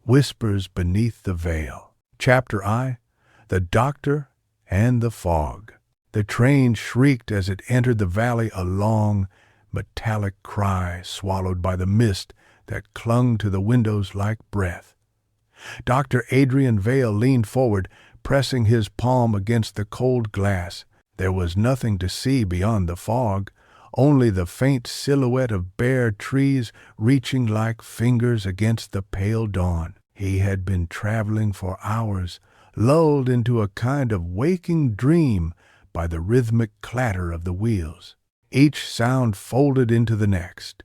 Whispers Beneath the Veil. Chapter I. The Doctor and the Fog. The train shrieked as it entered the valley, a long, metallic cry swallowed by the mist that clung to the windows like breath. Dr. Adrian Vale leaned forward, pressing his palm against the cold glass. There was nothing to see beyond the fog, only the faint silhouette of bare trees reaching like fingers against the pale dawn. He had been traveling for hours, lulled into a kind of waking dream by the rhythmic clatter of the wheels, each sound folded into the next,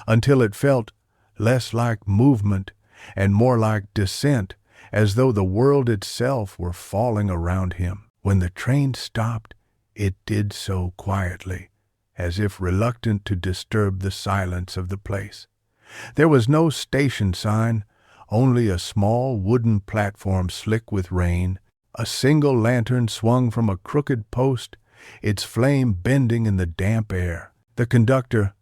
until it felt less like movement and more like descent, as though the world itself were falling around him. When the train stopped, it did so quietly, as if reluctant to disturb the silence of the place. There was no station sign, only a small wooden platform slick with rain. A single lantern swung from a crooked post, its flame bending in the damp air. The conductor,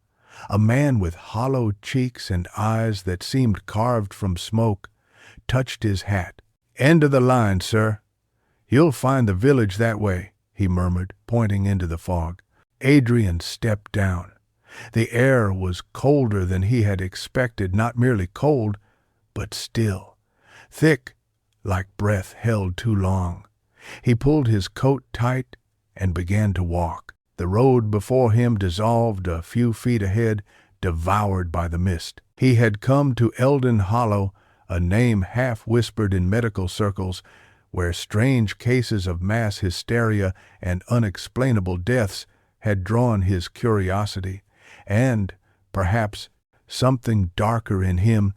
a man with hollow cheeks and eyes that seemed carved from smoke, touched his hat. "End of the line, sir. You'll find the village that way," he murmured, pointing into the fog. Adrian stepped down. The air was colder than he had expected, not merely cold, but still, thick, like breath held too long. He pulled his coat tight and began to walk. The road before him dissolved a few feet ahead, devoured by the mist. He had come to Eldon Hollow, a name half-whispered in medical circles, where strange cases of mass hysteria and unexplainable deaths had drawn his curiosity, and, perhaps, something darker in him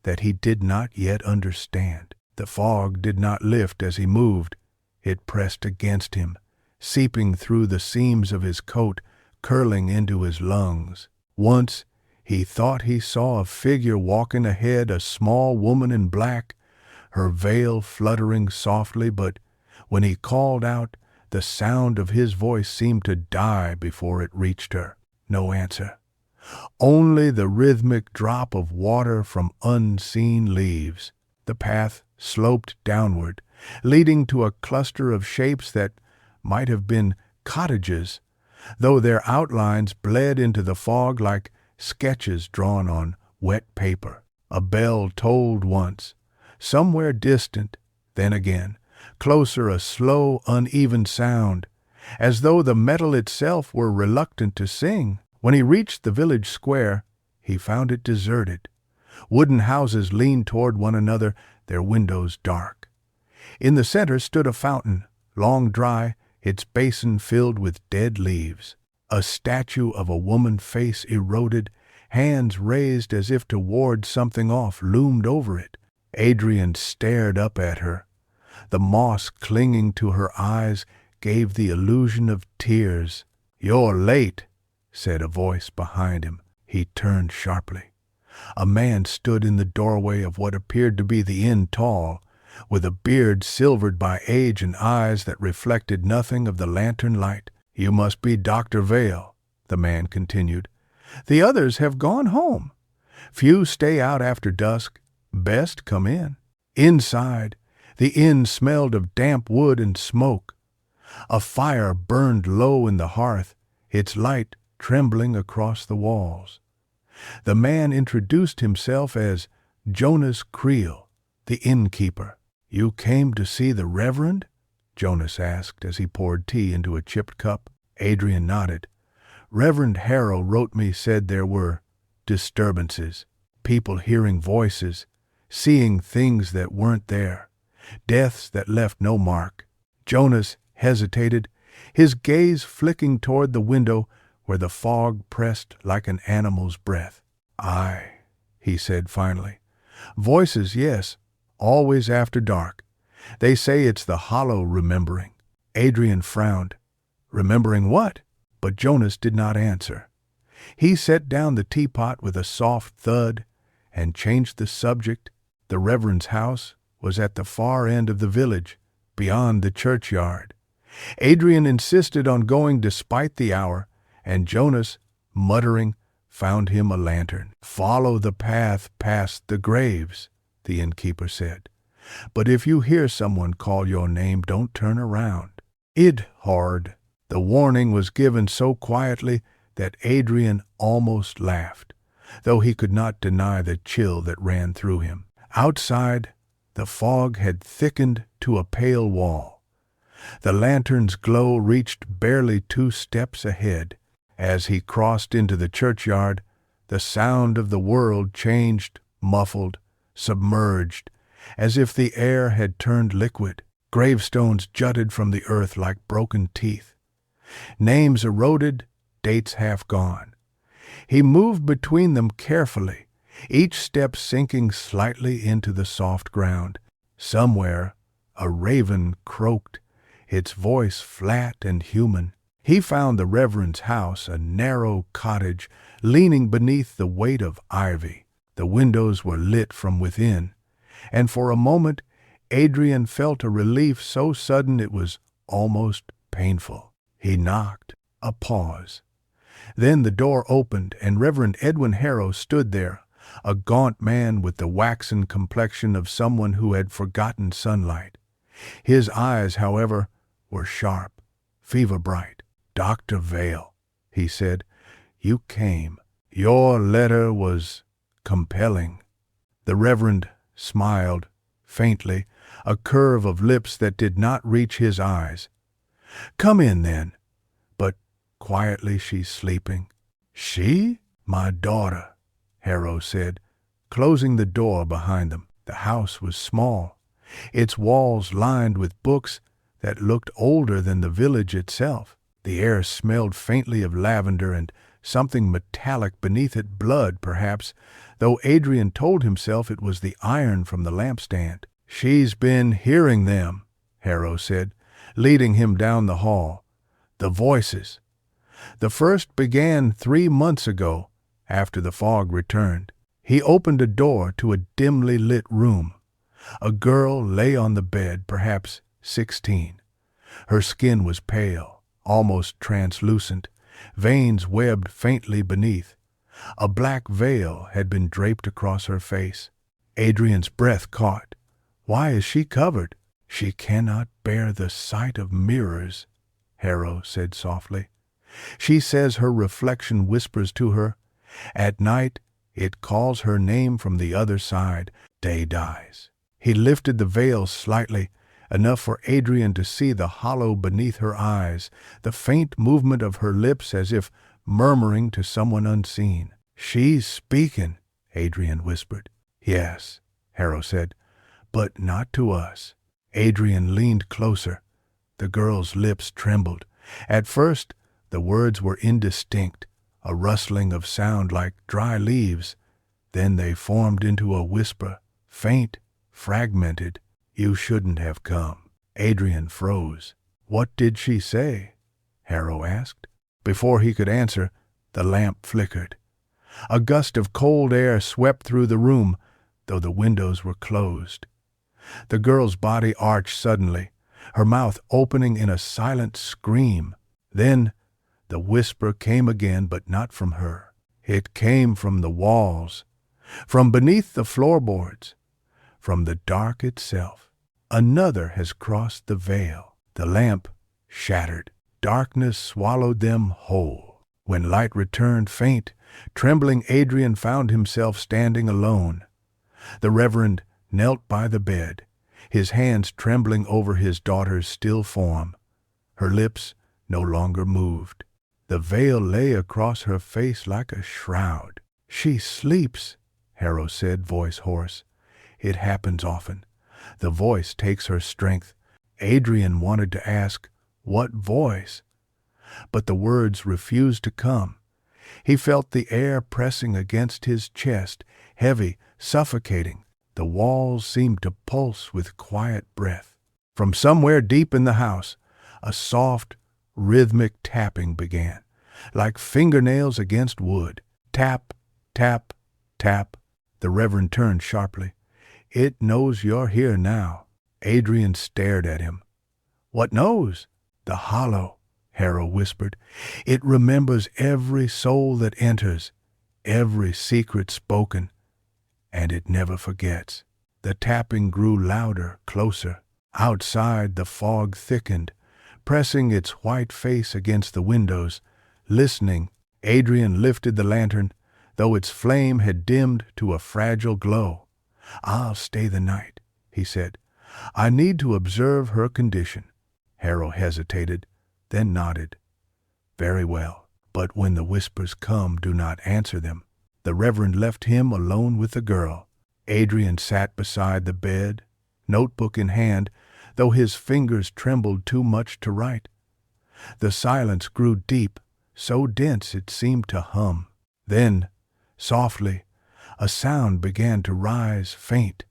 that he did not yet understand. The fog did not lift as he moved. It pressed against him, seeping through the seams of his coat, curling into his lungs. Once he thought he saw a figure walking ahead, a small woman in black, her veil fluttering softly, but when he called out, the sound of his voice seemed to die before it reached her. No answer. Only the rhythmic drop of water from unseen leaves. The path sloped downward, leading to a cluster of shapes that might have been cottages, though their outlines bled into the fog like sketches drawn on wet paper. A bell tolled once, somewhere distant, then again, closer, a slow, uneven sound, as though the metal itself were reluctant to sing. When he reached the village square, he found it deserted. Wooden houses leaned toward one another, their windows dark. In the center stood a fountain, long dry, its basin filled with dead leaves. A statue of a woman, face eroded, hands raised as if to ward something off, loomed over it. Adrian stared up at her. The moss clinging to her eyes gave the illusion of tears. "You're late," said a voice behind him. He turned sharply. A man stood in the doorway of what appeared to be the inn, tall, with a beard silvered by age and eyes that reflected nothing of the lantern light. "You must be Dr. Vale," the man continued. "The others have gone home. Few stay out after dusk. Best come in." Inside, the inn smelled of damp wood and smoke. A fire burned low in the hearth, its light trembling across the walls. The man introduced himself as Jonas Creel, the innkeeper. "You came to see the Reverend?" Jonas asked as he poured tea into a chipped cup. Adrian nodded. "Reverend Harrow wrote me, said there were disturbances, people hearing voices, seeing things that weren't there, deaths that left no mark." Jonas hesitated, his gaze flicking toward the window where the fog pressed like an animal's breath. "Aye," he said finally. "Voices, yes, always after dark. They say it's the hollow remembering." Adrian frowned. "Remembering what?" But Jonas did not answer. He set down the teapot with a soft thud and changed the subject. The Reverend's house was at the far end of the village, beyond the churchyard. Adrian insisted on going despite the hour, and Jonas, muttering, found him a lantern. "Follow the path past the graves," the the innkeeper said. "But if you hear someone call your name, don't turn around." "Id hard." The warning was given so quietly that Adrian almost laughed, though he could not deny the chill that ran through him. Outside, the fog had thickened to a pale wall. The lantern's glow reached barely 2 steps ahead. As he crossed into the churchyard, the sound of the world changed, muffled, submerged, as if the air had turned liquid. Gravestones jutted from the earth like broken teeth. Names eroded, dates half gone. He moved between them carefully, each step sinking slightly into the soft ground. Somewhere, a raven croaked, its voice flat and human. He found the Reverend's house, a narrow cottage, leaning beneath the weight of ivy. The windows were lit from within, and for a moment Adrian felt a relief so sudden it was almost painful. He knocked. A pause. Then the door opened, and Reverend Edwin Harrow stood there, a gaunt man with the waxen complexion of someone who had forgotten sunlight. His eyes, however, were sharp, fever-bright. "Dr. Vale," he said, "you came. Your letter was compelling." The Reverend smiled, faintly, a curve of lips that did not reach his eyes. "Come in, then." "But quietly she's sleeping." "She? My daughter," Harrow said, closing the door behind them. The house was small, its walls lined with books that looked older than the village itself. The air smelled faintly of lavender and something metallic beneath it, blood, perhaps, though Adrian told himself it was the iron from the lampstand. "She's been hearing them," Harrow said, leading him down the hall. "The voices. The first began 3 months ago, after the fog returned." He opened a door to a dimly lit room. A girl lay on the bed, perhaps 16. Her skin was pale, almost translucent, veins webbed faintly beneath. A black veil had been draped across her face. Adrian's breath caught. "Why is she covered?" "She cannot bear the sight of mirrors," Harrow said softly. "She says her reflection whispers to her. At night it calls her name from the other side. Day dies." He lifted the veil slightly, enough for Adrian to see the hollow beneath her eyes, the faint movement of her lips as if murmuring to someone unseen. "She's speaking," Adrian whispered. "Yes," Harrow said, "but not to us." Adrian leaned closer. The girl's lips trembled. At first, the words were indistinct, a rustling of sound like dry leaves. Then they formed into a whisper, faint, fragmented. "You shouldn't have come." Adrian froze. "What did she say?" Harrow asked. Before he could answer, the lamp flickered. A gust of cold air swept through the room, though the windows were closed. The girl's body arched suddenly, her mouth opening in a silent scream. Then the whisper came again, but not from her. It came from the walls, from beneath the floorboards, from the dark itself. "Another has crossed the veil." The lamp shattered. Darkness swallowed them whole. When light returned, faint, trembling, Adrian found himself standing alone. The Reverend knelt by the bed, his hands trembling over his daughter's still form. Her lips no longer moved. The veil lay across her face like a shroud. "She sleeps," Harrow said, voice hoarse. "It happens often. The voice takes her strength." Adrian wanted to ask, "What voice?" but the words refused to come. He felt the air pressing against his chest, heavy, suffocating. The walls seemed to pulse with quiet breath. From somewhere deep in the house, a soft, rhythmic tapping began, like fingernails against wood. Tap, tap, tap. The Reverend turned sharply. "It knows you're here now." Adrian stared at him. "What knows?" "The hollow," Harrow whispered. "It remembers every soul that enters, every secret spoken, and it never forgets." The tapping grew louder, closer. Outside, the fog thickened, pressing its white face against the windows. Listening, Adrian lifted the lantern, though its flame had dimmed to a fragile glow. "I'll stay the night," he said. "I need to observe her condition." Harrow hesitated, then nodded. "Very well, but when the whispers come, do not answer them." The Reverend left him alone with the girl. Adrian sat beside the bed, notebook in hand, though his fingers trembled too much to write. The silence grew deep, so dense it seemed to hum. Then, softly, a sound began to rise, faint,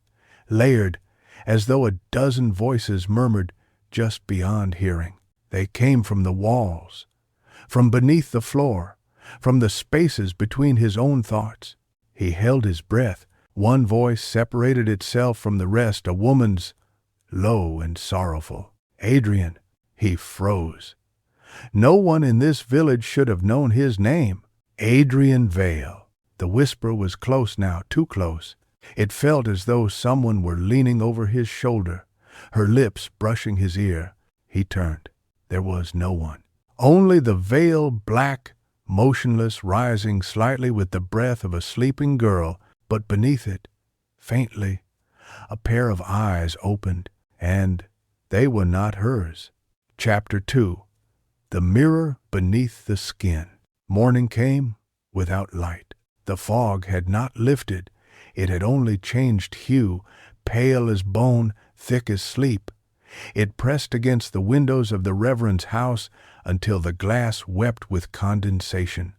layered, as though a dozen voices murmured just beyond hearing. They came from the walls, from beneath the floor, from the spaces between his own thoughts. He held his breath. One voice separated itself from the rest, a woman's, low and sorrowful. "Adrian," he froze. No one in this village should have known his name. Adrian Vale. The whisper was close now, too close. It felt as though someone were leaning over his shoulder, her lips brushing his ear. He turned. There was no one. Only the veil, black, motionless, rising slightly with the breath of a sleeping girl, but beneath it, faintly, a pair of eyes opened, and they were not hers. Chapter 2. The Mirror Beneath the Skin. Morning came without light. The fog had not lifted. It had only changed hue, pale as bone, thick as sleep. It pressed against the windows of the Reverend's house until the glass wept with condensation.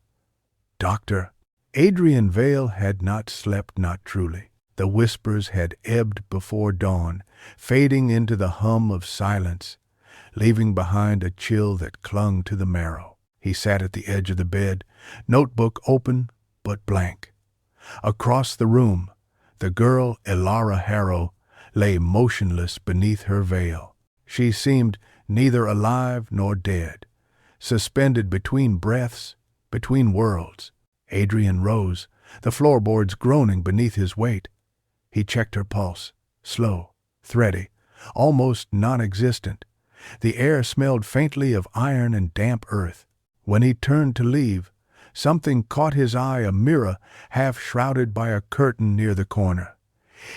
"Doctor." Adrian Vale had not slept, not truly. The whispers had ebbed before dawn, fading into the hum of silence, leaving behind a chill that clung to the marrow. He sat at the edge of the bed, notebook open but blank. Across the room, the girl Elara Harrow lay motionless beneath her veil. She seemed neither alive nor dead, suspended between breaths, between worlds. Adrian rose, the floorboards groaning beneath his weight. He checked her pulse, slow, thready, almost non-existent. The air smelled faintly of iron and damp earth. When he turned to leave, something caught his eye, a mirror half shrouded by a curtain near the corner.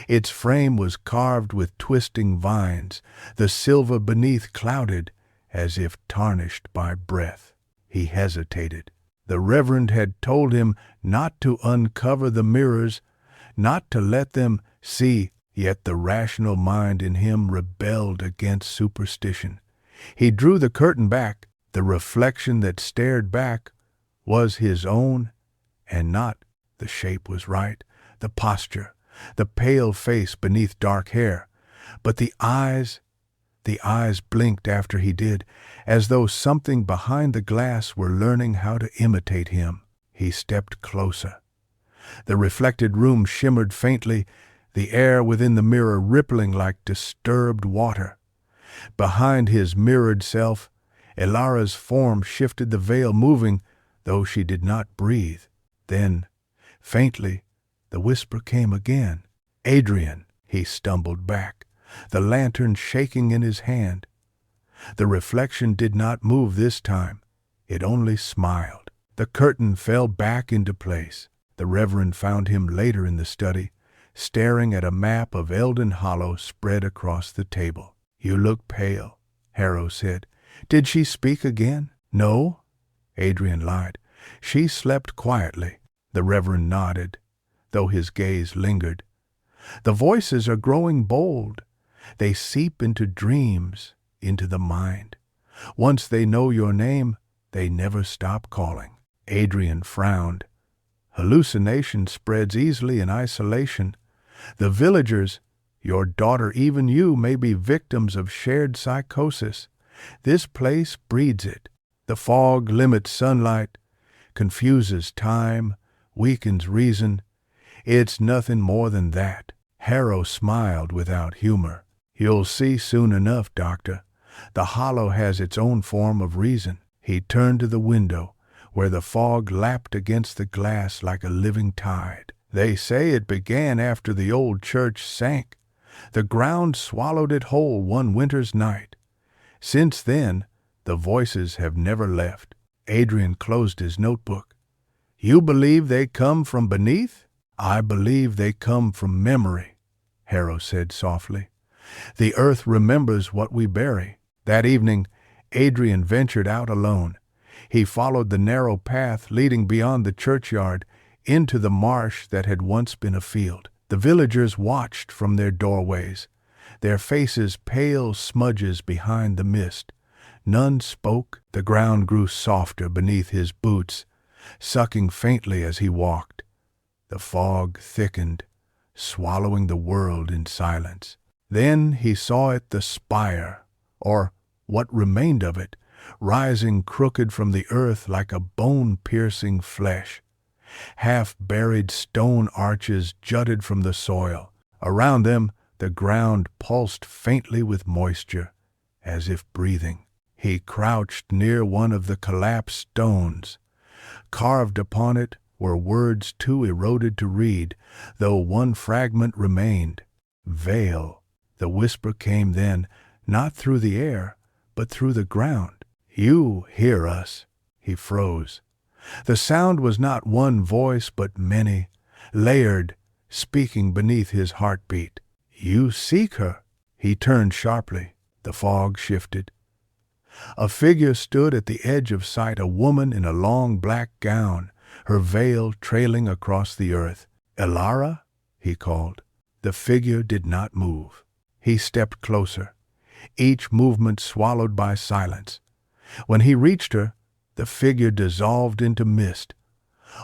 Its frame was carved with twisting vines, the silver beneath clouded, as if tarnished by breath. He hesitated. The Reverend had told him not to uncover the mirrors, not to let them see, yet the rational mind in him rebelled against superstition. He drew the curtain back. The reflection that stared back was his own, and not. The shape was right, the posture, the pale face beneath dark hair, but the eyes blinked after he did, as though something behind the glass were learning how to imitate him. He stepped closer. The reflected room shimmered faintly, the air within the mirror rippling like disturbed water. Behind his mirrored self, Elara's form shifted, the veil moving, though she did not breathe. Then, faintly, the whisper came again. "Adrian." He stumbled back, the lantern shaking in his hand. The reflection did not move this time. It only smiled. The curtain fell back into place. The Reverend found him later in the study, staring at a map of Eldon Hollow spread across the table. "You look pale," Harrow said. "Did she speak again?" "No," Adrian lied. "She slept quietly." The Reverend nodded, though his gaze lingered. "The voices are growing bold. They seep into dreams, into the mind. Once they know your name, they never stop calling." Adrian frowned. "Hallucination spreads easily in isolation. The villagers, your daughter, even you, may be victims of shared psychosis. This place breeds it. The fog limits sunlight, confuses time, weakens reason. It's nothing more than that." Harrow smiled without humor. "You'll see soon enough, Doctor. The hollow has its own form of reason." He turned to the window, where the fog lapped against the glass like a living tide. "They say it began after the old church sank. The ground swallowed it whole one winter's night. Since then, the voices have never left. Adrian closed his notebook. You believe they come from beneath? I believe they come from memory, Harrow said softly. The earth remembers what we bury. That evening, Adrian ventured out alone. He followed the narrow path leading beyond the churchyard into the marsh that had once been a field. The villagers watched from their doorways, their faces pale smudges behind the mist. None spoke. The ground grew softer beneath his boots, sucking faintly as he walked. The fog thickened, swallowing the world in silence. Then he saw it, the spire, or what remained of it, rising crooked from the earth like a bone-piercing flesh. Half-buried stone arches jutted from the soil. Around them, the ground pulsed faintly with moisture, as if breathing. He crouched near one of the collapsed stones. Carved upon it were words too eroded to read, though one fragment remained. Veil. The whisper came then, not through the air, but through the ground. You hear us. He froze. The sound was not one voice, but many, layered, speaking beneath his heartbeat. You seek her. He turned sharply. The fog shifted. A figure stood at the edge of sight, a woman in a long black gown, her veil trailing across the earth. Elara? He called. The figure did not move. He stepped closer, each movement swallowed by silence. When he reached her, the figure dissolved into mist.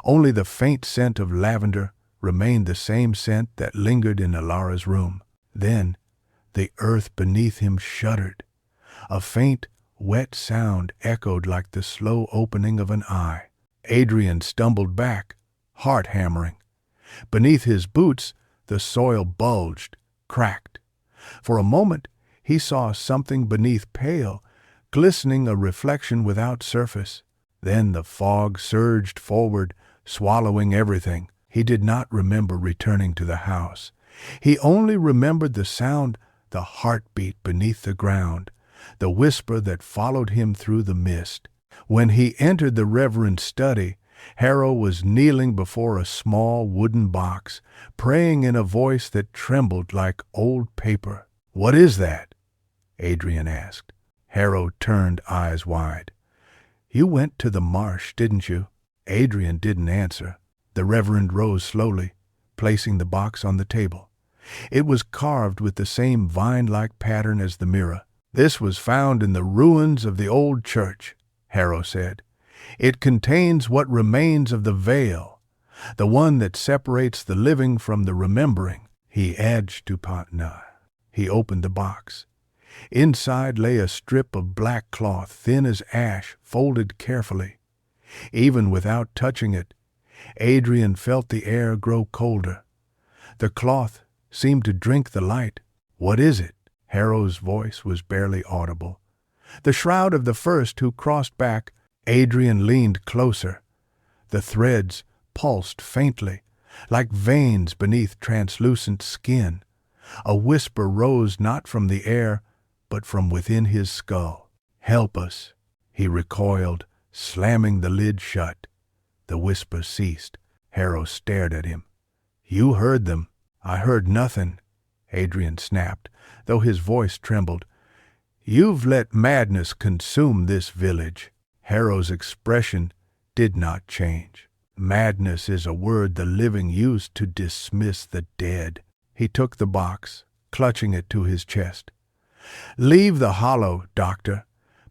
Only the faint scent of lavender remained, the same scent that lingered in Elara's room. Then the earth beneath him shuddered. A faint, wet sound echoed like the slow opening of an eye. Adrian stumbled back, heart hammering. Beneath his boots, the soil bulged, cracked. For a moment, he saw something beneath, pale, glistening, a reflection without surface. Then the fog surged forward, swallowing everything. He did not remember returning to the house. He only remembered the sound, the heartbeat beneath the ground, the whisper that followed him through the mist. When he entered the reverend's study, Harrow was kneeling before a small wooden box, praying in a voice that trembled like old paper. "What is that?" Adrian asked. Harrow turned, eyes wide. "You went to the marsh, didn't you?" Adrian didn't answer. The reverend rose slowly, placing the box on the table. It was carved with the same vine-like pattern as the mirror. "This was found in the ruins of the old church," Harrow said. "It contains what remains of the veil, the one that separates the living from the remembering." He edged to Patna. He opened the box. Inside lay a strip of black cloth, thin as ash, folded carefully. Even without touching it, Adrian felt the air grow colder. The cloth seemed to drink the light. "What is it?" Harrow's voice was barely audible. "The shroud of the first who crossed back." Adrian leaned closer. The threads pulsed faintly, like veins beneath translucent skin. A whisper rose not from the air, but from within his skull. "Help us." He recoiled, slamming the lid shut. The whisper ceased. Harrow stared at him. "You heard them." "I heard nothing," Adrian snapped, though his voice trembled. "You've let madness consume this village." Harrow's expression did not change. "Madness is a word the living use to dismiss the dead." He took the box, clutching it to his chest. "Leave the hollow, Doctor,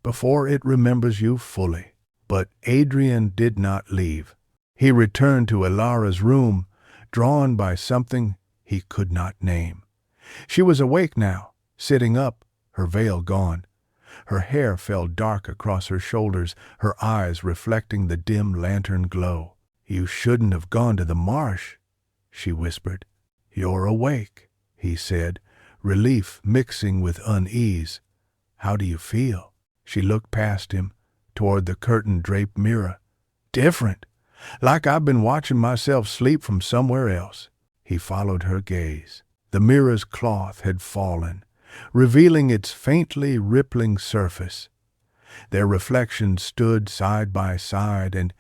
before it remembers you fully." But Adrian did not leave. He returned to Elara's room, drawn by something he could not name. She was awake now, sitting up, her veil gone. Her hair fell dark across her shoulders, her eyes reflecting the dim lantern glow. "You shouldn't have gone to the marsh," she whispered. "You're awake," he said, relief mixing with unease. "How do you feel?" She looked past him, toward the curtain-draped mirror. "Different. Like I've been watching myself sleep from somewhere else." He followed her gaze. The mirror's cloth had fallen, revealing its faintly rippling surface. Their reflections stood side by side, and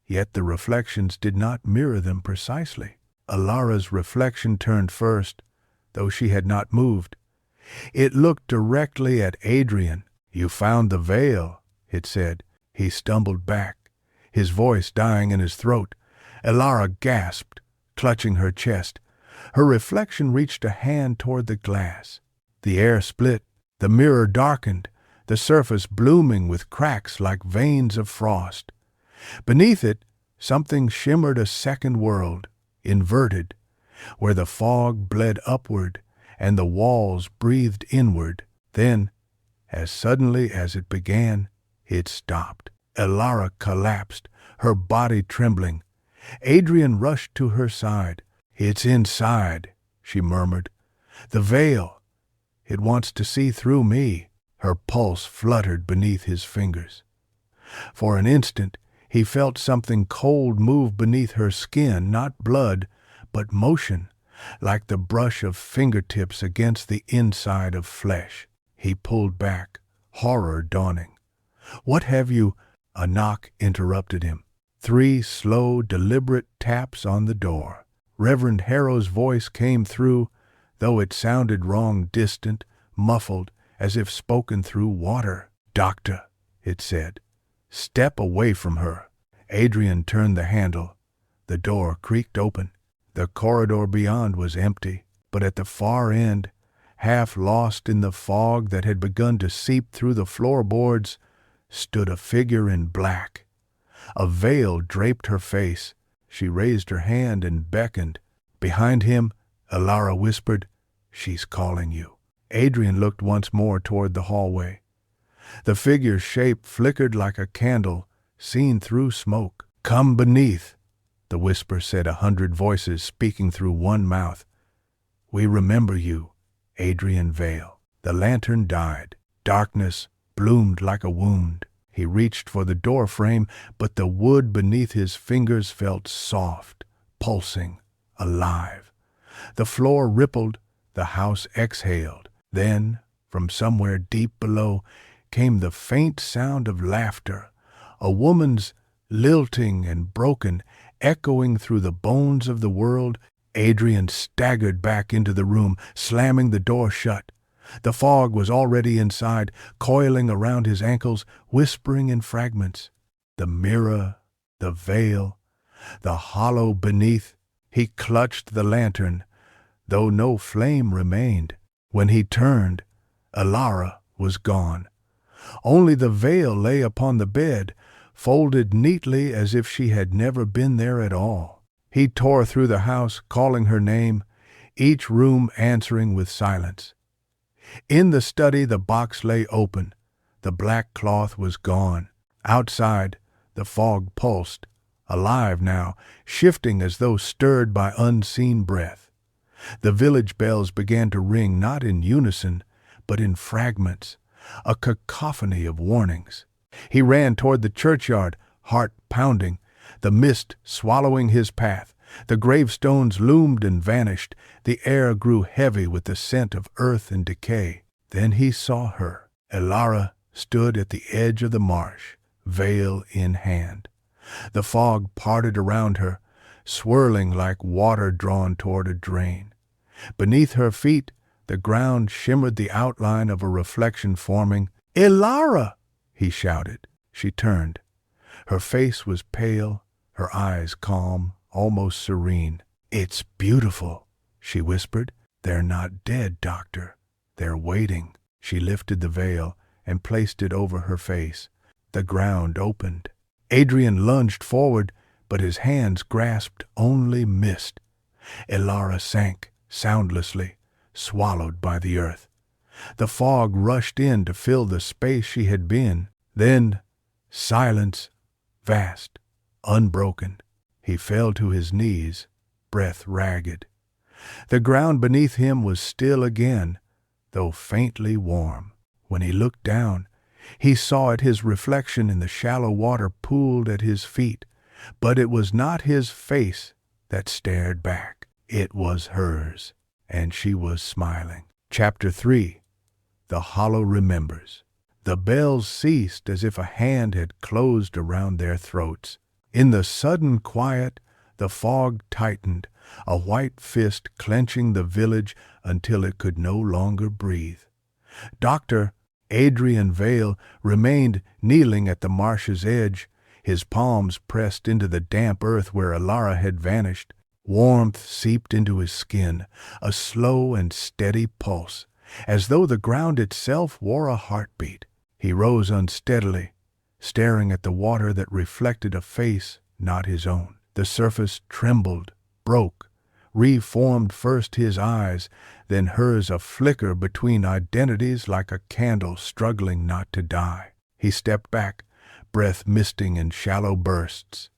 yet the reflections did not mirror them precisely. Alara's reflection turned first, though she had not moved. It looked directly at Adrian. "You found the veil," it said. He stumbled back, his voice dying in his throat. Alara gasped, clutching her chest. Her reflection reached a hand toward the glass. The air split, the mirror darkened, the surface blooming with cracks like veins of frost. Beneath it, something shimmered, a second world, inverted, where the fog bled upward and the walls breathed inward. Then, as suddenly as it began, it stopped. Alara collapsed, her body trembling. Adrian rushed to her side. "It's inside," she murmured. "The veil. It wants to see through me." Her pulse fluttered beneath his fingers. For an instant, he felt something cold move beneath her skin, not blood, but motion, like the brush of fingertips against the inside of flesh. He pulled back, horror dawning. "What have you—" A knock interrupted him. 3 slow, deliberate taps on the door. Reverend Harrow's voice came through, though it sounded wrong, distant, muffled, as if spoken through water. "Doctor," it said, "step away from her." Adrian turned the handle. The door creaked open. The corridor beyond was empty, but at the far end, half lost in the fog that had begun to seep through the floorboards, stood a figure in black. A veil draped her face. She raised her hand and beckoned. Behind him, Alara whispered, "She's calling you." Adrian looked once more toward the hallway. The figure's shape flickered like a candle seen through smoke. "Come beneath," the whisper said, 100 voices speaking through one mouth. "We remember you, Adrian Vale." The lantern died. Darkness bloomed like a wound. He reached for the door frame, but the wood beneath his fingers felt soft, pulsing, alive. The floor rippled, the house exhaled. Then, from somewhere deep below, came the faint sound of laughter, a woman's, lilting and broken, echoing through the bones of the world. Adrian staggered back into the room, slamming the door shut. The fog was already inside, coiling around his ankles, whispering in fragments. The mirror, the veil, the hollow beneath. He clutched the lantern, though no flame remained. When he turned, Alara was gone. Only the veil lay upon the bed, folded neatly as if she had never been there at all. He tore through the house, calling her name, each room answering with silence. In the study, the box lay open. The black cloth was gone. Outside, the fog pulsed, alive now, shifting as though stirred by unseen breath. The village bells began to ring, not in unison, but in fragments, a cacophony of warnings. He ran toward the churchyard, heart pounding, the mist swallowing his path. The gravestones loomed and vanished. The air grew heavy with the scent of earth and decay. Then he saw her. Alara stood at the edge of the marsh, veil in hand. The fog parted around her, swirling like water drawn toward a drain. Beneath her feet, the ground shimmered the outline of a reflection forming. "Alara!" he shouted. She turned. Her face was pale, her eyes calm, almost serene. "It's beautiful," she whispered. "They're not dead, Doctor. They're waiting." She lifted the veil and placed it over her face. The ground opened. Adrian lunged forward, but his hands grasped only mist. Alara sank soundlessly, swallowed by the earth. The fog rushed in to fill the space she had been. Then, silence, vast, unbroken. He fell to his knees, breath ragged. The ground beneath him was still again, though faintly warm. When he looked down, he saw it his reflection in the shallow water pooled at his feet, but it was not his face that stared back. It was hers. and she was smiling. Chapter 3. The Hollow Remembers. The bells ceased as if a hand had closed around their throats. In the sudden quiet, the fog tightened, a white fist clenching the village until it could no longer breathe. Dr. Adrian Vale remained kneeling at the marsh's edge, his palms pressed into the damp earth where Alara had vanished. Warmth seeped into his skin, a slow and steady pulse, as though the ground itself wore a heartbeat. He rose unsteadily, staring at the water that reflected a face not his own. The surface trembled, broke, reformed first his eyes, then hers a flicker between identities like a candle struggling not to die. He stepped back, breath misting in shallow bursts.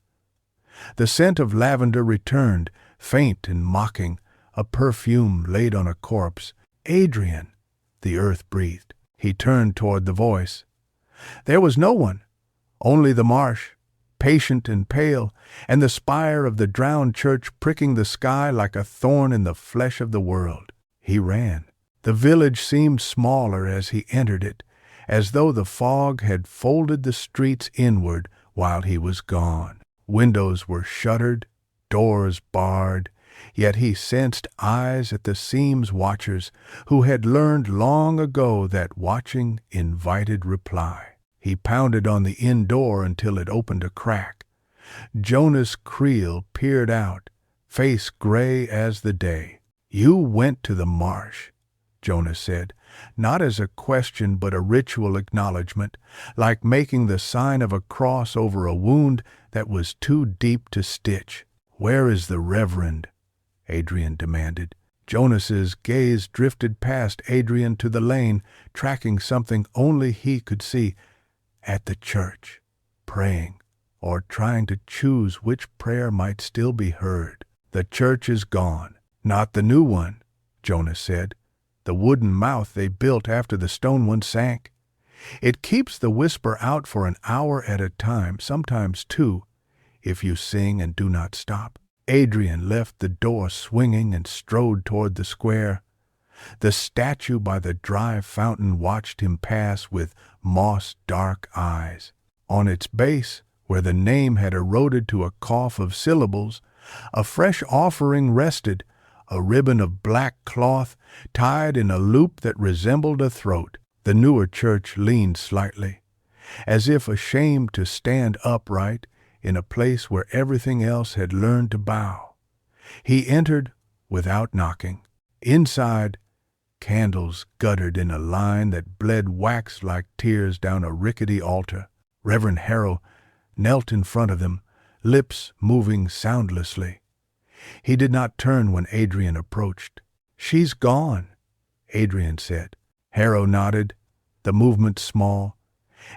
The scent of lavender returned, faint and mocking, a perfume laid on a corpse. Adrian, the earth breathed. He turned toward the voice. There was no one, only the marsh, patient and pale, and the spire of the drowned church pricking the sky like a thorn in the flesh of the world. He ran. The village seemed smaller as he entered it, as though the fog had folded the streets inward while he was gone. Windows were shuttered, doors barred, yet he sensed eyes at the seams watchers who had learned long ago that watching invited reply. He pounded on the inn door until it opened a crack. Jonas Creel peered out, face gray as the day. "You went to the marsh," Jonas said, not as a question but a ritual acknowledgement, like making the sign of a cross over a wound that was too deep to stitch. "Where is the Reverend?" Adrian demanded. Jonas's gaze drifted past Adrian to the lane, tracking something only he could see. At the church, praying, or trying to choose which prayer might still be heard. "The church is gone." "Not the new one," Jonas said. "The wooden mouth they built after the stone one sank. It keeps the whisper out for an hour at a time, sometimes two, if you sing and do not stop." Adrian left the door swinging and strode toward the square. The statue by the dry fountain watched him pass with moss-dark eyes. On its base, where the name had eroded to a cough of syllables, a fresh offering rested, a ribbon of black cloth tied in a loop that resembled a throat. The newer church leaned slightly, as if ashamed to stand upright in a place where everything else had learned to bow. He entered without knocking. Inside, candles guttered in a line that bled wax like tears down a rickety altar. Reverend Harrow knelt in front of them, lips moving soundlessly. He did not turn when Adrian approached. "She's gone," Adrian said. Harrow nodded, the movement small,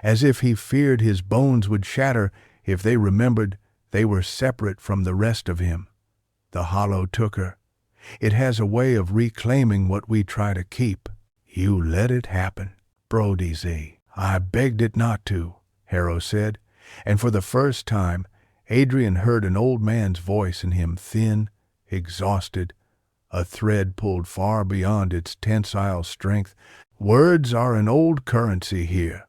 as if he feared his bones would shatter if they remembered they were separate from the rest of him. "The hollow took her. It has a way of reclaiming what we try to keep." "You let it happen." "Brody Z. I begged it not to," Harrow said, and for the first time Adrian heard an old man's voice in him, thin, exhausted, a thread pulled far beyond its tensile strength. "Words are an old currency here.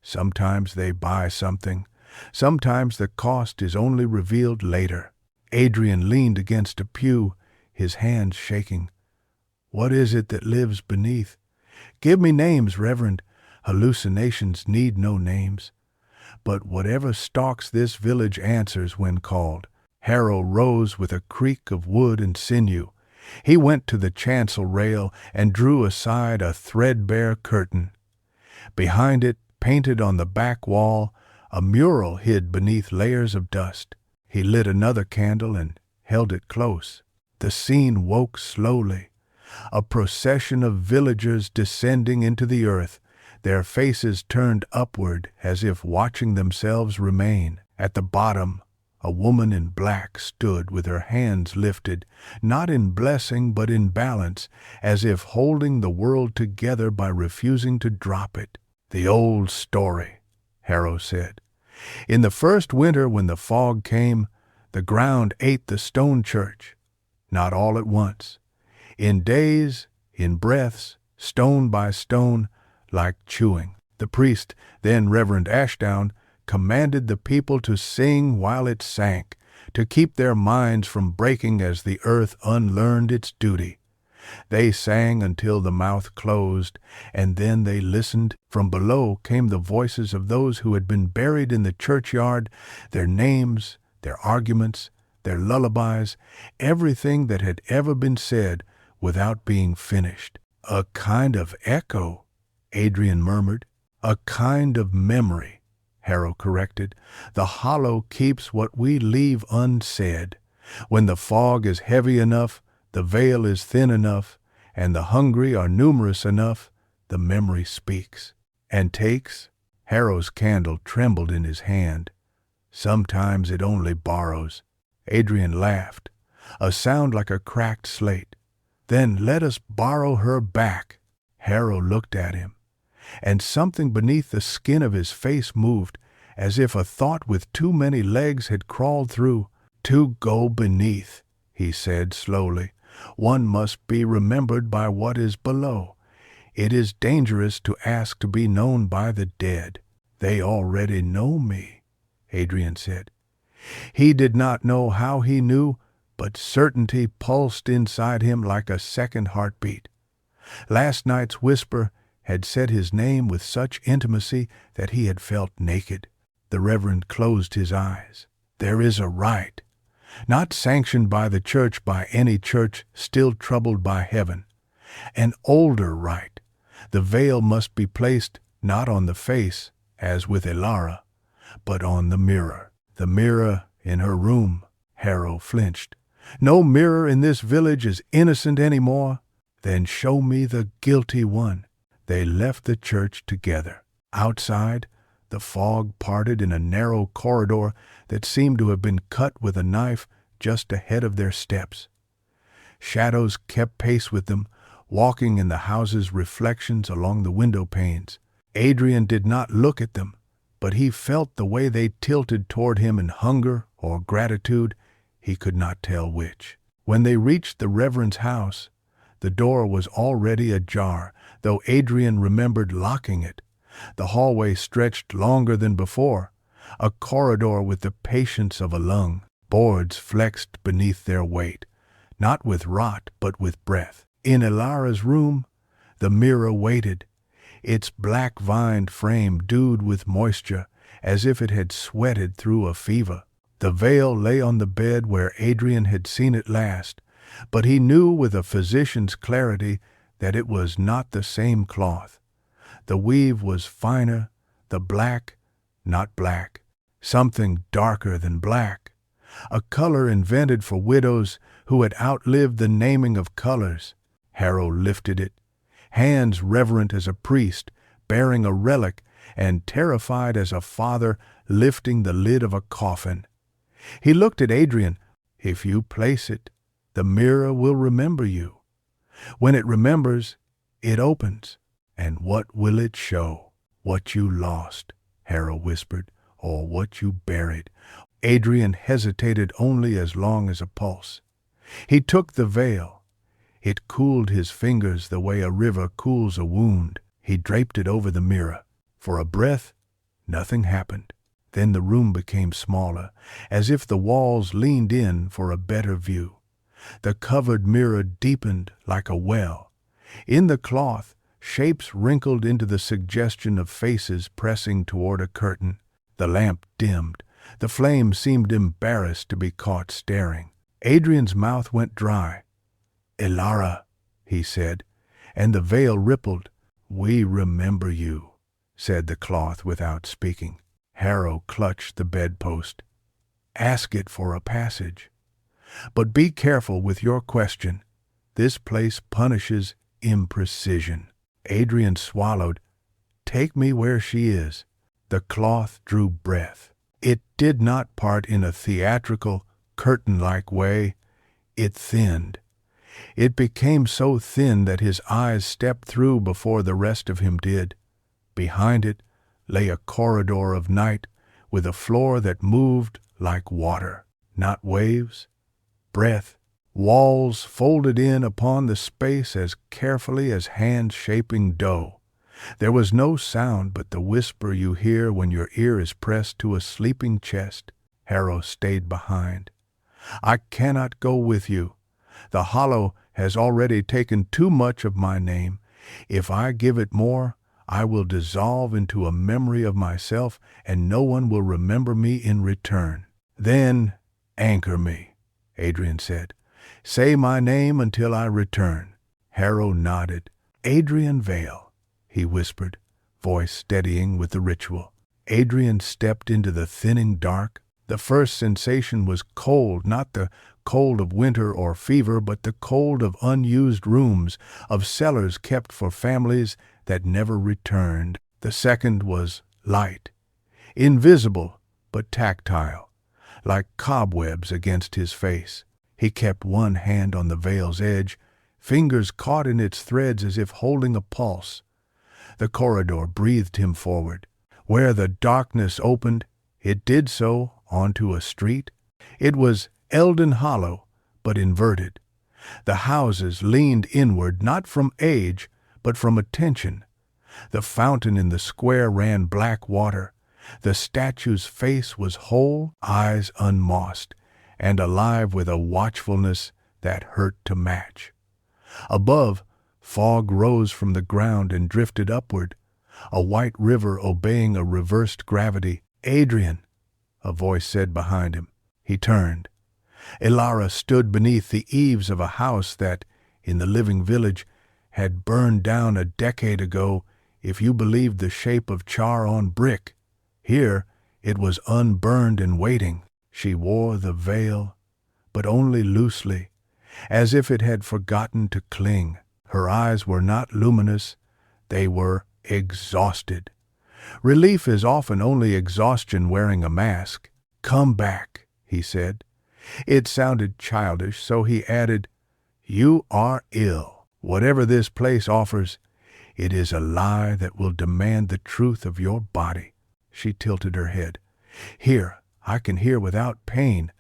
Sometimes they buy something. Sometimes the cost is only revealed later." Adrian leaned against a pew, his hands shaking. "What is it that lives beneath? Give me names, Reverend. Hallucinations need no names. But whatever stalks this village answers when called." Harrow rose with a creak of wood and sinew. He went to the chancel rail and drew aside a threadbare curtain. Behind it, painted on the back wall, a mural hid beneath layers of dust. He lit another candle and held it close. The scene woke slowly, a procession of villagers descending into the earth, their faces turned upward as if watching themselves remain. At the bottom, a woman in black stood with her hands lifted, not in blessing but in balance, as if holding the world together by refusing to drop it. "The old story," Harrow said. "In the first winter when the fog came, the ground ate the stone church. Not all at once. In days, in breaths, stone by stone, like chewing. The priest, then Reverend Ashdown, commanded the people to sing while it sank, to keep their minds from breaking as the earth unlearned its duty. They sang until the mouth closed, and then they listened. From below came the voices of those who had been buried in the churchyard, their names, their arguments, their lullabies, everything that had ever been said without being finished. A kind of echo, Adrian murmured. A kind of memory, Harrow corrected. The hollow keeps what we leave unsaid. When the fog is heavy enough, the veil is thin enough, and the hungry are numerous enough, the memory speaks. And takes? Harrow's candle trembled in his hand. Sometimes it only borrows. Adrian laughed, a sound like a cracked slate. Then let us borrow her back. Harrow looked at him, and something beneath the skin of his face moved, as if a thought with too many legs had crawled through. To go beneath, he said slowly. One must be remembered by what is below. It is dangerous to ask to be known by the dead. They already know me, Adrian said. He did not know how he knew, but certainty pulsed inside him like a second heartbeat. Last night's whisper had said his name with such intimacy that he had felt naked. The Reverend closed his eyes. There is a rite, not sanctioned by the church, by any church still troubled by heaven. An older rite. The veil must be placed not on the face, as with Elara, but on the mirror. The mirror in her room. Harrow flinched. No mirror in this village is innocent any more. Then show me the guilty one. They left the church together. Outside, the fog parted in a narrow corridor that seemed to have been cut with a knife just ahead of their steps. Shadows kept pace with them, walking in the house's reflections along the window panes. Adrian did not look at them, but he felt the way they tilted toward him in hunger or gratitude, he could not tell which. When they reached the Reverend's house, the door was already ajar, though Adrian remembered locking it. The hallway stretched longer than before, a corridor with the patience of a lung. Boards flexed beneath their weight, not with rot but with breath. In Elara's room, the mirror waited, its black-vined frame dewed with moisture, as if it had sweated through a fever. The veil lay on the bed where Adrian had seen it last, but he knew with a physician's clarity that it was not the same cloth. The weave was finer, the black, not black, something darker than black, a color invented for widows who had outlived the naming of colors. Harrow lifted it, hands reverent as a priest, bearing a relic, and terrified as a father lifting the lid of a coffin. He looked at Adrian. If you place it, the mirror will remember you. When it remembers, it opens. And what will it show? What you lost, Harrow whispered, or what you buried. Adrian hesitated only as long as a pulse. He took the veil. It cooled his fingers the way a river cools a wound. He draped it over the mirror. For a breath, nothing happened. Then the room became smaller, as if the walls leaned in for a better view. The covered mirror deepened like a well. In the cloth, shapes wrinkled into the suggestion of faces pressing toward a curtain. The lamp dimmed. The flame seemed embarrassed to be caught staring. Adrian's mouth went dry. "Elara," he said, and the veil rippled. "We remember you," said the cloth without speaking. Harrow clutched the bedpost. "Ask it for a passage. But be careful with your question. This place punishes imprecision." Adrian swallowed. "Take me where she is." The cloth drew breath. It did not part in a theatrical, curtain-like way. It thinned. It became so thin that his eyes stepped through before the rest of him did. Behind it lay a corridor of night with a floor that moved like water. Not waves, breath, walls folded in upon the space as carefully as hands shaping dough. There was no sound but the whisper you hear when your ear is pressed to a sleeping chest. Harrow stayed behind. I cannot go with you. The hollow has already taken too much of my name. If I give it more, I will dissolve into a memory of myself, and no one will remember me in return. Then anchor me, Adrian said. Say my name until I return. Harrow nodded. Adrian Vale, he whispered, voice steadying with the ritual. Adrian stepped into the thinning dark. The first sensation was cold, not the cold of winter or fever, but the cold of unused rooms, of cellars kept for families that never returned. The second was light, invisible but tactile, like cobwebs against his face. He kept one hand on the veil's edge, fingers caught in its threads as if holding a pulse. The corridor breathed him forward. Where the darkness opened, it did so onto a street. It was Eldon Hollow, but inverted. The houses leaned inward, not from age, but from attention. The fountain in the square ran black water. The statue's face was whole, eyes unmossed, and alive with a watchfulness that hurt to match. Above, fog rose from the ground and drifted upward, a white river obeying a reversed gravity. Adrian, a voice said behind him. He turned. Ilara stood beneath the eaves of a house that, in the living village, had burned down a decade ago, if you believed the shape of char on brick. Here it was unburned and waiting. She wore the veil, but only loosely, as if it had forgotten to cling. Her eyes were not luminous, they were exhausted. Relief is often only exhaustion wearing a mask. Come back, he said. It sounded childish, so he added, You are ill. Whatever this place offers, it is a lie that will demand the truth of your body. She tilted her head. Here, I can hear without pain.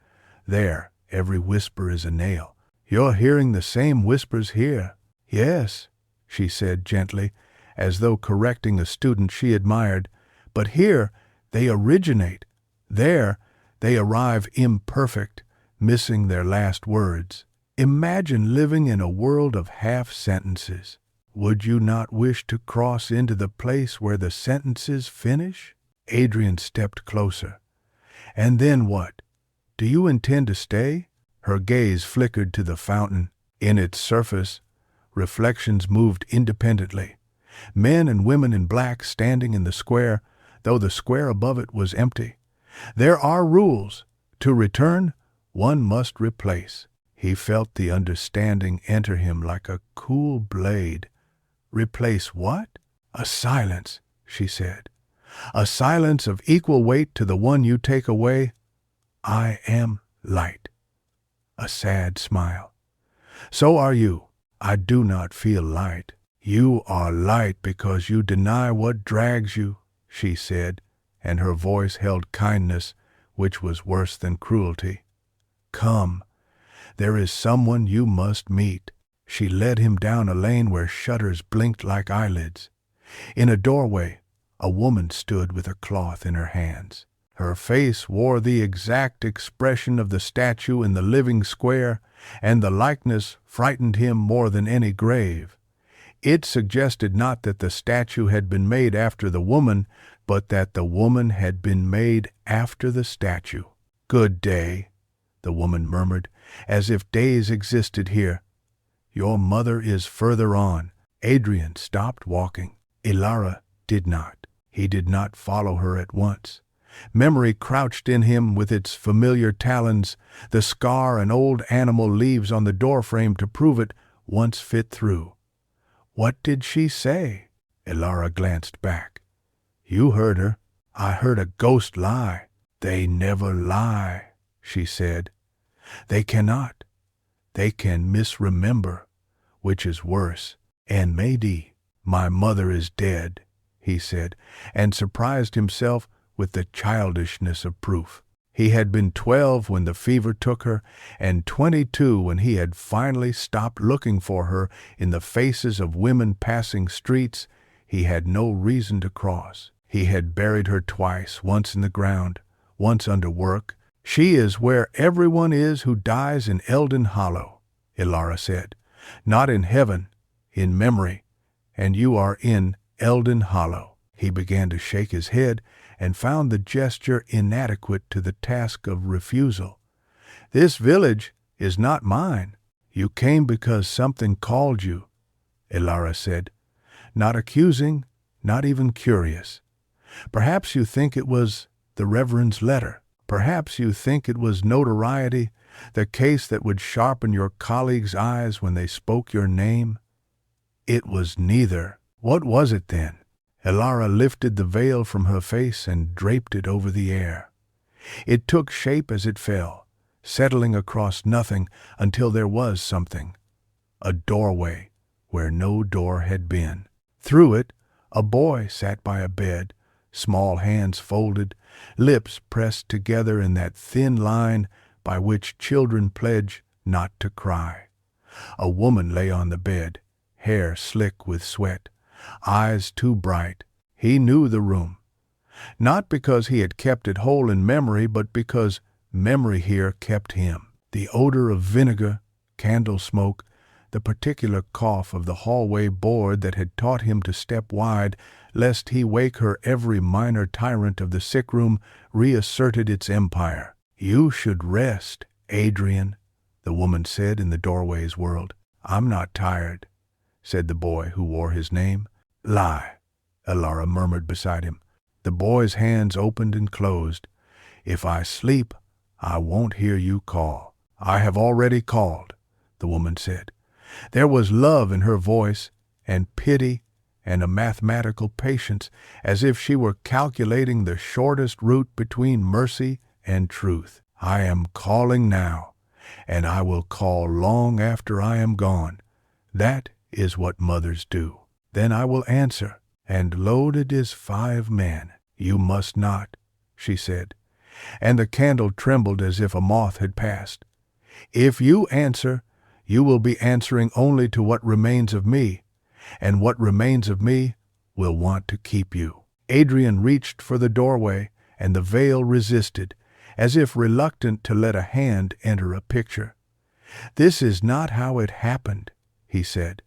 There, every whisper is a nail. You're hearing the same whispers here. Yes, she said gently, as though correcting a student she admired. But here, they originate. There, they arrive imperfect, missing their last words. Imagine living in a world of half-sentences. Would you not wish to cross into the place where the sentences finish? Adrian stepped closer. And then what? Do you intend to stay? Her gaze flickered to the fountain. In its surface, reflections moved independently. Men and women in black standing in the square, though the square above it was empty. There are rules. To return, one must replace. He felt the understanding enter him like a cool blade. Replace what? A silence, she said. A silence of equal weight to the one you take away. I am light. A sad smile. So are you. I do not feel light. You are light because you deny what drags you, she said, and her voice held kindness, which was worse than cruelty. Come, there is someone you must meet. She led him down a lane where shutters blinked like eyelids. In a doorway, a woman stood with a cloth in her hands. Her face wore the exact expression of the statue in the living square, and the likeness frightened him more than any grave. It suggested not that the statue had been made after the woman, but that the woman had been made after the statue. Good day, the woman murmured, as if days existed here. Your mother is further on. Adrian stopped walking. Ilara did not. He did not follow her at once. Memory crouched in him with its familiar talons. The scar an old animal leaves on the doorframe to prove it once fit through. What did she say? Ilara glanced back. You heard her. I heard a ghost lie. They never lie, she said. They cannot. They can misremember, which is worse. And maybe my mother is dead, he said, and surprised himself with the childishness of proof. He had been 12 when the fever took her, and 22 when he had finally stopped looking for her in the faces of women passing streets he had no reason to cross. He had buried her twice, once in the ground, once under work. "She is where everyone is who dies in Eldon Hollow," Ilara said. "Not in heaven, in memory, and you are in Eldon Hollow." He began to shake his head and found the gesture inadequate to the task of refusal. "This village is not mine. You came because something called you," Ilara said, not accusing, not even curious. "Perhaps you think it was the Reverend's letter. Perhaps you think it was notoriety, the case that would sharpen your colleagues' eyes when they spoke your name. It was neither. What was it then?" Ilara lifted the veil from her face and draped it over the air. It took shape as it fell, settling across nothing until there was something. A doorway where no door had been. Through it, a boy sat by a bed, small hands folded, lips pressed together in that thin line by which children pledge not to cry. A woman lay on the bed, hair slick with sweat, eyes too bright. He knew the room, not because he had kept it whole in memory, but because memory here kept him. The odor of vinegar, candle smoke, the particular cough of the hallway board that had taught him to step wide lest he wake her every minor tyrant of the sickroom reasserted its empire. "You should rest, Adrian," the woman said in the doorway's world. "I'm not tired," said the boy who wore his name. "Lie," Ilara murmured beside him. The boy's hands opened and closed. "If I sleep, I won't hear you call." "I have already called," the woman said. There was love in her voice, and pity, and a mathematical patience, as if she were calculating the shortest route between mercy and truth. "I am calling now, and I will call long after I am gone. That is what mothers do. Then I will answer, and loaded is 5 men. "You must not," she said, and the candle trembled as if a moth had passed. "If you answer, you will be answering only to what remains of me, and what remains of me will want to keep you." Adrian reached for the doorway, and the veil resisted, as if reluctant to let a hand enter a picture. "This is not how it happened," he said.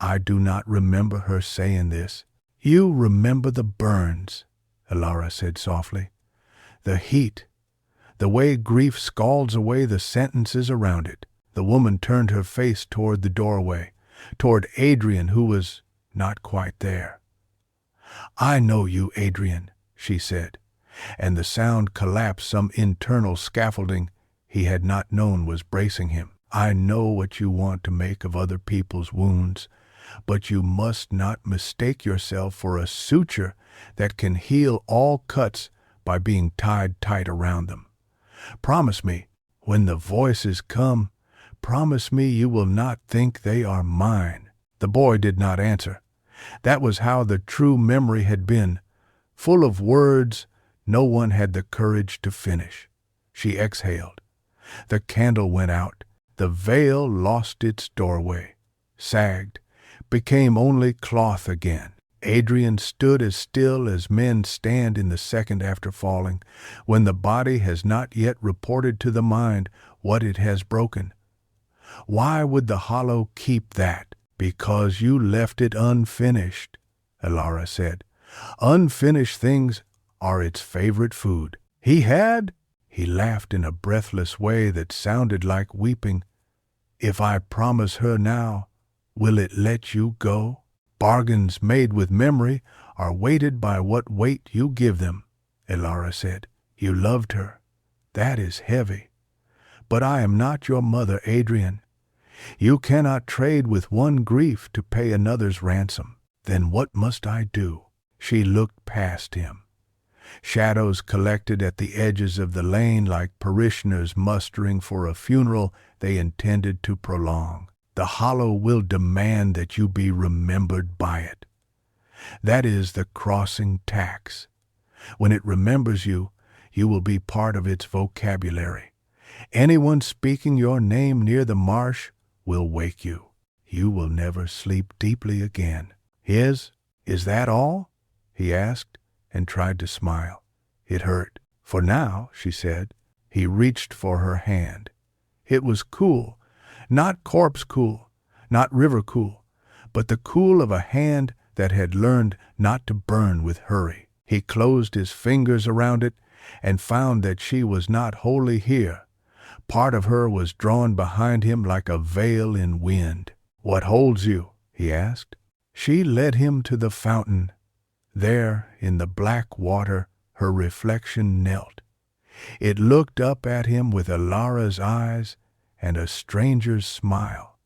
"I do not remember her saying this." "You remember the burns," Ilara said softly. "The heat, the way grief scalds away the sentences around it." The woman turned her face toward the doorway, toward Adrian, who was not quite there. "I know you, Adrian," she said, and the sound collapsed some internal scaffolding he had not known was bracing him. "I know what you want to make of other people's wounds, but you must not mistake yourself for a suture that can heal all cuts by being tied tight around them. Promise me, when the voices come, promise me you will not think they are mine." The boy did not answer. That was how the true memory had been, full of words no one had the courage to finish. She exhaled. The candle went out. The veil lost its doorway, sagged, became only cloth again. Adrian stood as still as men stand in the second after falling, when the body has not yet reported to the mind what it has broken. "Why would the hollow keep that?" "Because you left it unfinished," Ilara said. "Unfinished things are its favorite food." "He had?" He laughed in a breathless way that sounded like weeping. "If I promise her now, will it let you go?" "Bargains made with memory are weighted by what weight you give them," Ilara said. "You loved her. That is heavy. But I am not your mother, Adrian. You cannot trade with one grief to pay another's ransom." "Then what must I do?" She looked past him. Shadows collected at the edges of the lane like parishioners mustering for a funeral they intended to prolong. "The hollow will demand that you be remembered by it. That is the crossing tax. When it remembers you, You will be part of its vocabulary. Anyone speaking your name near the marsh will wake you. You will never sleep deeply again. Is that all?" he asked, and tried to smile. It hurt. "For now," she said. He reached for her hand. It was cool, not corpse cool, not river cool, but the cool of a hand that had learned not to burn with hurry. He closed his fingers around it and found that she was not wholly here. Part of her was drawn behind him like a veil in wind. "What holds you?" he asked. She led him to the fountain. There, in the black water, her reflection knelt. It looked up at him with Elara's eyes and a stranger's smile.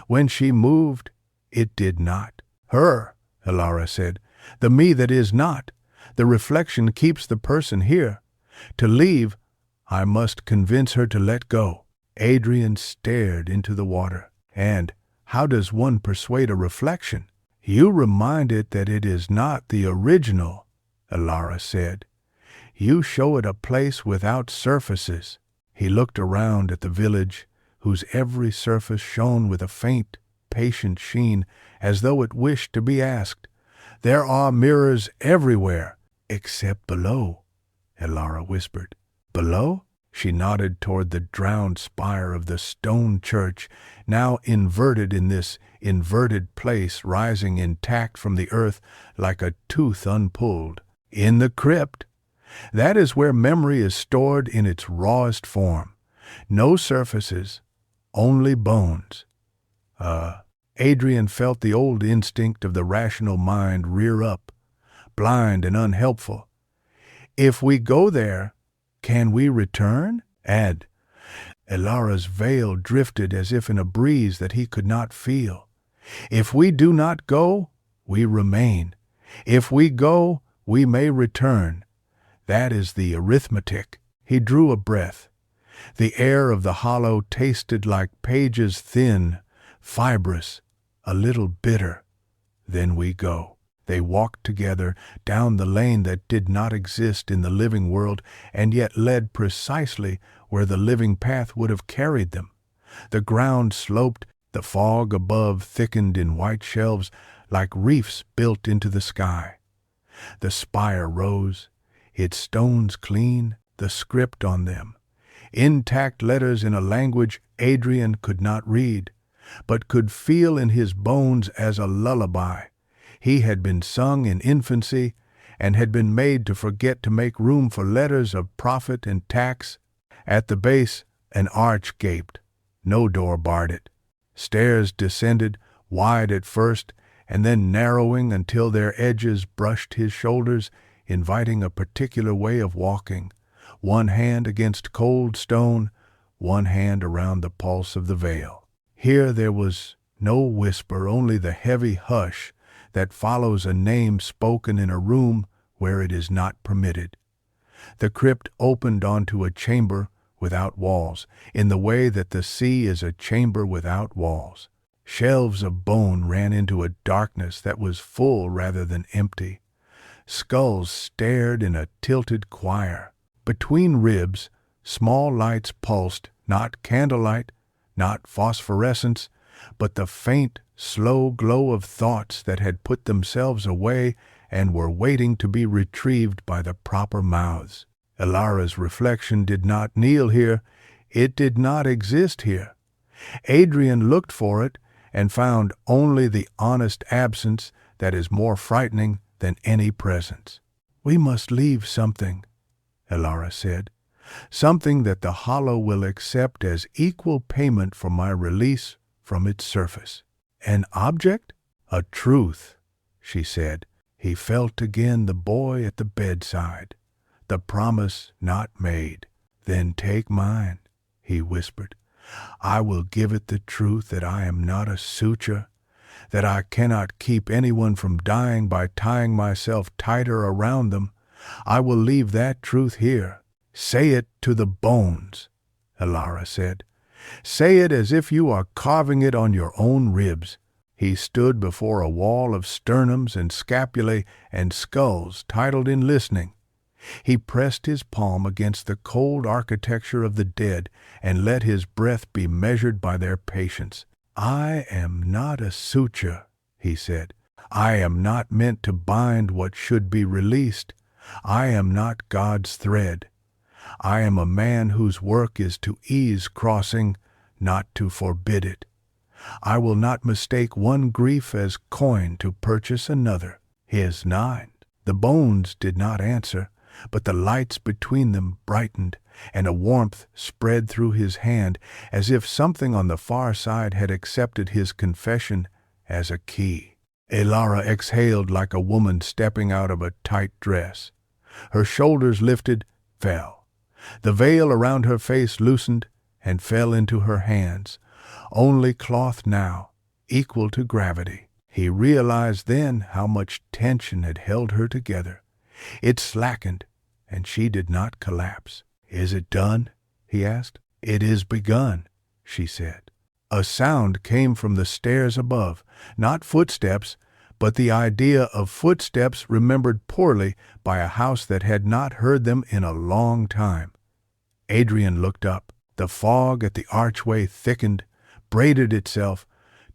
When she moved, it did not. "Her," Elara said, "the me that is not. The reflection keeps the person here. To leave, I must convince her to let go." Adrian stared into the water. "And how does one persuade a reflection?" "You remind it that it is not the original," Elara said. "You show it a place without surfaces." He looked around at the village, whose every surface shone with a faint, patient sheen, as though it wished to be asked. "There are mirrors everywhere, except below," Elara whispered. "Below?" She nodded toward the drowned spire of the stone church, now inverted in this inverted place, rising intact from the earth like a tooth unpulled. "In the crypt. That is where memory is stored in its rawest form. No surfaces, only bones." Adrian felt the old instinct of the rational mind rear up, blind and unhelpful. "If we go there, can we return?" Elara's veil drifted as if in a breeze that he could not feel. "If we do not go, we remain. If we go, we may return. That is the arithmetic." He drew a breath. The air of the hollow tasted like pages thin, fibrous, a little bitter. "Then we go." They walked together down the lane that did not exist in the living world and yet led precisely where the living path would have carried them. The ground sloped, the fog above thickened in white shelves like reefs built into the sky. The spire rose, its stones clean, the script on them. Intact letters in a language Adrian could not read, but could feel in his bones as a lullaby. He had been sung in infancy and had been made to forget to make room for letters of profit and tax. At the base, an arch gaped. No door barred it. Stairs descended, wide at first, and then narrowing until their edges brushed his shoulders, inviting a particular way of walking, one hand against cold stone, one hand around the pulse of the veil. Here there was no whisper, only the heavy hush that follows a name spoken in a room where it is not permitted. The crypt opened onto a chamber without walls, in the way that the sea is a chamber without walls. Shelves of bone ran into a darkness that was full rather than empty. Skulls stared in a tilted choir. Between ribs, small lights pulsed, not candlelight, not phosphorescence, but the faint, slow glow of thoughts that had put themselves away and were waiting to be retrieved by the proper mouths. Elara's reflection did not kneel here. It did not exist here. Adrian looked for it and found only the honest absence that is more frightening than any presence. "We must leave something," Elara said, "something that the hollow will accept as equal payment for my release from its surface." "An object?" "A truth," she said. He felt again the boy at the bedside, the promise not made. "Then take mine," he whispered. "I will give it the truth that I am not a suture, that I cannot keep anyone from dying by tying myself tighter around them. I will leave that truth here." "Say it to the bones," Elara said. "Say it as if you are carving it on your own ribs." He stood before a wall of sternums and scapulae and skulls, titled in listening. He pressed his palm against the cold architecture of the dead and let his breath be measured by their patience. "I am not a suture," he said. "I am not meant to bind what should be released. I am not God's thread. I am a man whose work is to ease crossing, not to forbid it. I will not mistake one grief as coin to purchase another." His 9. The bones did not answer, but the lights between them brightened, and a warmth spread through his hand, as if something on the far side had accepted his confession as a key. Elara exhaled like a woman stepping out of a tight dress. Her shoulders lifted, fell. The veil around her face loosened and fell into her hands. Only cloth now, equal to gravity. He realized then how much tension had held her together. It slackened, and she did not collapse. "Is it done?" he asked. "It is begun," she said. A sound came from the stairs above, not footsteps, but the idea of footsteps remembered poorly by a house that had not heard them in a long time. Adrian looked up. The fog at the archway thickened, braided itself,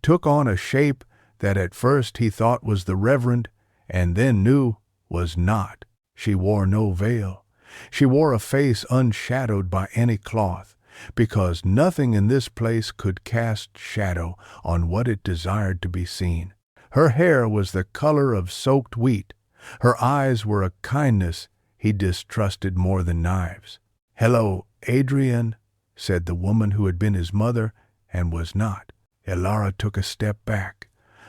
took on a shape that at first he thought was the Reverend, and then knew was not. She wore no veil. She wore a face unshadowed by any cloth, because nothing in this place could cast shadow on what it desired to be seen. Her hair was the color of soaked wheat. Her eyes were a kindness he distrusted more than knives. "Hello, Adrian," said the woman who had been his mother and was not. Elara took a step back.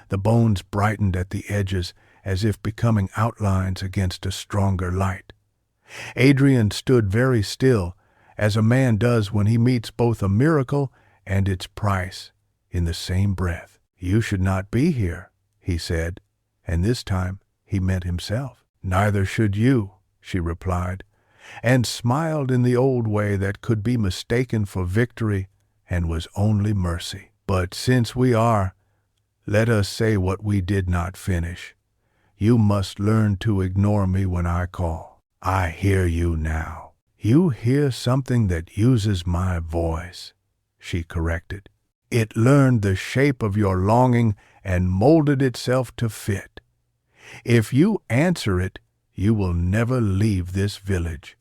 The bones brightened at the edges as if becoming outlines against a stronger light. Adrian stood very still, as a man does when he meets both a miracle and its price in the same breath. "You should not be here," he said, and this time he meant himself. "Neither should you," she replied, and smiled in the old way that could be mistaken for victory and was only mercy. "But since we are, let us say what we did not finish. You must learn to ignore me when I call." "I hear you now." "You hear something that uses my voice," she corrected. "It learned the shape of your longing and molded itself to fit. If you answer it, you will never leave this village.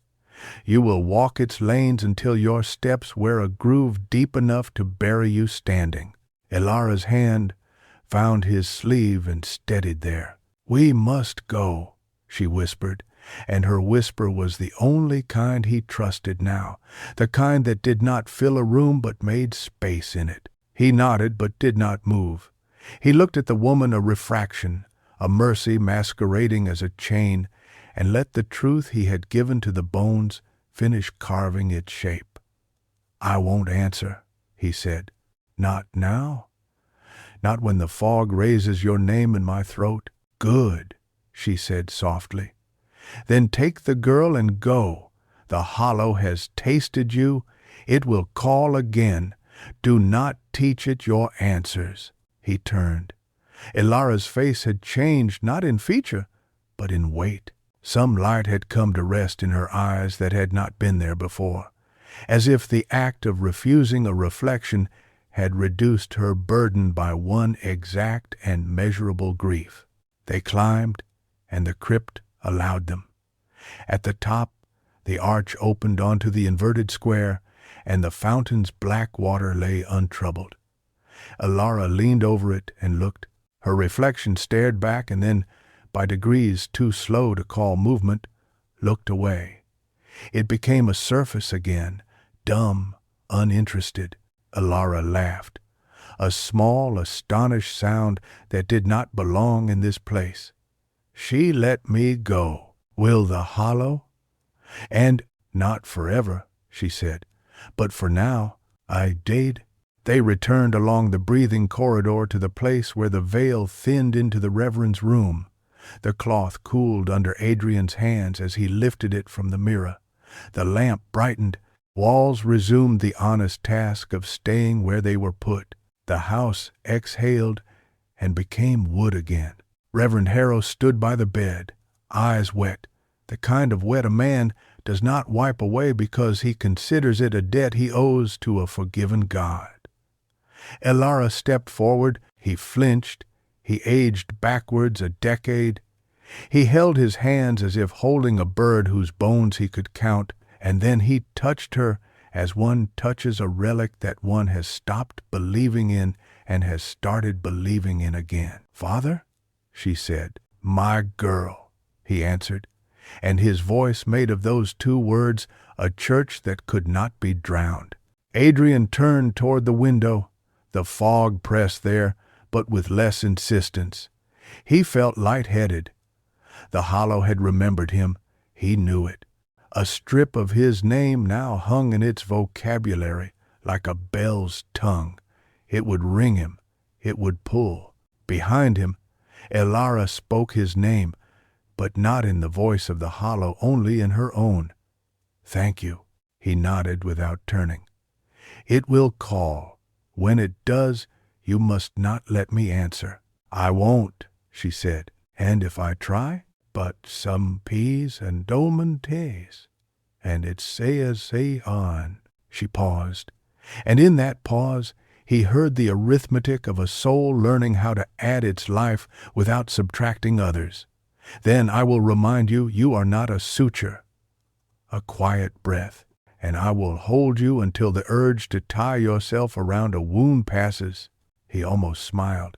You will walk its lanes until your steps wear a groove deep enough to bury you standing." Elara's hand found his sleeve and steadied there. "We must go," she whispered, and her whisper was the only kind he trusted now, the kind that did not fill a room but made space in it. He nodded but did not move. He looked at the woman, a refraction, a mercy masquerading as a chain, and let the truth he had given to the bones finish carving its shape. "I won't answer," he said. "Not now. Not when the fog raises your name in my throat." "Good," she said softly. "Then take the girl and go. The hollow has tasted you. It will call again. Do not teach it your answers." He turned. Elara's face had changed not in feature, but in weight. Some light had come to rest in her eyes that had not been there before, as if the act of refusing a reflection had reduced her burden by one exact and measurable grief. They climbed, and the crypt allowed them. At the top, the arch opened onto the inverted square, and the fountain's black water lay untroubled. Elara leaned over it and looked. Her reflection stared back and then, by degrees too slow to call movement, looked away. It became a surface again, dumb, uninterested. Elara laughed, a small, astonished sound that did not belong in this place. "She let me go. Will the hollow?" "And not forever," she said, "but for now, I did." They returned along the breathing corridor to the place where the veil thinned into the Reverend's room. The cloth cooled under Adrian's hands as he lifted it from the mirror. The lamp brightened. Walls resumed the honest task of staying where they were put. The house exhaled and became wood again. Reverend Harrow stood by the bed, eyes wet, the kind of wet a man does not wipe away because he considers it a debt he owes to a forgiven God. Elara stepped forward. He flinched. He aged backwards a decade. He held his hands as if holding a bird whose bones he could count, and then he touched her as one touches a relic that one has stopped believing in and has started believing in again. "Father?" she said. "My girl," he answered, and his voice made of those two words a church that could not be drowned. Adrian turned toward the window. The fog pressed there, but with less insistence. He felt light-headed. The hollow had remembered him. He knew it. A strip of his name now hung in its vocabulary like a bell's tongue. It would ring him. It would pull. Behind him, Elara spoke his name, but not in the voice of the hollow, only in her own. "Thank you," he nodded without turning. "It will call. When it does, you must not let me answer." "I won't," she said. "And if I try? But some peas and dolman tays, and it say on." She paused, and in that pause he heard the arithmetic of a soul learning how to add its life without subtracting others. "Then I will remind you, you are not a suture." A quiet breath, "and I will hold you until the urge to tie yourself around a wound passes." He almost smiled.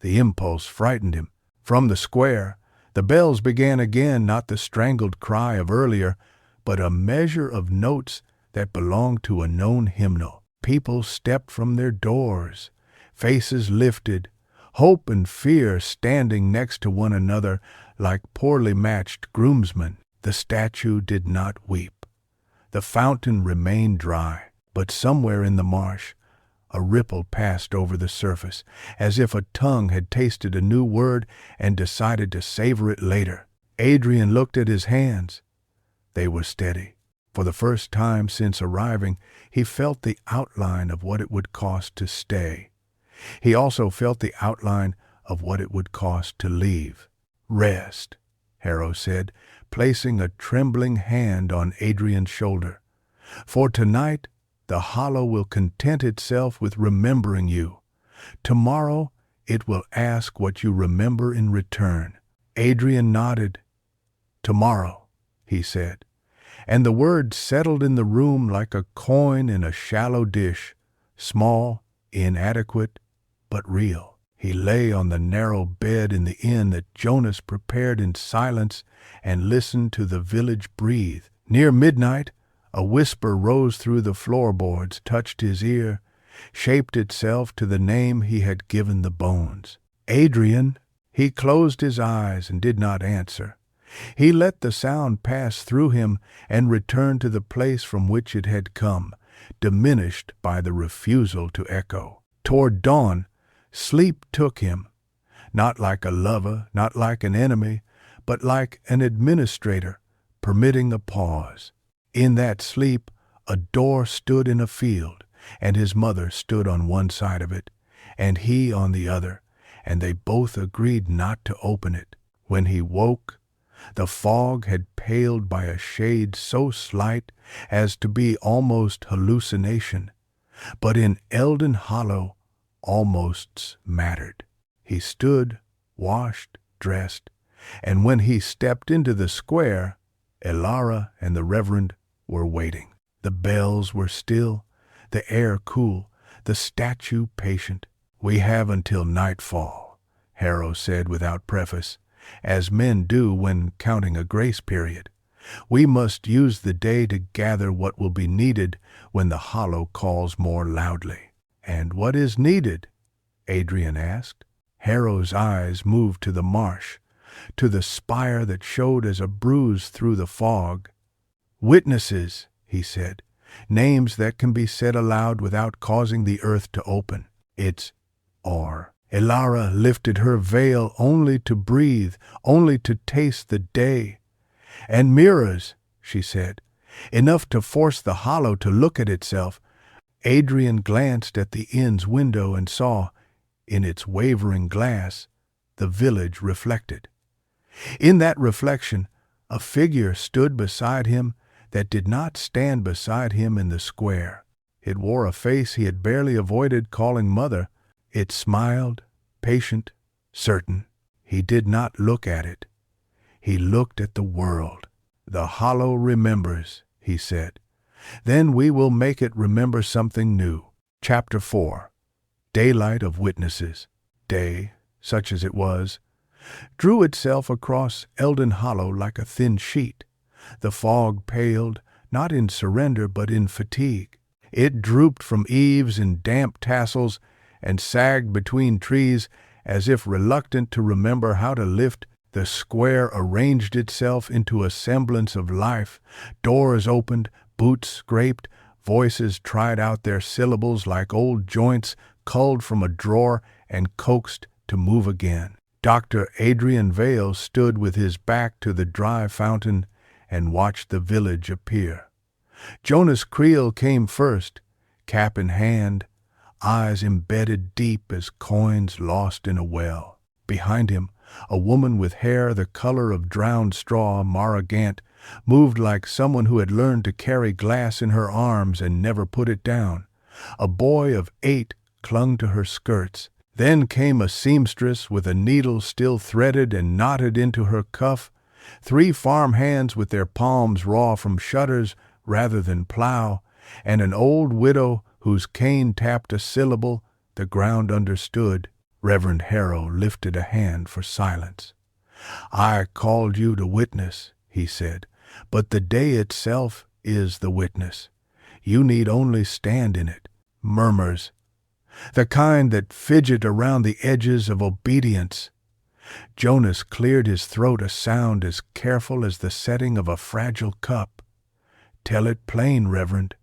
The impulse frightened him. From the square, the bells began again, not the strangled cry of earlier, but a measure of notes that belonged to a known hymnal. People stepped from their doors, faces lifted, hope and fear standing next to one another like poorly matched groomsmen. The statue did not weep. The fountain remained dry, but somewhere in the marsh, a ripple passed over the surface, as if a tongue had tasted a new word and decided to savor it later. Adrian looked at his hands. They were steady. For the first time since arriving, he felt the outline of what it would cost to stay. He also felt the outline of what it would cost to leave. "Rest," Harrow said, placing a trembling hand on Adrian's shoulder. "For tonight, the hollow will content itself with remembering you. Tomorrow, it will ask what you remember in return." Adrian nodded. "Tomorrow," he said, and the word settled in the room like a coin in a shallow dish, small, inadequate, but real. He lay on the narrow bed in the inn that Jonas prepared in silence and listened to the village breathe. Near midnight, a whisper rose through the floorboards, touched his ear, shaped itself to the name he had given the bones. "Adrian!" He closed his eyes and did not answer. He let the sound pass through him and return to the place from which it had come, diminished by the refusal to echo. Toward dawn, sleep took him, not like a lover, not like an enemy, but like an administrator, permitting a pause. In that sleep, a door stood in a field, and his mother stood on one side of it, and he on the other, and they both agreed not to open it. When he woke, the fog had paled by a shade so slight as to be almost hallucination, but in Eldon Hollow, almosts mattered. He stood, washed, dressed, and when he stepped into the square, Elara and the Reverend were waiting. The bells were still, the air cool, the statue patient. "We have until nightfall," Harrow said without preface, as men do when counting a grace period. "We must use the day to gather what will be needed when the hollow calls more loudly." "And what is needed?" Adrian asked. Harrow's eyes moved to the marsh, to the spire that showed as a bruise through the fog. "Witnesses," he said, "names that can be said aloud without causing the earth to open. It's or." Elara lifted her veil only to breathe, only to taste the day. "And mirrors," she said, "enough to force the hollow to look at itself." Adrian glanced at the inn's window and saw, in its wavering glass, the village reflected. In that reflection, A figure stood beside him that did not stand beside him in the square. It wore a face he had barely avoided calling mother. It smiled, patient, certain. He did not look at it. He looked at the world. "The hollow remembers," he said. "Then we will make it remember something new." Chapter 4. Daylight of Witnesses. Day, such as it was, drew itself across Eldon Hollow like a thin sheet. The fog paled, not in surrender but in fatigue. It drooped from eaves in damp tassels and sagged between trees as if reluctant to remember how to lift. The square arranged itself into a semblance of life. Doors opened, boots scraped, voices tried out their syllables like old joints culled from a drawer and coaxed to move again. Dr. Adrian Vale stood with his back to the dry fountain and watched the village appear. Jonas Creel came first, cap in hand, eyes embedded deep as coins lost in a well. Behind him, a woman with hair the color of drowned straw, Mara Gant, moved like someone who had learned to carry glass in her arms and never put it down. A boy of 8 clung to her skirts. Then came a seamstress with a needle still threaded and knotted into her cuff, 3 farm hands with their palms raw from shutters rather than plow, and an old widow whose cane tapped a syllable the ground understood. Reverend Harrow lifted a hand for silence. "I called you to witness," he said, "but the day itself is the witness. You need only stand in it." Murmurs, the kind that fidget around the edges of obedience. Jonas cleared his throat, a sound as careful as the setting of a fragile cup. "Tell it plain, Reverend.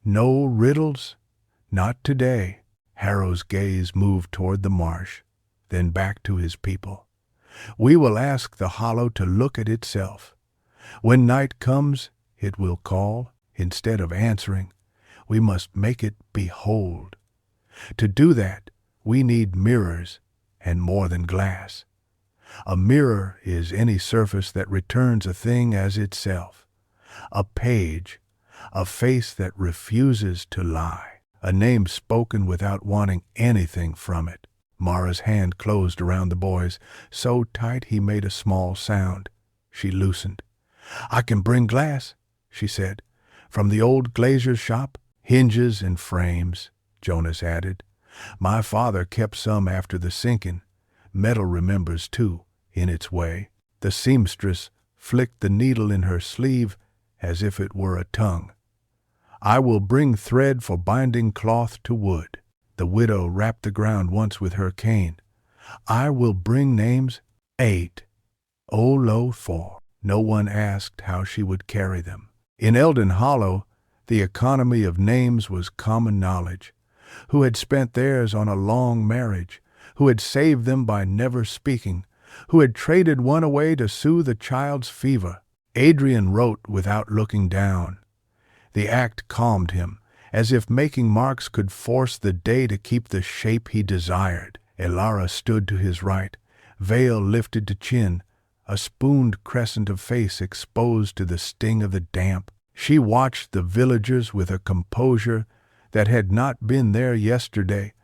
No riddles? Not today." Harrow's gaze moved toward the marsh, then back to his people. "We will ask the hollow to look at itself. When night comes, it will call. Instead of answering, we must make it behold. To do that, we need mirrors and more than glass. A mirror is any surface that returns a thing as itself. A page, a face that refuses to lie. A name spoken without wanting anything from it." Mara's hand closed around the boy's, so tight he made a small sound. She loosened. "I can bring glass," she said. "From the old glazier's shop." "Hinges and frames," Jonas added. "My father kept some after the sinking. Metal remembers, too, in its way." The seamstress flicked the needle in her sleeve as if it were a tongue. "I will bring thread for binding cloth to wood." The widow rapped the ground once with her cane. "I will bring names 8. Oh, lo, 4. No one asked how she would carry them. In Eldon Hollow, the economy of names was common knowledge. Who had spent theirs on a long marriage? Who had saved them by never speaking? Who had traded one away to soothe a child's fever? Adrian wrote without looking down. The act calmed him, as if making marks could force the day to keep the shape he desired. Elara stood to his right, veil lifted to chin, a spooned crescent of face exposed to the sting of the damp. She watched the villagers with a composure that had not been there yesterday,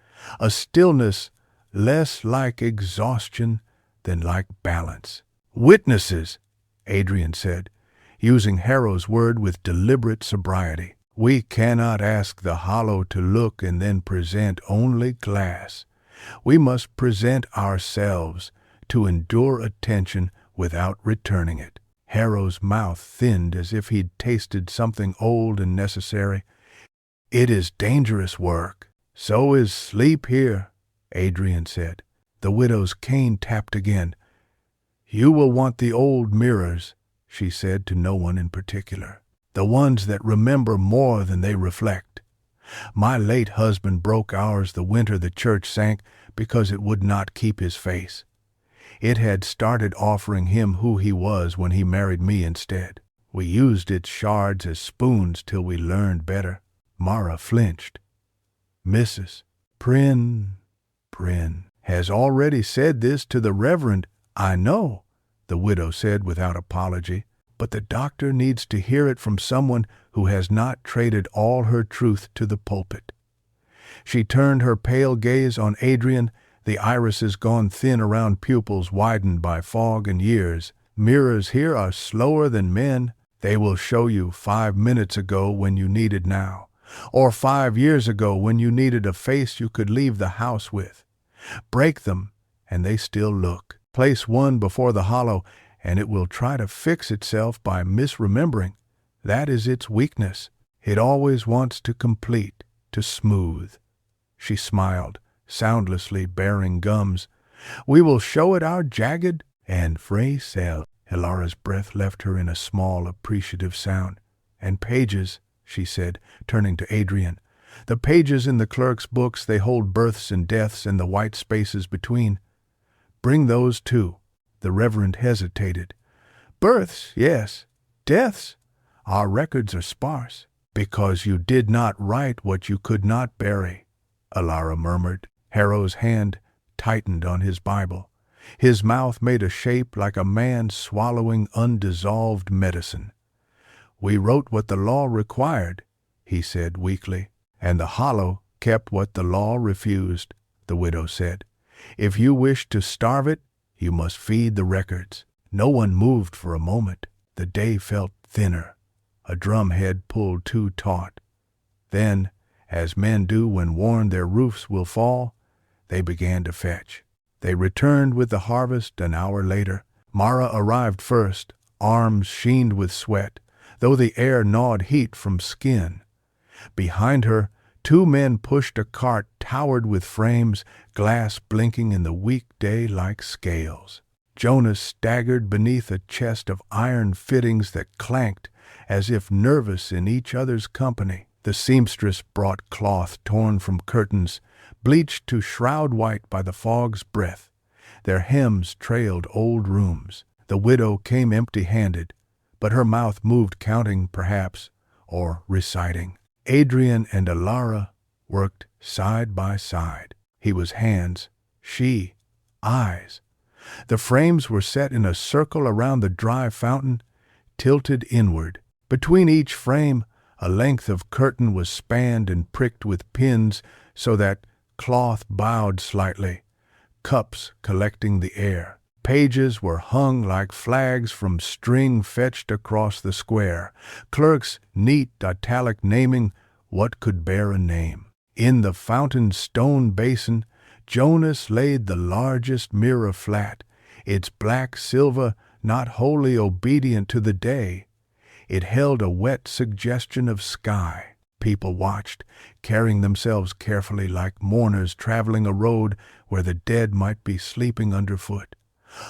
a stillness less like exhaustion than like balance. "Witnesses," Adrian said, using Harrow's word with deliberate sobriety. "We cannot ask the hollow to look and then present only glass. We must present ourselves to endure attention without returning it." Harrow's mouth thinned as if he'd tasted something old and necessary. "It is dangerous work." "So is sleep here," Adrian said. The widow's cane tapped again. "You will want the old mirrors," she said to no one in particular. "The ones that remember more than they reflect. My late husband broke ours the winter the church sank because it would not keep his face. It had started offering him who he was when he married me instead. We used its shards as spoons till we learned better." Mara flinched. "Mrs. Prynne has already said this to the Reverend." "I know," the widow said without apology. but the doctor needs to hear it from someone who has not traded all her truth to the pulpit. She turned her pale gaze on Adrian, the irises gone thin around pupils widened by fog and years. Mirrors here are slower than men. They will show you 5 minutes ago when you needed now, or 5 years ago when you needed a face you could leave the house with. Break them, and they still look. Place one before the hollow, and it will try to fix itself by misremembering. That is its weakness. It always wants to complete, to smooth. She smiled, soundlessly baring gums. We will show it our jagged and frail. Elara's breath left her in a small, appreciative sound. And pages, she said, turning to Adrian. The pages in the clerk's books, they hold births and deaths and the white spaces between. Bring those too. The Reverend hesitated. Births, yes. Deaths? Our records are sparse. Because you did not write what you could not bury, Elara murmured. Harrow's hand tightened on his Bible. His mouth made a shape like a man swallowing undissolved medicine. We wrote what the law required, he said weakly. And the hollow kept what the law refused, the widow said. If you wish to starve it, you must feed the records. No one moved for a moment. The day felt thinner. A drumhead pulled too taut. Then, as men do when warned their roofs will fall, they began to fetch. They returned with the harvest an hour later. Mara arrived first, arms sheened with sweat, though the air gnawed heat from skin. Behind her, 2 men pushed a cart towered with frames, glass blinking in the weak day like scales. Jonas staggered beneath a chest of iron fittings that clanked as if nervous in each other's company. The seamstress brought cloth torn from curtains, bleached to shroud white by the fog's breath. Their hems trailed old rooms. The widow came empty-handed, but her mouth moved counting, perhaps, or reciting. Adrian and Elara worked side by side. He was hands, she eyes. The frames were set in a circle around the dry fountain, tilted inward. Between each frame, a length of curtain was spanned and pricked with pins so that cloth bowed slightly, cups collecting the air. Pages were hung like flags from string fetched across the square, clerks neat italic naming what could bear a name. In the fountain's stone basin, Jonas laid the largest mirror flat, its black silver not wholly obedient to the day. It held a wet suggestion of sky. People watched, carrying themselves carefully like mourners traveling a road where the dead might be sleeping underfoot.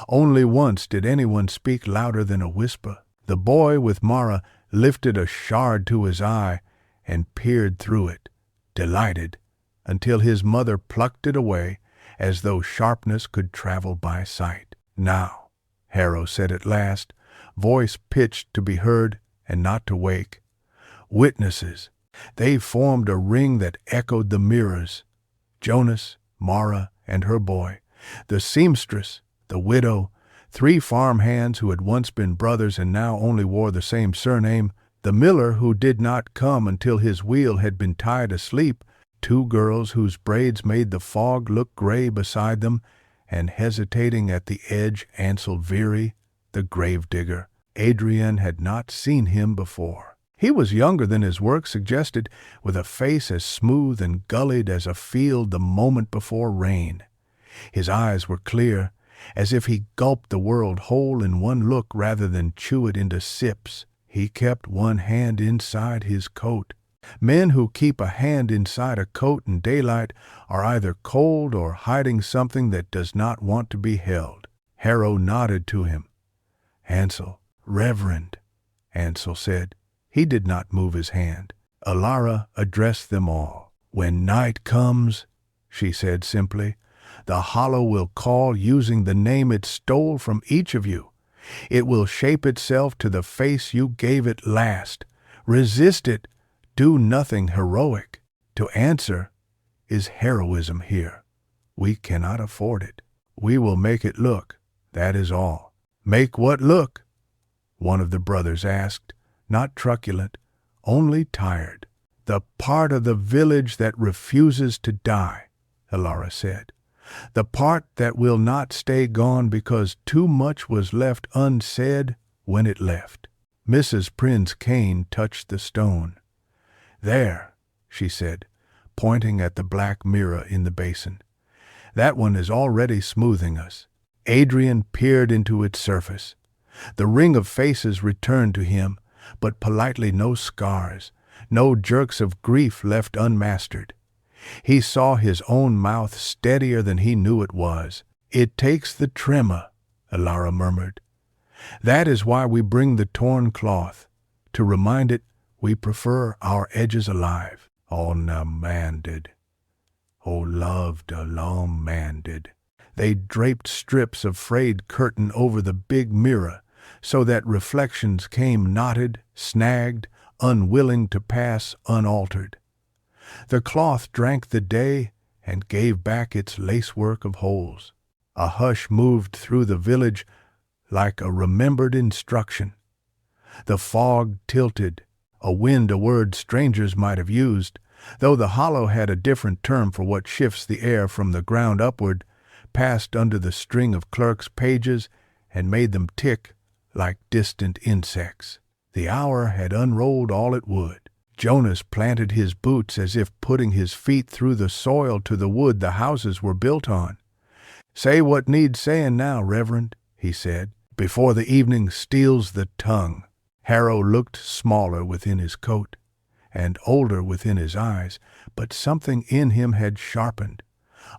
Only once did anyone speak louder than a whisper. The boy with Mara lifted a shard to his eye and peered through it, delighted, until his mother plucked it away as though sharpness could travel by sight. Now, Harrow said at last, voice pitched to be heard and not to wake. Witnesses. They formed a ring that echoed the mirrors. Jonas, Mara, and her boy, the seamstress, the widow, 3 farm hands who had once been brothers and now only wore the same surname, the miller who did not come until his wheel had been tied asleep, 2 girls whose braids made the fog look gray beside them, and hesitating at the edge Ansel Veery, the gravedigger. Adrian had not seen him before. He was younger than his work suggested, with a face as smooth and gullied as a field the moment before rain. His eyes were clear, as if he gulped the world whole in one look rather than chew it into sips. He kept one hand inside his coat. Men who keep a hand inside a coat in daylight are either cold or hiding something that does not want to be held. Harrow nodded to him. Ansel, Reverend, Ansel said. He did not move his hand. Elara addressed them all. When night comes, she said simply, the hollow will call using the name it stole from each of you. It will shape itself to the face you gave it last. Resist it. Do nothing heroic. To answer is heroism here. We cannot afford it. We will make it look. That is all. Make what look? one of the brothers asked, not truculent, only tired. The part of the village that refuses to die, Elara said. The part that will not stay gone because too much was left unsaid when it left. Mrs. Prynne's cane touched the stone. There, she said, pointing at the black mirror in the basin. That one is already smoothing us. Adrian peered into its surface. The ring of faces returned to him, but politely no scars, no jerks of grief left unmastered. He saw his own mouth steadier than he knew it was. It takes the tremor, Elara murmured. That is why we bring the torn cloth, to remind it we prefer our edges alive. Oh, na man did. Oh, loved a long man did. They draped strips of frayed curtain over the big mirror, so that reflections came knotted, snagged, unwilling to pass unaltered. The cloth drank the day and gave back its lacework of holes. A hush moved through the village like a remembered instruction. The fog tilted, a wind, a word strangers might have used, though the hollow had a different term for what shifts the air from the ground upward, passed under the string of clerks' pages and made them tick like distant insects. The hour had unrolled all it would. Jonas planted his boots as if putting his feet through the soil to the wood the houses were built on. "Say what needs saying now, Reverend," he said, "before the evening steals the tongue." Harrow looked smaller within his coat, and older within his eyes, but something in him had sharpened.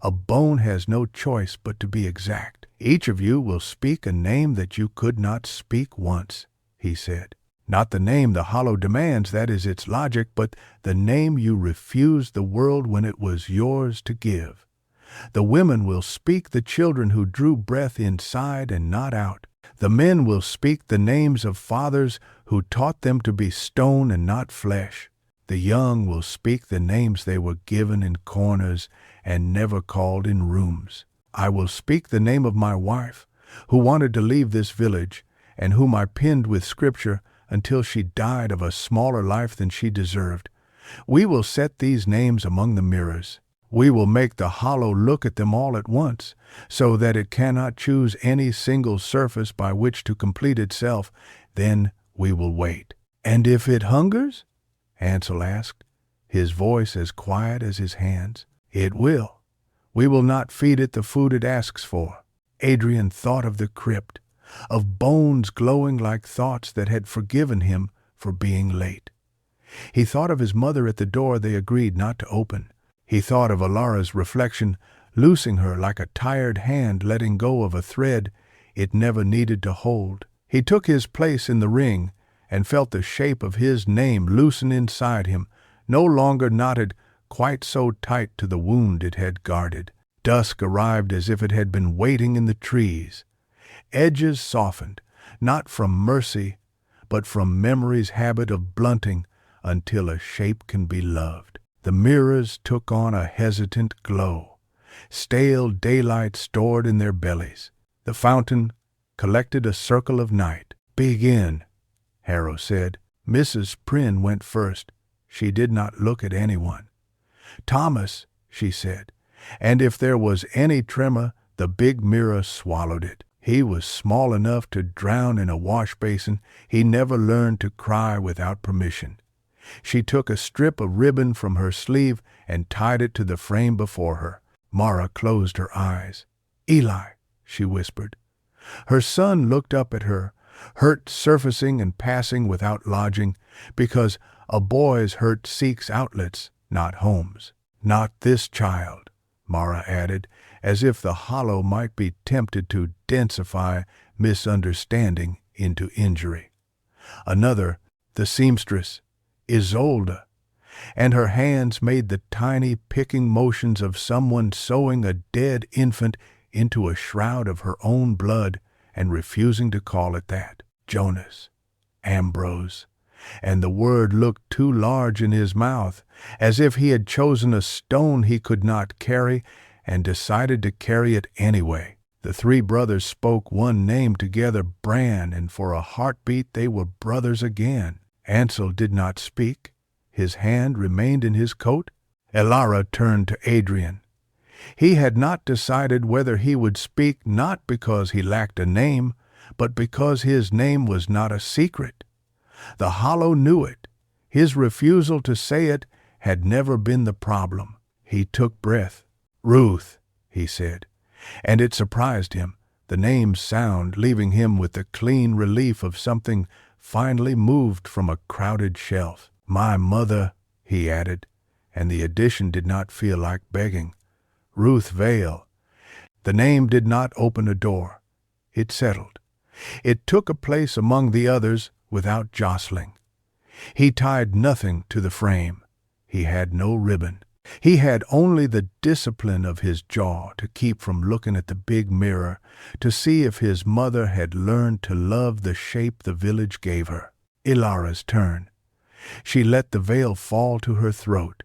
A bone has no choice but to be exact. "Each of you will speak a name that you could not speak once," he said. "Not the name the hollow demands, that is its logic, but the name you refused the world when it was yours to give. The women will speak the children who drew breath inside and not out. The men will speak the names of fathers who taught them to be stone and not flesh. The young will speak the names they were given in corners and never called in rooms. I will speak the name of my wife, who wanted to leave this village, and whom I pinned with scripture until she died of a smaller life than she deserved. We will set these names among the mirrors. We will make the hollow look at them all at once, so that it cannot choose any single surface by which to complete itself. Then we will wait." "And if it hungers?" Ansel asked, his voice as quiet as his hands. "It will. We will not feed it the food it asks for." Adrian thought of the crypt, of bones glowing like thoughts that had forgiven him for being late. He thought of his mother at the door they agreed not to open. He thought of Elara's reflection, loosing her like a tired hand letting go of a thread it never needed to hold. He took his place in the ring and felt the shape of his name loosen inside him, no longer knotted quite so tight to the wound it had guarded. Dusk arrived as if it had been waiting in the trees. Edges softened, not from mercy, but from memory's habit of blunting until a shape can be loved. The mirrors took on a hesitant glow, stale daylight stored in their bellies. The fountain collected a circle of night. "Begin," Harrow said. Mrs. Prynne went first. She did not look at anyone. "Thomas," she said, and if there was any tremor, the big mirror swallowed it. He was small enough to drown in a wash basin. He never learned to cry without permission. She took a strip of ribbon from her sleeve and tied it to the frame before her. Mara closed her eyes. "Eli," she whispered. Her son looked up at her, hurt surfacing and passing without lodging, because a boy's hurt seeks outlets, not homes. "Not this child," Mara added, as if the hollow might be tempted to densify misunderstanding into injury. Another, the seamstress, Isolde, and her hands made the tiny picking motions of someone sewing a dead infant into a shroud of her own blood and refusing to call it that. Jonas, Ambrose, and the word looked too large in his mouth, as if he had chosen a stone he could not carry and decided to carry it anyway. The three brothers spoke one name together, Bran, and for a heartbeat they were brothers again. Ansel did not speak. His hand remained in his coat. Elara turned to Adrian. He had not decided whether he would speak, not because he lacked a name, but because his name was not a secret. The Hollow knew it. His refusal to say it had never been the problem. He took breath. "Ruth," he said, and it surprised him, the name's sound leaving him with the clean relief of something finally moved from a crowded shelf. "My mother," he added, and the addition did not feel like begging. "Ruth Vale." The name did not open a door. It settled. It took a place among the others without jostling. He tied nothing to the frame. He had no ribbon. He had only the discipline of his jaw to keep from looking at the big mirror to see if his mother had learned to love the shape the village gave her. Ilara's turn. She let the veil fall to her throat.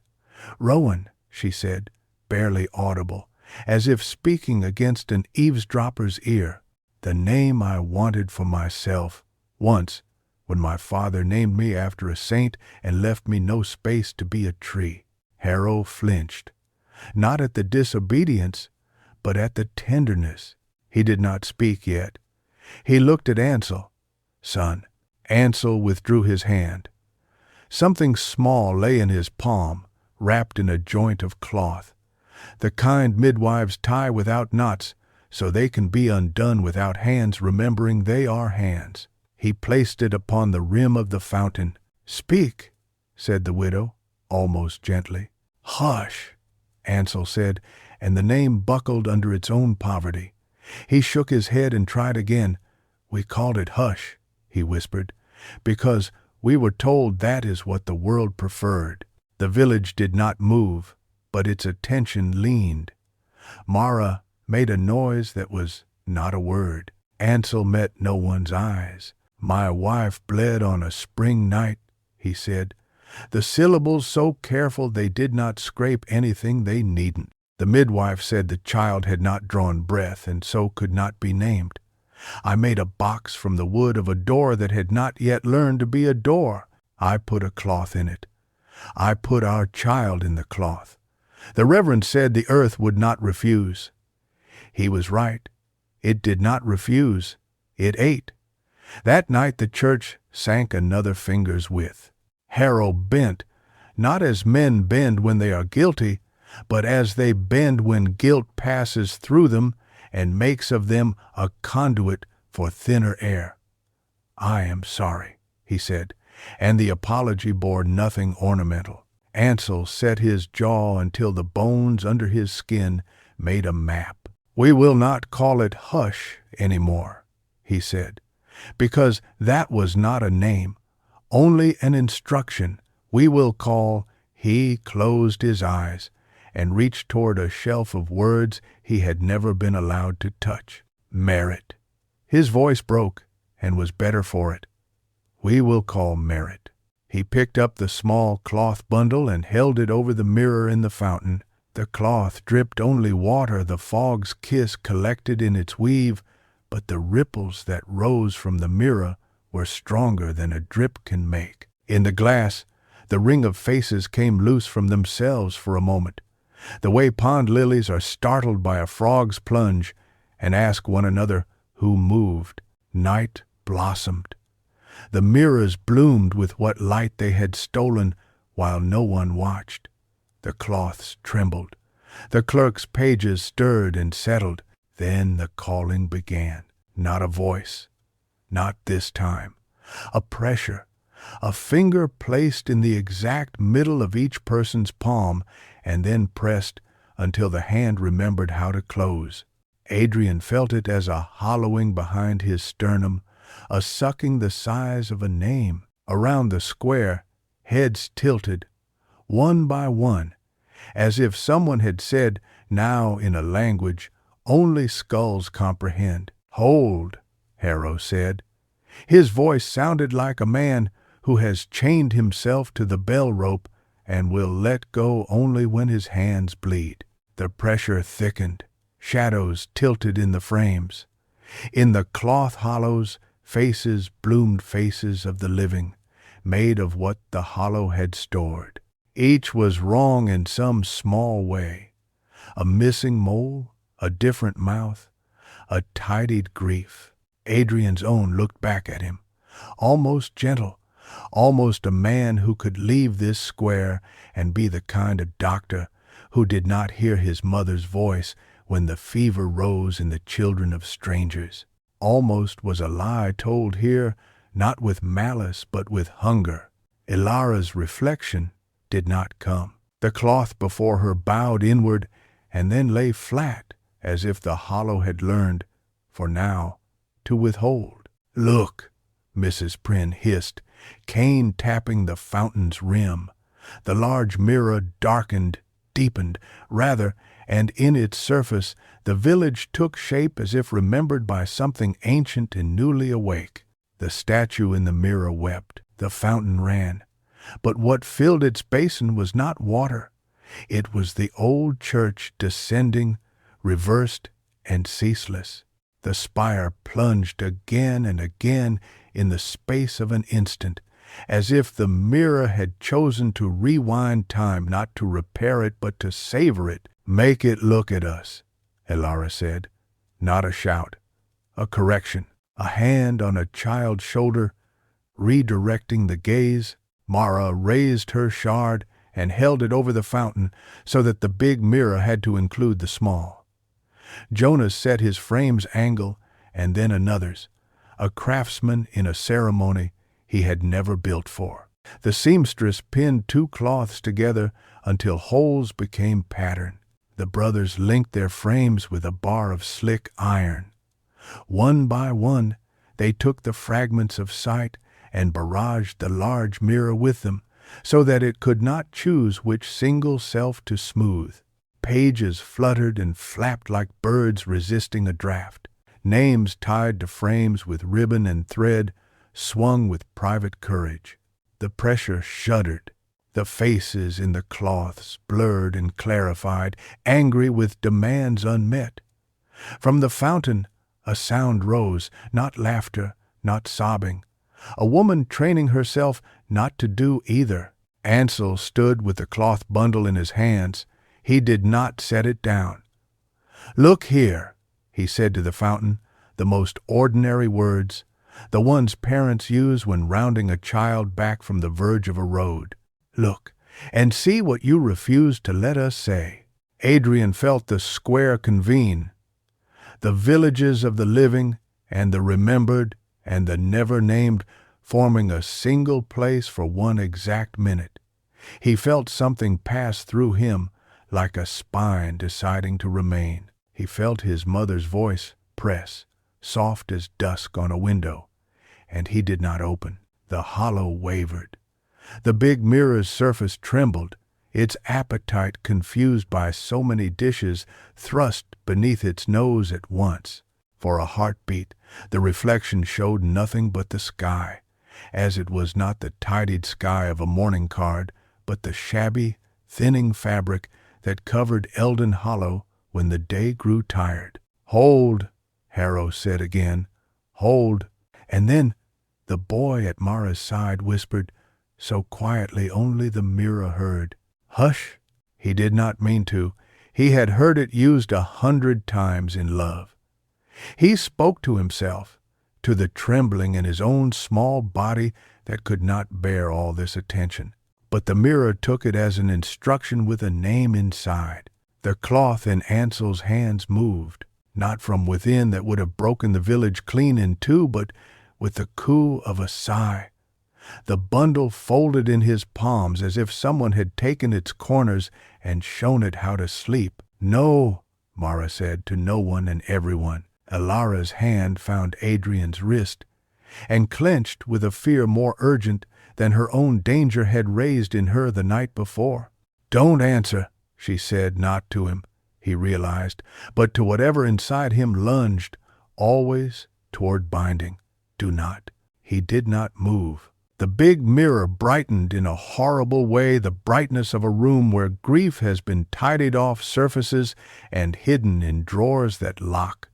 "Rowan," she said, barely audible, as if speaking against an eavesdropper's ear. "The name I wanted for myself, once, when my father named me after a saint and left me no space to be a tree." Harrow flinched, not at the disobedience, but at the tenderness. He did not speak yet. He looked at Ansel. "Son." Ansel withdrew his hand. Something small lay in his palm, wrapped in a joint of cloth. The kind midwives tie without knots, so they can be undone without hands remembering they are hands. He placed it upon the rim of the fountain. "Speak," said the widow, almost gently. "Hush," Ansel said, and the name buckled under its own poverty. He shook his head and tried again. "We called it Hush," he whispered, "because we were told that is what the world preferred." The village did not move, but its attention leaned. Mara made a noise that was not a word. Ansel met no one's eyes. "My wife bled on a spring night," he said, the syllables so careful they did not scrape anything they needn't. The midwife said the child had not drawn breath and so could not be named. I made a box from the wood of a door that had not yet learned to be a door. I put a cloth in it. I put our child in the cloth. The Reverend said the earth would not refuse. He was right. It did not refuse. It ate. That night the church sank another finger's width. Harrow bent, not as men bend when they are guilty, but as they bend when guilt passes through them and makes of them a conduit for thinner air. "I am sorry," he said, and the apology bore nothing ornamental. Ansel set his jaw until the bones under his skin made a map. "We will not call it Hush any more," he said, "because that was not a name, only an instruction. We will call—" He closed his eyes and reached toward a shelf of words he had never been allowed to touch. "Merit." His voice broke, and was better for it. "We will call Merit." He picked up the small cloth bundle and held it over the mirror in the fountain. The cloth dripped only water, the fog's kiss collected in its weave, but the ripples that rose from the mirror were stronger than a drip can make. In the glass, the ring of faces came loose from themselves for a moment, the way pond lilies are startled by a frog's plunge, and ask one another who moved. Night blossomed. The mirrors bloomed with what light they had stolen while no one watched. The cloths trembled. The clerk's pages stirred and settled. Then the calling began. Not a voice. Not this time. A pressure. A finger placed in the exact middle of each person's palm and then pressed until the hand remembered how to close. Adrian felt it as a hollowing behind his sternum, a sucking the size of a name. Around the square, heads tilted, one by one, as if someone had said, now in a language only skulls comprehend. "Hold," Harrow said. His voice sounded like a man who has chained himself to the bell rope and will let go only when his hands bleed. The pressure thickened. shadows tilted in the frames. In the cloth hollows, faces bloomed, faces of the living, made of what the hollow had stored. Each was wrong in some small way. A missing mole, a different mouth, a tidied grief. Adrian's own looked back at him, almost gentle, almost a man who could leave this square and be the kind of doctor who did not hear his mother's voice when the fever rose in the children of strangers. Almost was a lie told here, not with malice but with hunger. Ilara's reflection did not come. The cloth before her bowed inward and then lay flat, as if the hollow had learned, for now, to withhold. "Look," Mrs. Prynne hissed, cane tapping the fountain's rim. The large mirror darkened, deepened, rather, and in its surface the village took shape as if remembered by something ancient and newly awake. The statue in the mirror wept. The fountain ran. But what filled its basin was not water. It was the old church descending, reversed and ceaseless. The spire plunged again and again in the space of an instant, as if the mirror had chosen to rewind time, not to repair it, but to savor it. "Make it look at us," Ilara said. Not a shout, a correction, a hand on a child's shoulder, redirecting the gaze. Mara raised her shard and held it over the fountain so that the big mirror had to include the small. Jonas set his frame's angle and then another's, a craftsman in a ceremony he had never built for. The seamstress pinned two cloths together until holes became pattern. The brothers linked their frames with a bar of slick iron. One by one, they took the fragments of sight and barraged the large mirror with them, so that it could not choose which single self to smooth. Pages fluttered and flapped like birds resisting a draft. Names tied to frames with ribbon and thread swung with private courage. The pressure shuddered. The faces in the cloths blurred and clarified, angry with demands unmet. From the fountain a sound rose, not laughter, not sobbing. A woman training herself not to do either. Ansel stood with the cloth bundle in his hands. He did not set it down. "Look here," he said to the fountain, the most ordinary words, the ones parents use when rounding a child back from the verge of a road. "Look, and see what you refuse to let us say." Adrian felt the square convene. The villages of the living and the remembered and the never-named forming a single place for one exact minute. He felt something pass through him like a spine deciding to remain. He felt his mother's voice press, soft as dusk on a window, and he did not open. The hollow wavered. The big mirror's surface trembled, its appetite confused by so many dishes thrust beneath its nose at once. For a heartbeat, the reflection showed nothing but the sky, as it was not the tidied sky of a mourning card, but the shabby, thinning fabric that covered Eldon Hollow when the day grew tired. "Hold," Harrow said again. "Hold." And then the boy at Mara's side whispered, so quietly only the mirror heard. "Hush." He did not mean to. He had heard it used 100 times in love. He spoke to himself, to the trembling in his own small body that could not bear all this attention. But the mirror took it as an instruction with a name inside. The cloth in Ansel's hands moved, not from within that would have broken the village clean in two, but with the coo of a sigh. The bundle folded in his palms as if someone had taken its corners and shown it how to sleep. "No," Mara said to no one and everyone. Ilara's hand found Adrian's wrist, and clenched with a fear more urgent than her own danger had raised in her the night before. "Don't answer," she said, not to him, he realized, but to whatever inside him lunged, always toward binding. "Do not." He did not move. The big mirror brightened in a horrible way, the brightness of a room where grief has been tidied off surfaces and hidden in drawers that lock.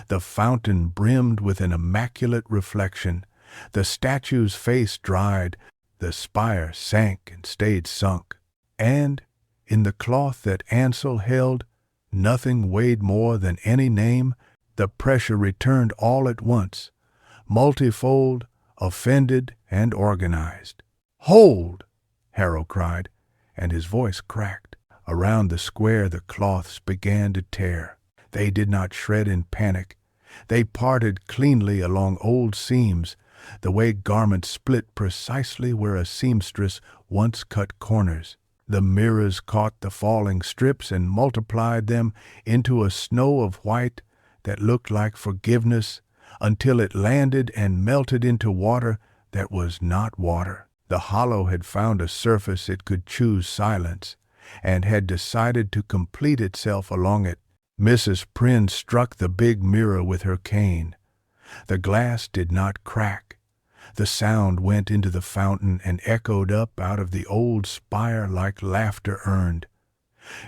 The fountain brimmed with an immaculate reflection. The statue's face dried, the spire sank and stayed sunk. And, in the cloth that Ansel held, nothing weighed more than any name. The pressure returned all at once, multifold, offended, and organized. "Hold!" Harrow cried, and his voice cracked. Around the square the cloths began to tear. They did not shred in panic. They parted cleanly along old seams, the way garments split precisely where a seamstress once cut corners. The mirrors caught the falling strips and multiplied them into a snow of white that looked like forgiveness, until it landed and melted into water that was not water. The hollow had found a surface it could choose silence, and had decided to complete itself along it. Mrs. Prynne struck the big mirror with her cane. The glass did not crack. The sound went into the fountain and echoed up out of the old spire like laughter earned.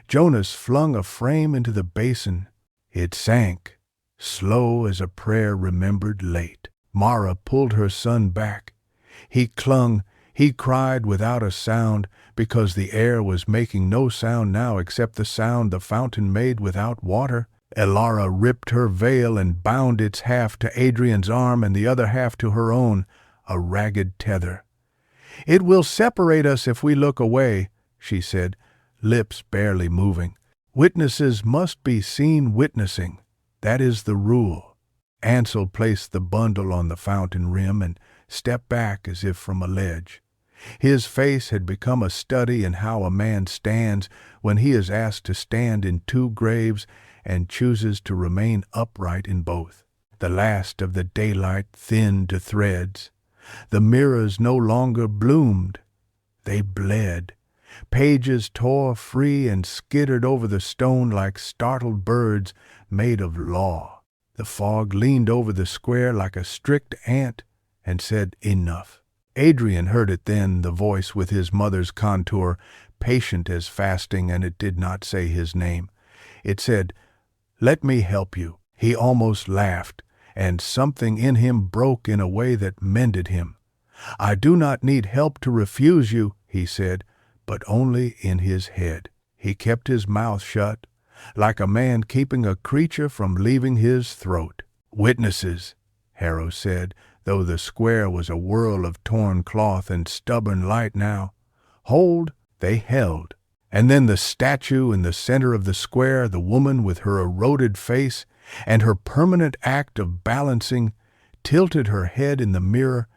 Jonas flung a frame into the basin. It sank, slow as a prayer remembered late. Mara pulled her son back. He clung, he cried without a sound, because the air was making no sound now except the sound the fountain made without water. Elara ripped her veil and bound its half to Adrian's arm and the other half to her own, a ragged tether. "It will separate us if we look away," she said, lips barely moving. "Witnesses must be seen witnessing. That is the rule." Ansel placed the bundle on the fountain rim and stepped back as if from a ledge. His face had become a study in how a man stands when he is asked to stand in two graves and chooses to remain upright in both. The last of the daylight thinned to threads. The mirrors no longer bloomed. They bled. Pages tore free and skittered over the stone like startled birds made of law. The fog leaned over the square like a strict ant and said, "Enough." Adrian heard it then, the voice with his mother's contour, patient as fasting, and it did not say his name. It said, "Let me help you." He almost laughed, and something in him broke in a way that mended him. "I do not need help to refuse you," he said, but only in his head. He kept his mouth shut, like a man keeping a creature from leaving his throat. "Witnesses," Harrow said, though the square was a whirl of torn cloth and stubborn light now. "Hold." They held. And then the statue in the center of the square, the woman with her eroded face and her permanent act of balancing, tilted her head in the mirror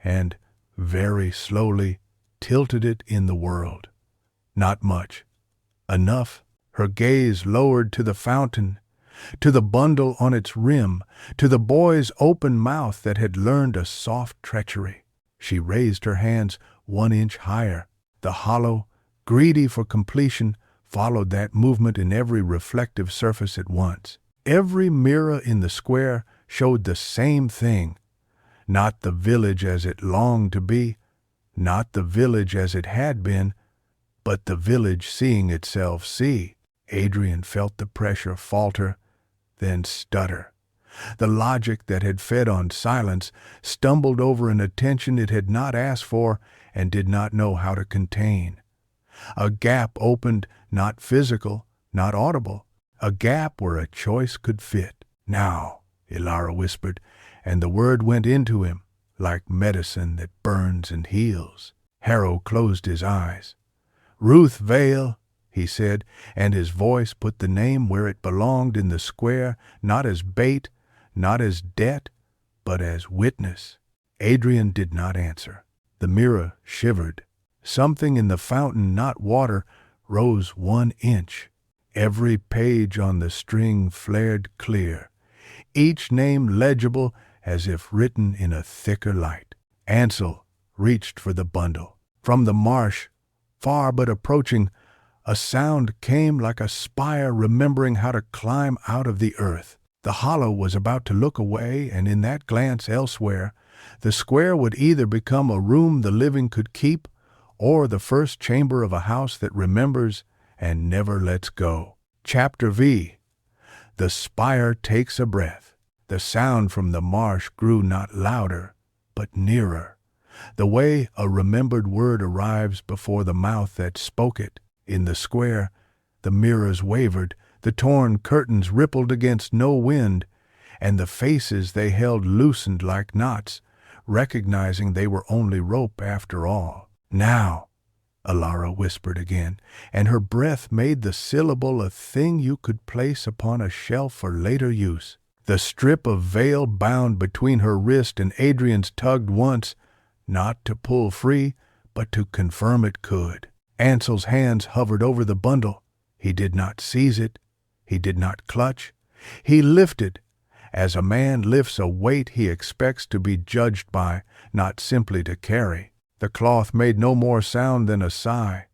and, very slowly, tilted it in the world. Not much. Enough. Her gaze lowered to the fountain, to the bundle on its rim, to the boy's open mouth that had learned a soft treachery. She raised her hands 1 inch higher. The hollow, greedy for completion, followed that movement in every reflective surface at once. Every mirror in the square showed the same thing. Not the village as it longed to be, not the village as it had been, but the village seeing itself see. Adrian felt the pressure falter, then stutter. The logic that had fed on silence stumbled over an attention it had not asked for and did not know how to contain. A gap opened, not physical, not audible, a gap where a choice could fit. "Now," Elara whispered, and the word went into him, like medicine that burns and heals. Harrow closed his eyes. "Ruth Vale," he said, and his voice put the name where it belonged in the square, not as bait, not as debt, but as witness. Adrian did not answer. The mirror shivered. Something in the fountain, not water, rose 1 inch. Every page on the string flared clear, each name legible as if written in a thicker light. Ansel reached for the bundle. From the marsh, far but approaching, a sound came like a spire remembering how to climb out of the earth. The hollow was about to look away, and in that glance elsewhere, The square would either become a room the living could keep, or the first chamber of a house that remembers and never lets go. Chapter V. The spire takes a breath. The sound from the marsh grew not louder, but nearer, the way a remembered word arrives before the mouth that spoke it. In the square, the mirrors wavered, the torn curtains rippled against no wind, and the faces they held loosened like knots, recognizing they were only rope after all. "Now," Alara whispered again, and her breath made the syllable a thing you could place upon a shelf for later use. The strip of veil bound between her wrist and Adrian's tugged once, not to pull free, but to confirm it could. Ansel's hands hovered over the bundle. He did not seize it. He did not clutch. He lifted, as a man lifts a weight he expects to be judged by, not simply to carry. The cloth made no more sound than a sigh,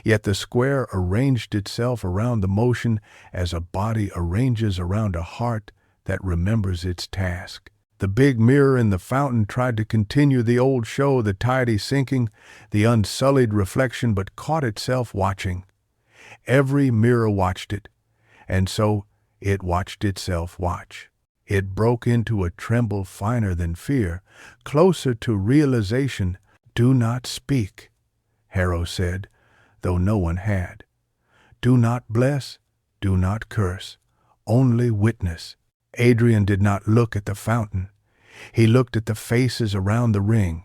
yet the square arranged itself around the motion as a body arranges around a heart that remembers its task. The big mirror in the fountain tried to continue the old show, the tidy sinking, the unsullied reflection, but caught itself watching. Every mirror watched it, and so it watched itself watch. It broke into a tremble finer than fear, closer to realization. "Do not speak," Harrow said, though no one had. "Do not bless, do not curse, only witness." Adrian did not look at the fountain. He looked at the faces around the ring.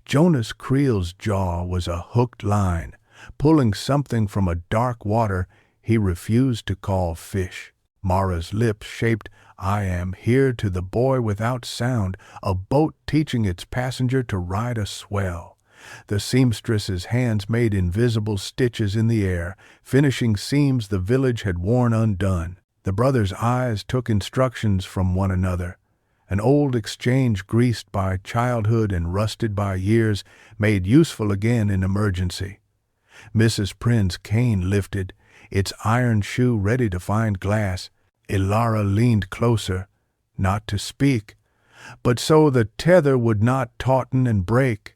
Jonas Creel's jaw was a hooked line, pulling something from a dark water he refused to call fish. Mara's lips shaped "I am here" to the boy without sound, a boat teaching its passenger to ride a swell. The seamstress's hands made invisible stitches in the air, finishing seams the village had worn undone. The brothers' eyes took instructions from one another. An old exchange greased by childhood and rusted by years, made useful again in emergency. Mrs. Prynne's cane lifted, its iron shoe ready to find glass. Ilara leaned closer, not to speak, but so the tether would not tauten and break.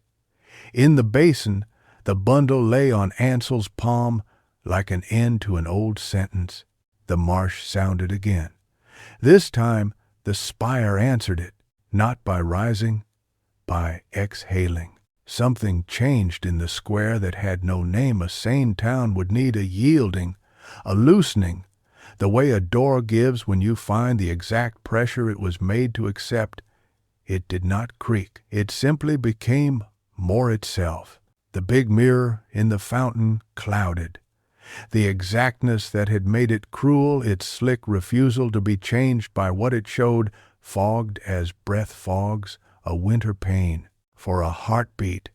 In the basin, the bundle lay on Ansel's palm like an end to an old sentence. The marsh sounded again. This time, the spire answered it, not by rising, by exhaling. Something changed in the square that had no name. A sane town would need a yielding, a loosening, the way a door gives when you find the exact pressure it was made to accept. It did not creak. It simply became more itself. The big mirror in the fountain clouded. The exactness that had made it cruel, its slick refusal to be changed by what it showed, fogged as breath fogs a winter pain. For a heartbeat,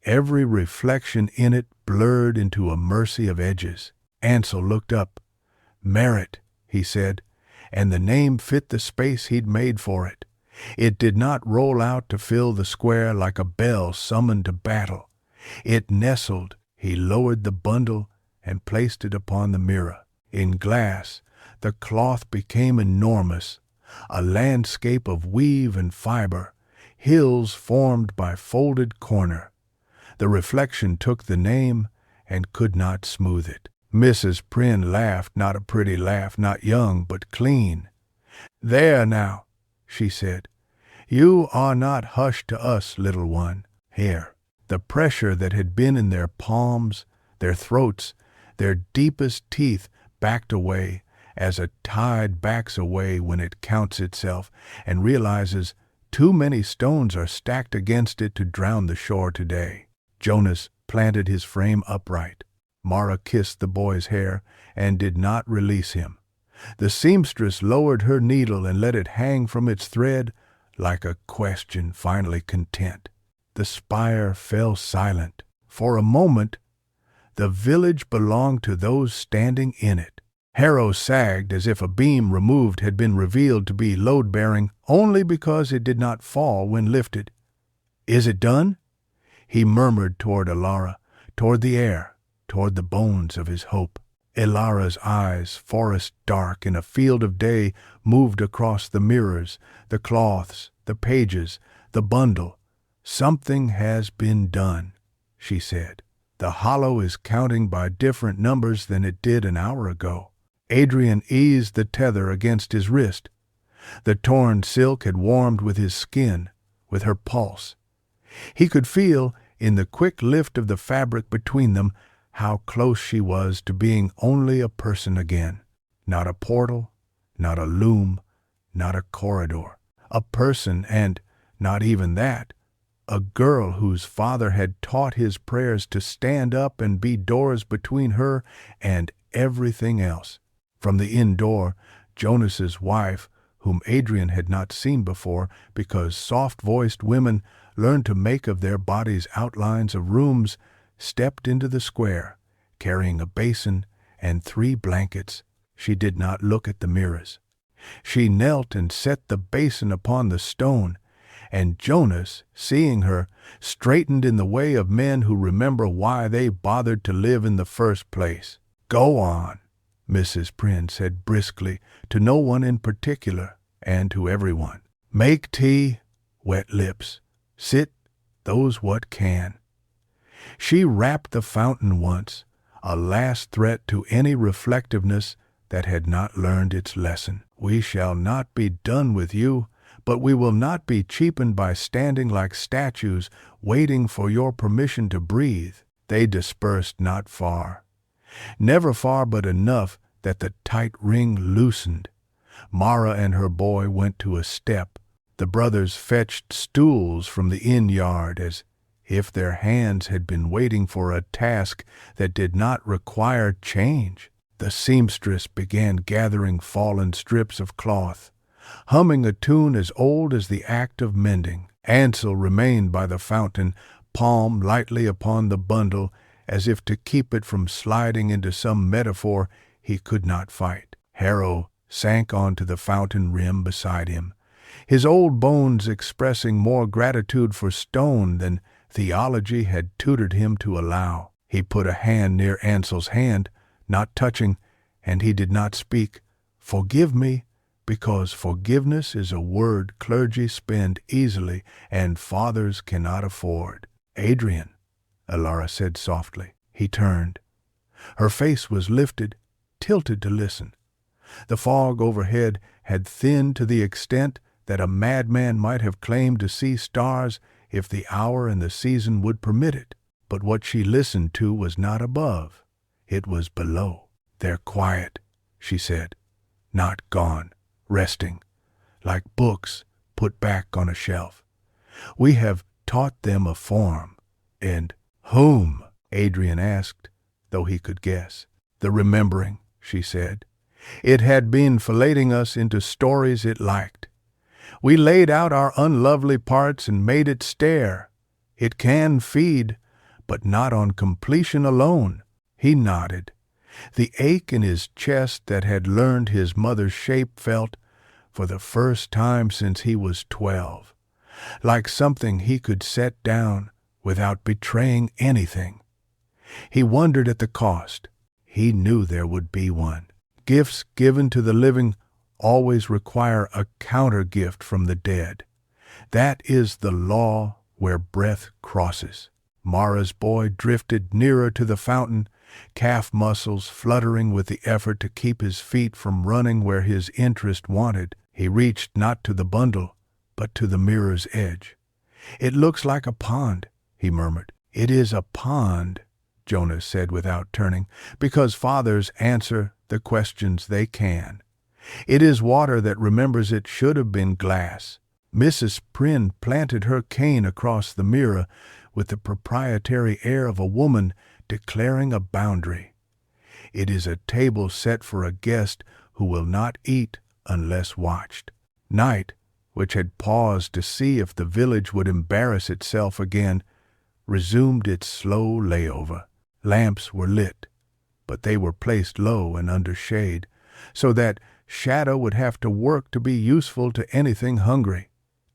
every reflection in it blurred into a mercy of edges. Ansel looked up. "Merit," he said, and the name fit the space he'd made for it. It did not roll out to fill the square like a bell summoned to battle. It nestled. He lowered the bundle and placed it upon the mirror. In glass, the cloth became enormous, a landscape of weave and fiber, hills formed by folded corner. The reflection took the name and could not smooth it. Mrs. Prynne laughed, not a pretty laugh, not young, but clean. "There now," she said. "You are not hushed to us, little one. Here." The pressure that had been in their palms, their throats, their deepest teeth backed away, as a tide backs away when it counts itself and realizes too many stones are stacked against it to drown the shore today. Jonas planted his frame upright. Mara kissed the boy's hair and did not release him. The seamstress lowered her needle and let it hang from its thread like a question finally content. The spire fell silent. For a moment, the village belonged to those standing in it. Harrow sagged as if a beam removed had been revealed to be load-bearing only because it did not fall when lifted. "Is it done?" he murmured toward Alara, toward the air, toward the bones of his hope. Ilara's eyes, forest dark in a field of day, moved across the mirrors, the cloths, the pages, The bundle. Something has been done, she said. The hollow is counting by different numbers than it did an hour ago. Adrian eased the tether against his wrist. The torn silk had warmed with his skin, with her pulse. He could feel, in the quick lift of the fabric between them, how close she was to being only a person again. Not a portal, not a loom, not a corridor. A person, and, not even that, a girl whose father had taught his prayers to stand up and be doors between her and everything else. From the inn door, Jonas's wife, whom Adrian had not seen before because soft-voiced women learned to make of their bodies outlines of rooms, stepped into the square, carrying a basin and 3 blankets. She did not look at the mirrors. She knelt and set the basin upon the stone, and Jonas, seeing her, straightened in the way of men who remember why they bothered to live in the first place. "Go on," Mrs. Prynne said briskly, to no one in particular, and to everyone. "Make tea, wet lips. Sit, those what can." She rapped the fountain once, a last threat to any reflectiveness that had not learned its lesson. "We shall not be done with you, but we will not be cheapened by standing like statues waiting for your permission to breathe." They dispersed not far. Never far, but enough that the tight ring loosened. Mara and her boy went to a step. The brothers fetched stools from the inn yard as if their hands had been waiting for a task that did not require change. The seamstress began gathering fallen strips of cloth, humming a tune as old as the act of mending. Ansel remained by the fountain, palm lightly upon the bundle, as if to keep it from sliding into some metaphor he could not fight. Harrow sank onto the fountain rim beside him, his old bones expressing more gratitude for stone than theology had tutored him to allow. He put a hand near Ansel's hand, not touching, and he did not speak. "Forgive me," because forgiveness is a word clergy spend easily and fathers cannot afford. "Adrian," Alara said softly. He turned. Her face was lifted, tilted to listen. The fog overhead had thinned to the extent that a madman might have claimed to see stars if the hour and the season would permit it. But what she listened to was not above. It was below. "They're quiet," she said. "Not gone. Resting. Like books put back on a shelf. We have taught them a form." "And whom?" Adrian asked, though he could guess. "The remembering," she said. "It had been filleting us into stories it liked. We laid out our unlovely parts and made it stare. It can feed, but not on completion alone." He nodded. The ache in his chest that had learned his mother's shape felt, for the first time since he was 12, like something he could set down without betraying anything. He wondered at the cost. He knew there would be one. Gifts given to the living always require a counter-gift from the dead. That is the law where breath crosses. Mara's boy drifted nearer to the fountain, calf muscles fluttering with the effort to keep his feet from running where his interest wanted. He reached not to the bundle, but to the mirror's edge. "It looks like a pond," he murmured. "It is a pond," Jonas said without turning, "because fathers answer the questions they can. It is water that remembers it should have been glass." Mrs. Prynne planted her cane across the mirror with the proprietary air of a woman declaring a boundary. "It is a table set for a guest who will not eat unless watched." Night, which had paused to see if the village would embarrass itself again, resumed its slow layover. Lamps were lit, but they were placed low and under shade, so that shadow would have to work to be useful to anything hungry.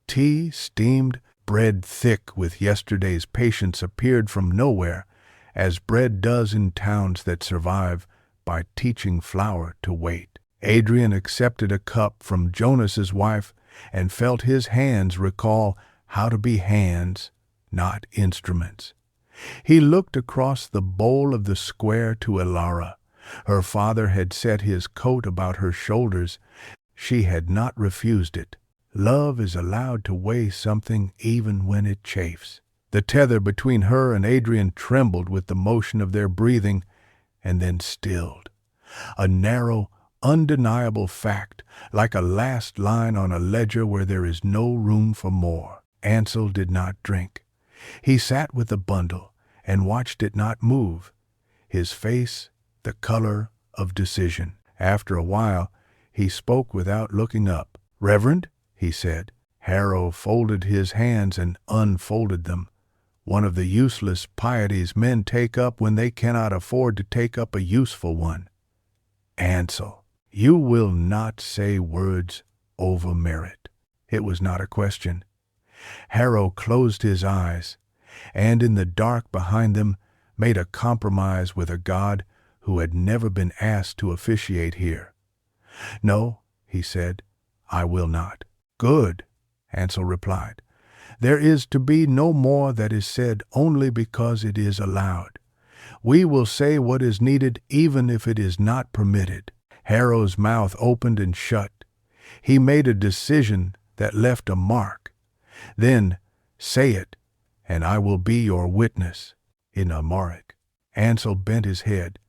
Tea steamed, bread thick with yesterday's patience appeared from nowhere, as bread does in towns that survive by teaching flour to wait. Adrian accepted a cup from Jonas's wife and felt his hands recall how to be hands, not instruments. He looked across the bowl of the square to Elara. Her father had set his coat about her shoulders. She had not refused it. Love is allowed to weigh something even when it chafes. The tether between her and Adrian trembled with the motion of their breathing, and then stilled. A narrow, undeniable fact, like a last line on a ledger where there is no room for more. Ansel did not drink. He sat with the bundle and watched it not move, his face the color of decision. After a while, he spoke without looking up. "Reverend," he said. Harrow folded his hands and unfolded them. One of the useless pieties men take up when they cannot afford to take up a useful one. "Ansel, you will not say words over merit." It was not a question. Harrow closed his eyes, and in the dark behind them made a compromise with a God who had never been asked to officiate here. "No," he said, "I will not." "Good," Ansel replied. "There is to be no more that is said only because it is allowed. We will say what is needed even if it is not permitted." Harrow's mouth opened and shut. He made a decision that left a mark. "Then say it, and I will be your witness." In Amharic, Ansel bent his head.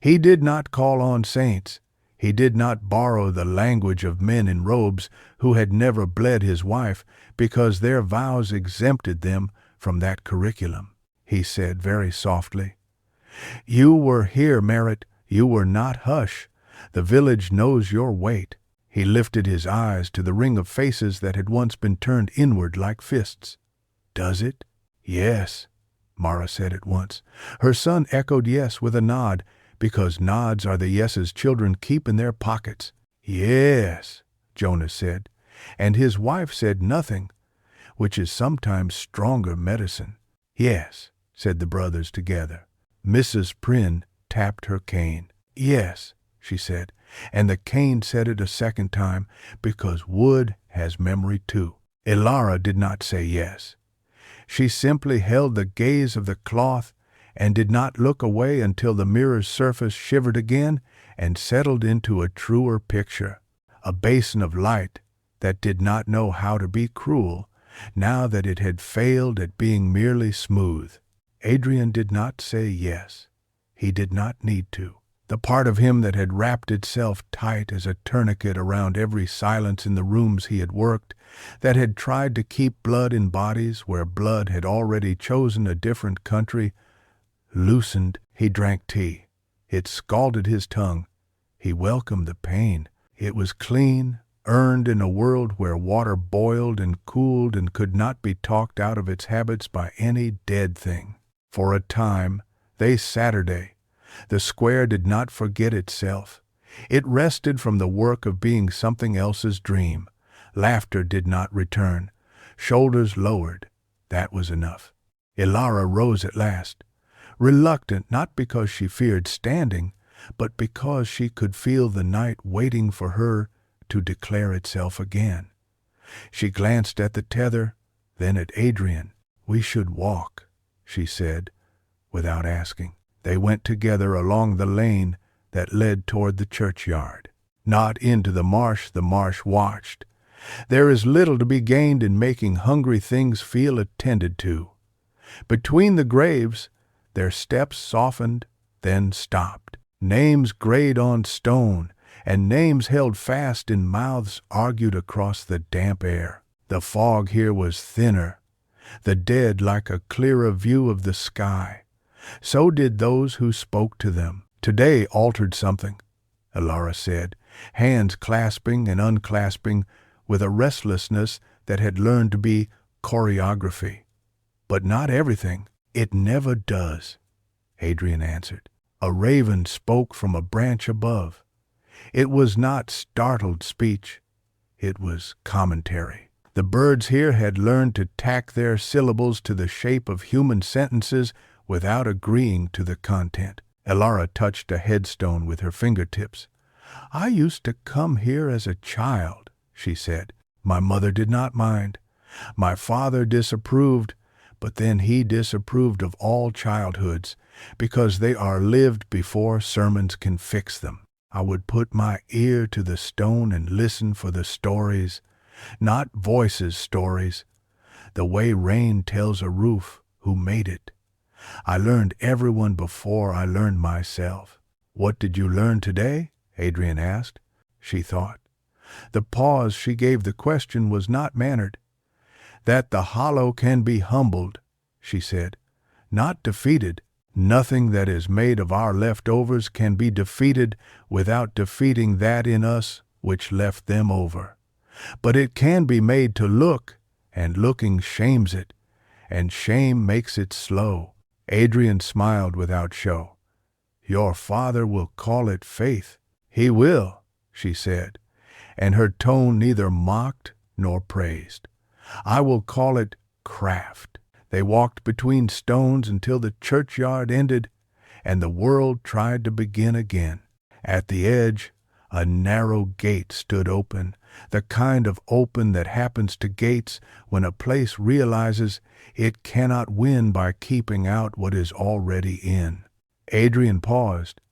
He did not call on saints. He did not borrow the language of men in robes who had never bled his wife because their vows exempted them from that curriculum. He said very softly, "You were here, Merritt. You were not Hush. The village knows your weight." He lifted his eyes to the ring of faces that had once been turned inward like fists. "Does it?" "Yes," Mara said at once. Her son echoed yes with a nod, because nods are the yeses children keep in their pockets. "Yes," Jonas said, and his wife said nothing, which is sometimes stronger medicine. "Yes," said the brothers together. Mrs. Prynne tapped her cane. "Yes," she said, and the cane said it a second time, because wood has memory too. Elara did not say yes. She simply held the gaze of the cloth and did not look away until the mirror's surface shivered again and settled into a truer picture, a basin of light that did not know how to be cruel, now that it had failed at being merely smooth. Adrian did not say yes. He did not need to. The part of him that had wrapped itself tight as a tourniquet around every silence in the rooms he had worked, that had tried to keep blood in bodies where blood had already chosen a different country, loosened. He drank tea. It scalded his tongue. He welcomed the pain. It was clean, earned in a world where water boiled and cooled and could not be talked out of its habits by any dead thing. For a time, Saturday, the square did not forget itself. It rested from the work of being something else's dream. Laughter did not return. Shoulders lowered. That was enough. Elara rose at last, reluctant not because she feared standing, but because she could feel the night waiting for her to declare itself again. She glanced at the tether, then at Adrian. "We should walk," she said, without asking. They went together along the lane that led toward the churchyard. Not into the marsh watched. There is little to be gained in making hungry things feel attended to. Between the graves, their steps softened, then stopped. Names grayed on stone, and names held fast in mouths argued across the damp air. The fog here was thinner, the dead like a clearer view of the sky. So did those who spoke to them. "Today altered something," Elara said, hands clasping and unclasping with a restlessness that had learned to be choreography. "But not everything." "It never does," Adrian answered. A raven spoke from a branch above. It was not startled speech. It was commentary. The birds here had learned to tack their syllables to the shape of human sentences without agreeing to the content. Elara touched a headstone with her fingertips. "I used to come here as a child," she said. "My mother did not mind. My father disapproved, but then he disapproved of all childhoods, because they are lived before sermons can fix them. I would put my ear to the stone and listen for the stories, not voices stories, the way rain tells a roof who made it. I learned everyone before I learned myself. What did you learn today? Adrian asked. She thought. The pause she gave the question was not mannered. That the hollow can be humbled, she said, not defeated. Nothing that is made of our leftovers can be defeated without defeating that in us which left them over. But it can be made to look, and looking shames it, and shame makes it slow. Adrian smiled without show. Your father will call it faith. He will, she said, and her tone neither mocked nor praised. I will call it craft. They walked between stones until the churchyard ended, and the world tried to begin again. At the edge, a narrow gate stood open, the kind of open that happens to gates when a place realizes it cannot win by keeping out what is already in. Adrian paused.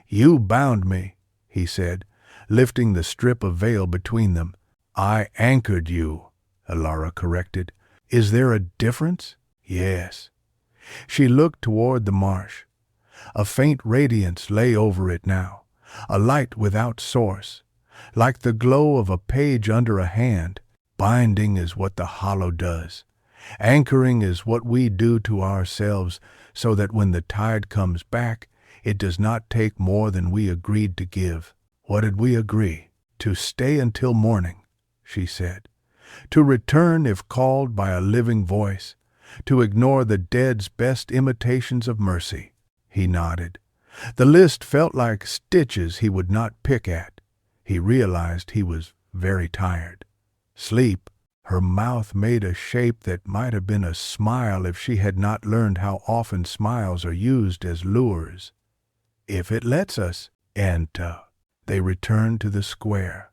You bound me, he said, lifting the strip of veil between them. I anchored you, Alara corrected. Is there a difference? Yes. She looked toward the marsh. A faint radiance lay over it now, a light without source, like the glow of a page under a hand. Binding is what the hollow does. Anchoring is what we do to ourselves so that when the tide comes back, it does not take more than we agreed to give. What did we agree? To stay until morning, she said. To return if called by a living voice. To ignore the dead's best imitations of mercy. He nodded. The list felt like stitches he would not pick at. He realized he was very tired. Sleep. Her mouth made a shape that might have been a smile if she had not learned how often smiles are used as lures. If it lets us. And they returned to the square.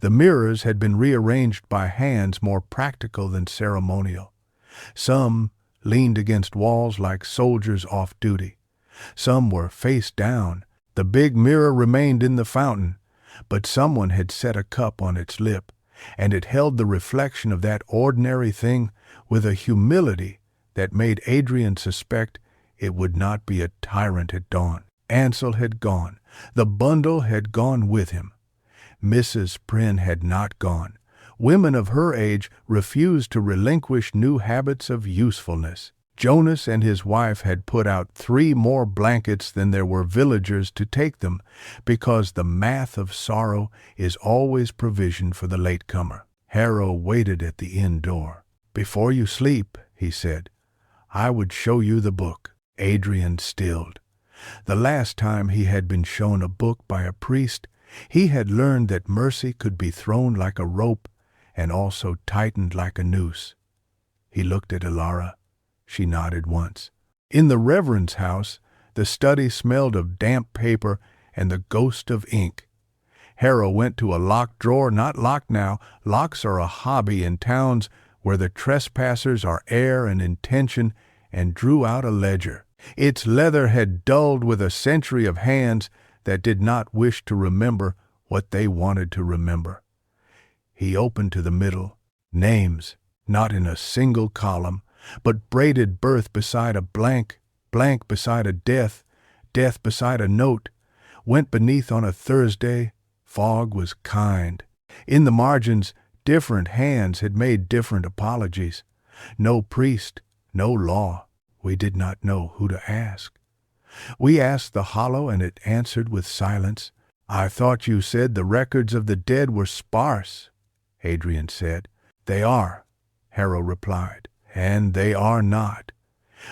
The mirrors had been rearranged by hands more practical than ceremonial. Some leaned against walls like soldiers off duty. Some were face down. The big mirror remained in the fountain, but someone had set a cup on its lip, and it held the reflection of that ordinary thing with a humility that made Adrian suspect it would not be a tyrant at dawn. Ansel had gone. The bundle had gone with him. Mrs. Prynne had not gone. Women of her age refused to relinquish new habits of usefulness. Jonas and his wife had put out 3 more blankets than there were villagers to take them, because the math of sorrow is always provision for the latecomer. Harrow waited at the inn door. Before you sleep, he said, I would show you the book. Adrian stilled. The last time he had been shown a book by a priest, he had learned that mercy could be thrown like a rope and also tightened like a noose. He looked at Alara. She nodded once. In the Reverend's house, the study smelled of damp paper and the ghost of ink. Harrow went to a locked drawer, not locked now. Locks are a hobby in towns where the trespassers are air and intention, and drew out a ledger. Its leather had dulled with a century of hands that did not wish to remember what they wanted to remember. He opened to the middle. Names, not in a single column, but braided birth beside a blank, blank beside a death, death beside a note, went beneath on a Thursday. Fog was kind. In the margins, different hands had made different apologies. No priest, no law. We did not know who to ask. We asked the hollow, and it answered with silence. I thought you said the records of the dead were sparse, Adrian said. They are, Harrow replied, and they are not.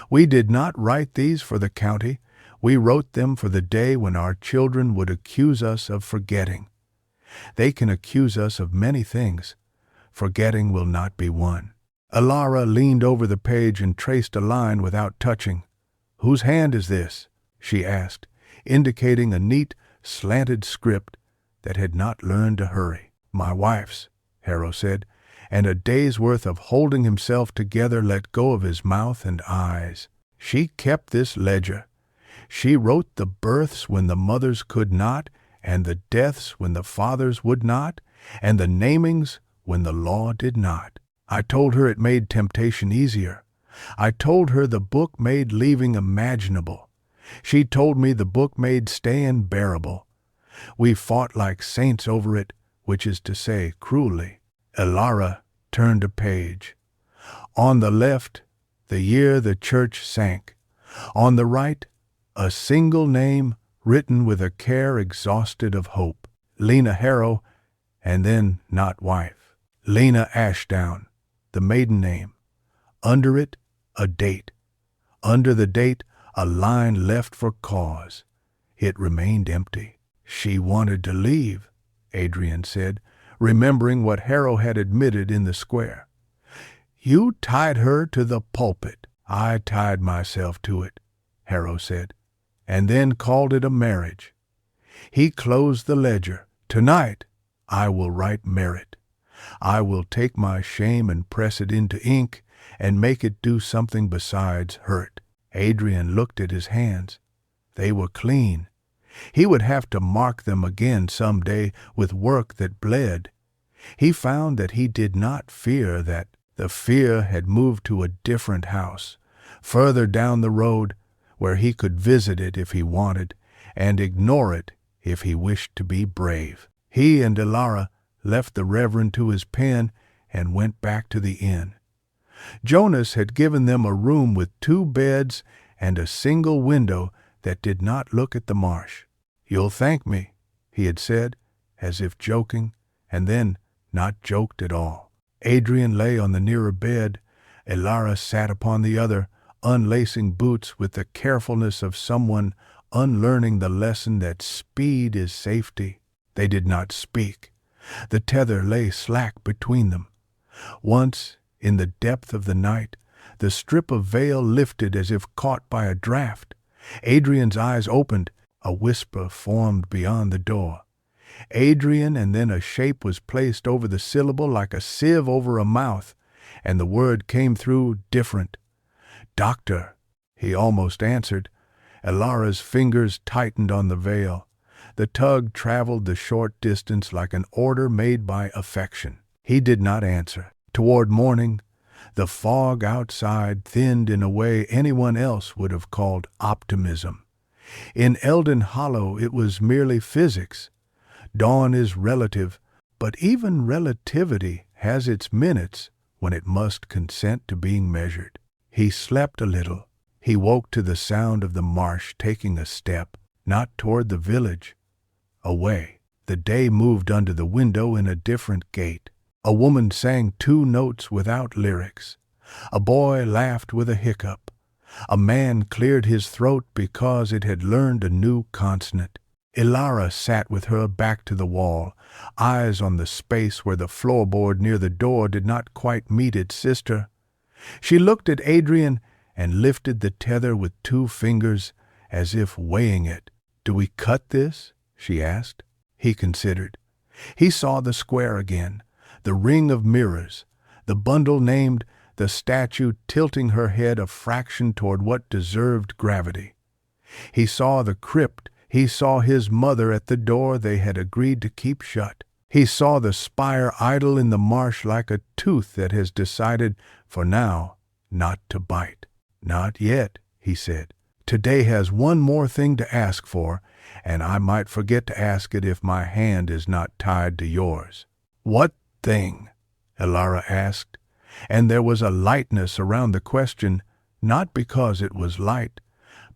We did not write these for the county. We wrote them for the day when our children would accuse us of forgetting. They can accuse us of many things. Forgetting will not be one. Alara leaned over the page and traced a line without touching. Whose hand is this? She asked, indicating a neat, slanted script that had not learned to hurry. My wife's, Harrow said, and a day's worth of holding himself together let go of his mouth and eyes. She kept this ledger. She wrote the births when the mothers could not, and the deaths when the fathers would not, and the namings when the law did not. I told her it made temptation easier. I told her the book made leaving imaginable. She told me the book made staying bearable. We fought like saints over it, which is to say, cruelly. Elara turned a page. On the left, the year the church sank. On the right, a single name written with a care exhausted of hope. Lena Harrow, and then not wife. Lena Ashdown, the maiden name. Under it, a date. Under the date, a line left for cause. It remained empty. She wanted to leave, Adrian said, remembering what Harrow had admitted in the square. You tied her to the pulpit. I tied myself to it, Harrow said, and then called it a marriage. He closed the ledger. Tonight, I will write merit. I will take my shame and press it into ink and make it do something besides hurt. Adrian looked at his hands. They were clean. He would have to mark them again some day with work that bled. He found that he did not fear that. The fear had moved to a different house, further down the road, where he could visit it if he wanted, and ignore it if he wished to be brave. He and Elara left the Reverend to his pen and went back to the inn. Jonas had given them a room with 2 beds and a single window that did not look at the marsh. You'll thank me, he had said, as if joking, and then not joked at all. Adrian lay on the nearer bed. Elara sat upon the other, unlacing boots with the carefulness of someone unlearning the lesson that speed is safety. They did not speak. The tether lay slack between them. Once, in the depth of the night, the strip of veil lifted as if caught by a draught. Adrian's eyes opened. A whisper formed beyond the door. Adrian, and then a shape was placed over the syllable like a sieve over a mouth, and the word came through different. Doctor, he almost answered. Elara's fingers tightened on the veil. The tug traveled the short distance like an order made by affection. He did not answer. Toward morning, the fog outside thinned in a way anyone else would have called optimism. In Eldon Hollow it was merely physics. Dawn is relative, but even relativity has its minutes when it must consent to being measured. He slept a little. He woke to the sound of the marsh taking a step, not toward the village, away. The day moved under the window in a different gait. A woman sang 2 notes without lyrics. A boy laughed with a hiccup. A man cleared his throat because it had learned a new consonant. Elara sat with her back to the wall, eyes on the space where the floorboard near the door did not quite meet its sister. She looked at Adrian and lifted the tether with 2 fingers, as if weighing it. Do we cut this? She asked. He considered. He saw the square again, the ring of mirrors, the bundle named, the statue tilting her head a fraction toward what deserved gravity. He saw the crypt. He saw his mother at the door they had agreed to keep shut. He saw the spire idle in the marsh like a tooth that has decided, for now, not to bite. Not yet, he said. Today has one more thing to ask for, and I might forget to ask it if my hand is not tied to yours. What thing? Elara asked, and there was a lightness around the question, not because it was light,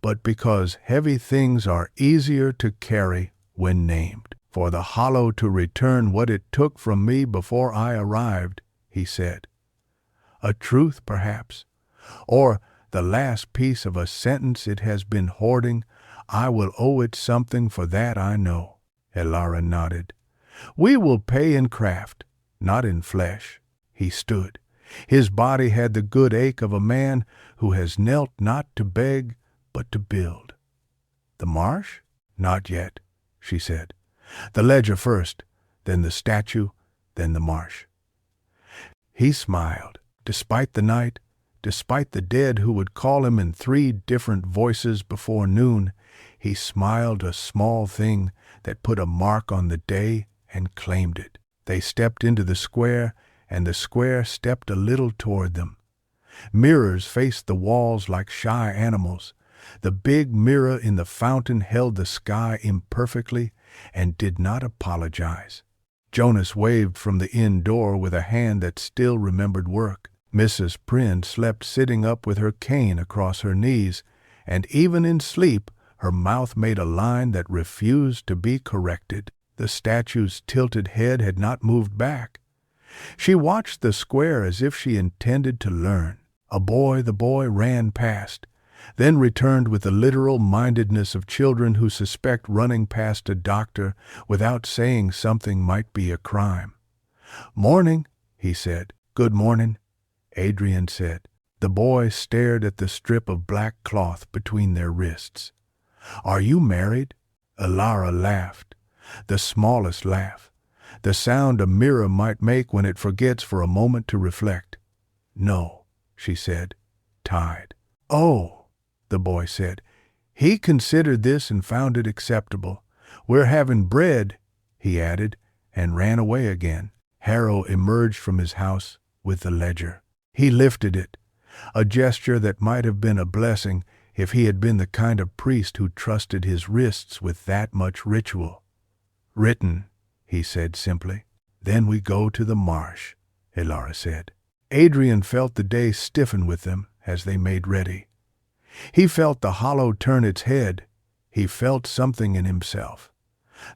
but because heavy things are easier to carry when named. For the hollow to return what it took from me before I arrived, he said. A truth, perhaps, or the last piece of a sentence it has been hoarding. I will owe it something for that, I know. Elara nodded. We will pay in craft, not in flesh. He stood. His body had the good ache of a man who has knelt not to beg, but to build. The marsh? Not yet, she said. The ledger first, then the statue, then the marsh. He smiled. Despite the night, despite the dead who would call him in 3 different voices before noon, he smiled, a small thing that put a mark on the day and claimed it. They stepped into the square, and the square stepped a little toward them. Mirrors faced the walls like shy animals. The big mirror in the fountain held the sky imperfectly and did not apologize. Jonas waved from the inn door with a hand that still remembered work. Mrs. Prynne slept sitting up with her cane across her knees, and even in sleep her mouth made a line that refused to be corrected. The statue's tilted head had not moved back. She watched the square as if she intended to learn. The boy ran past, then returned with the literal mindedness of children who suspect running past a doctor without saying something might be a crime. "Morning," he said. "Good morning," Adrian said. The boy stared at the strip of black cloth between their wrists. "Are you married?" Elara laughed, the smallest laugh, the sound a mirror might make when it forgets for a moment to reflect. "No," she said, tied. "Oh," the boy said. He considered this and found it acceptable. "We're having bread," he added, and ran away again. Harrow emerged from his house with the ledger. He lifted it, a gesture that might have been a blessing if he had been the kind of priest who trusted his wrists with that much ritual. "Written," he said simply. "Then we go to the marsh," Elara said. Adrian felt the day stiffen with them as they made ready. He felt the hollow turn its head. He felt something in himself.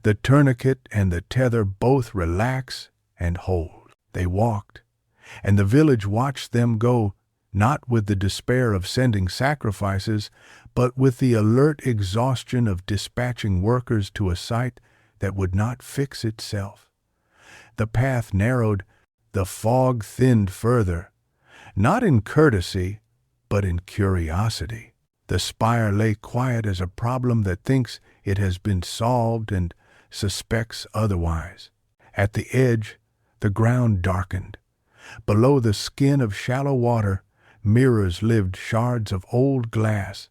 The tourniquet and the tether both relax and hold. They walked, and the village watched them go, not with the despair of sending sacrifices, but with the alert exhaustion of dispatching workers to a site that would not fix itself. The path narrowed, the fog thinned further, not in courtesy, but in curiosity. The spire lay quiet as a problem that thinks it has been solved and suspects otherwise. At the edge, the ground darkened. Below the skin of shallow water, mirrors lived shards of old glass,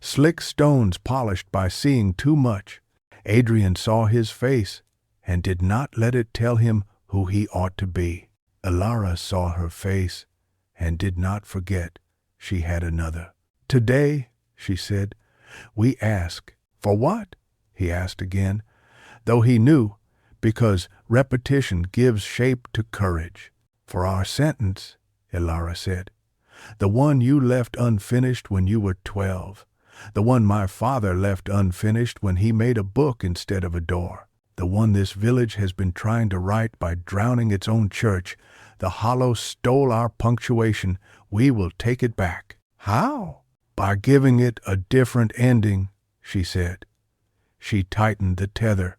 slick stones polished by seeing too much. Adrian saw his face and did not let it tell him who he ought to be. Elara saw her face and did not forget she had another. "Today," she said, "we ask." "For what?" he asked again, though he knew, because repetition gives shape to courage. "For our sentence," Elara said. "The one you left unfinished when you were 12. The one my father left unfinished when he made a book instead of a door. The one this village has been trying to write by drowning its own church. The hollow stole our punctuation. We will take it back." "How?" "By giving it a different ending," she said. She tightened the tether.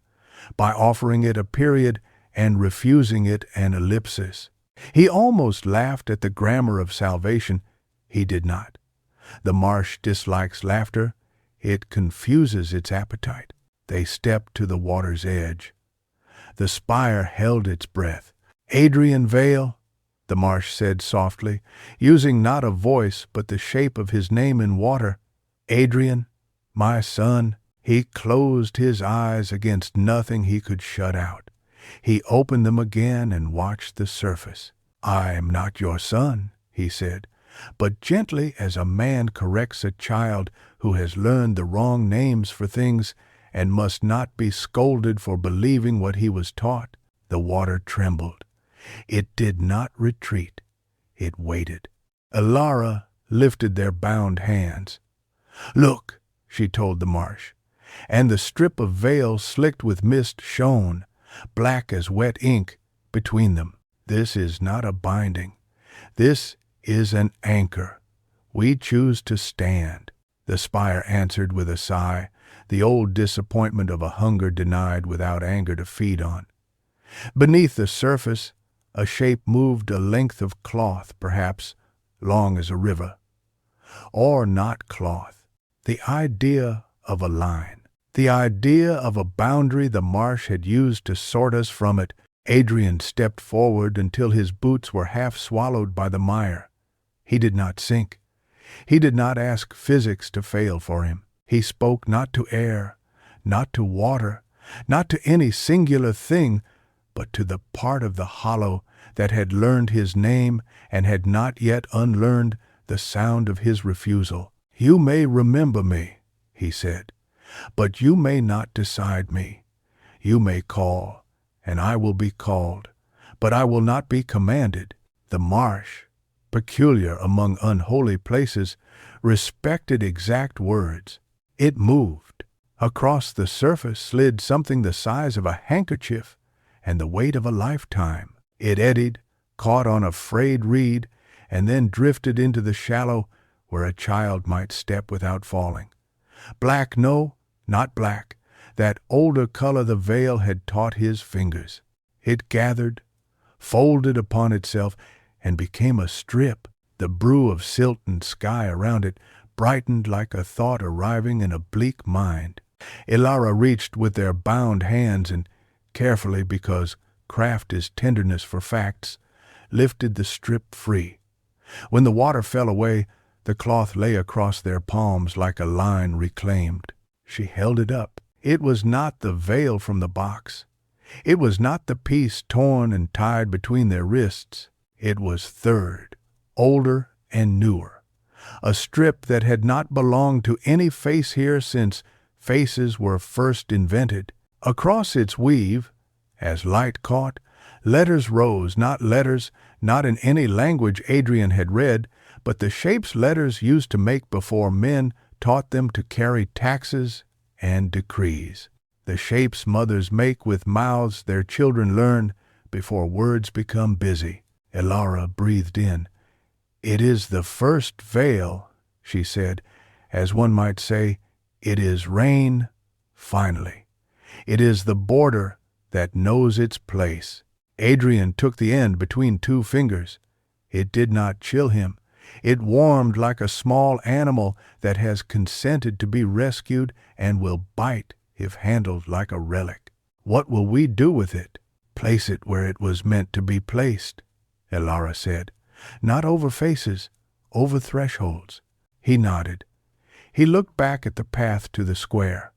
"By offering it a period and refusing it an ellipsis." He almost laughed at the grammar of salvation. He did not. The marsh dislikes laughter. It confuses its appetite. They stepped to the water's edge. The spire held its breath. "Adrian Vale," the marsh said softly, using not a voice but the shape of his name in water. "Adrian, my son." He closed his eyes against nothing he could shut out. He opened them again and watched the surface. "I am not your son," he said, but gently as a man corrects a child who has learned the wrong names for things and must not be scolded for believing what he was taught. The water trembled. It did not retreat. It waited. Elara lifted their bound hands. "Look," she told the marsh, and the strip of veil slicked with mist shone, black as wet ink, between them. "This is not a binding. This is an anchor. We choose to stand," the spire answered with a sigh, the old disappointment of a hunger denied without anger to feed on. Beneath the surface, a shape moved, a length of cloth, perhaps, long as a river. Or not cloth. The idea of a line. The idea of a boundary the marsh had used to sort us from it, Adrian stepped forward until his boots were half swallowed by the mire. He did not sink. He did not ask physics to fail for him. He spoke not to air, not to water, not to any singular thing, but to the part of the hollow that had learned his name and had not yet unlearned the sound of his refusal. "You may remember me," he said, "but you may not decide me. You may call, and I will be called, but I will not be commanded." The marsh, peculiar among unholy places, respected exact words. It moved. Across the surface slid something the size of a handkerchief and the weight of a lifetime. It eddied, caught on a frayed reed, and then drifted into the shallow where a child might step without falling. Black, no, not black. That older color the veil had taught his fingers. It gathered, folded upon itself, and became a strip. The brew of silt and sky around it brightened like a thought arriving in a bleak mind. Ilara reached with their bound hands and carefully, because craft is tenderness for facts, lifted the strip free. When the water fell away, the cloth lay across their palms like a line reclaimed. She held it up. It was not the veil from the box. It was not the piece torn and tied between their wrists. It was third, older and newer, a strip that had not belonged to any face here since faces were first invented. Across its weave, as light caught, letters rose, not letters, not in any language Adrian had read, but the shapes letters used to make before men taught them to carry taxes and decrees. The shapes mothers make with mouths their children learn before words become busy. Ilara breathed in. "It is the first veil," she said, as one might say, "it is rain, finally. It is the border that knows its place." Adrian took the end between two fingers. It did not chill him. It warmed like a small animal that has consented to be rescued and will bite if handled like a relic. "What will we do with it?" "Place it where it was meant to be placed," Ilara said. "Not over faces, over thresholds." He nodded. He looked back at the path to the square.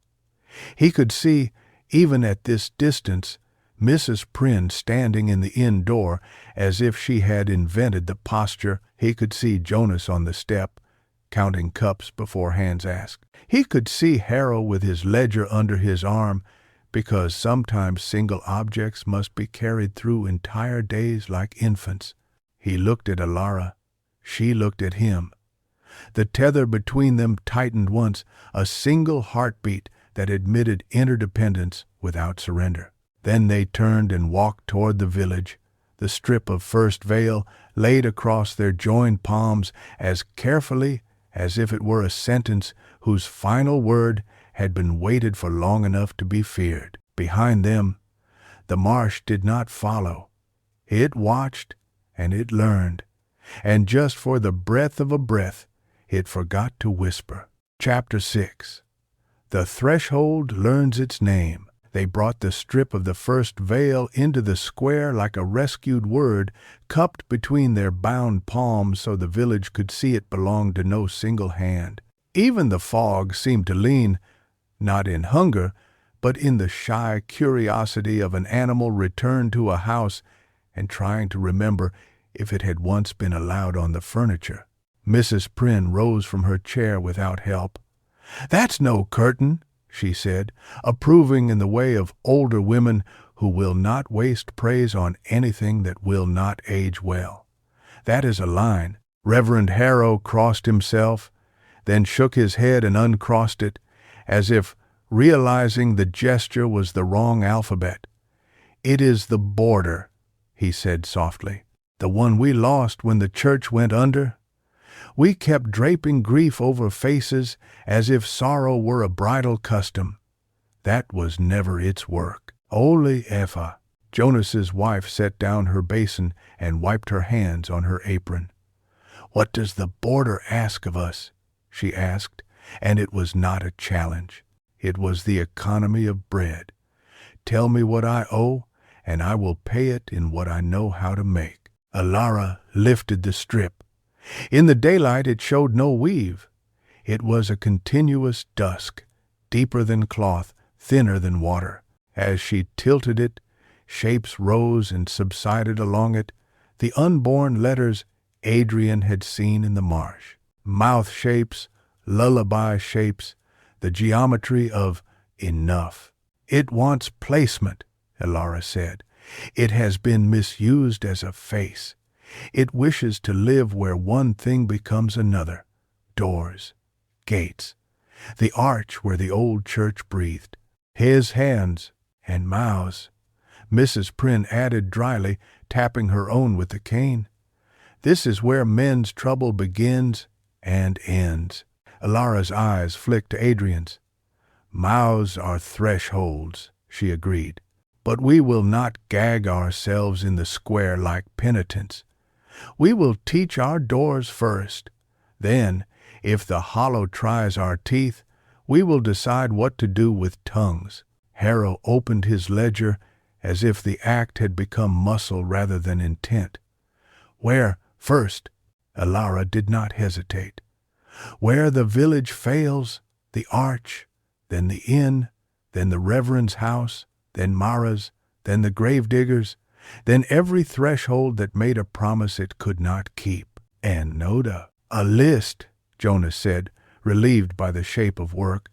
He could see, even at this distance, Mrs. Prynne standing in the inn door as if she had invented the posture. He could see Jonas on the step, counting cups before hands asked. He could see Harrow with his ledger under his arm, because sometimes single objects must be carried through entire days like infants. He looked at Ilara. She looked at him. The tether between them tightened once, a single heartbeat that admitted interdependence without surrender. Then they turned and walked toward the village, the strip of first veil laid across their joined palms as carefully as if it were a sentence whose final word had been waited for long enough to be feared. Behind them, the marsh did not follow. It watched and it learned, and just for the breath of a breath, it forgot to whisper. Chapter 6. The threshold learns its name. They brought the strip of the first veil into the square like a rescued word, cupped between their bound palms so the village could see it belonged to no single hand. Even the fog seemed to lean, not in hunger, but in the shy curiosity of an animal returned to a house and trying to remember if it had once been allowed on the furniture. Mrs. Prynne rose from her chair without help. "That's no curtain," she said, approving in the way of older women who will not waste praise on anything that will not age well. "That is a line." Reverend Harrow crossed himself, then shook his head and uncrossed it, as if realizing the gesture was the wrong alphabet. "It is the border," he said softly. "The one we lost when the church went under. We kept draping grief over faces as if sorrow were a bridal custom. That was never its work." "Holy Epha!" Jonas's wife set down her basin and wiped her hands on her apron. "What does the border ask of us?" she asked, and it was not a challenge. It was the economy of bread. "Tell me what I owe, and I will pay it in what I know how to make." Alara lifted the strip. In the daylight it showed no weave. It was a continuous dusk, deeper than cloth, thinner than water. As she tilted it, shapes rose and subsided along it, the unborn letters Adrian had seen in the marsh. Mouth shapes, lullaby shapes, the geometry of enough. "It wants placement," Alara said. "It has been misused as a face. It wishes to live where one thing becomes another. Doors, gates, the arch where the old church breathed. His hands and mouths," Mrs. Prynne added dryly, tapping her own with the cane. "This is where men's trouble begins and ends." Alara's eyes flicked to Adrian's. "Mouths are thresholds," she agreed. "But we will not gag ourselves in the square like penitents. We will teach our doors first. Then, if the hollow tries our teeth, we will decide what to do with tongues." Harrow opened his ledger as if the act had become muscle rather than intent. "Where first?" Alara did not hesitate. "Where the village fails, the arch, then the inn, then the reverend's house, then Mara's, then the gravedigger's, then every threshold that made a promise it could not keep." "And Noda." "A list," Jonas said, relieved by the shape of work.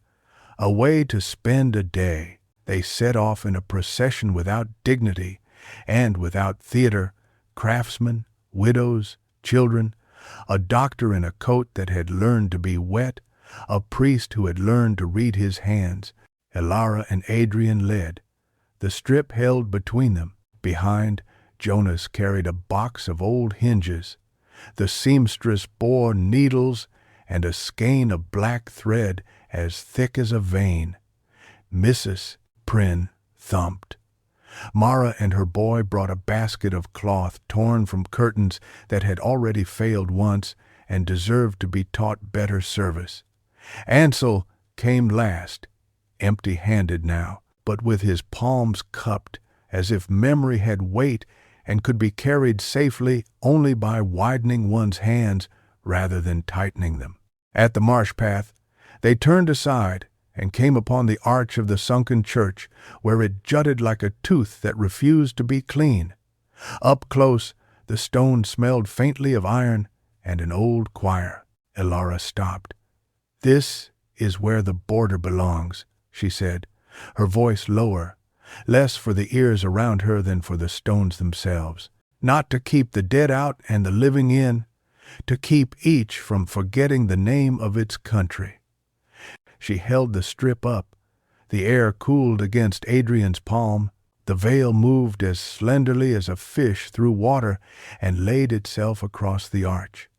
"A way to spend a day." They set off in a procession without dignity and without theater, craftsmen, widows, children, a doctor in a coat that had learned to be wet, a priest who had learned to read his hands. Alara and Adrian led. The strip held between them. Behind, Jonas carried a box of old hinges. The seamstress bore needles and a skein of black thread as thick as a vein. Mrs. Prynne thumped. Mara and her boy brought a basket of cloth torn from curtains that had already failed once and deserved to be taught better service. Ansel came last, empty-handed now, but with his palms cupped, as if memory had weight and could be carried safely only by widening one's hands rather than tightening them. At the marsh path, they turned aside and came upon the arch of the sunken church, where it jutted like a tooth that refused to be clean. Up close, the stone smelled faintly of iron and an old choir. Alara stopped. "This is where the border belongs," she said, her voice lower, less for the ears around her than for the stones themselves. "Not to keep the dead out and the living in, to keep each from forgetting the name of its country." She held the strip up. The air cooled against Adrian's palm. The veil moved as slenderly as a fish through water and laid itself across the arch.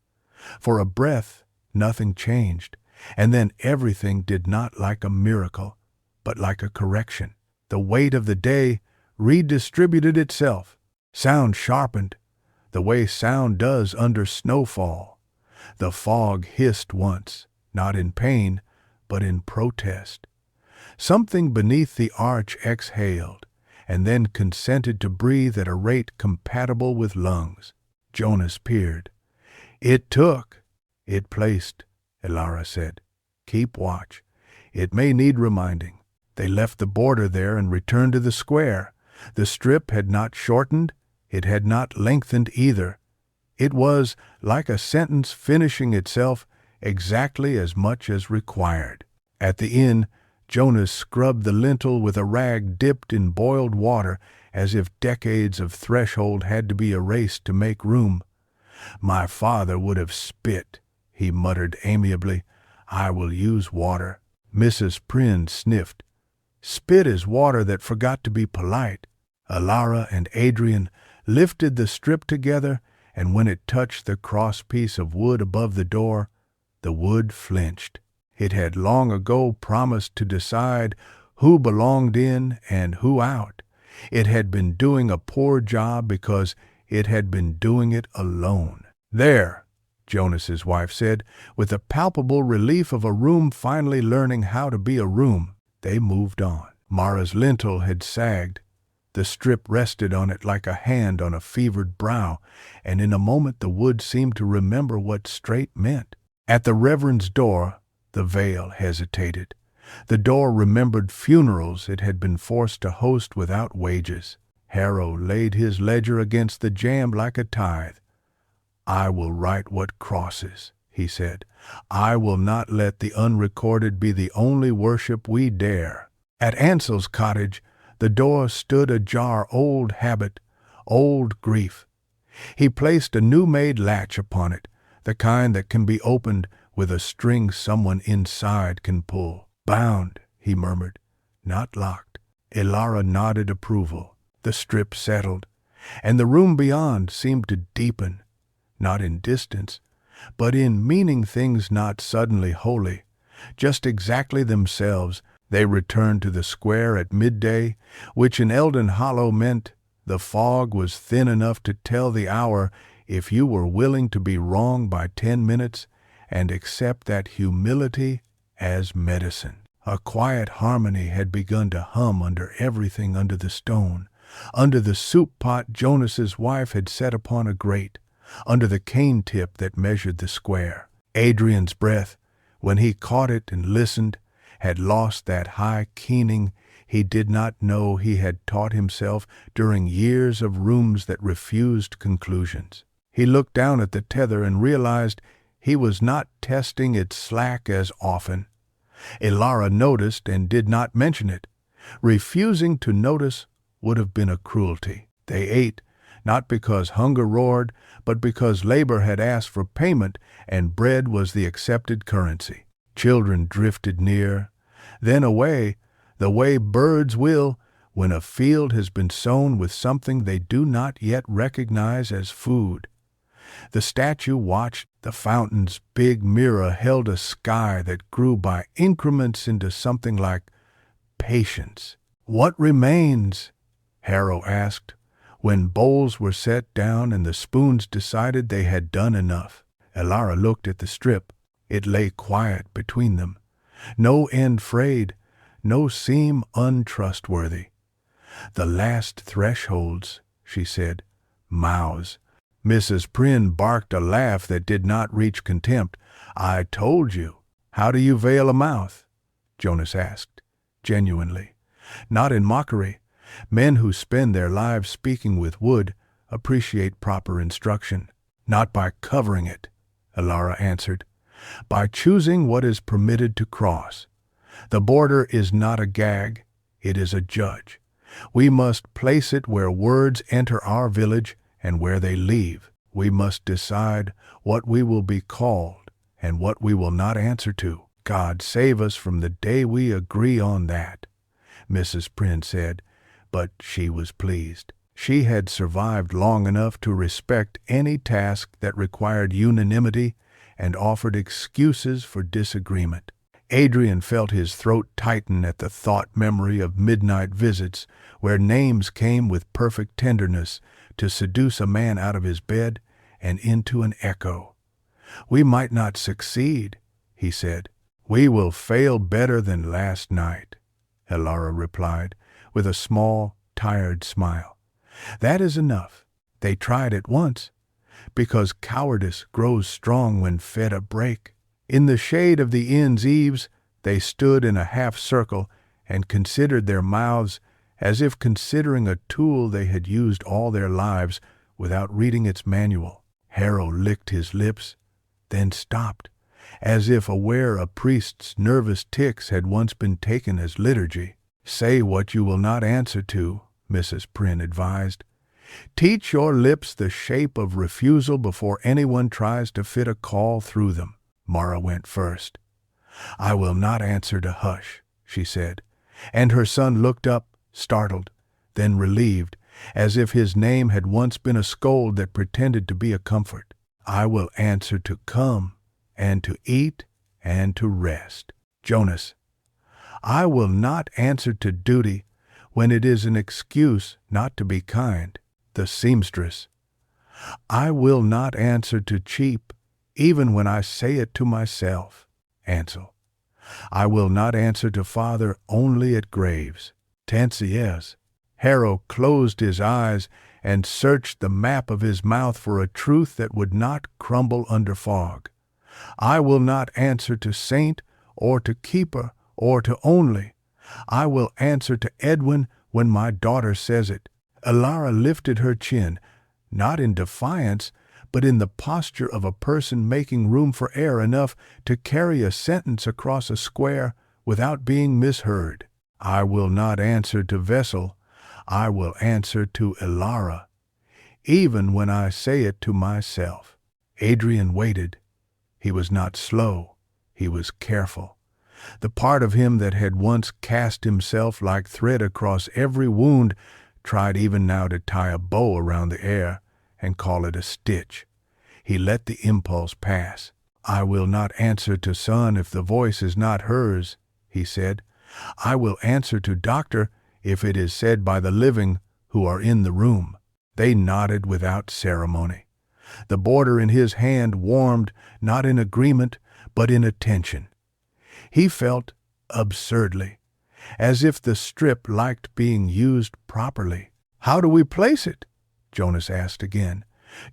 For a breath, nothing changed, and then everything did not like a miracle, but like a correction. The weight of the day redistributed itself. Sound sharpened, the way sound does under snowfall. The fog hissed once, not in pain, but in protest. Something beneath the arch exhaled, and then consented to breathe at a rate compatible with lungs. Jonas peered. "It took, it placed," Alara said. "Keep watch. It may need reminding." They left the border there and returned to the square. The strip had not shortened, it had not lengthened either. It was like a sentence finishing itself exactly as much as required. At the inn, Jonas scrubbed the lintel with a rag dipped in boiled water, as if decades of threshold had to be erased to make room. "My father would have spit," he muttered amiably. "I will use water." Mrs. Prynne sniffed. "Spit is water that forgot to be polite." Alara and Adrian lifted the strip together, and when it touched the cross-piece of wood above the door, the wood flinched. It had long ago promised to decide who belonged in and who out. It had been doing a poor job because it had been doing it alone. "There," Jonas's wife said, with the palpable relief of a room finally learning how to be a room. They moved on. Mara's lintel had sagged. The strip rested on it like a hand on a fevered brow, and in a moment the wood seemed to remember what straight meant. At the Reverend's door, the veil hesitated. The door remembered funerals it had been forced to host without wages. Harrow laid his ledger against the jamb like a tithe. "I will write what crosses," he said. "I will not let the unrecorded be the only worship we dare." At Ansell's cottage, the door stood ajar. Old habit, old grief. He placed a new-made latch upon it, the kind that can be opened with a string someone inside can pull. "Bound," he murmured, "not locked." Elara nodded approval. The strip settled, and the room beyond seemed to deepen, not in distance, but in meaning things not suddenly holy, just exactly themselves. They returned to the square at midday, which in Eldon Hollow meant the fog was thin enough to tell the hour if you were willing to be wrong by 10 minutes and accept that humility as medicine. A quiet harmony had begun to hum under everything under the stone, under the soup pot Jonas's wife had set upon a grate, under the cane tip that measured the square. Adrian's breath, when he caught it and listened, had lost that high keening he did not know he had taught himself during years of rooms that refused conclusions. He looked down at the tether and realized he was not testing its slack as often. Elara noticed and did not mention it. Refusing to notice would have been a cruelty. They ate, not because hunger roared, but because labor had asked for payment and bread was the accepted currency. Children drifted near, then away, the way birds will when a field has been sown with something they do not yet recognize as food. The statue watched. The fountain's big mirror held a sky that grew by increments into something like patience. "What remains?" Harrow asked, when bowls were set down and the spoons decided they had done enough. Elara looked at the strip. It lay quiet between them. No end frayed, no seam untrustworthy. "The last thresholds," she said. "Mouths." Mrs. Prynne barked a laugh that did not reach contempt. "I told you." "How do you veil a mouth?" Jonas asked, genuinely, not in mockery. Men who spend their lives speaking with wood appreciate proper instruction. "Not by covering it," Elara answered. "By choosing what is permitted to cross. The border is not a gag, it is a judge. We must place it where words enter our village and where they leave. We must decide what we will be called and what we will not answer to. God save us from the day we agree on that," Mrs. Prynne said, but she was pleased. She had survived long enough to respect any task that required unanimity and offered excuses for disagreement. Adrian felt his throat tighten at the thought-memory of midnight visits where names came with perfect tenderness to seduce a man out of his bed and into an echo. "We might not succeed," he said. "We will fail better than last night," Elara replied, with a small, tired smile. "That is enough. They tried it once, because cowardice grows strong when fed a break." In the shade of the inn's eaves, they stood in a half-circle and considered their mouths as if considering a tool they had used all their lives without reading its manual. Harrow licked his lips, then stopped, as if aware a priest's nervous tics had once been taken as liturgy. "Say what you will not answer to," Mrs. Prynne advised. "Teach your lips the shape of refusal before anyone tries to fit a call through them." Mara went first. "I will not answer to hush," she said, and her son looked up, startled, then relieved, as if his name had once been a scold that pretended to be a comfort. "I will answer to come, and to eat, and to rest." Jonas, "I will not answer to duty when it is an excuse not to be kind." The seamstress, "I will not answer to cheap, even when I say it to myself." Ansel, "I will not answer to father only at graves." Tansieres, Harrow closed his eyes and searched the map of his mouth for a truth that would not crumble under fog. I will not answer to saint or to keeper or to only. I will answer to Edwin when my daughter says it. Elara lifted her chin, not in defiance, but in the posture of a person making room for air enough to carry a sentence across a square without being misheard. I will not answer to Vessel. I will answer to Elara, even when I say it to myself. Adrian waited. He was not slow. He was careful. The part of him that had once cast himself like thread across every wound tried even now to tie a bow around the air and call it a stitch. He let the impulse pass. I will not answer to son if the voice is not hers, he said. I will answer to doctor if it is said by the living who are in the room. They nodded without ceremony. The border in his hand warmed, not in agreement, but in attention. He felt absurdly, as if the strip liked being used properly. How do we place it? Jonas asked again,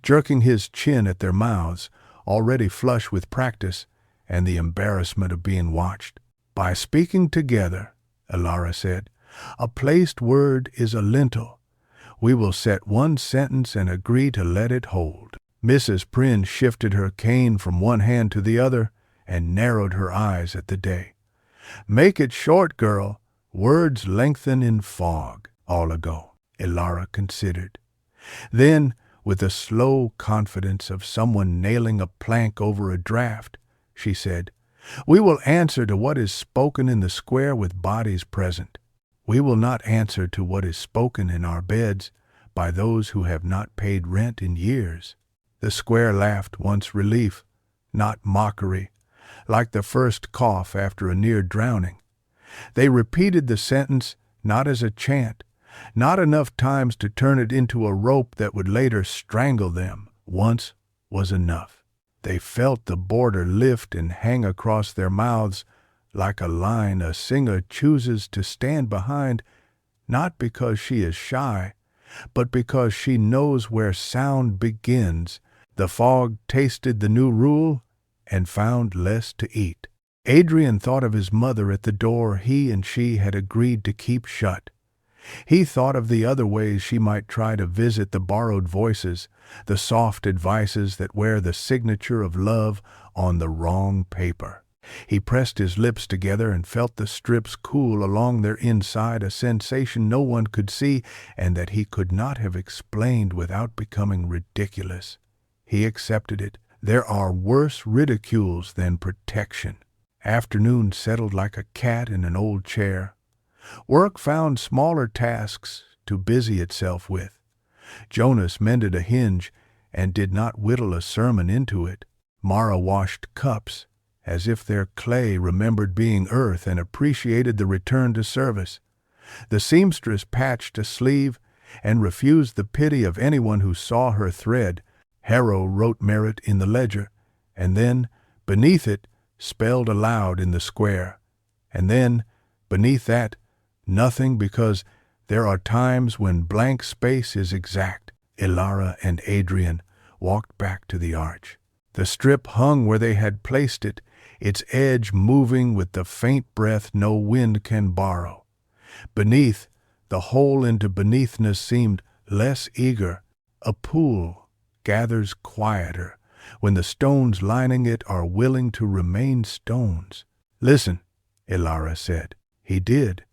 jerking his chin at their mouths, already flush with practice and the embarrassment of being watched. By speaking together, Elara said. A placed word is a lintel. We will set one sentence and agree to let it hold. Mrs. Prynne shifted her cane from one hand to the other and narrowed her eyes at the day. Make it short, girl. Words lengthen in fog. All ago, Elara considered. Then, with the slow confidence of someone nailing a plank over a draft, she said, We will answer to what is spoken in the square with bodies present. We will not answer to what is spoken in our beds by those who have not paid rent in years. The square laughed once relief, not mockery, like the first cough after a near drowning. They repeated the sentence not as a chant, not enough times to turn it into a rope that would later strangle them. Once was enough. They felt the border lift and hang across their mouths like a line a singer chooses to stand behind, not because she is shy, but because she knows where sound begins. The fog tasted the new rule and found less to eat. Adrian thought of his mother at the door he and she had agreed to keep shut. He thought of the other ways she might try to visit the borrowed voices, the soft advices that wear the signature of love on the wrong paper. He pressed his lips together and felt the strips cool along their inside, a sensation no one could see and that he could not have explained without becoming ridiculous. He accepted it. There are worse ridicules than protection. Afternoon settled like a cat in an old chair. Work found smaller tasks to busy itself with. Jonas mended a hinge and did not whittle a sermon into it. Mara washed cups, as if their clay remembered being earth and appreciated the return to service. The seamstress patched a sleeve and refused the pity of anyone who saw her thread. Harrow wrote merit in the ledger, and then, beneath it, spelled aloud in the square. And then, beneath that, nothing, because there are times when blank space is exact. Elara and Adrian walked back to the arch. The strip hung where they had placed it, its edge moving with the faint breath no wind can borrow. Beneath, the hole into beneathness seemed less eager. A pool gathers quieter when the stones lining it are willing to remain stones. Listen, Elara said. He did.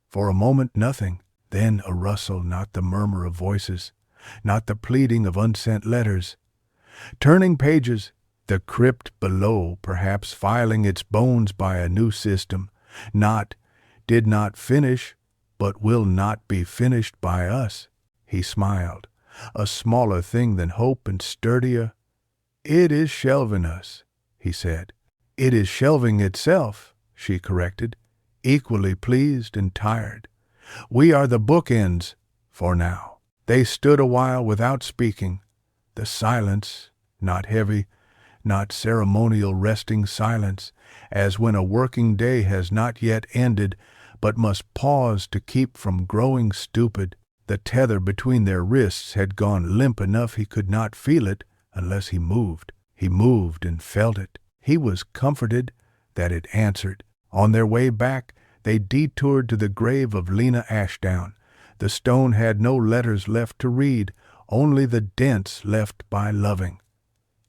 For a moment nothing, then a rustle, not the murmur of voices, not the pleading of unsent letters. Turning pages, the crypt below, perhaps filing its bones by a new system, did not finish, but will not be finished by us. He smiled, a smaller thing than hope and sturdier. It is shelving us, he said. It is shelving itself, she corrected, equally pleased and tired. We are the bookends, for now. They stood a while without speaking. The silence, not heavy, not ceremonial resting silence, as when a working day has not yet ended, but must pause to keep from growing stupid. The tether between their wrists had gone limp enough he could not feel it unless he moved. He moved and felt it. He was comforted that it answered. On their way back, they detoured to the grave of Lena Ashdown. The stone had no letters left to read, only the dents left by loving.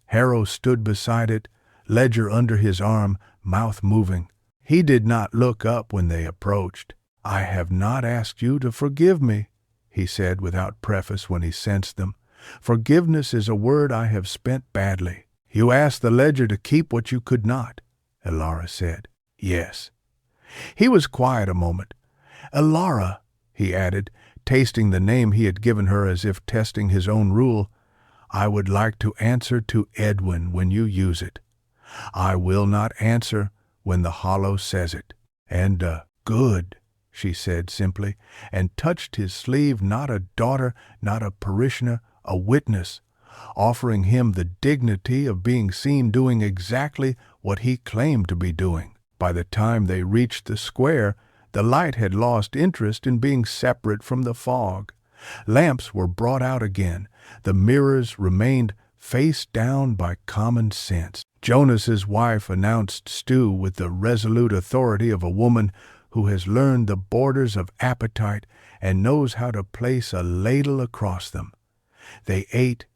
Harrow stood beside it, ledger under his arm, mouth moving. He did not look up when they approached. "I have not asked you to forgive me," he said without preface when he sensed them. "Forgiveness is a word I have spent badly." "You asked the ledger to keep what you could not," Elara said. "Yes." He was quiet a moment. "Elara," he added, tasting the name he had given her as if testing his own rule, "I would like to answer to Edwin when you use it. I will not answer when the hollow says it." "And good," she said simply, and touched his sleeve, not a daughter, not a parishioner, a witness, offering him the dignity of being seen doing exactly what he claimed to be doing. By the time they reached the square, the light had lost interest in being separate from the fog. Lamps were brought out again. The mirrors remained face down by common sense. Jonas's wife announced stew with the resolute authority of a woman who has learned the borders of appetite and knows how to place a ladle across them. They ate.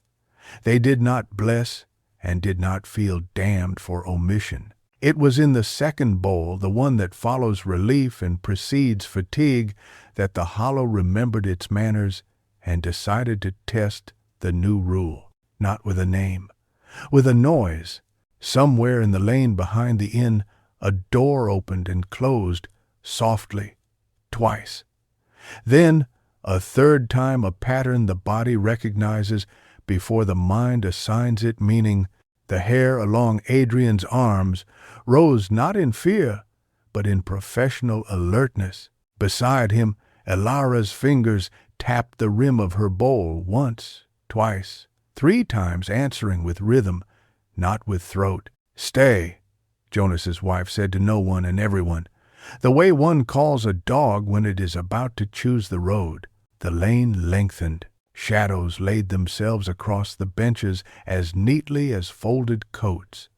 They did not bless and did not feel damned for omission. It was in the second bowl, the one that follows relief and precedes fatigue, that the hollow remembered its manners and decided to test the new rule. Not with a name, with a noise. Somewhere in the lane behind the inn, a door opened and closed softly, twice. Then, a third time, a pattern the body recognizes before the mind assigns it meaning. The hair along Adrian's arms rose not in fear, but in professional alertness. Beside him, Elara's fingers tapped the rim of her bowl once, twice, 3 times, answering with rhythm, not with throat. "Stay," Jonas's wife said to no one and everyone, the way one calls a dog when it is about to choose the road. The lane lengthened. Shadows laid themselves across the benches as neatly as folded coats.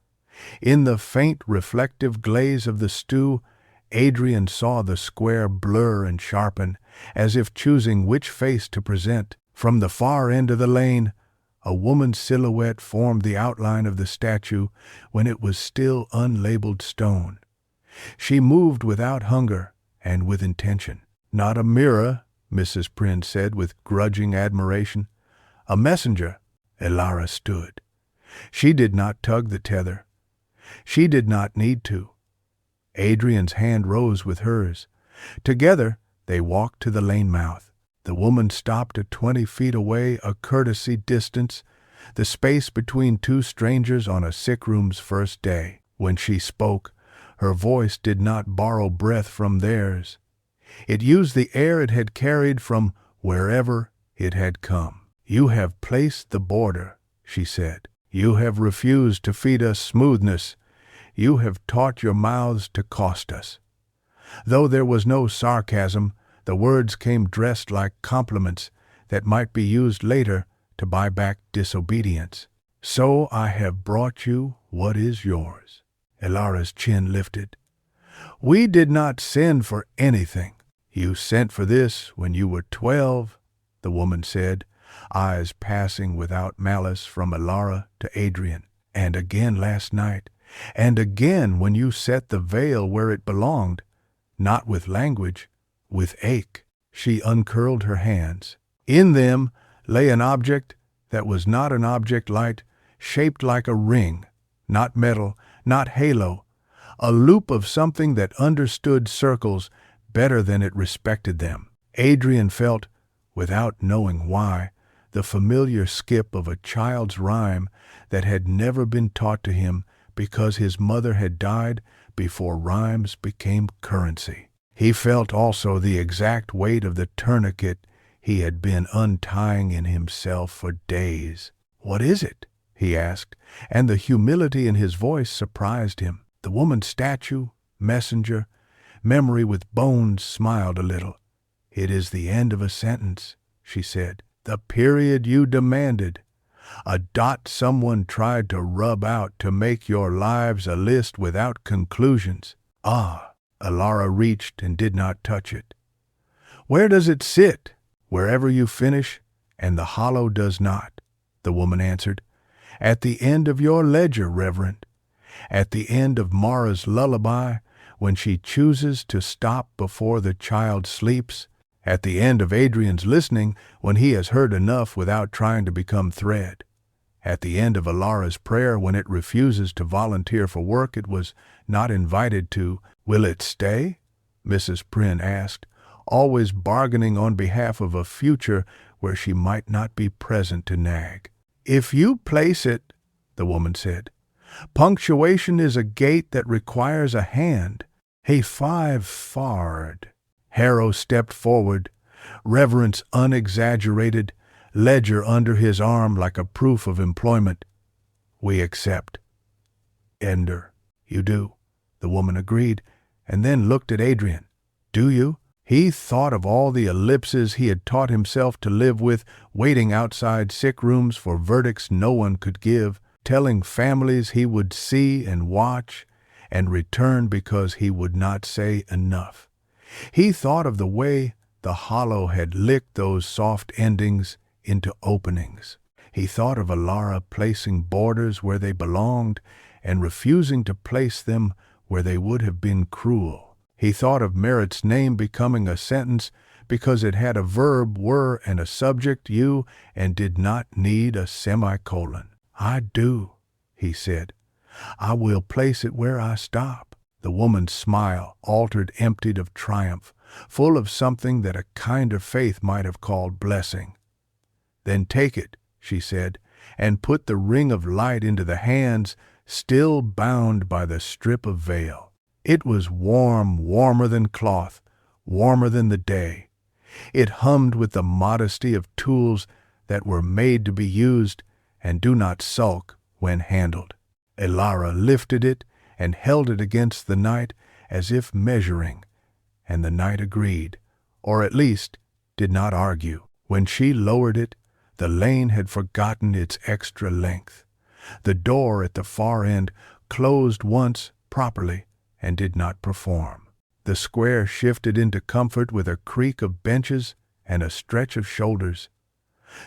In the faint reflective glaze of the stew, Adrian saw the square blur and sharpen, as if choosing which face to present. From the far end of the lane, a woman's silhouette formed the outline of the statue when it was still unlabeled stone. She moved without hunger and with intention. "Not a mirror," Mrs. Prynne said with grudging admiration. "A messenger." Elara stood. She did not tug the tether. She did not need to. Adrian's hand rose with hers. Together they walked to the lane mouth. The woman stopped at 20 feet away, a courtesy distance, the space between 2 strangers on a sickroom's first day. When she spoke, her voice did not borrow breath from theirs. It used the air it had carried from wherever it had come. "You have placed the border," she said. "You have refused to feed us smoothness. You have taught your mouths to cost us." Though there was no sarcasm, the words came dressed like compliments that might be used later to buy back disobedience. "So I have brought you what is yours." Elara's chin lifted. "We did not send for anything." "You sent for this when you were 12, the woman said, eyes passing without malice from Elara to Adrian. "And again last night, and again when you set the veil where it belonged, not with language, with ache." She uncurled her hands. In them lay an object that was not an object light, shaped like a ring, not metal, not halo, a loop of something that understood circles better than it respected them. Adrian felt, without knowing why, the familiar skip of a child's rhyme that had never been taught to him because his mother had died before rhymes became currency. He felt also the exact weight of the tourniquet he had been untying in himself for days. "What is it?" he asked, and the humility in his voice surprised him. The woman's statue, messenger, Memory with bones smiled a little. "It is the end of a sentence," she said. "The period you demanded. A dot someone tried to rub out to make your lives a list without conclusions." "Ah." Alara reached and did not touch it. "Where does it sit?" "Wherever you finish, and the hollow does not," the woman answered. "At the end of your ledger, Reverend. At the end of Mara's lullaby, when she chooses to stop before the child sleeps. At the end of Adrian's listening, when he has heard enough without trying to become thread. At the end of Alara's prayer, when it refuses to volunteer for work it was not invited to. "Will it stay?" Mrs. Prynne asked, always bargaining on behalf of a future where she might not be present to nag. "If you place it," the woman said. "Punctuation is a gate that requires a hand. A 5 fard. Harrow stepped forward, reverence unexaggerated, ledger under his arm like a proof of employment. "We accept." "Ender, you do," the woman agreed, and then looked at Adrian. "Do you?" He thought of all the ellipses he had taught himself to live with, waiting outside sick rooms for verdicts no one could give, telling families he would see and watch, and return because he would not say enough. He thought of the way the hollow had licked those soft endings into openings. He thought of Alara placing borders where they belonged and refusing to place them where they would have been cruel. He thought of Merritt's name becoming a sentence because it had a verb, were, and a subject, you, and did not need a semicolon. "I do," he said. "I will place it where I stop." The woman's smile, altered, emptied of triumph, full of something that a kinder faith might have called blessing. "Then take it," she said, "and put the ring of light into the hands still bound by the strip of veil." It was warm, warmer than cloth, warmer than the day. It hummed with the modesty of tools that were made to be used and do not sulk when handled. Alara lifted it and held it against the night as if measuring, and the night agreed, or at least did not argue. When she lowered it, the lane had forgotten its extra length. The door at the far end closed once properly and did not perform. The square shifted into comfort with a creak of benches and a stretch of shoulders.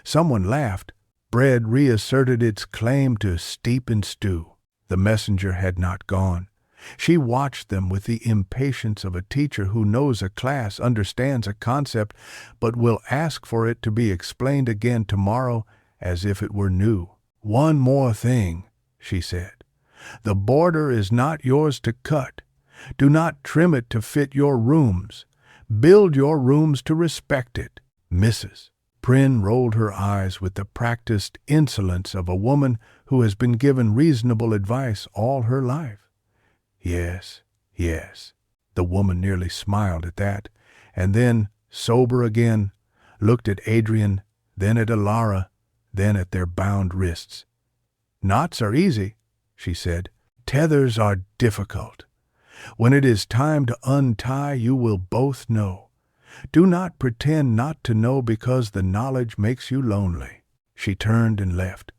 Someone laughed. Bread reasserted its claim to steep and stew. The messenger had not gone. She watched them with the impatience of a teacher who knows a class, understands a concept, but will ask for it to be explained again tomorrow as if it were new. "One more thing," she said. "The border is not yours to cut. Do not trim it to fit your rooms. Build your rooms to respect it." Mrs. Prynne rolled her eyes with the practiced insolence of a woman who has been given reasonable advice all her life. "Yes, yes." The woman nearly smiled at that, and then, sober again, looked at Adrian, then at Alara, then at their bound wrists. "Knots are easy," she said. "Tethers are difficult. When it is time to untie, you will both know. Do not pretend not to know because the knowledge makes you lonely." She turned and left,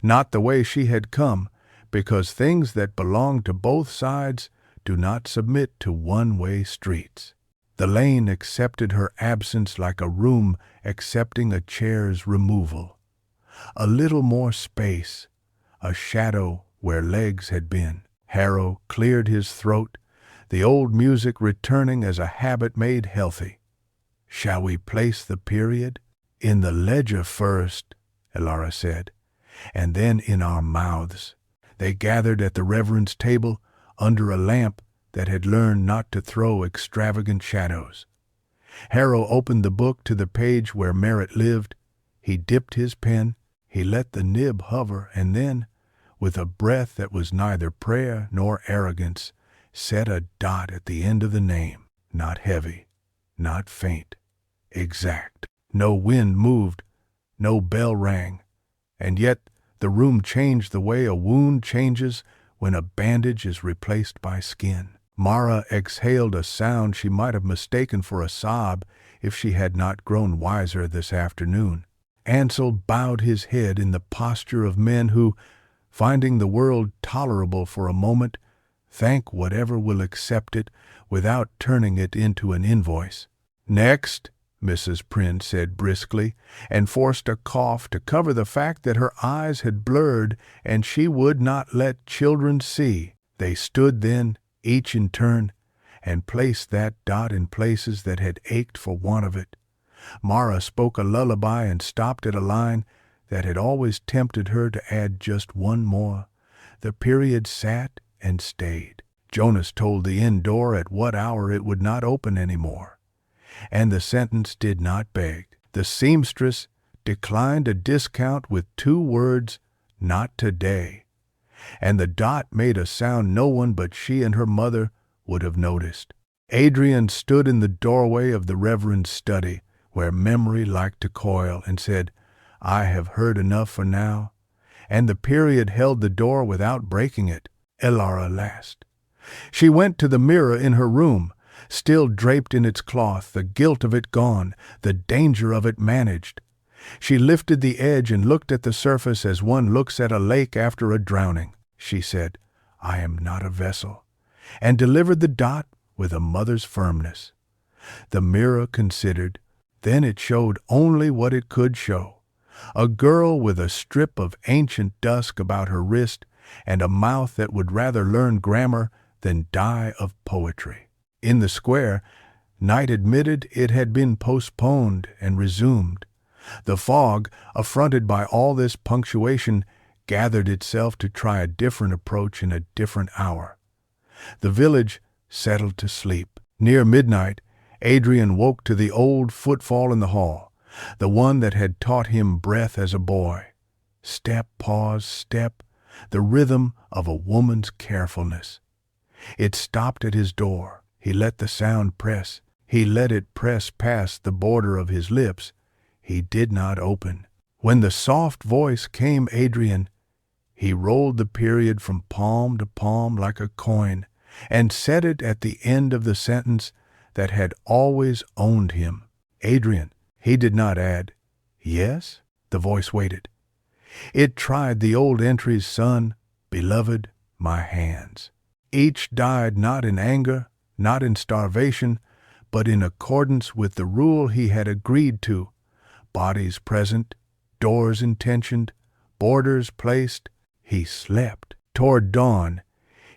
not the way she had come, because things that belong to both sides do not submit to one-way streets. The lane accepted her absence like a room accepting a chair's removal. A little more space, a shadow where legs had been. Harrow cleared his throat, the old music returning as a habit made healthy. "Shall we place the period?" "In the ledger first," Alara said, "and then in our mouths." They gathered at the reverend's table under a lamp that had learned not to throw extravagant shadows. Harrow opened the book to the page where Merritt lived. He dipped his pen, he let the nib hover, and then, with a breath that was neither prayer nor arrogance, set a dot at the end of the name. Not heavy, not faint, exact. No wind moved, no bell rang, and yet the room changed the way a wound changes when a bandage is replaced by skin. Mara exhaled a sound she might have mistaken for a sob if she had not grown wiser this afternoon. Ansel bowed his head in the posture of men who, finding the world tolerable for a moment, thank whatever will accept it without turning it into an invoice. "Next," Mrs. Prynne said briskly, and forced a cough to cover the fact that her eyes had blurred and she would not let children see. They stood then, each in turn, and placed that dot in places that had ached for want of it. Mara spoke a lullaby and stopped at a line that had always tempted her to add just one more. The period sat and stayed. Jonas told the inn door at what hour it would not open any more. And the sentence did not beg. The seamstress declined a discount with 2 words, "Not today." And the dot made a sound no one but she and her mother would have noticed. Adrian stood in the doorway of the Reverend's study, where memory liked to coil, and said, "I have heard enough for now." And the period held the door without breaking it. Elara last. She went to the mirror in her room, still draped in its cloth, the guilt of it gone, the danger of it managed. She lifted the edge and looked at the surface as one looks at a lake after a drowning. She said, "I am not a vessel," and delivered the dot with a mother's firmness. The mirror considered. Then it showed only what it could show. A girl with a strip of ancient dusk about her wrist and a mouth that would rather learn grammar than die of poetry. In the square, night admitted it had been postponed and resumed. The fog, affronted by all this punctuation, gathered itself to try a different approach in a different hour. The village settled to sleep. Near midnight, Adrian woke to the old footfall in the hall, the one that had taught him breath as a boy. Step, pause, step, the rhythm of a woman's carefulness. It stopped at his door. He let the sound press. He let it press past the border of his lips. He did not open. When the soft voice came, Adrian, he rolled the period from palm to palm like a coin and set it at the end of the sentence that had always owned him. Adrian, he did not add. Yes? The voice waited. It tried the old entries, son, beloved, my hands. Each died not in anger, not in starvation, but in accordance with the rule he had agreed to. Bodies present, doors intentioned, borders placed, he slept. Toward dawn,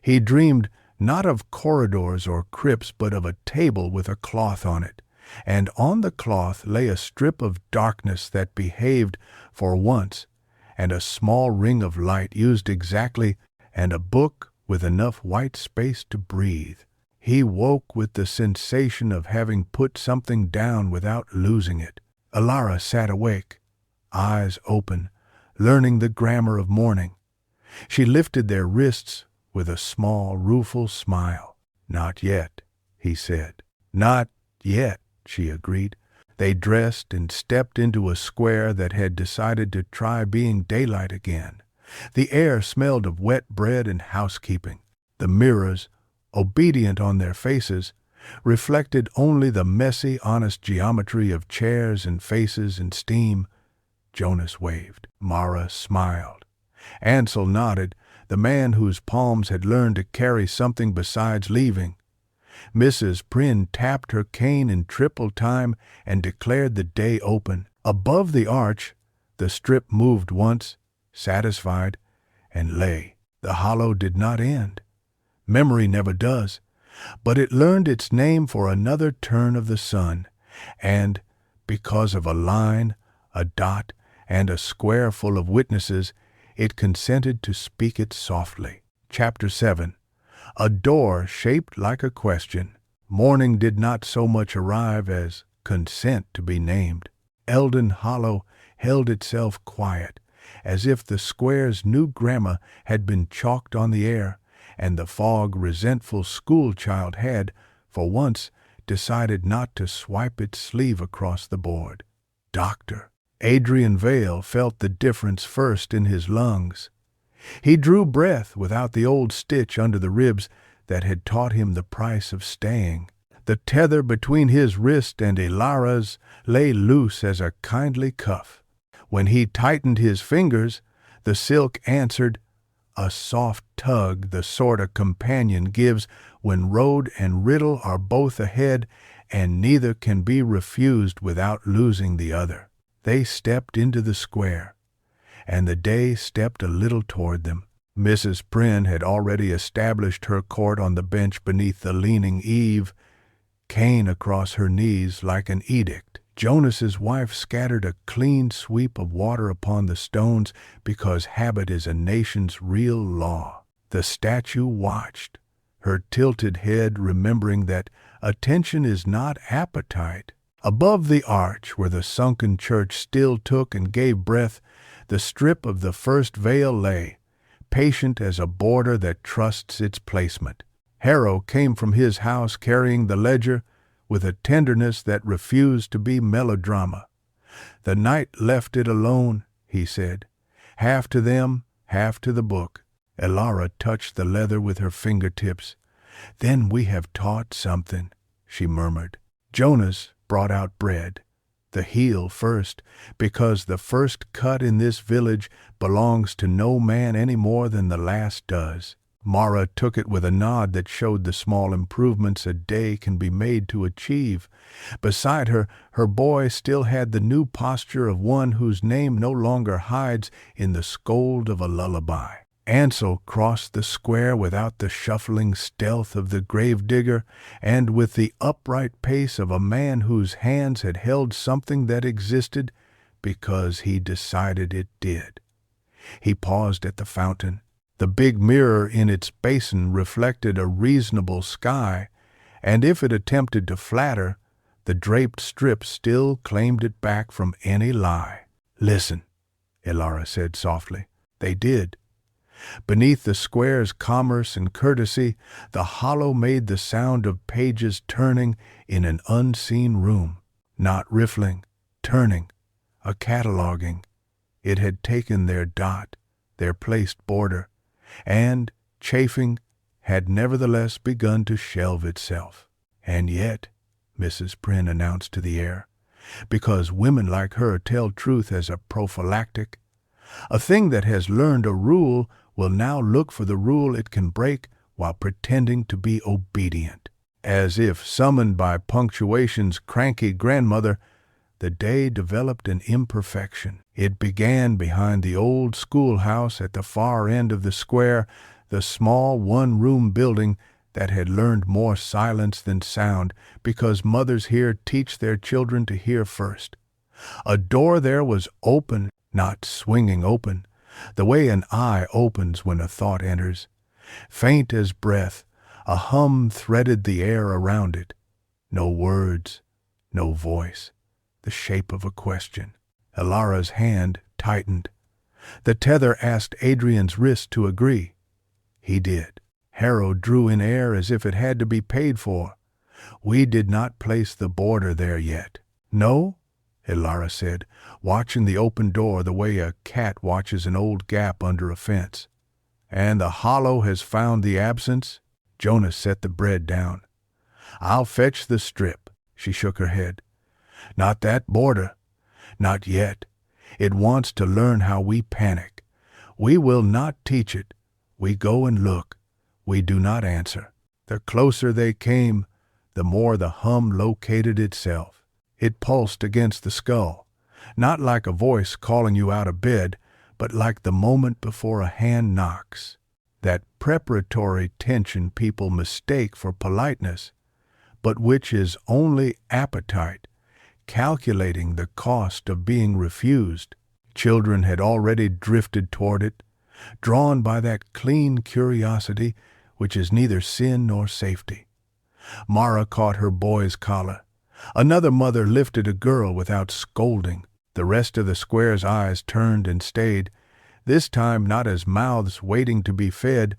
he dreamed not of corridors or crypts, but of a table with a cloth on it, and on the cloth lay a strip of darkness that behaved for once, and a small ring of light used exactly, and a book with enough white space to breathe. He woke with the sensation of having put something down without losing it. Elara sat awake, eyes open, learning the grammar of morning. She lifted their wrists with a small, rueful smile. "Not yet," he said. "Not yet," she agreed. They dressed and stepped into a square that had decided to try being daylight again. The air smelled of wet bread and housekeeping. The mirrors, obedient on their faces, reflected only the messy, honest geometry of chairs and faces and steam. Jonas waved. Mara smiled. Ansel nodded, the man whose palms had learned to carry something besides leaving. Mrs. Prynne tapped her cane in triple time and declared the day open. Above the arch, the strip moved once, satisfied, and lay. The hollow did not end. Memory never does, but it learned its name for another turn of the sun, and, because of a line, a dot, and a square full of witnesses, it consented to speak it softly. Chapter 7. A door shaped like a question. Morning did not so much arrive as consent to be named. Eldon Hollow held itself quiet, as if the square's new grammar had been chalked on the air, and the fog resentful schoolchild had, for once, decided not to swipe its sleeve across the board. Doctor. Adrian Vale felt the difference first in his lungs. He drew breath without the old stitch under the ribs that had taught him the price of staying. The tether between his wrist and Ilara's lay loose as a kindly cuff. When he tightened his fingers, the silk answered, a soft tug, the sort a companion gives when road and riddle are both ahead and neither can be refused without losing the other. They stepped into the square, and the day stepped a little toward them. Mrs. Prynne had already established her court on the bench beneath the leaning eave, cane across her knees like an edict. Jonas's wife scattered a clean sweep of water upon the stones because habit is a nation's real law. The statue watched, her tilted head remembering that attention is not appetite. Above the arch where the sunken church still took and gave breath, the strip of the first veil lay, patient as a border that trusts its placement. Harrow came from his house carrying the ledger with a tenderness that refused to be melodrama. The night left it alone, he said, half to them, half to the book. Ilara touched the leather with her fingertips. Then we have taught something, she murmured. Jonas brought out bread, the heel first, because the first cut in this village belongs to no man any more than the last does. Mara took it with a nod that showed the small improvements a day can be made to achieve. Beside her, her boy still had the new posture of one whose name no longer hides in the scold of a lullaby. Ansel crossed the square without the shuffling stealth of the gravedigger, and with the upright pace of a man whose hands had held something that existed because he decided it did. He paused at the fountain. The big mirror in its basin reflected a reasonable sky, and if it attempted to flatter, the draped strip still claimed it back from any lie. Listen, Ilara said softly. They did. Beneath the square's commerce and courtesy, the hollow made the sound of pages turning in an unseen room, not riffling, turning, a cataloging. It had taken their dot, their placed border, and, chafing, had nevertheless begun to shelve itself. And yet, Mrs. Prynne announced to the air, because women like her tell truth as a prophylactic, a thing that has learned a rule will now look for the rule it can break while pretending to be obedient. As if summoned by punctuation's cranky grandmother, the day developed an imperfection. It began behind the old schoolhouse at the far end of the square, the small one-room building that had learned more silence than sound because mothers here teach their children to hear first. A door there was open, not swinging open, the way an eye opens when a thought enters. Faint as breath, a hum threaded the air around it. No words, no voice, the shape of a question. Ilara's hand tightened. The tether asked Adrian's wrist to agree. He did. Harrow drew in air as if it had to be paid for. We did not place the border there yet. No? Ilara said, watching the open door the way a cat watches an old gap under a fence. And the hollow has found the absence? Jonas set the bread down. I'll fetch the strip. She shook her head. Not that border. Not yet. It wants to learn how we panic. We will not teach it. We go and look. We do not answer. The closer they came, the more the hum located itself. It pulsed against the skull, not like a voice calling you out of bed, but like the moment before a hand knocks. That preparatory tension people mistake for politeness, but which is only appetite, calculating the cost of being refused. Children had already drifted toward it, drawn by that clean curiosity which is neither sin nor safety. Mara caught her boy's collar. Another mother lifted a girl without scolding. The rest of the square's eyes turned and stayed, this time not as mouths waiting to be fed,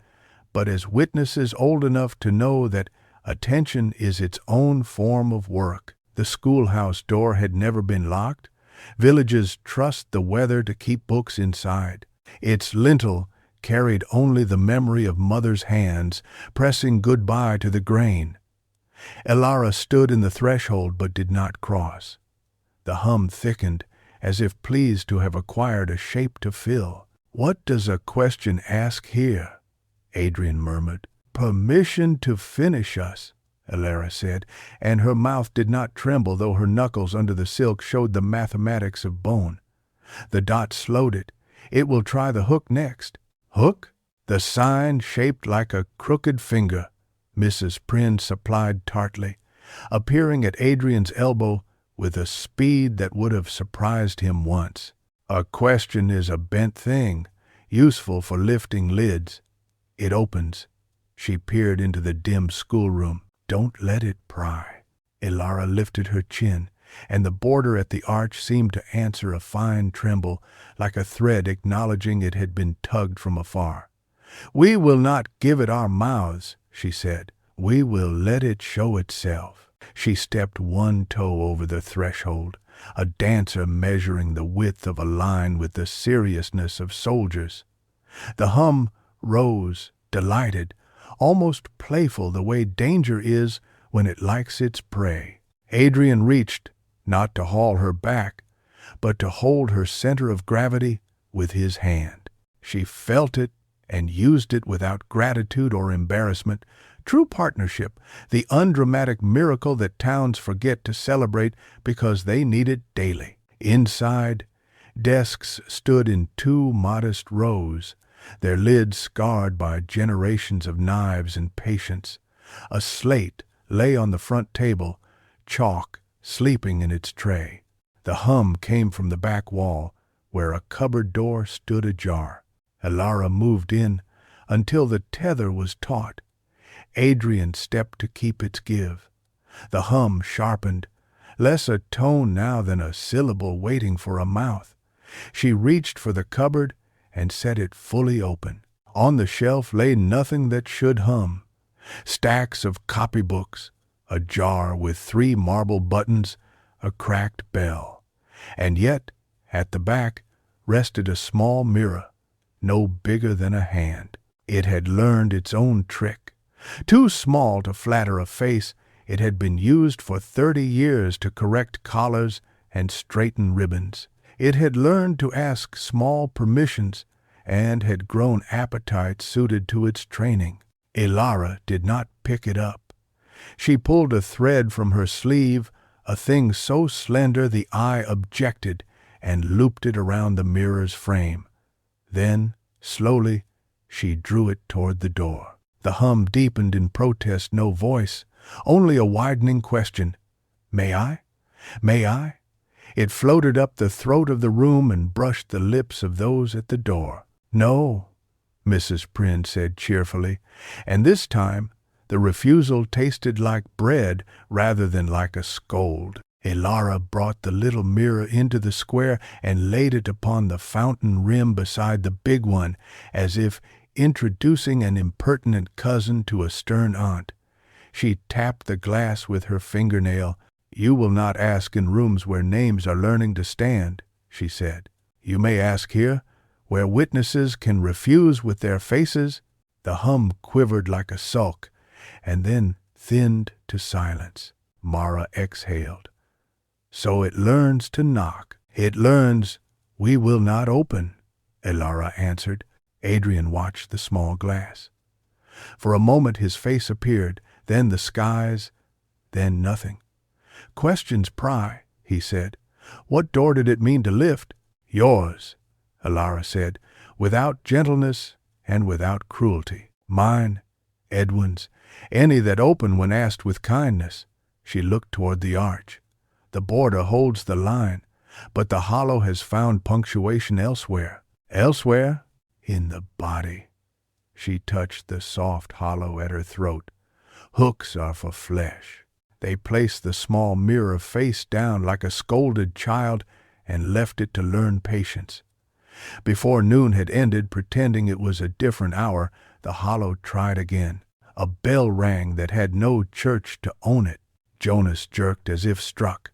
but as witnesses old enough to know that attention is its own form of work. The schoolhouse door had never been locked. Villages trust the weather to keep books inside. Its lintel carried only the memory of mother's hands pressing goodbye to the grain. Elara stood in the threshold but did not cross. The hum thickened, as if pleased to have acquired a shape to fill. "What does a question ask here?" Adrian murmured. "Permission to finish us," Elara said, and her mouth did not tremble, though her knuckles under the silk showed the mathematics of bone. The dot slowed it. "It will try the hook next." "Hook?" "The sign shaped like a crooked finger," Mrs. Prynne supplied tartly, appearing at Adrian's elbow with a speed that would have surprised him once. "A question is a bent thing, useful for lifting lids. It opens." She peered into the dim schoolroom. "Don't let it pry." Elara lifted her chin, and the border at the arch seemed to answer a fine tremble, like a thread acknowledging it had been tugged from afar. "We will not give it our mouths," she said. "We will let it show itself." She stepped one toe over the threshold, a dancer measuring the width of a line with the seriousness of soldiers. The hum rose, delighted, almost playful, the way danger is when it likes its prey. Adrian reached, not to haul her back, but to hold her center of gravity with his hand. She felt it and used it without gratitude or embarrassment. True partnership, the undramatic miracle that towns forget to celebrate because they need it daily. Inside, desks stood in two modest rows, their lids scarred by generations of knives and patience. A slate lay on the front table, chalk sleeping in its tray. The hum came from the back wall, where a cupboard door stood ajar. Elara moved in until the tether was taut. Adrian stepped to keep its give. The hum sharpened, less a tone now than a syllable waiting for a mouth. She reached for the cupboard and set it fully open. On the shelf lay nothing that should hum. Stacks of copybooks, a jar with 3 marble buttons, a cracked bell. And yet, at the back, rested a small mirror, no bigger than a hand. It had learned its own trick. Too small to flatter a face, it had been used for 30 years to correct collars and straighten ribbons. It had learned to ask small permissions and had grown appetite suited to its training. Elara did not pick it up. She pulled a thread from her sleeve, a thing so slender the eye objected, and looped it around the mirror's frame. Then, slowly, she drew it toward the door. The hum deepened in protest, no voice, only a widening question. "May I? May I?" It floated up the throat of the room and brushed the lips of those at the door. "No," Mrs. Prynne said cheerfully, and this time the refusal tasted like bread rather than like a scold. Elara brought the little mirror into the square and laid it upon the fountain rim beside the big one, as if introducing an impertinent cousin to a stern aunt. She tapped the glass with her fingernail. "You will not ask in rooms where names are learning to stand," she said. "You may ask here, where witnesses can refuse with their faces." The hum quivered like a sulk, and then thinned to silence. Mara exhaled. "So it learns to knock." "It learns we will not open," Elara answered. Adrian watched the small glass. For a moment his face appeared, then the skies, then nothing. "Questions pry," he said. "What door did it mean to lift?" "Yours," Elara said, without gentleness and without cruelty. "Mine, Edwin's, any that open when asked with kindness." She looked toward the arch. "The border holds the line, but the hollow has found punctuation elsewhere." "Elsewhere?" "In the body." She touched the soft hollow at her throat. "Hooks are for flesh." They placed the small mirror face down like a scolded child and left it to learn patience. Before noon had ended, pretending it was a different hour, the hollow tried again. A bell rang that had no church to own it. Jonas jerked as if struck.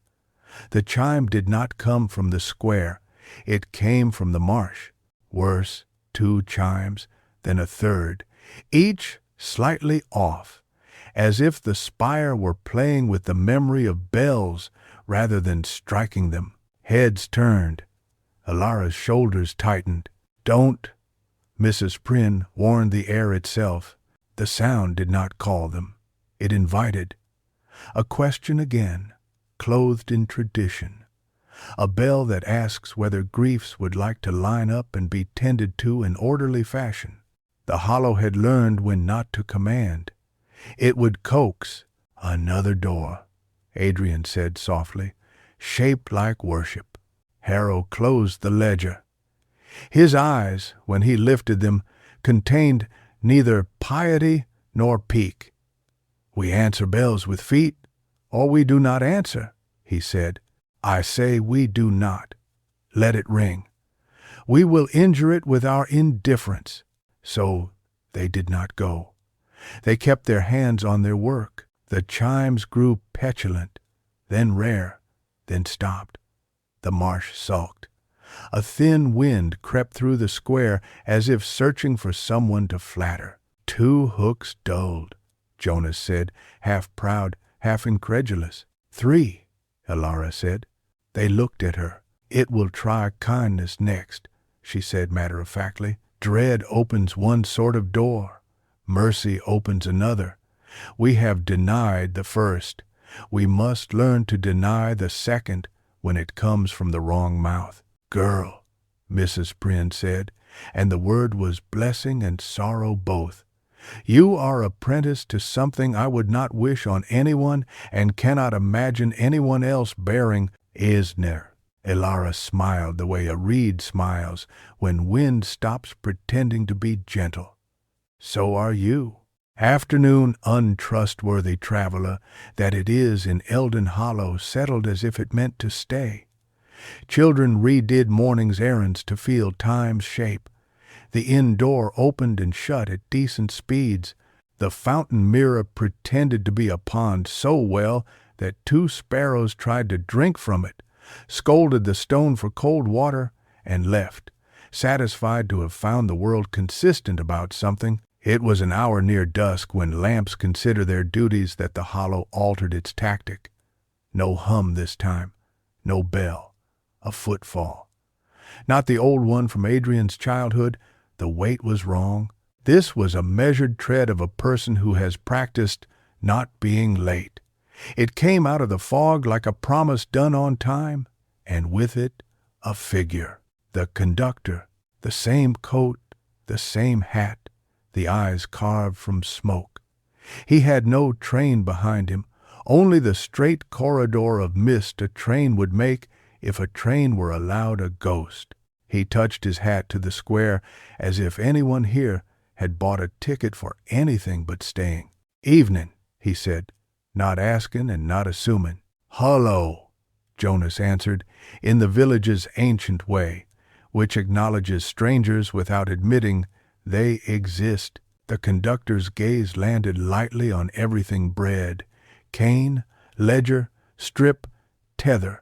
The chime did not come from the square. It came from the marsh. Worse, 2 chimes, then a third, each slightly off, as if the spire were playing with the memory of bells rather than striking them. Heads turned. Alara's shoulders tightened. "Don't," Mrs. Prynne warned the air itself. The sound did not call them. It invited. A question again, clothed in tradition. A bell that asks whether griefs would like to line up and be tended to in orderly fashion. The hollow had learned when not to command. It would coax. "Another door," Adrian said softly, "shaped like worship." Harrow closed the ledger. His eyes, when he lifted them, contained neither piety nor pique. "We answer bells with feet, or we do not answer," he said. "I say we do not. Let it ring. We will injure it with our indifference." So they did not go. They kept their hands on their work. The chimes grew petulant, then rare, then stopped. The marsh sulked. A thin wind crept through the square as if searching for someone to flatter. "Two hooks dulled," Jonas said, half proud, half incredulous. "Three," Alara said. They looked at her. "It will try kindness next," she said matter-of-factly. "Dread opens one sort of door. Mercy opens another. We have denied the first. We must learn to deny the second when it comes from the wrong mouth." "Girl," Mrs. Prynne said, and the word was blessing and sorrow both. "You are apprenticed to something I would not wish on anyone and cannot imagine anyone else bearing. Isner." Alara smiled the way a reed smiles when wind stops pretending to be gentle. "So are you. Afternoon, untrustworthy traveler, that it is in Eldon Hollow settled as if it meant to stay. Children redid morning's errands to feel time's shape. The inn door opened and shut at decent speeds. The fountain mirror pretended to be a pond so well that two sparrows tried to drink from it, scolded the stone for cold water, and left, satisfied to have found the world consistent about something. It was an hour near dusk when lamps consider their duties that the hollow altered its tactic. No hum this time, no bell, a footfall. Not the old one from Adrian's childhood. The weight was wrong. This was a measured tread of a person who has practiced not being late. It came out of the fog like a promise done on time, and with it a figure. The conductor, the same coat, the same hat, the eyes carved from smoke. He had no train behind him, only the straight corridor of mist a train would make if a train were allowed a ghost. He touched his hat to the square as if anyone here had bought a ticket for anything but staying. "Evening," he said, not asking and not assuming. "Hullo," Jonas answered, in the village's ancient way, which acknowledges strangers without admitting they exist. The conductor's gaze landed lightly on everything bread, cane, ledger, strip, tether,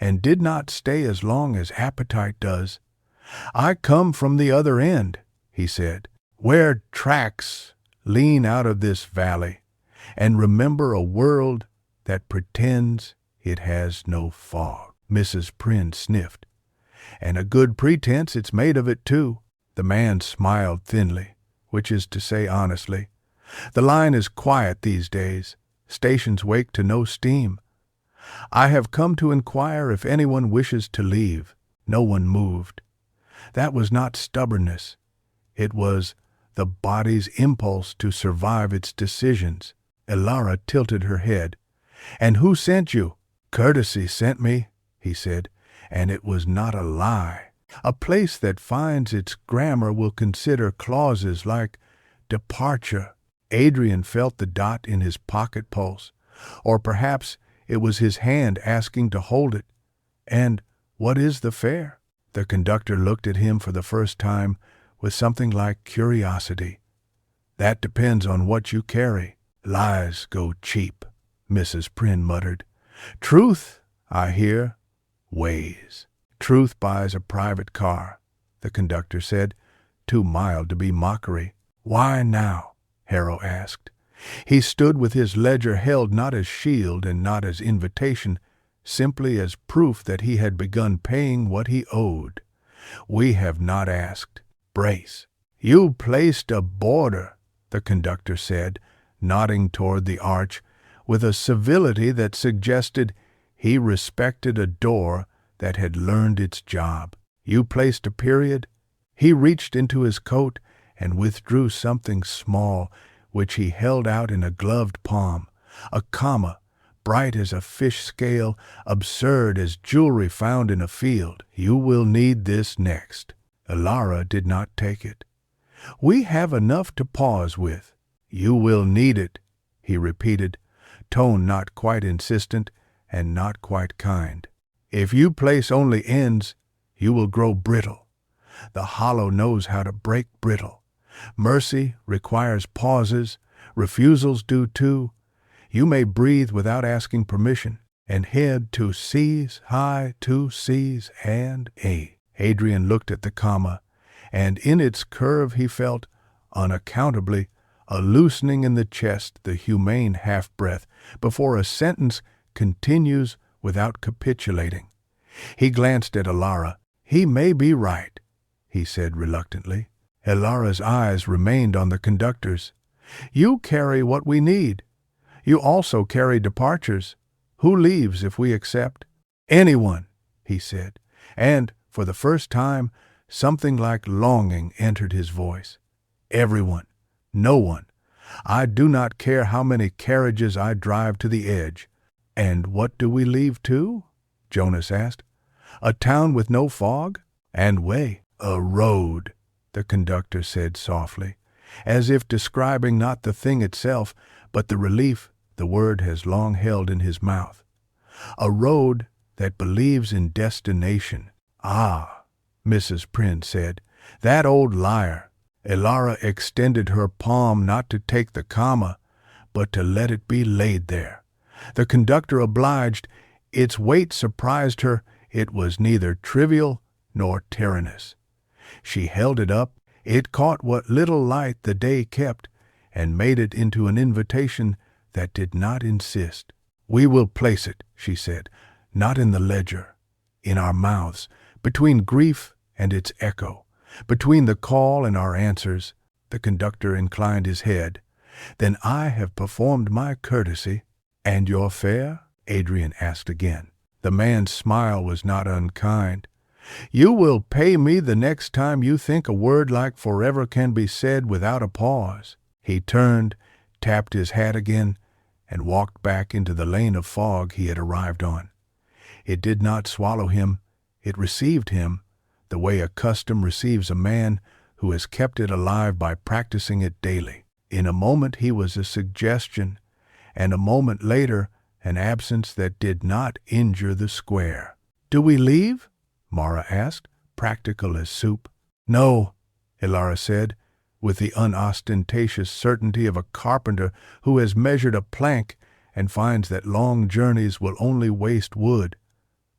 and did not stay as long as appetite does. "I come from the other end," he said, "where tracks lean out of this valley, and remember a world that pretends it has no fog." Mrs. Prynne sniffed. "And a good pretense it's made of it, too." The man smiled thinly, which is to say honestly. "The line is quiet these days. Stations wake to no steam. I have come to inquire if anyone wishes to leave." No one moved. That was not stubbornness. It was the body's impulse to survive its decisions. Alara tilted her head. "And who sent you?" "Courtesy sent me," he said, "and it was not a lie. A place that finds its grammar will consider clauses like departure." Adrian felt the dot in his pocket pulse, or perhaps it was his hand asking to hold it. "And what is the fare?" The conductor looked at him for the first time with something like curiosity. "That depends on what you carry." "Lies go cheap," Mrs. Prynne muttered. "Truth, I hear, weighs." "Truth buys a private car," the conductor said. too mild to be mockery. "Why now?" Harrow asked. He stood with his ledger held not as shield and not as invitation, simply as proof that he had begun paying what he owed. "We have not asked." "Brace." "You placed a border," the conductor said, nodding toward the arch with a civility that suggested he respected a door that had learned its job. "You placed a period." He reached into his coat and withdrew something small, which he held out in a gloved palm, a comma, bright as a fish scale, absurd as jewelry found in a field. "You will need this next." Elara did not take it. "We have enough to pause with." "You will need it," he repeated, tone not quite insistent and not quite kind. "If you place only ends, you will grow brittle. The hollow knows how to break brittle. Mercy requires pauses. Refusals do too. You may breathe without asking permission, and head to C's, high to C's, and A." Adrian looked at the comma, and in its curve he felt, unaccountably, a loosening in the chest, the humane half-breath, before a sentence continues without capitulating. He glanced at Elara. "He may be right," he said reluctantly. Elara's eyes remained on the conductor's. "You carry what we need. You also carry departures. Who leaves if we accept?" "Anyone," he said, and, for the first time, something like longing entered his voice. "Everyone. No one. I do not care how many carriages I drive to the edge." "And what do we leave to?" Jonas asked. "A town with no fog? And way." "A road," the conductor said softly, as if describing not the thing itself, but the relief the word has long held in his mouth. "A road that believes in destination." "Ah," Mrs. Prynne said, "that old liar." Elara extended her palm not to take the comma, but to let it be laid there. The conductor obliged. Its weight surprised her. It was neither trivial nor tyrannous. She held it up. It caught what little light the day kept, and made it into an invitation that did not insist. "We will place it," she said, "not in the ledger, in our mouths, between grief and its echo, between the call and our answers." The conductor inclined his head. "Then I have performed my courtesy." "And your fare?" Adrian asked again. The man's smile was not unkind. "You will pay me the next time you think a word like forever can be said without a pause." He turned, tapped his hat again, and walked back into the lane of fog he had arrived on. It did not swallow him. It received him, the way a custom receives a man who has kept it alive by practicing it daily. In a moment he was a suggestion, and a moment later an absence that did not injure the square. "Do we leave?" Mara asked, practical as soup. "No," Elara said, with the unostentatious certainty of a carpenter who has measured a plank and finds that long journeys will only waste wood.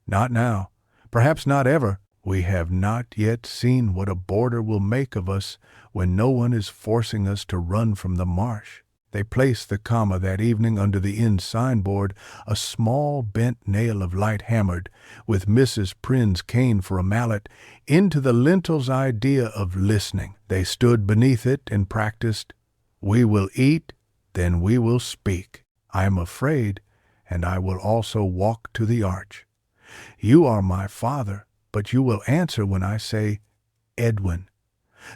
"Not now. Perhaps not ever. We have not yet seen what a border will make of us when no one is forcing us to run from the marsh." They placed the comma that evening under the inn signboard, a small bent nail of light hammered, with Mrs. Prynne's cane for a mallet, into the lintels idea of listening. They stood beneath it and practiced. "We will eat, then we will speak. I am afraid, and I will also walk to the arch. You are my father, but you will answer when I say, 'Edwin.'"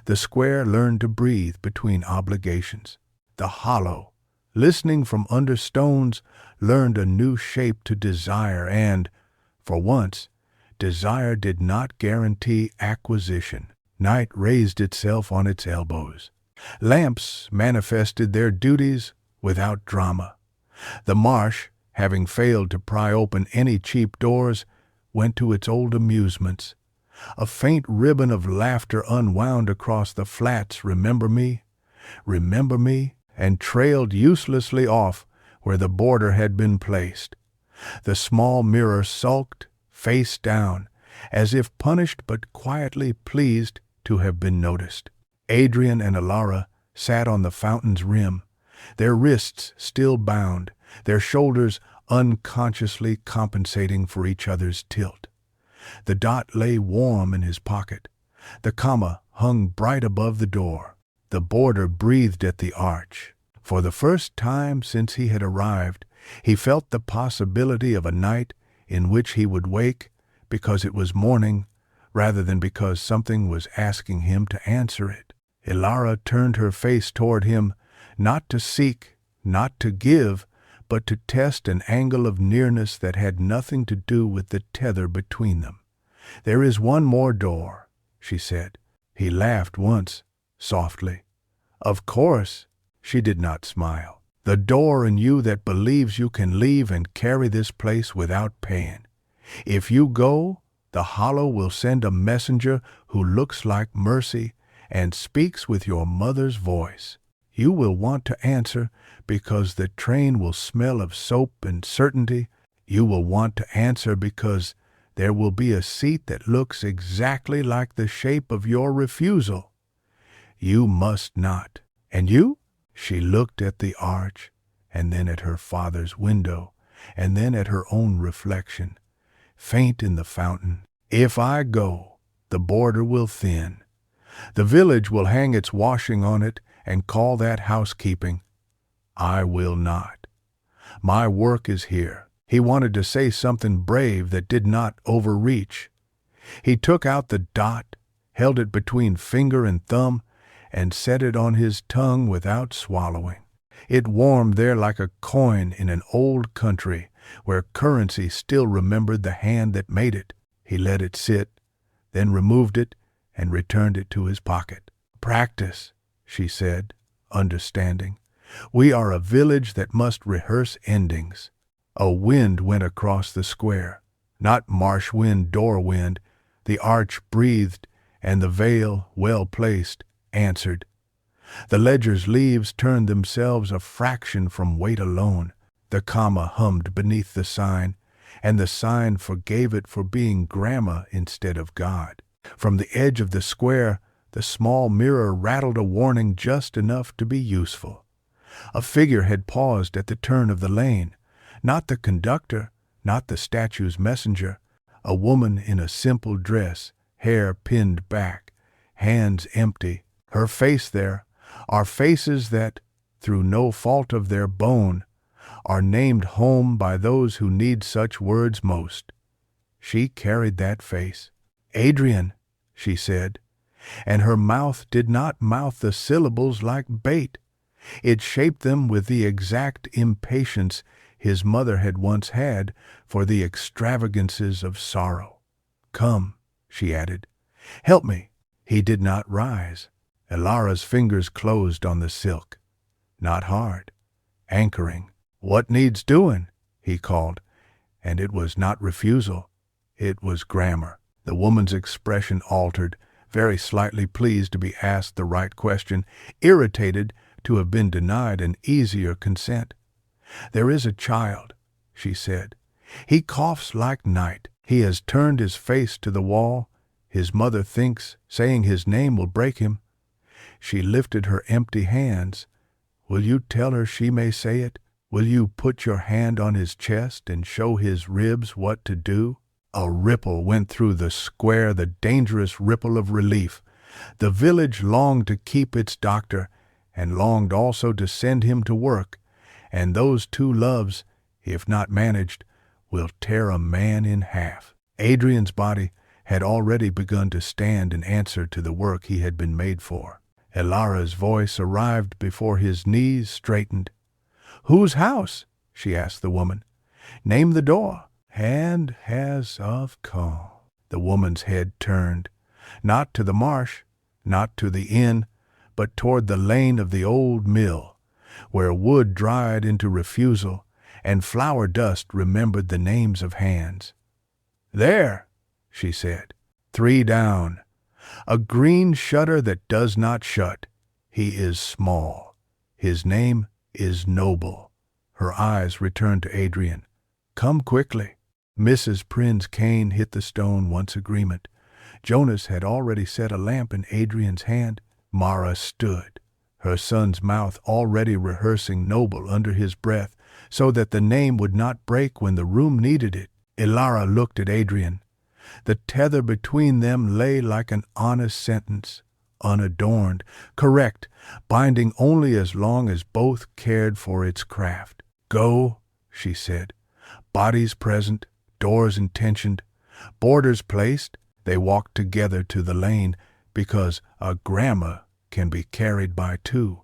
The square learned to breathe between obligations. The hollow, listening from under stones, learned a new shape to desire, and, for once, desire did not guarantee acquisition. Night raised itself on its elbows. Lamps manifested their duties without drama. The marsh, having failed to pry open any cheap doors, went to its old amusements. A faint ribbon of laughter unwound across the flats, remember me, and trailed uselessly off where the border had been placed. The small mirror sulked, face down, as if punished but quietly pleased to have been noticed. Adrian and Alara sat on the fountain's rim, their wrists still bound, their shoulders unconsciously compensating for each other's tilt. The dot lay warm in his pocket. The comma hung bright above the door. The boarder breathed at the arch. For the first time since he had arrived, he felt the possibility of a night in which he would wake because it was morning rather than because something was asking him to answer it. Ilara turned her face toward him, not to seek, not to give, but to test an angle of nearness that had nothing to do with the tether between them. "There is one more door," she said. He laughed once, softly. "Of course." She did not smile. "The door in you that believes you can leave and carry this place without paying. If you go, the hollow will send a messenger who looks like mercy and speaks with your mother's voice. You will want to answer because the train will smell of soap and certainty. You will want to answer because there will be a seat that looks exactly like the shape of your refusal. You must not. And you?" She looked at the arch, and then at her father's window, and then at her own reflection, faint in the fountain. "If I go, the border will thin. The village will hang its washing on it and call that housekeeping. I will not. My work is here." He wanted to say something brave that did not overreach. He took out the dot, held it between finger and thumb, and set it on his tongue without swallowing. It warmed there like a coin in an old country where currency still remembered the hand that made it. He let it sit, then removed it and returned it to his pocket. "Practice," she said, understanding. "We are a village that must rehearse endings." A wind went across the square. Not marsh wind, door wind. The arch breathed, and the veil, well placed, answered. The ledger's leaves turned themselves a fraction from weight alone. The comma hummed beneath the sign, and the sign forgave it for being grammar instead of God. From the edge of the square, the small mirror rattled a warning just enough to be useful. A figure had paused at the turn of the lane. Not the conductor, not the statue's messenger. A woman in a simple dress, hair pinned back, hands empty, her face there, are faces that, through no fault of their bone, are named home by those who need such words most. She carried that face. "Adrian," she said, and her mouth did not mouth the syllables like bait. It shaped them with the exact impatience his mother had once had for the extravagances of sorrow. "Come," she added. "Help me." He did not rise. Ilara's fingers closed on the silk. Not hard. Anchoring. "What needs doing?" he called, and it was not refusal. It was grammar. The woman's expression altered, very slightly pleased to be asked the right question, irritated to have been denied an easier consent. "There is a child," she said. "He coughs like night. He has turned his face to the wall. His mother thinks saying his name will break him." She lifted her empty hands. "Will you tell her she may say it? Will you put your hand on his chest and show his ribs what to do?" A ripple went through the square, the dangerous ripple of relief. The village longed to keep its doctor, and longed also to send him to work. And those two loves, if not managed, will tear a man in half. Adrian's body had already begun to stand in answer to the work he had been made for. Ilara's voice arrived before his knees straightened. "Whose house?" she asked the woman. "Name the door." "Hand has of come." The woman's head turned, not to the marsh, not to the inn, but toward the lane of the old mill, where wood dried into refusal, and flour dust remembered the names of hands. "There," she said, "3 down. A green shutter that does not shut. He is small. His name is Noble." Her eyes returned to Adrian. "Come quickly." Mrs. Prynne's cane hit the stone once agreement. Jonas had already set a lamp in Adrian's hand. Mara stood, her son's mouth already rehearsing Noble under his breath, so that the name would not break when the room needed it. Ilara looked at Adrian. The tether between them lay like an honest sentence, unadorned, correct, binding only as long as both cared for its craft. "Go," she said. Bodies present, doors intentioned, borders placed, they walked together to the lane, because a grammar can be carried by two.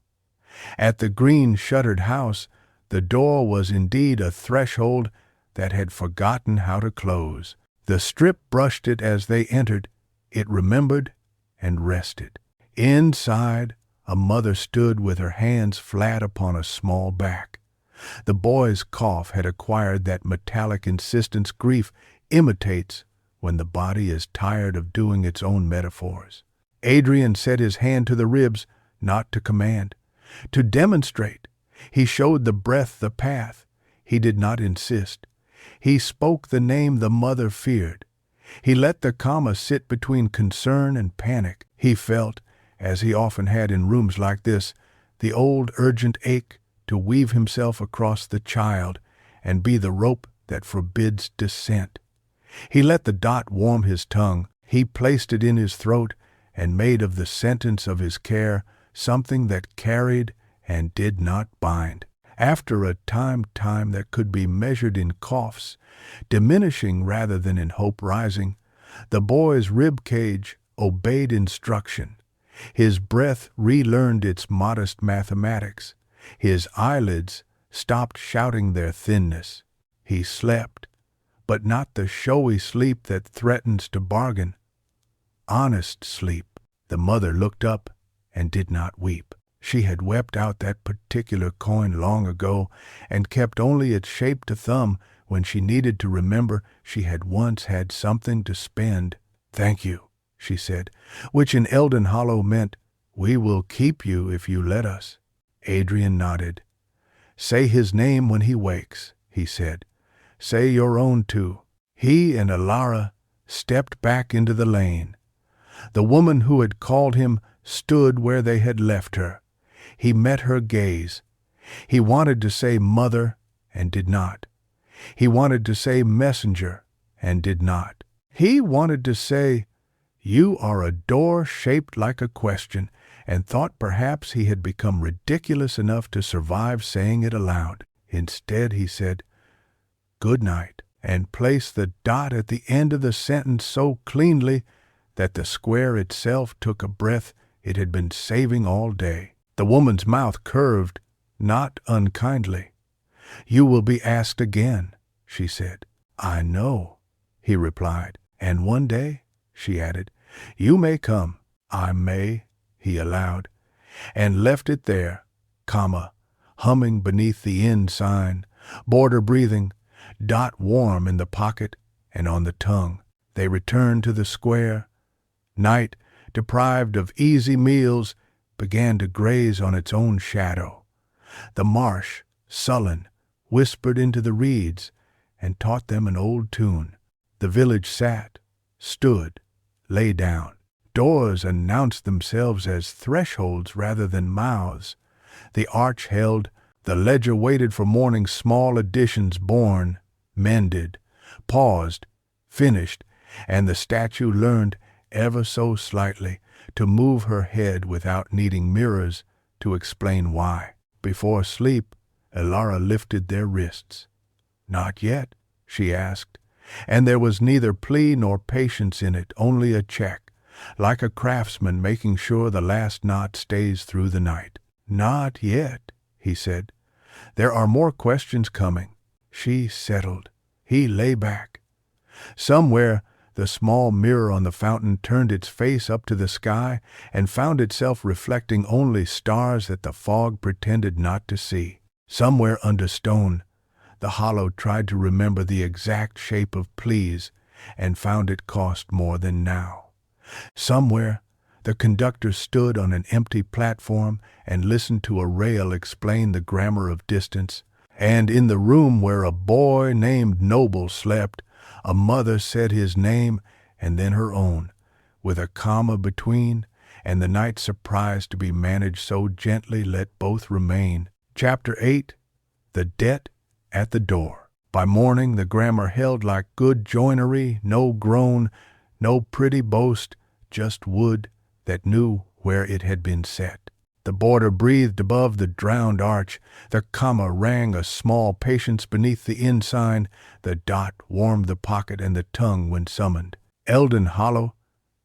At the green shuttered house, the door was indeed a threshold that had forgotten how to close. The strip brushed it as they entered. It remembered and rested. Inside, a mother stood with her hands flat upon a small back. The boy's cough had acquired that metallic insistence grief imitates when the body is tired of doing its own metaphors. Adrian set his hand to the ribs, not to command, to demonstrate. He showed the breath the path. He did not insist. He spoke the name the mother feared. He let the comma sit between concern and panic. He felt, as he often had in rooms like this, the old urgent ache to weave himself across the child and be the rope that forbids descent. He let the dot warm his tongue. He placed it in his throat and made of the sentence of his care something that carried and did not bind. After a time that could be measured in coughs, diminishing rather than in hope rising, the boy's rib cage obeyed instruction. His breath relearned its modest mathematics. His eyelids stopped shouting their thinness. He slept, but not the showy sleep that threatens to bargain. Honest sleep. The mother looked up and did not weep. She had wept out that particular coin long ago and kept only its shape to thumb when she needed to remember she had once had something to spend. "Thank you," she said, which in Eldon Hollow meant, "We will keep you if you let us." Adrian nodded. "Say his name when he wakes," he said. "Say your own too." He and Ilara stepped back into the lane. The woman who had called him stood where they had left her. He met her gaze. He wanted to say mother and did not. He wanted to say messenger and did not. He wanted to say, "You are a door shaped like a question," and thought perhaps he had become ridiculous enough to survive saying it aloud. Instead, he said, "Good night," and placed the dot at the end of the sentence so cleanly that the square itself took a breath it had been saving all day. The woman's mouth curved, not unkindly. "You will be asked again," she said. "I know," he replied. "And one day," she added, "you may come." "I may," he allowed, and left it there, comma, humming beneath the end sign, border breathing, dot warm in the pocket and on the tongue. They returned to the square. Night, deprived of easy meals, began to graze on its own shadow. The marsh, sullen, whispered into the reeds and taught them an old tune. The village sat, stood, lay down. Doors announced themselves as thresholds rather than mouths. The arch held, the ledger waited for morning's small additions born, mended, paused, finished, and the statue learned, ever so slightly, to move her head without needing mirrors to explain why. Before sleep, Ilara lifted their wrists. "Not yet?" she asked, and there was neither plea nor patience in it, only a check, like a craftsman making sure the last knot stays through the night. "Not yet," he said. "There are more questions coming." She settled. He lay back. Somewhere, the small mirror on the fountain turned its face up to the sky and found itself reflecting only stars that the fog pretended not to see. Somewhere under stone, the hollow tried to remember the exact shape of please and found it cost more than now. Somewhere, the conductor stood on an empty platform and listened to a rail explain the grammar of distance. And in the room where a boy named Noble slept, a mother said his name and then her own, with a comma between, and the night surprised to be managed so gently let both remain. Chapter 8. The Debt at the Door. By morning the grammar held like good joinery, no groan, no pretty boast, just wood that knew where it had been set. The border breathed above the drowned arch, the comma rang a small patience beneath the ensign, the dot warmed the pocket and the tongue when summoned. Eldon Hollow,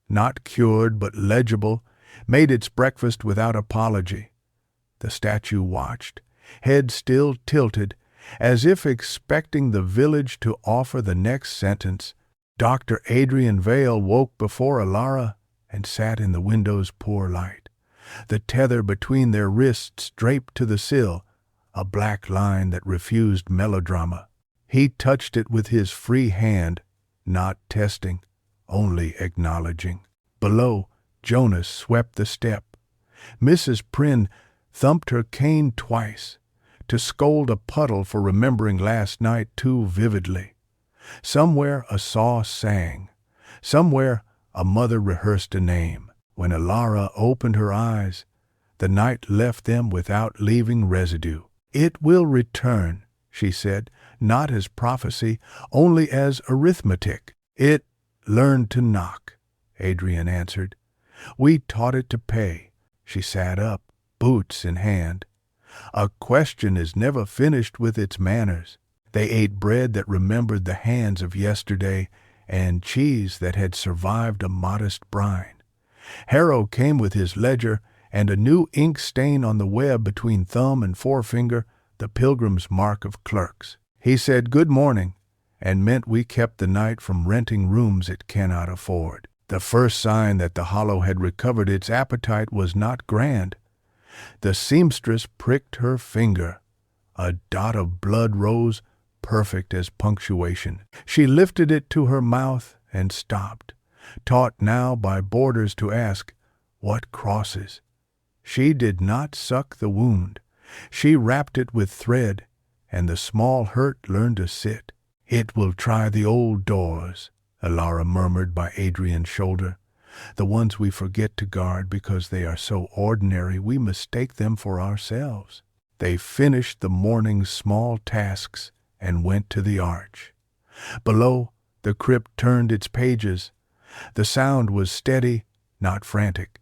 not cured but legible, made its breakfast without apology. The statue watched, head still tilted, as if expecting the village to offer the next sentence. Dr. Adrian Vale woke before Alara and sat in the window's poor light. The tether between their wrists draped to the sill, a black line that refused melodrama. He touched it with his free hand, not testing, only acknowledging. Below, Jonas swept the step. Mrs. Prynne thumped her cane twice, to scold a puddle for remembering last night too vividly. Somewhere a saw sang. Somewhere a mother rehearsed a name. When Alara opened her eyes, the night left them without leaving residue. "It will return," she said, not as prophecy, only as arithmetic. "It learned to knock," Adrian answered. "We taught it to pay." She sat up, boots in hand. "A question is never finished with its manners." They ate bread that remembered the hands of yesterday and cheese that had survived a modest brine. Harrow came with his ledger and a new ink stain on the web between thumb and forefinger, the pilgrim's mark of clerks. He said good morning, and meant we kept the night from renting rooms it cannot afford. The first sign that the Hollow had recovered its appetite was not grand. The seamstress pricked her finger. A dot of blood rose, perfect as punctuation. She lifted it to her mouth and stopped, taught now by boarders to ask, "What crosses?" She did not suck the wound. She wrapped it with thread, and the small hurt learned to sit. "It will try the old doors," Alara murmured by Adrian's shoulder. "The ones we forget to guard because they are so ordinary we mistake them for ourselves." They finished the morning's small tasks and went to the arch. Below, the crypt turned its pages. The sound was steady, not frantic.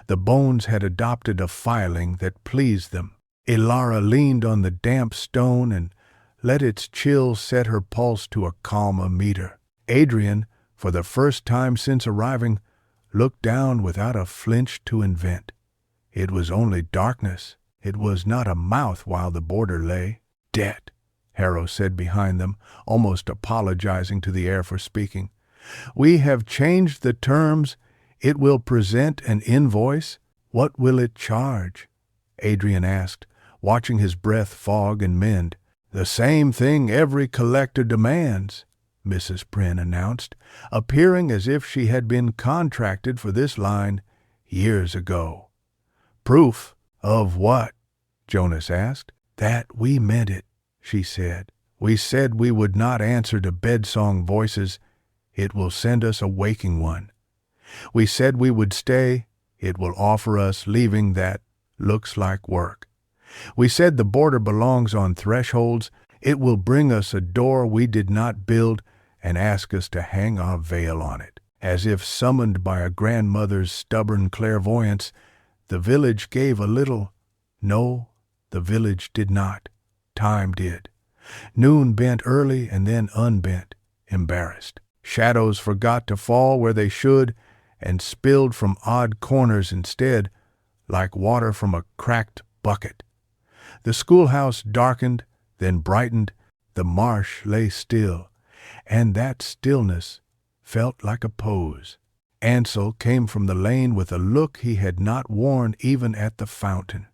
The bones had adopted a filing that pleased them. Alara leaned on the damp stone and let its chill set her pulse to a calmer meter. Adrian, for the first time since arriving, looked down without a flinch to invent. It was only darkness. It was not a mouth while the boarder lay. "Debt," Harrow said behind them, almost apologizing to the air for speaking. "We have changed the terms. It will present an invoice." "What will it charge?" Adrian asked, watching his breath fog and mend. "The same thing every collector demands," Mrs. Prynne announced, appearing as if she had been contracted for this line years ago. "Proof of what?" Jonas asked. "That we meant it," she said. "We said we would not answer to bedsong voices. It will send us a waking one. We said we would stay. It will offer us leaving that looks like work. We said the border belongs on thresholds. It will bring us a door we did not build and ask us to hang our veil on it." As if summoned by a grandmother's stubborn clairvoyance, the village gave a little. No, the village did not. Time did. Noon bent early and then unbent, embarrassed. Shadows forgot to fall where they should and spilled from odd corners instead, like water from a cracked bucket. The schoolhouse darkened, then brightened. The marsh lay still, and that stillness felt like a pose. Ansel came from the lane with a look he had not worn even at the fountain.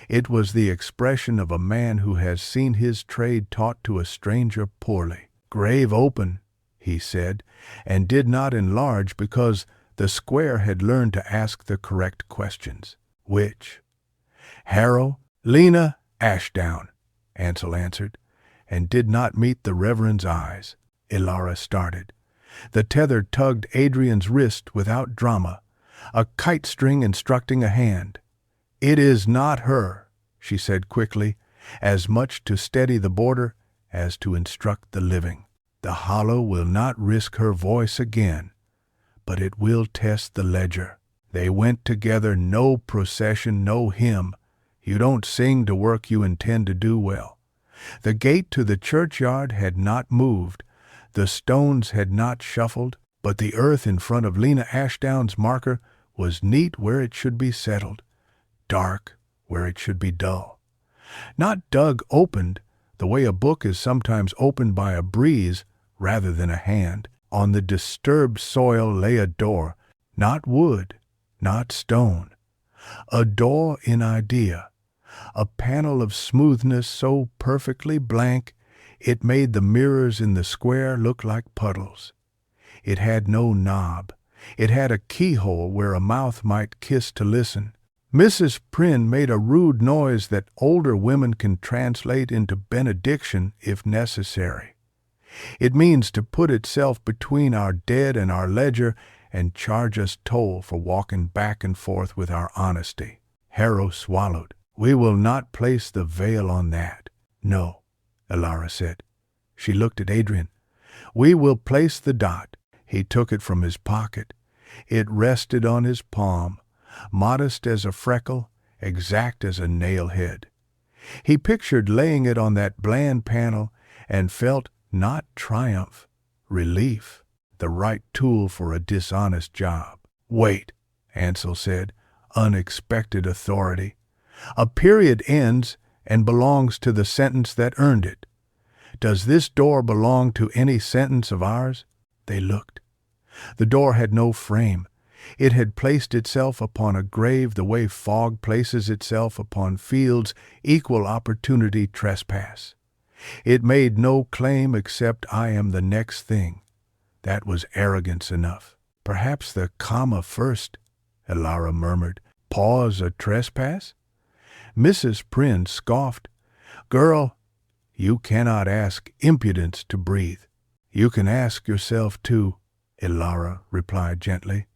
It was the expression of a man who has seen his trade taught to a stranger poorly. "Grave open," he said, and did not enlarge because the square had learned to ask the correct questions. "Which?" "Harrow, Lena, Ashdown," Ansel answered, and did not meet the Reverend's eyes. Alara started. The tether tugged Adrian's wrist without drama. a kite string instructing a hand. "It is not her," she said quickly, as much to steady the boarder as to instruct the living. "The hollow will not risk her voice again, but it will test the ledger. They went together, no procession, no hymn. You don't sing to work you intend to do well." The gate to the churchyard had not moved, the stones had not shuffled, but the earth in front of Lena Ashdown's marker was neat where it should be settled, dark where it should be dull. Not dug opened, the way a book is sometimes opened by a breeze rather than a hand. On the disturbed soil lay a door, not wood, not stone. A door in idea, a panel of smoothness so perfectly blank it made the mirrors in the square look like puddles. It had no knob. It had a keyhole where a mouth might kiss to listen. Mrs. Prynne made a rude noise that older women can translate into benediction if necessary. It means to put itself between our dead and our ledger and charge us toll for walking back and forth with our honesty. Harrow swallowed. "We will not place the veil on that." "No," Elara said. She looked at Adrian. "We will place the dot." He took it from his pocket. It rested on his palm, modest as a freckle, exact as a nail-head. He pictured laying it on that bland panel and felt not triumph, relief, the right tool for a dishonest job. "Wait," Ansel said, unexpected authority. "A period ends and belongs to the sentence that earned it. Does this door belong to any sentence of ours?" They looked. The door had no frame. It had placed itself upon a grave the way fog places itself upon fields equal opportunity trespass. It made no claim except "I am the next thing." That was arrogance enough. "Perhaps the comma first," Elara murmured. "Pause a trespass?" Mrs. Prynne scoffed. "Girl, you cannot ask impudence to breathe." "You can ask yourself too," Elara replied gently.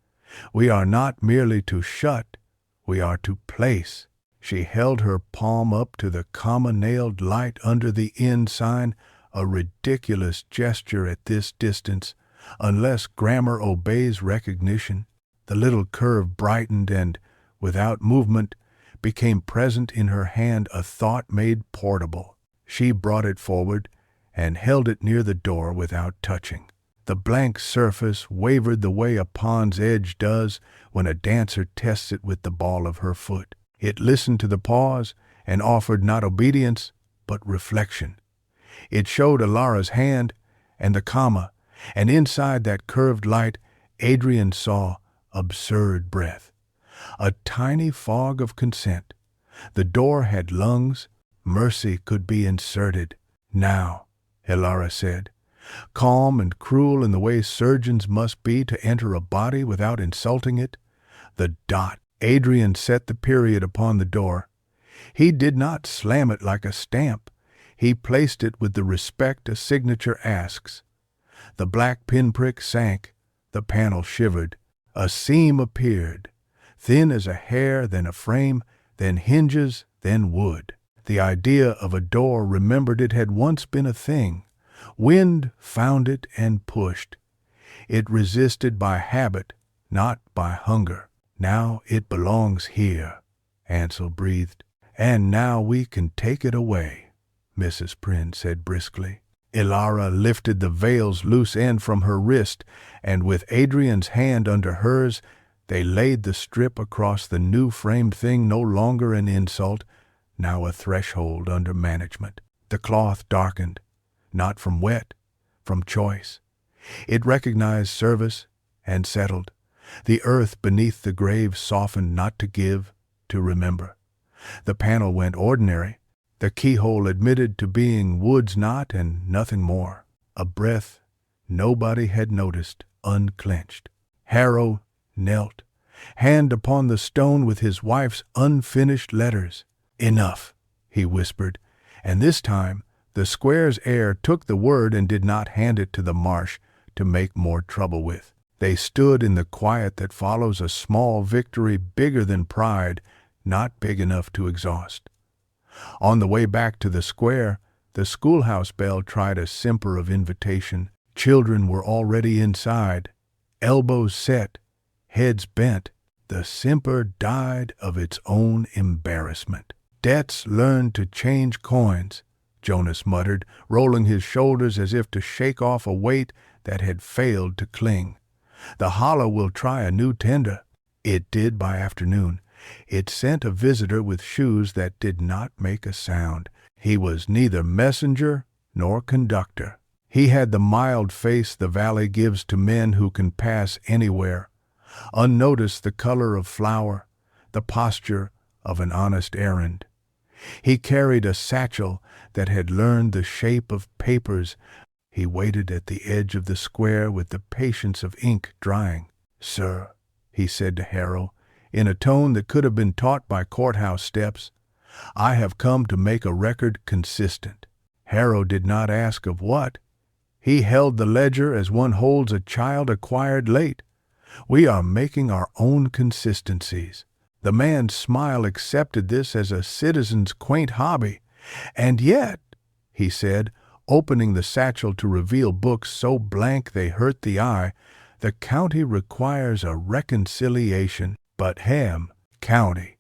"We are not merely to shut, we are to place." She held her palm up to the comma-nailed light under the inn sign, a ridiculous gesture at this distance, unless grammar obeys recognition. The little curve brightened and, without movement, became present in her hand, a thought made portable. She brought it forward and held it near the door without touching. The blank surface wavered the way a pond's edge does when a dancer tests it with the ball of her foot. It listened to the pause and offered not obedience, but reflection. It showed Elara's hand and the comma, and inside that curved light Adrian saw absurd breath. A tiny fog of consent. The door had lungs. Mercy could be inserted. "Now," Elara said, calm and cruel in the way surgeons must be to enter a body without insulting it. "The dot." Adrian set the period upon the door. He did not slam it like a stamp. He placed it with the respect a signature asks. The black pinprick sank. The panel shivered. A seam appeared, thin as a hair, then a frame, then hinges, then wood. The idea of a door remembered it had once been a thing. Wind found it and pushed. It resisted by habit, not by hunger. "Now it belongs here," Ansel breathed. "And now we can take it away," Mrs. Prynne said briskly. Elara lifted the veil's loose end from her wrist, and with Adrian's hand under hers, they laid the strip across the new-framed thing, no longer an insult, now a threshold under management. The cloth darkened, not from wet, from choice. It recognized service and settled. The earth beneath the grave softened not to give, to remember. The panel went ordinary. The keyhole admitted to being wood's knot and nothing more. A breath nobody had noticed unclenched. Harrow knelt, hand upon the stone with his wife's unfinished letters. "Enough," he whispered, and this time the square's heir took the word and did not hand it to the marsh to make more trouble with. They stood in the quiet that follows a small victory bigger than pride, not big enough to exhaust. On the way back to the square, the schoolhouse bell tried a simper of invitation. Children were already inside, elbows set, heads bent. The simper died of its own embarrassment. "Debts learned to change coins," Jonas muttered, rolling his shoulders as if to shake off a weight that had failed to cling. "The hollow will try a new tender." It did by afternoon. It sent a visitor with shoes that did not make a sound. He was neither messenger nor conductor. He had the mild face the valley gives to men who can pass anywhere, unnoticed, the color of flour, the posture of an honest errand. He carried a satchel that had learned the shape of papers. He waited at the edge of the square with the patience of ink drying. "Sir," he said to Harrow, in a tone that could have been taught by courthouse steps, "I have come to make a record consistent." Harrow did not ask of what. He held the ledger as one holds a child acquired late. "We are making our own consistencies." The man's smile accepted this as a citizen's quaint hobby. "And yet," he said, opening the satchel to reveal books so blank they hurt the eye, "the county requires a reconciliation." But county.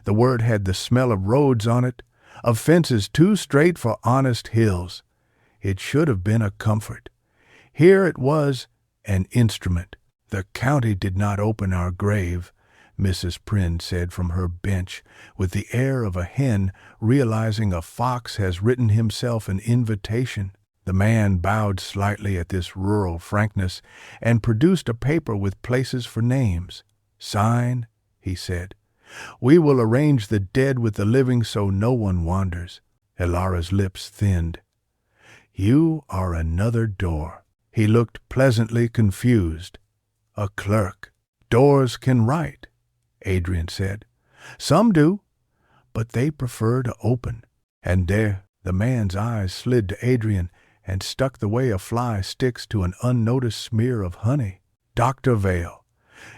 The word had the smell of roads on it, of fences too straight for honest hills. It should have been a comfort. Here it was, an instrument. "The county did not open our grave," Mrs. Prynne said from her bench, with the air of a hen realizing a fox has written himself an invitation. The man bowed slightly at this rural frankness and produced a paper with places for names. "Sign," he said. "We will arrange the dead with the living so no one wanders." Elara's lips thinned. "You are another door." He looked pleasantly confused. "A clerk." "Doors can write," Adrian said. "Some do, but they prefer to open." And there the man's eyes slid to Adrian and stuck the way a fly sticks to an unnoticed smear of honey. "Dr. Vale,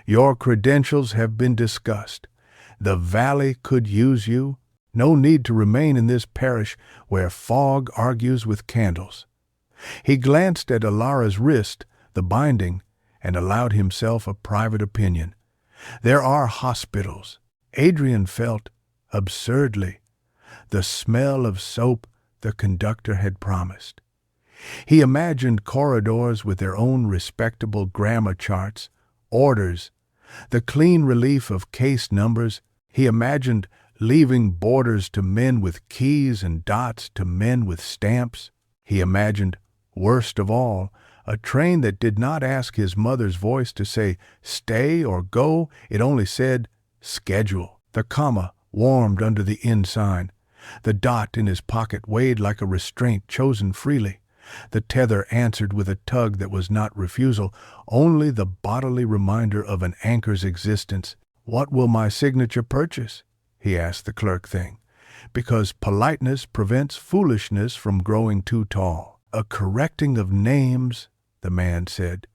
your credentials have been discussed. The valley could use you. No need to remain in this parish where fog argues with candles." He glanced at Elara's wrist, the binding, and allowed himself a private opinion. "There are hospitals." Adrian felt, absurdly, the smell of soap the conductor had promised. He imagined corridors with their own respectable grammar charts, orders, the clean relief of case numbers. He imagined leaving borders to men with keys and dots to men with stamps. He imagined, worst of all, a train that did not ask his mother's voice to say stay or go. It only said schedule. The comma warmed under the inn sign. The dot in his pocket weighed like a restraint chosen freely. The tether answered with a tug that was not refusal, only the bodily reminder of an anchor's existence. "What will my signature purchase?" he asked the clerk thing. "Because politeness prevents foolishness from growing too tall." "A correcting of names," the man said,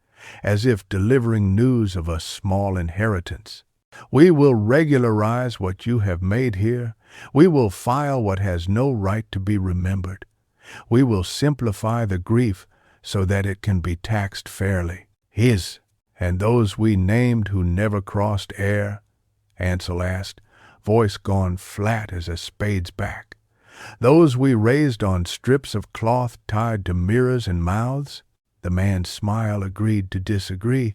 as if delivering news of a small inheritance. "We will regularize what you have made here. We will file what has no right to be remembered. We will simplify the grief so that it can be taxed fairly." "His and those we named who never crossed air?" Ansel asked, voice gone flat as a spade's back. "Those we raised on strips of cloth tied to mirrors and mouths?" The man's smile agreed to disagree.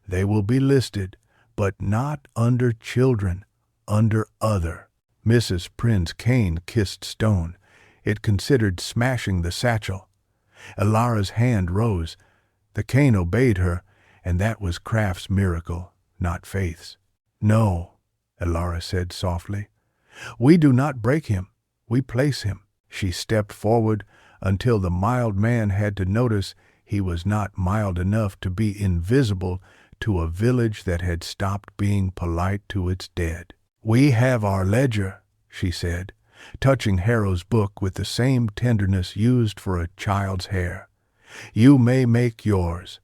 "They will be listed, but not under children, under other." Mrs. Prynne's cane kissed stone. It considered smashing the satchel. Elara's hand rose. The cane obeyed her, and that was Kraft's miracle, not Faith's. "No," Elara said softly. "We do not break him. We place him." She stepped forward until the mild man had to notice he was not mild enough to be invisible to a village that had stopped being polite to its dead. "We have our ledger," she said, touching Harrow's book with the same tenderness used for a child's hair. "You may make yours,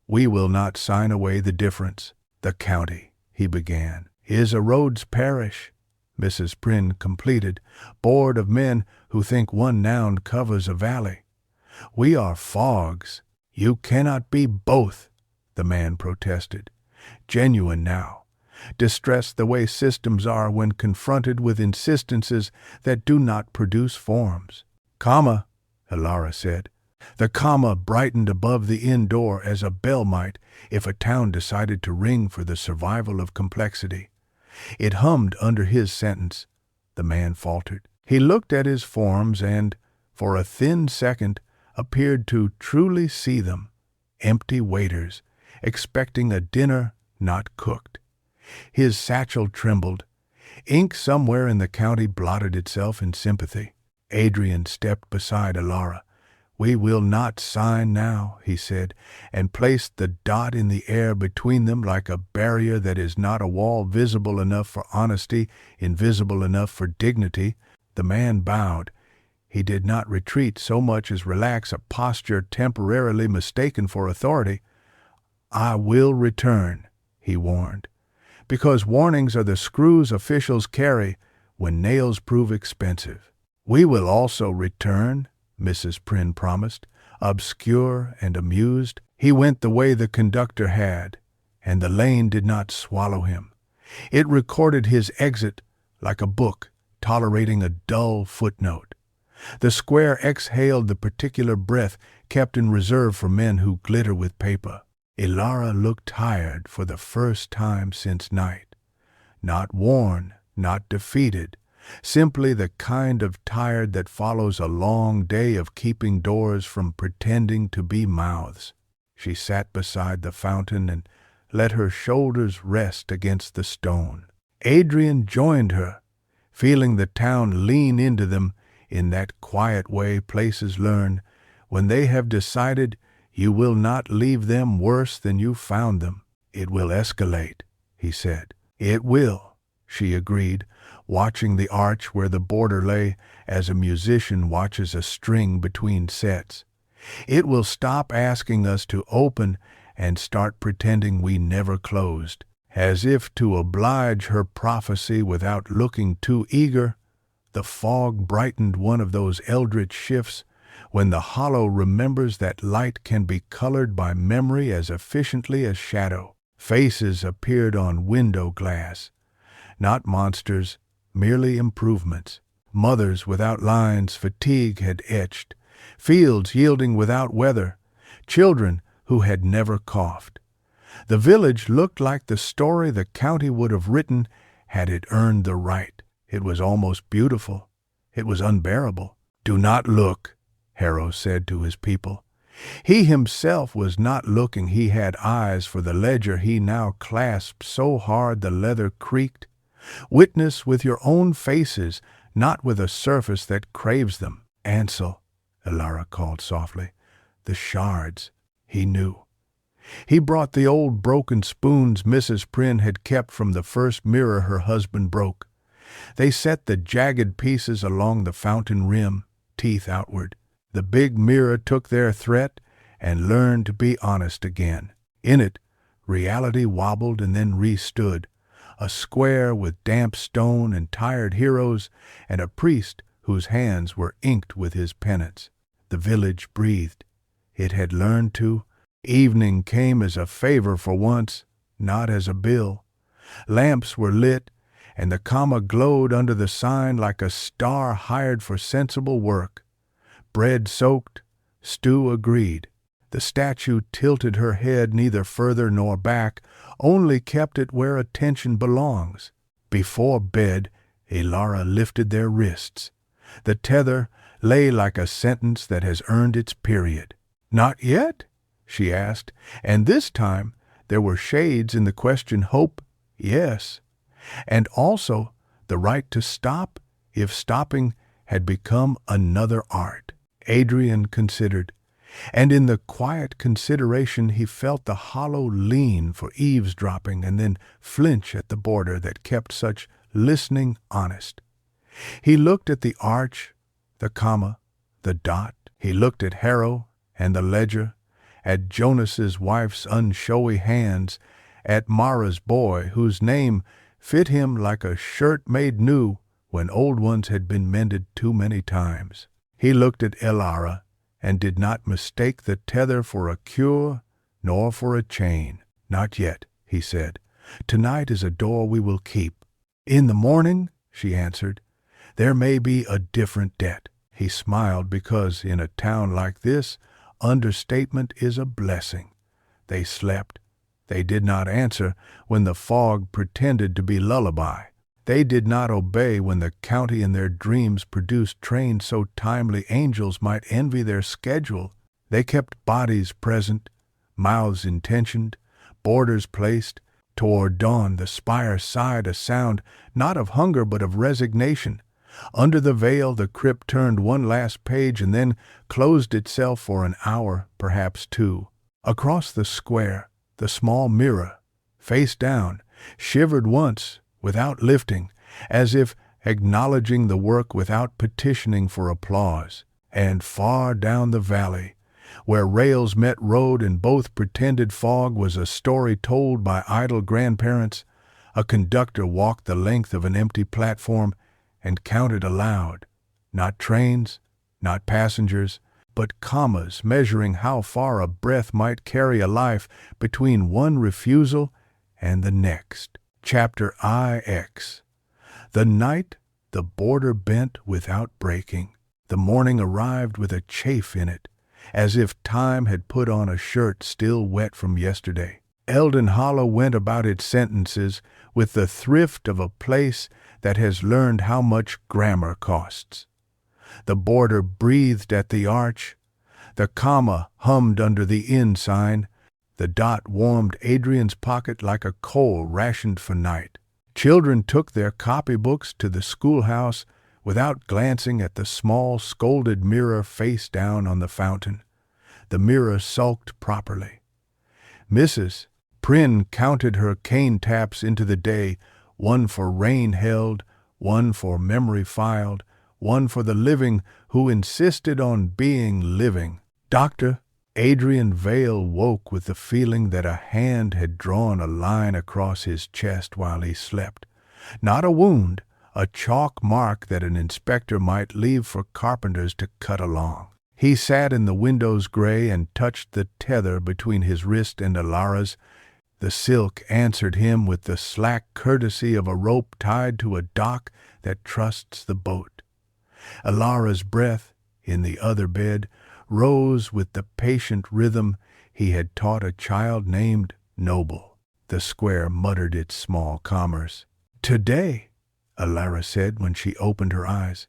We will not sign away the difference. The county, he began, is a Rhodes parish, Mrs. Prynne completed, bored of men who think one noun covers a valley. We are fogs. You cannot be both, the man protested, genuine now, distressed the way systems are when confronted with insistences that do not produce forms. Comma, Elara said. The comma brightened above the inn door as a bell might if a town decided to ring for the survival of complexity. It hummed under his sentence. The man faltered. He looked at his forms and, for a thin second, appeared to truly see them, empty waiters, expecting a dinner not cooked. His satchel trembled. Ink somewhere in the county blotted itself in sympathy. Adrian stepped beside Elara. We will not sign now, he said, and placed the dot in the air between them like a barrier that is not a wall visible enough for honesty, invisible enough for dignity. The man bowed. He did not retreat so much as relax a posture temporarily mistaken for authority. I will return, he warned, because warnings are the screws officials carry when nails prove expensive. We will also return, Mrs. Prynne promised, obscure and amused. He went the way the conductor had, and the lane did not swallow him. It recorded his exit like a book tolerating a dull footnote. The square exhaled the particular breath kept in reserve for men who glitter with paper. Elara looked tired for the first time since night. Not worn, not defeated, simply the kind of tired that follows a long day of keeping doors from pretending to be mouths. She sat beside the fountain and let her shoulders rest against the stone. Adrian joined her, feeling the town lean into them in that quiet way places learn when they have decided you will not leave them worse than you found them. It will escalate, he said. It will, she agreed, watching the arch where the border lay as a musician watches a string between sets. It will stop asking us to open and start pretending we never closed. As if to oblige her prophecy without looking too eager, the fog brightened one of those eldritch shifts when the hollow remembers that light can be colored by memory as efficiently as shadow. Faces appeared on window glass. Not monsters, merely improvements. Mothers without lines fatigue had etched. Fields yielding without weather. Children who had never coughed. The village looked like the story the county would have written had it earned the right. It was almost beautiful. It was unbearable. Do not look, Harrow said to his people. He himself was not looking. He had eyes for the ledger he now clasped so hard the leather creaked. Witness with your own faces, not with a surface that craves them. Ansel, Elara called softly. The shards, he knew. He brought the old broken spoons Mrs. Prynne had kept from the first mirror her husband broke. They set the jagged pieces along the fountain rim, teeth outward. The big mirror took their threat and learned to be honest again. In it, reality wobbled and then re-stood, a square with damp stone and tired heroes and a priest whose hands were inked with his penance. The village breathed. It had learned to. Evening came as a favor for once, not as a bill. Lamps were lit, and the comma glowed under the sign like a star hired for sensible work. Bread soaked, stew agreed. The statue tilted her head neither further nor back, only kept it where attention belongs. Before bed, Elara lifted their wrists. The tether lay like a sentence that has earned its period. Not yet? She asked, and this time there were shades in the question. Hope, yes, and also the right to stop if stopping had become another art. Adrian considered, and in the quiet consideration he felt the hollow lean for eavesdropping and then flinch at the border that kept such listening honest. He looked at the arch, the comma, the dot. He looked at Harrow and the ledger, at Jonas's wife's unshowy hands, at Mara's boy whose name fit him like a shirt made new when old ones had been mended too many times. He looked at Elara and did not mistake the tether for a cure nor for a chain. "Not yet," he said. "Tonight is a door we will keep." "In the morning," she answered, "there may be a different debt." He smiled because in a town like this, understatement is a blessing. They slept. They did not answer when the fog pretended to be lullaby. They did not obey when the county in their dreams produced trains so timely angels might envy their schedule. They kept bodies present, mouths intentioned, borders placed. Toward dawn the spire sighed a sound not of hunger but of resignation. Under the veil the crypt turned one last page and then closed itself for an hour, perhaps two. Across the square, the small mirror, face down, shivered once without lifting, as if acknowledging the work without petitioning for applause. And far down the valley, where rails met road and both pretended fog was a story told by idle grandparents, a conductor walked the length of an empty platform and counted aloud, not trains, not passengers, but commas measuring how far a breath might carry a life between one refusal and the next. Chapter IX. The night the border bent without breaking. The morning arrived with a chafe in it, as if time had put on a shirt still wet from yesterday. Eldon Hollow went about its sentences with the thrift of a place that has learned how much grammar costs. The border breathed at the arch. The comma hummed under the inn sign. The dot warmed Adrian's pocket like a coal rationed for night. Children took their copybooks to the schoolhouse without glancing at the small scolded mirror face down on the fountain. The mirror sulked properly. Mrs. Prynne counted her cane taps into the day, one for rain held, one for memory filed, one for the living who insisted on being living. Dr. Adrian Vale woke with the feeling that a hand had drawn a line across his chest while he slept. Not a wound, a chalk mark that an inspector might leave for carpenters to cut along. He sat in the window's gray and touched the tether between his wrist and Elara's. The silk answered him with the slack courtesy of a rope tied to a dock that trusts the boat. Elara's breath, in the other bed, rose with the patient rhythm he had taught a child named Noble. The square muttered its small commerce. "Today," Elara said when she opened her eyes,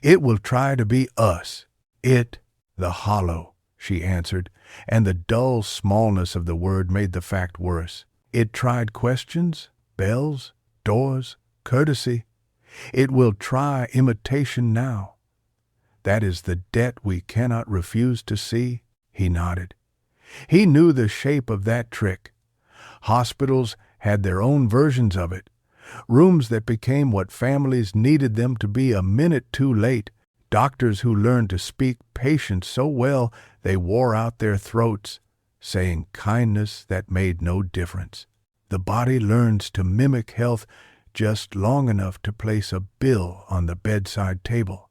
"it will try to be us. It, the hollow," she answered, and the dull smallness of the word made the fact worse. It tried questions, bells, doors, courtesy. It will try imitation now. That is the debt we cannot refuse to see. He nodded. He knew the shape of that trick. Hospitals had their own versions of it. Rooms that became what families needed them to be a minute too late. Doctors who learned to speak patience so well they wore out their throats, saying kindness that made no difference. The body learns to mimic health just long enough to place a bill on the bedside table.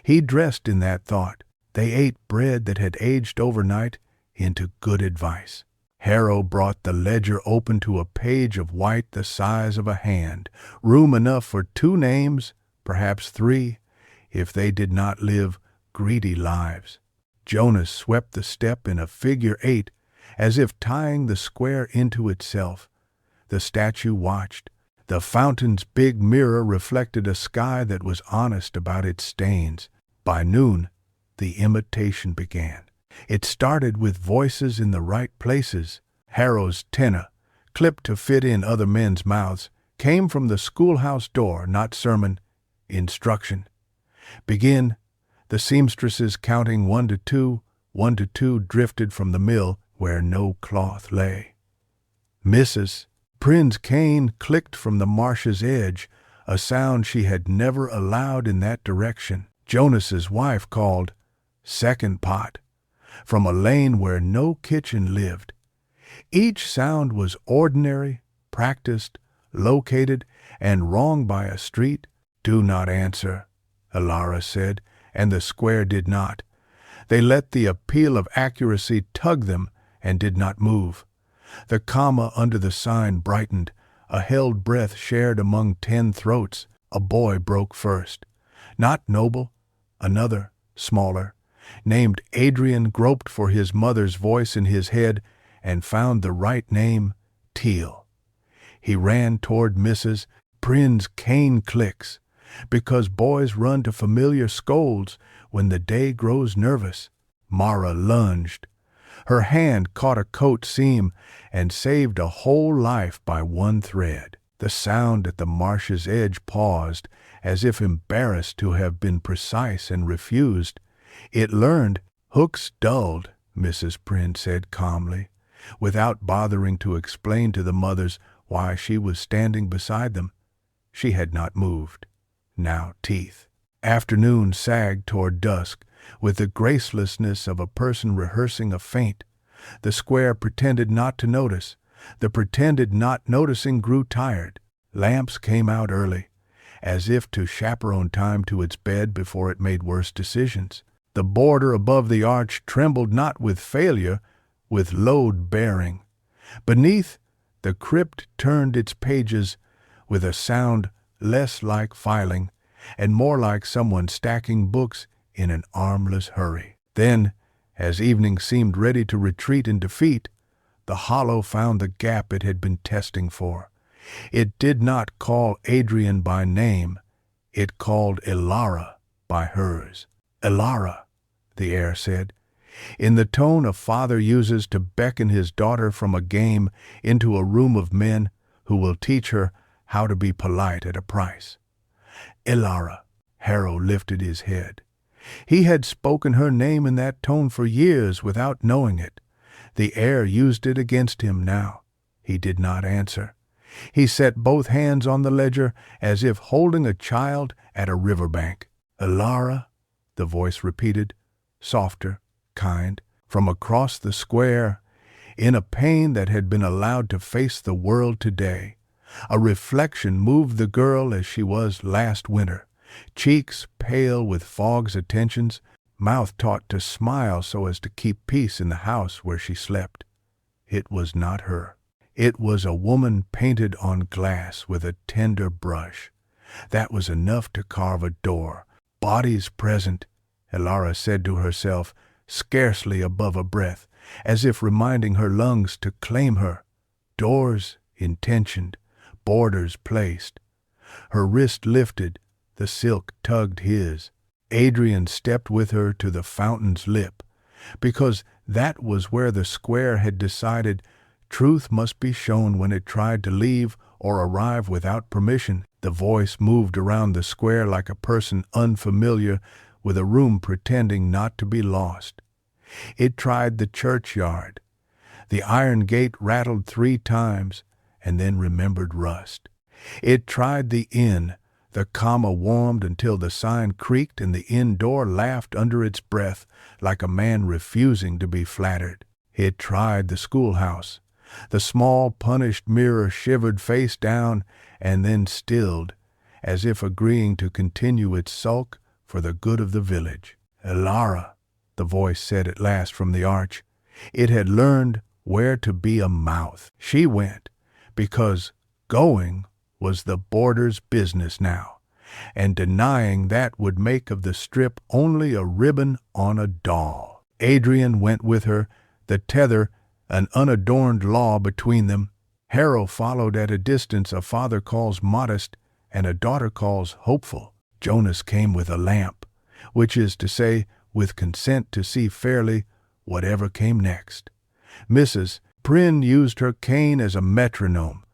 He dressed in that thought. They ate bread that had aged overnight into good advice. Harrow brought the ledger open to a page of white the size of a hand, room enough for 2 names, perhaps 3, if they did not live greedy lives. Jonas swept the step in a figure 8, as if tying the square into itself. The statue watched. The fountain's big mirror reflected a sky that was honest about its stains. By noon, the imitation began. It started with voices in the right places. Harrow's tenor, clipped to fit in other men's mouths, came from the schoolhouse door, not sermon, instruction. Begin. The seamstresses counting 1 to 2, 1 to 2 drifted from the mill where no cloth lay. Mrs. Prynne's cane clicked from the marsh's edge, a sound she had never allowed in that direction. Jonas's wife called, "Second pot." from a lane where no kitchen lived. Each sound was ordinary, practiced, located, and wrong by a street. "Do not answer," Elara said, and the square did not. They let the appeal of accuracy tug them and did not move. The comma under the sign brightened, a held breath shared among 10 throats. A boy broke first. Not noble, another, smaller, named Adrian, groped for his mother's voice in his head and found the right name, Teal. He ran toward Mrs. Prin's cane clicks, because boys run to familiar scolds when the day grows nervous. Mara lunged. Her hand caught a coat seam and saved a whole life by one thread. The sound at the marsh's edge paused, as if embarrassed to have been precise and refused. It learned. "Hooks dulled," Mrs. Prynne said calmly, without bothering to explain to the mothers why she was standing beside them. She had not moved. Now teeth. Afternoon sagged toward dusk, with the gracelessness of a person rehearsing a feint. The square pretended not to notice. The pretended not noticing grew tired. Lamps came out early, as if to chaperone time to its bed before it made worse decisions. The border above the arch trembled not with failure, with load-bearing. Beneath, the crypt turned its pages with a sound less like filing and more like someone stacking books in an armless hurry. Then, as evening seemed ready to retreat in defeat, the hollow found the gap it had been testing for. It did not call Adrian by name. It called Elara by hers. "Elara," the air said, in the tone a father uses to beckon his daughter from a game into a room of men who will teach her how to be polite at a price. "Elara." Harrow lifted his head. He had spoken her name in that tone for years without knowing it. The air used it against him now. He did not answer. He set both hands on the ledger as if holding a child at a riverbank. "Elara," the voice repeated, softer, kind, from across the square, in a pain that had been allowed to face the world today. A reflection moved the girl as she was last winter, cheeks pale with fog's attentions, mouth taught to smile so as to keep peace in the house where she slept. It was not her. It was a woman painted on glass with a tender brush. That was enough to carve a door. "Bodies present," Elara said to herself, scarcely above a breath, as if reminding her lungs to claim her. "Doors intentioned, borders placed." Her wrist lifted, the silk tugged his. Adrian stepped with her to the fountain's lip, because that was where the square had decided truth must be shown when it tried to leave or arrive without permission. The voice moved around the square like a person unfamiliar with a room pretending not to be lost. It tried the churchyard. The iron gate rattled 3 times and then remembered rust. It tried the inn. The comma warmed until the sign creaked and the inn door laughed under its breath like a man refusing to be flattered. It tried the schoolhouse. The small punished mirror shivered face down and then stilled, as if agreeing to continue its sulk for the good of the village. "Elara," the voice said at last from the arch. It had learned where to be a mouth. She went, because going was the boarder's business now, and denying that would make of the strip only a ribbon on a doll. Adrian went with her, the tether an unadorned law between them. Harrow followed at a distance a father calls modest and a daughter calls hopeful. Jonas came with a lamp, which is to say, with consent to see fairly whatever came next. Mrs. Prynne used her cane as a metronome,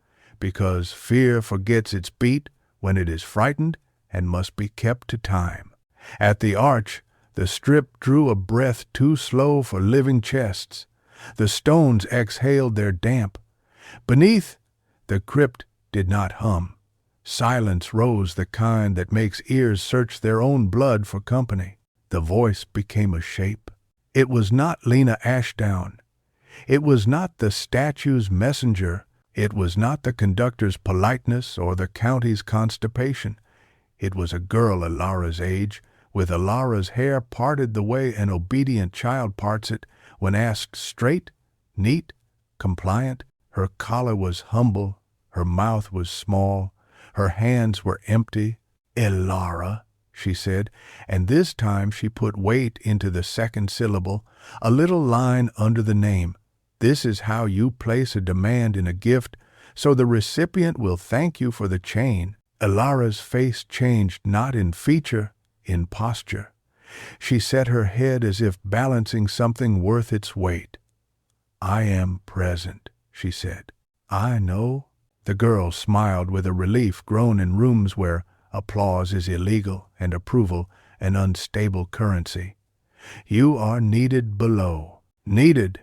because fear forgets its beat when it is frightened and must be kept to time. At the arch, the strip drew a breath too slow for living chests. The stones exhaled their damp. Beneath, the crypt did not hum. Silence rose, the kind that makes ears search their own blood for company. The voice became a shape. It was not Lena Ashdown. It was not the statue's messenger. It was not the conductor's politeness or the county's constipation. It was a girl Elara's age, with Elara's hair parted the way an obedient child parts it when asked straight, neat, compliant. Her collar was humble, her mouth was small, her hands were empty. "Elara," she said, and this time she put weight into the second syllable, a little line under the name. "This is how you place a demand in a gift, so the recipient will thank you for the chain." Elara's face changed not in feature, in posture. She set her head as if balancing something worth its weight. "I am present," she said. "I know." The girl smiled with a relief grown in rooms where applause is illegal and approval an unstable currency. "You are needed below." "Needed,"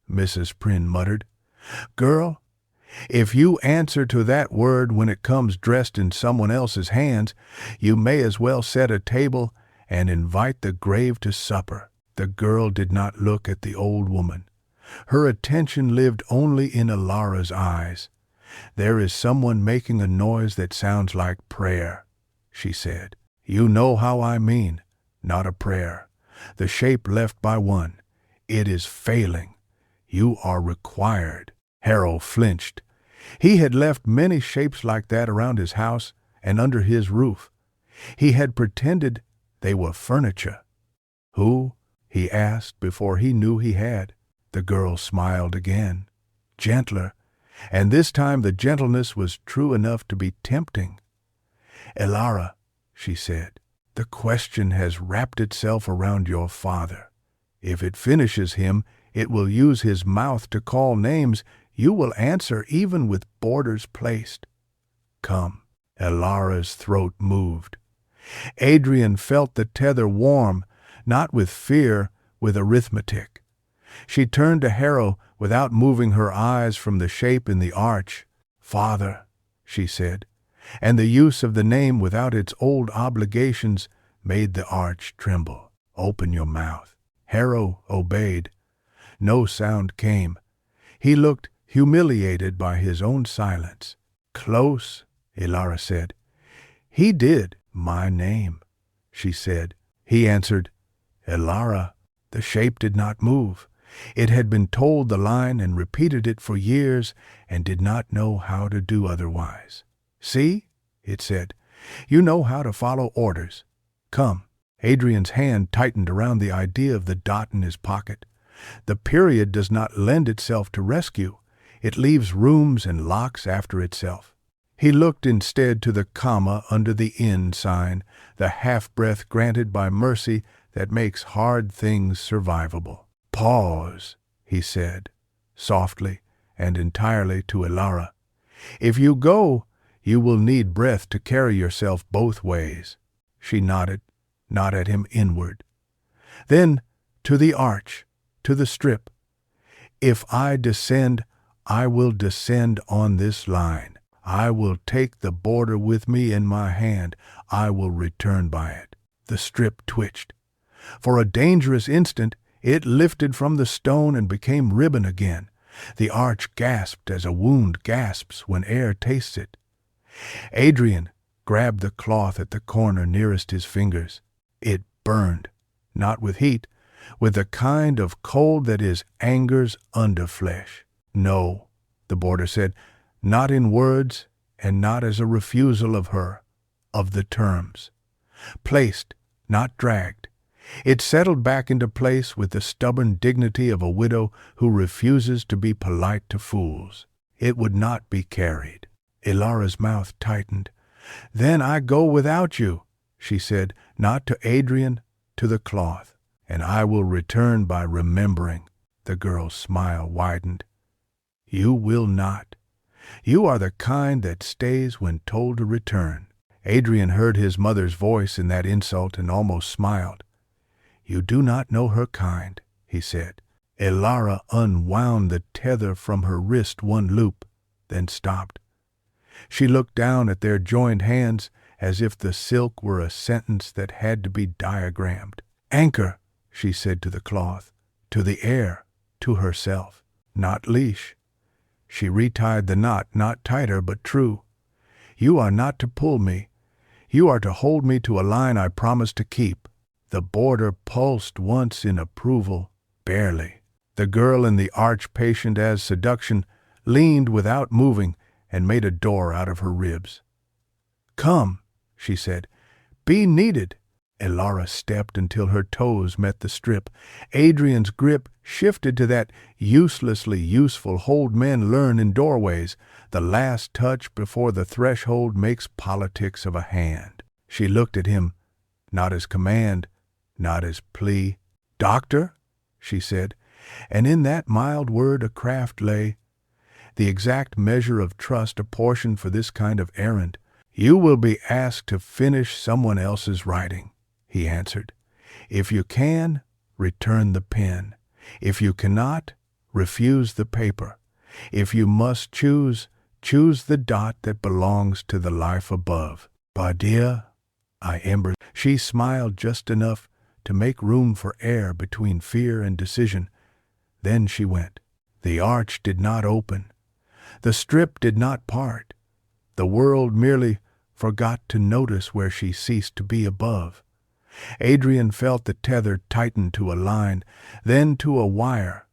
Mrs. Prynne muttered. "Girl, if you answer to that word when it comes dressed in someone else's hands, you may as well set a table and invite the grave to supper." The girl did not look at the old woman. Her attention lived only in Elara's eyes. "There is someone making a noise that sounds like prayer," she said. "You know how I mean. Not a prayer. The shape left by one. It is failing. You are required." Harold flinched. He had left many shapes like that around his house and under his roof. He had pretended they were furniture. "Who?" he asked before he knew he had. The girl smiled again, gentler, and this time the gentleness was true enough to be tempting. "Elara," she said, "the question has wrapped itself around your father. If it finishes him, it will use his mouth to call names. You will answer even with borders placed. Come." Elara's throat moved. Adrian felt the tether warm, not with fear, with arithmetic. She turned to Harrow without moving her eyes from the shape in the arch. "Father," she said, and the use of the name without its old obligations made the arch tremble. "Open your mouth." Harrow obeyed. No sound came. He looked humiliated by his own silence. "Close," Elara said. "He did." "My name," she said. He answered, "Elara." The shape did not move. It had been told the line and repeated it for years and did not know how to do otherwise. "See," it said, "you know how to follow orders. Come." Adrian's hand tightened around the idea of the dot in his pocket. The period does not lend itself to rescue. It leaves rooms and locks after itself. He looked instead to the comma under the "in" sign, the half-breath granted by mercy that makes hard things survivable. "Pause," he said, softly and entirely to Elara. "If you go, you will need breath to carry yourself both ways." She nodded, not at him inward. Then to the arch, to the strip. "If I descend, I will descend on this line. I will take the border with me in my hand. I will return by it." The strip twitched. For a dangerous instant, it lifted from the stone and became ribbon again. The arch gasped as a wound gasps when air tastes it. Adrian grabbed the cloth at the corner nearest his fingers. It burned, not with heat, with the kind of cold that is anger's underflesh. "No," the border said, "not in words and not as a refusal of her, of the terms. Placed, not dragged. It settled back into place with the stubborn dignity of a widow who refuses to be polite to fools. It would not be carried." Elara's mouth tightened. "Then I go without you," she said, not to Adrian, to the cloth. "And I will return by remembering." The girl's smile widened. "You will not. You are the kind that stays when told to return." Adrian heard his mother's voice in that insult and almost smiled. "You do not know her kind," he said. Elara unwound the tether from her wrist one loop, then stopped. She looked down at their joined hands as if the silk were a sentence that had to be diagrammed. "Anchor," she said to the cloth. to the air, to herself. Not leash. She retied the knot, not tighter but true. You are not to pull me. You are to hold me to a line I promised to keep. The border pulsed once in approval, barely. The girl in the arch, patient as seduction, leaned without moving and made a door out of her ribs. Come, she said. Be needed. Elara stepped until her toes met the strip. Adrian's grip shifted to that uselessly useful hold men learn in doorways. The last touch before the threshold makes politics of a hand. She looked at him, not as command, not as plea. Doctor, she said, and in that mild word a craft lay, the exact measure of trust apportioned for this kind of errand. You will be asked to finish someone else's writing, he answered. If you can, return the pen. If you cannot, refuse the paper. If you must choose, choose the dot that belongs to the life above. Badia, I ember. She smiled just enough to make room for air between fear and decision. Then she went. The arch did not open. The strip did not part. The world merely forgot to notice where she ceased to be above. Adrian felt the tether tighten to a line, then to a wire,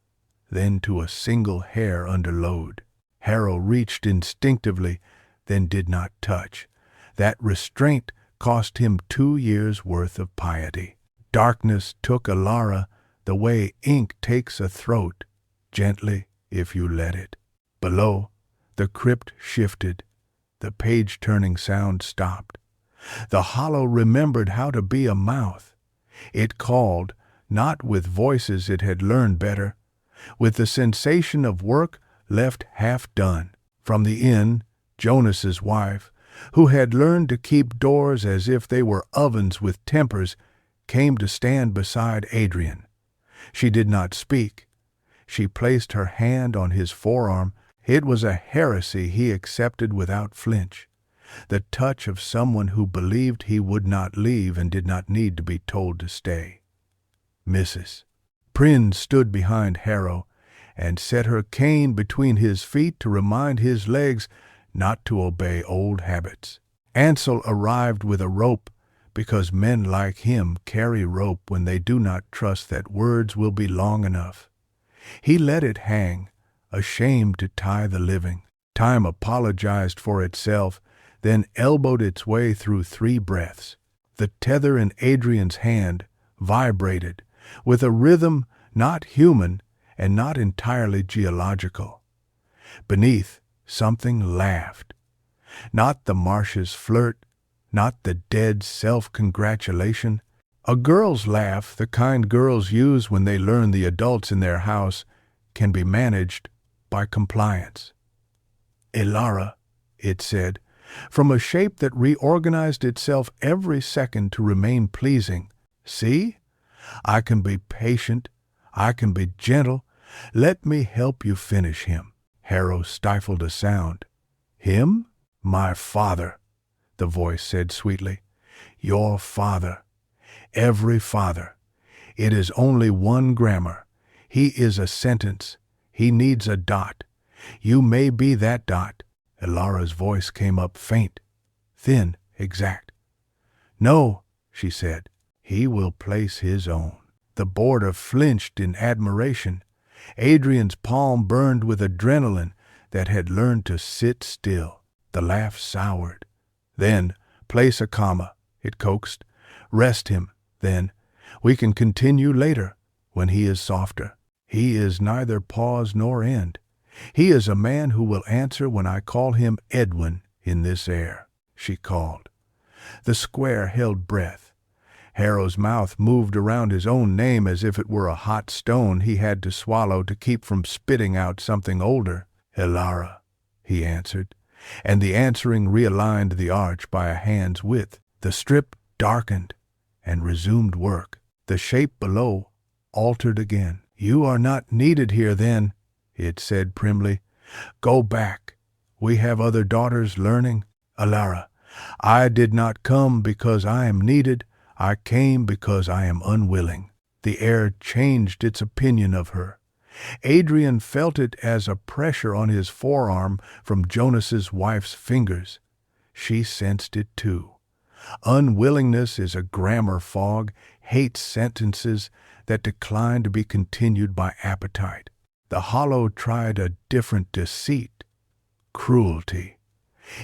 then to a single hair under load. Harrow reached instinctively, then did not touch. That restraint cost him 2 years' worth of piety. Darkness took Elara the way ink takes a throat, gently if you let it. Below, the crypt shifted. The page-turning sound stopped. The hollow remembered how to be a mouth. It called, not with voices it had learned better, with the sensation of work left half done. From the inn, Jonas's wife, who had learned to keep doors as if they were ovens with tempers, came to stand beside Adrian. She did not speak. She placed her hand on his forearm. It was a heresy he accepted without flinch, the touch of someone who believed he would not leave and did not need to be told to stay. Mrs. Prynne stood behind Harrow and set her cane between his feet to remind his legs not to obey old habits. Ansel arrived with a rope because men like him carry rope when they do not trust that words will be long enough. He let it hang, ashamed to tie the living. Time apologized for itself, then elbowed its way through 3 breaths. The tether in Adrian's hand vibrated, with a rhythm not human and not entirely geological. Beneath, something laughed. Not the marsh's flirt, not the dead self-congratulation. A girl's laugh, the kind girls use when they learn the adults in their house can be managed by compliance. Elara, it said, from a shape that reorganized itself every second to remain pleasing. See? I can be patient. I can be gentle. Let me help you finish him. Harrow stifled a sound. Him? My father, the voice said sweetly. Your father. Every father. It is only one grammar. He is a sentence. He needs a dot. You may be that dot. Elara's voice came up faint, thin, exact. No, she said. He will place his own. The boarder flinched in admiration. Adrian's palm burned with adrenaline that had learned to sit still. The laugh soured. Then, place a comma, it coaxed. Rest him, then. We can continue later, when he is softer. He is neither pause nor end. He is a man who will answer when I call him Edwin in this air, she called. The square held breath. Harrow's mouth moved around his own name as if it were a hot stone he had to swallow to keep from spitting out something older. Elara, he answered, and the answering realigned the arch by a hand's width. The strip darkened and resumed work. The shape below altered again. You are not needed here then, it said primly. Go back. We have other daughters learning. Elara, I did not come because I am needed. I came because I am unwilling. The air changed its opinion of her. Adrian felt it as a pressure on his forearm from Jonas's wife's fingers. She sensed it too. Unwillingness is a grammar fog, hates sentences that decline to be continued by appetite. The hollow tried a different deceit, cruelty.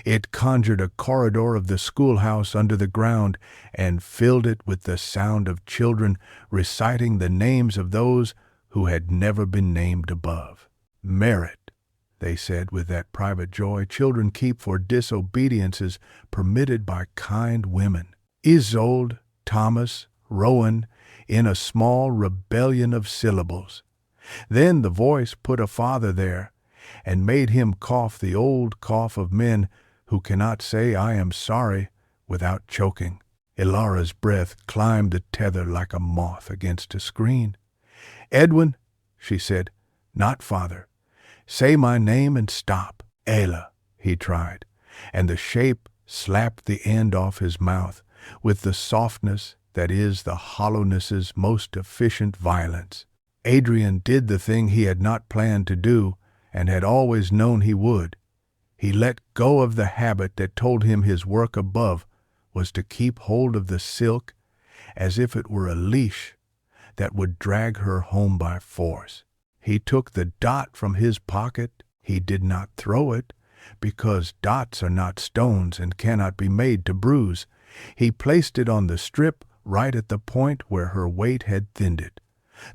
It conjured a corridor of the schoolhouse under the ground and filled it with the sound of children reciting the names of those who had never been named above. Merit, they said with that private joy children keep for disobediences permitted by kind women. Isolde, Thomas, Rowan, in a small rebellion of syllables. Then the voice put a father there, and made him cough the old cough of men who cannot say I am sorry without choking. Ilara's breath climbed the tether like a moth against a screen. "Edwin," she said, "not father. Say my name and stop." "Ayla," he tried, and the shape slapped the end off his mouth with the softness that is the hollowness's most efficient violence. Adrian did the thing he had not planned to do and had always known he would. He let go of the habit that told him his work above was to keep hold of the silk as if it were a leash that would drag her home by force. He took the dot from his pocket. He did not throw it, because dots are not stones and cannot be made to bruise. He placed it on the strip right at the point where her weight had thinned it.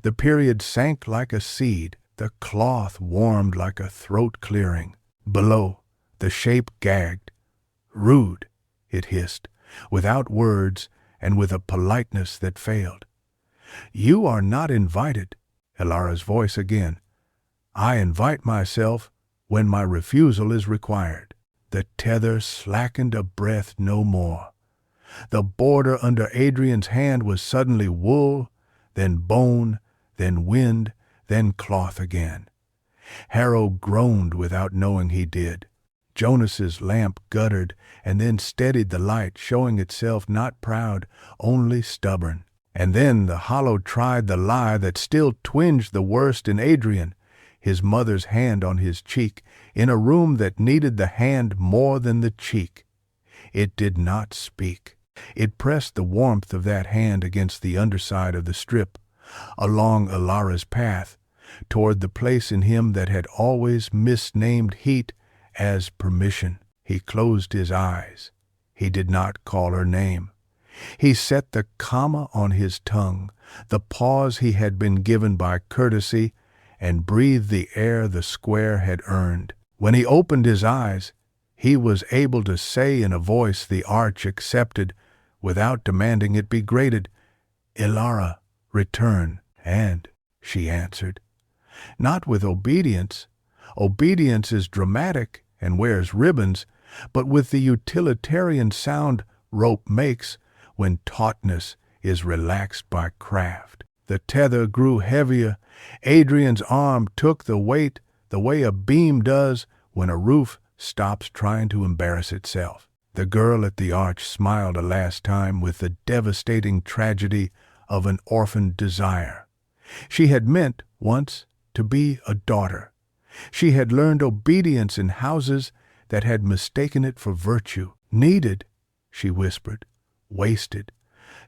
The period sank like a seed. The cloth warmed like a throat clearing. Below, the shape gagged. "Rude," it hissed, without words and with a politeness that failed. "You are not invited," Ilara's voice again. "I invite myself when my refusal is required." The tether slackened a breath no more. The border under Adrian's hand was suddenly wool, then bone, then wind, then cloth again. Harrow groaned without knowing he did. Jonas's lamp guttered and then steadied the light, showing itself not proud, only stubborn. And then the hollow tried the lie that still twinged the worst in Adrian, his mother's hand on his cheek, in a room that needed the hand more than the cheek. It did not speak. It pressed the warmth of that hand against the underside of the strip, along Ilara's path, toward the place in him that had always misnamed heat as permission. He closed his eyes. He did not call her name. He set the comma on his tongue, the pause he had been given by courtesy, and breathed the air the square had earned. When he opened his eyes, he was able to say in a voice the arch accepted, without demanding it be graded, "Ilara, return." And she answered. Not with obedience. Obedience is dramatic and wears ribbons, but with the utilitarian sound rope makes when tautness is relaxed by craft. The tether grew heavier. Adrian's arm took the weight the way a beam does when a roof stops trying to embarrass itself. The girl at the arch smiled a last time with the devastating tragedy of an orphaned desire. She had meant, once, to be a daughter. She had learned obedience in houses that had mistaken it for virtue. Needed, she whispered, wasted,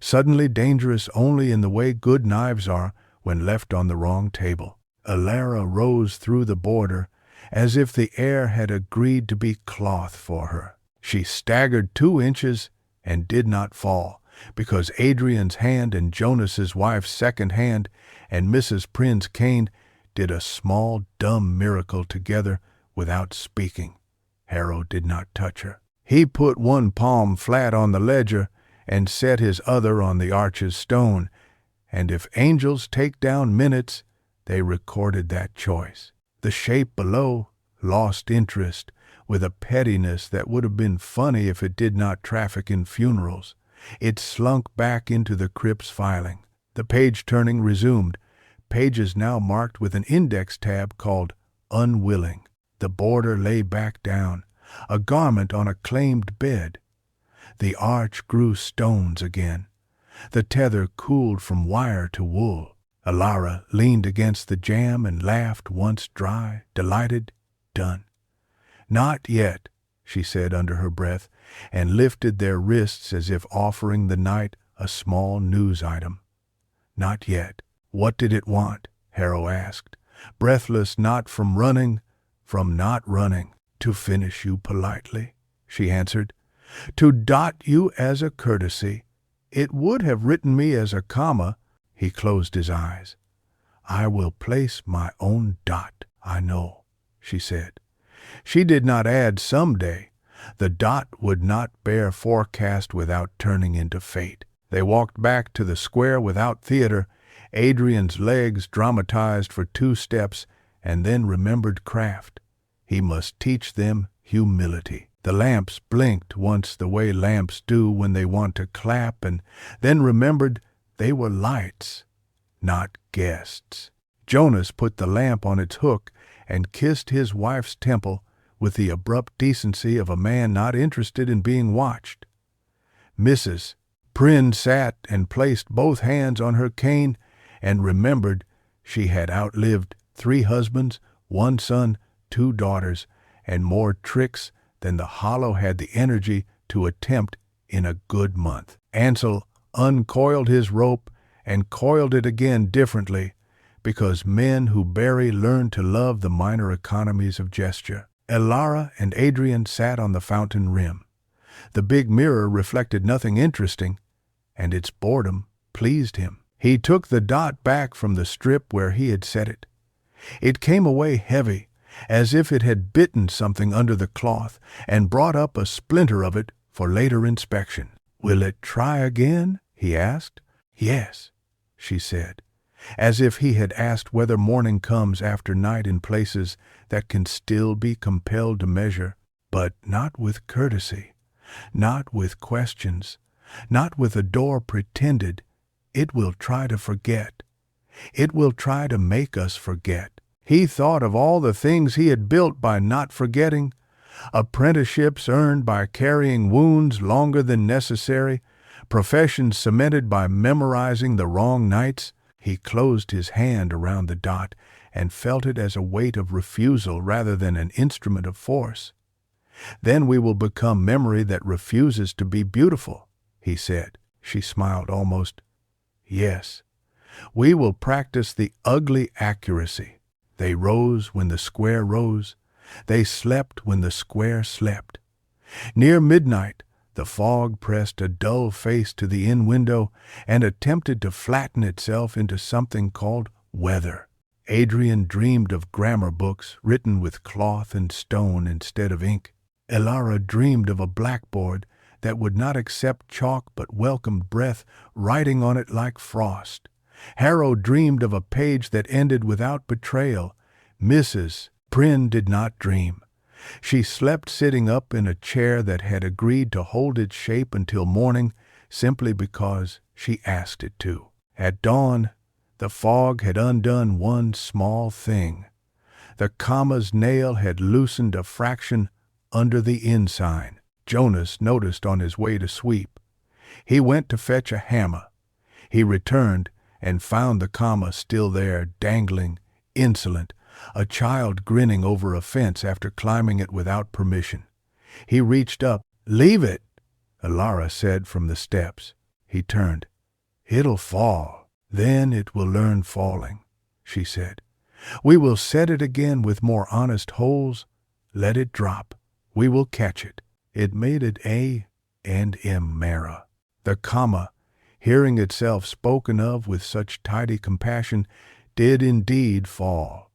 suddenly dangerous only in the way good knives are when left on the wrong table. Ilara rose through the border as if the air had agreed to be cloth for her. She staggered 2 inches and did not fall, because Adrian's hand and Jonas's wife's second hand and Mrs. Prynne's cane did a small, dumb miracle together without speaking. Harrow did not touch her. He put one palm flat on the ledger and set his other on the arch's stone, and if angels take down minutes, they recorded that choice. The shape below lost interest with a pettiness that would have been funny if it did not traffic in funerals. It slunk back into the crypt's filing. The page-turning resumed, pages now marked with an index tab called Unwilling. The border lay back down, a garment on a claimed bed. The arch grew stones again. The tether cooled from wire to wool. Alara leaned against the jamb and laughed once dry, delighted. Done. Not yet, she said under her breath, and lifted their wrists as if offering the night a small news item. Not yet. What did it want? Harrow asked, breathless not from running, from not running. To finish you politely, she answered. To dot you as a courtesy. It would have written me as a comma. He closed his eyes. I will place my own dot, I know, she said. She did not add someday. The dot would not bear forecast without turning into fate. They walked back to the square without theater. Adrian's legs dramatized for 2 steps and then remembered craft. He must teach them humility. The lamps blinked once the way lamps do when they want to clap, and then remembered they were lights, not guests. Jonas put the lamp on its hook and kissed his wife's temple with the abrupt decency of a man not interested in being watched. Mrs. Prynne sat and placed both hands on her cane and remembered she had outlived 3 husbands, 1 son, 2 daughters, and more tricks than the Hollow had the energy to attempt in a good month. Ansel uncoiled his rope and coiled it again differently, because men who bury learn to love the minor economies of gesture. Alara and Adrian sat on the fountain rim. The big mirror reflected nothing interesting, and its boredom pleased him. He took the dot back from the strip where he had set it. It came away heavy, as if it had bitten something under the cloth, and brought up a splinter of it for later inspection. Will it try again? He asked. Yes, she said, as if he had asked whether morning comes after night in places that can still be compelled to measure, but not with courtesy, not with questions, not with a door pretended. It will try to forget. It will try to make us forget. He thought of all the things he had built by not forgetting, apprenticeships earned by carrying wounds longer than necessary, professions cemented by memorizing the wrong nights. He closed his hand around the dot and felt it as a weight of refusal rather than an instrument of force. Then we will become memory that refuses to be beautiful, he said. She smiled almost. Yes, we will practice the ugly accuracy. They rose when the square rose. They slept when the square slept. Near midnight, the fog pressed a dull face to the inn window and attempted to flatten itself into something called weather. Adrian dreamed of grammar books written with cloth and stone instead of ink. Alara dreamed of a blackboard that would not accept chalk but welcomed breath writing on it like frost. Harrow dreamed of a page that ended without betrayal. Mrs. Prynne did not dream. She slept sitting up in a chair that had agreed to hold its shape until morning simply because she asked it to. At dawn, the fog had undone one small thing. The comma's nail had loosened a fraction under the inn sign. Jonas noticed on his way to sweep. He went to fetch a hammer. He returned and found the comma still there, dangling, insolent, a child grinning over a fence after climbing it without permission. He reached up. "Leave it," Alara said from the steps. He turned. "It'll fall. Then it will learn falling," she said. "We will set it again with more honest holes. Let it drop. We will catch it." It made it A and M Mara. The comma, hearing itself spoken of with such tidy compassion, did indeed fall.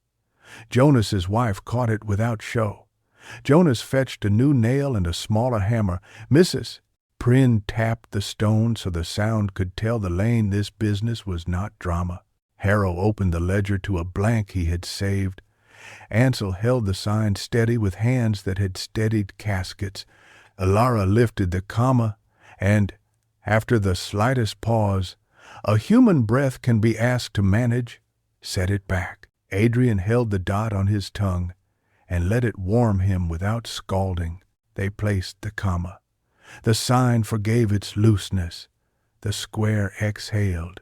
Jonas's wife caught it without show. Jonas fetched a new nail and a smaller hammer. Mrs. Prynne tapped the stone so the sound could tell the lane this business was not drama. Harrow opened the ledger to a blank he had saved. Ansel held the sign steady with hands that had steadied caskets. Alara lifted the comma, and, after the slightest pause, a human breath can be asked to manage, set it back. Adrian held the dot on his tongue and let it warm him without scalding. They placed the comma. The sign forgave its looseness. The square exhaled.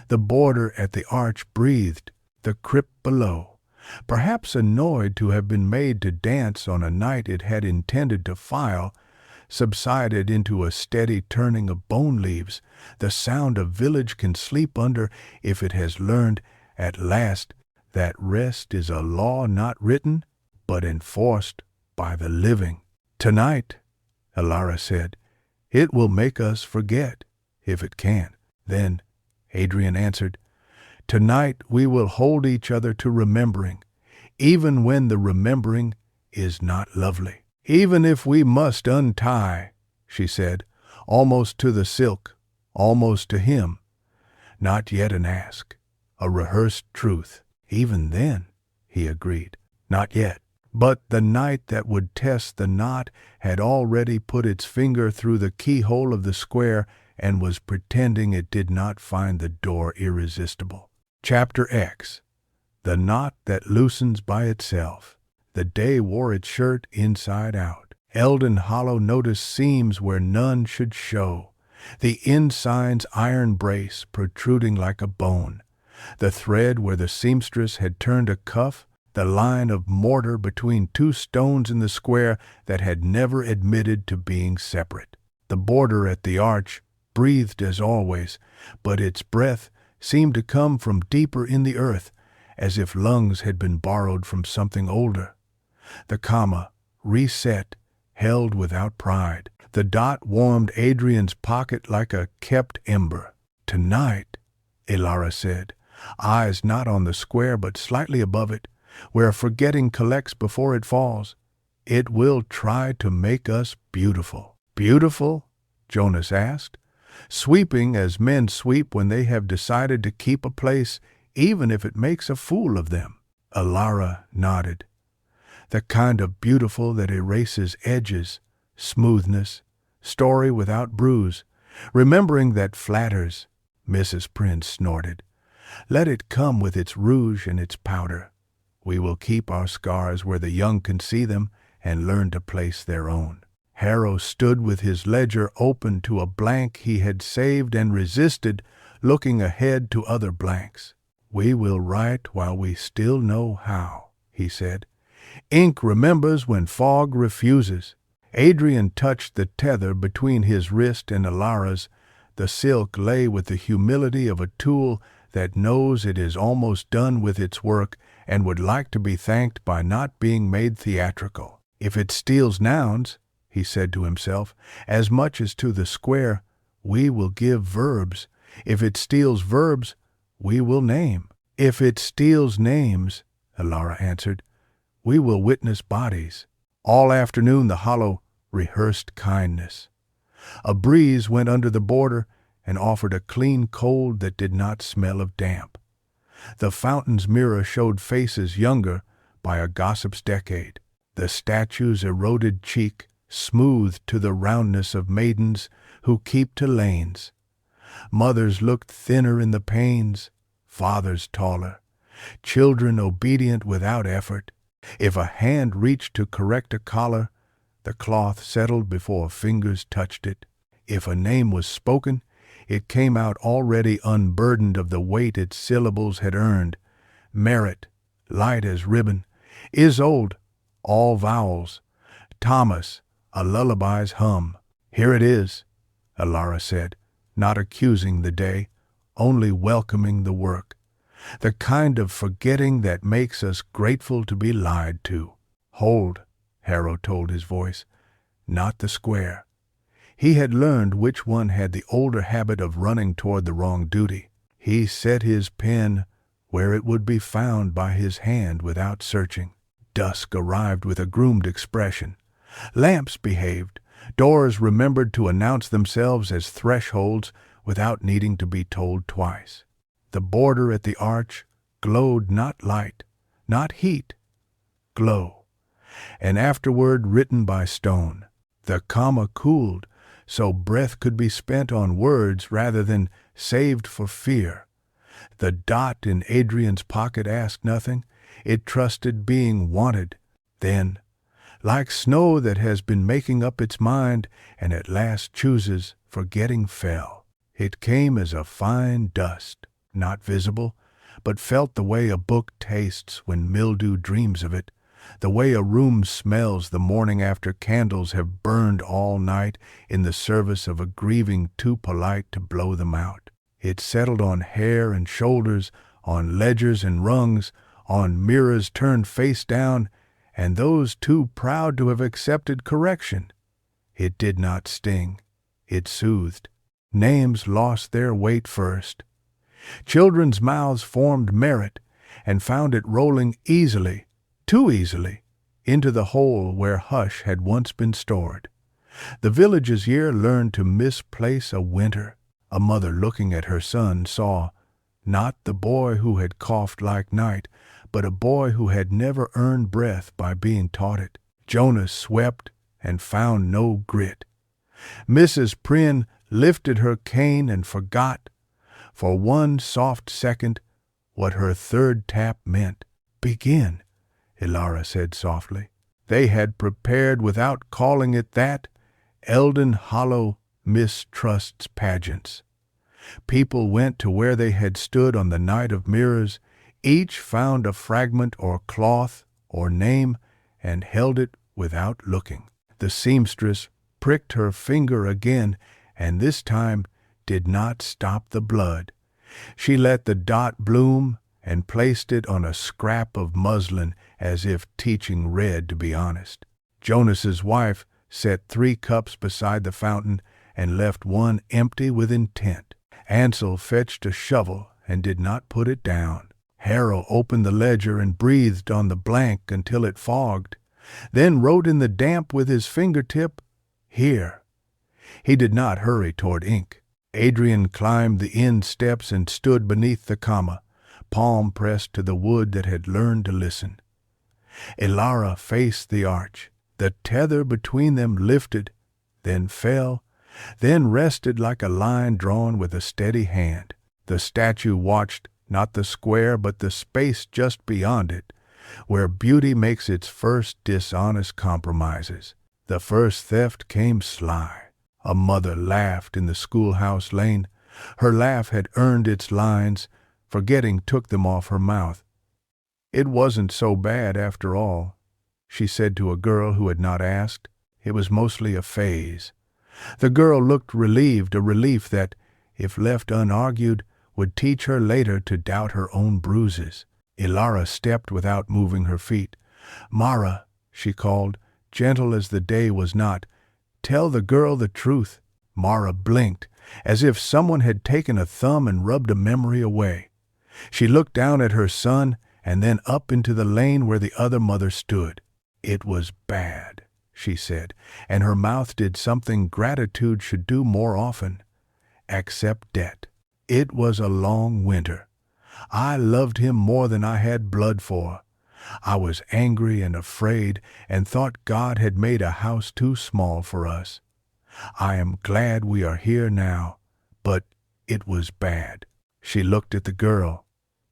The border at the arch breathed. The crypt below, perhaps annoyed to have been made to dance on a night it had intended to file, subsided into a steady turning of bone leaves, the sound a village can sleep under if it has learned at last that rest is a law not written, but enforced by the living. "Tonight," Alara said, "it will make us forget, if it can." "Then," Adrian answered, "tonight we will hold each other to remembering, even when the remembering is not lovely." "Even if we must untie," she said, almost to the silk, almost to him. Not yet an ask, a rehearsed truth. "Even then," he agreed. "Not yet." But the night that would test the knot had already put its finger through the keyhole of the square and was pretending it did not find the door irresistible. Chapter X. The knot that loosens by itself. The day wore its shirt inside out. Eldon Hollow noticed seams where none should show, the ensign's iron brace protruding like a bone, the thread where the seamstress had turned a cuff, the line of mortar between two stones in the square that had never admitted to being separate. The border at the arch breathed as always, but its breath seemed to come from deeper in the earth, as if lungs had been borrowed from something older. The comma, reset, held without pride. The dot warmed Adrian's pocket like a kept ember. "Tonight," Alara said, eyes not on the square but slightly above it, where forgetting collects before it falls, "it will try to make us beautiful." "Beautiful?" Jonas asked, sweeping as men sweep when they have decided to keep a place, even if it makes a fool of them. Alara nodded. "The kind of beautiful that erases edges, smoothness, story without bruise, remembering that flatters," Mrs. Prince snorted. "Let it come with its rouge and its powder. We will keep our scars where the young can see them and learn to place their own." Harrow stood with his ledger open to a blank he had saved and resisted, looking ahead to other blanks. "We will write while we still know how," he said. "Ink remembers when fog refuses." Adrian touched the tether between his wrist and Alara's. The silk lay with the humility of a tool that knows it is almost done with its work and would like to be thanked by not being made theatrical. "If it steals nouns," he said to himself, "as much as to the square, we will give verbs. If it steals verbs, we will name." "If it steals names," Alara answered, "we will witness bodies." All afternoon the hollow rehearsed kindness. A breeze went under the border and offered a clean cold that did not smell of damp. The fountain's mirror showed faces younger by a gossip's decade. The statue's eroded cheek smoothed to the roundness of maidens who keep to lanes. Mothers looked thinner in the panes, fathers taller, children obedient without effort. If a hand reached to correct a collar, the cloth settled before fingers touched it. If a name was spoken, it came out already unburdened of the weight its syllables had earned. Merit, light as ribbon. Isolde, all vowels. Thomas, a lullaby's hum. "Here it is," Alara said, not accusing the day, only welcoming the work. "The kind of forgetting that makes us grateful to be lied to." "Hold," Harrow told his voice, "not the square." He had learned which one had the older habit of running toward the wrong duty. He set his pen where it would be found by his hand without searching. Dusk arrived with a groomed expression. Lamps behaved. Doors remembered to announce themselves as thresholds without needing to be told twice. The border at the arch glowed not light, not heat, glow. And afterward written by stone. The comma cooled, so breath could be spent on words rather than saved for fear. The dot in Adrian's pocket asked nothing. It trusted being wanted. Then, like snow that has been making up its mind and at last chooses, forgetting fell. It came as a fine dust, not visible, but felt the way a book tastes when mildew dreams of it, the way a room smells the morning after candles have burned all night in the service of a grieving too polite to blow them out. It settled on hair and shoulders, on ledgers and rungs, on mirrors turned face down, and those too proud to have accepted correction. It did not sting. It soothed. Names lost their weight first. Children's mouths formed merit and found it rolling easily, too easily, into the hole where hush had once been stored. The village's year learned to misplace a winter. A mother looking at her son saw not the boy who had coughed like night, but a boy who had never earned breath by being taught it. Jonas swept and found no grit. Mrs. Prynne lifted her cane and forgot, for one soft second, what her third tap meant. "Begin," Ilara said softly. They had prepared without calling it that, Eldon Hollow mistrust's pageants. People went to where they had stood on the night of mirrors, each found a fragment or cloth or name, and held it without looking. The seamstress pricked her finger again, and this time did not stop the blood. She let the dot bloom and placed it on a scrap of muslin as if teaching Red to be honest. Jonas's wife set 3 cups beside the fountain and left one empty with intent. Ansel fetched a shovel and did not put it down. Harrow opened the ledger and breathed on the blank until it fogged, then wrote in the damp with his fingertip, "Here." He did not hurry toward ink. Adrian climbed the end steps and stood beneath the comma, palm pressed to the wood that had learned to listen. Ilara faced the arch. The tether between them lifted, then fell, then rested like a line drawn with a steady hand. The statue watched not the square but the space just beyond it, where beauty makes its first dishonest compromises. The first theft came sly. A mother laughed in the schoolhouse lane. Her laugh had earned its lines. Forgetting took them off her mouth. "It wasn't so bad after all," she said to a girl who had not asked. "It was mostly a phase." The girl looked relieved, a relief that, if left unargued, would teach her later to doubt her own bruises. Ilara stepped without moving her feet. "Mara," she called, gentle as the day was not, "tell the girl the truth." Mara blinked, as if someone had taken a thumb and rubbed a memory away. She looked down at her son and then up into the lane where the other mother stood. "It was bad," she said, and her mouth did something gratitude should do more often. "Accept debt. It was a long winter. I loved him more than I had blood for. I was angry and afraid and thought God had made a house too small for us. I am glad we are here now, but it was bad." She looked at the girl.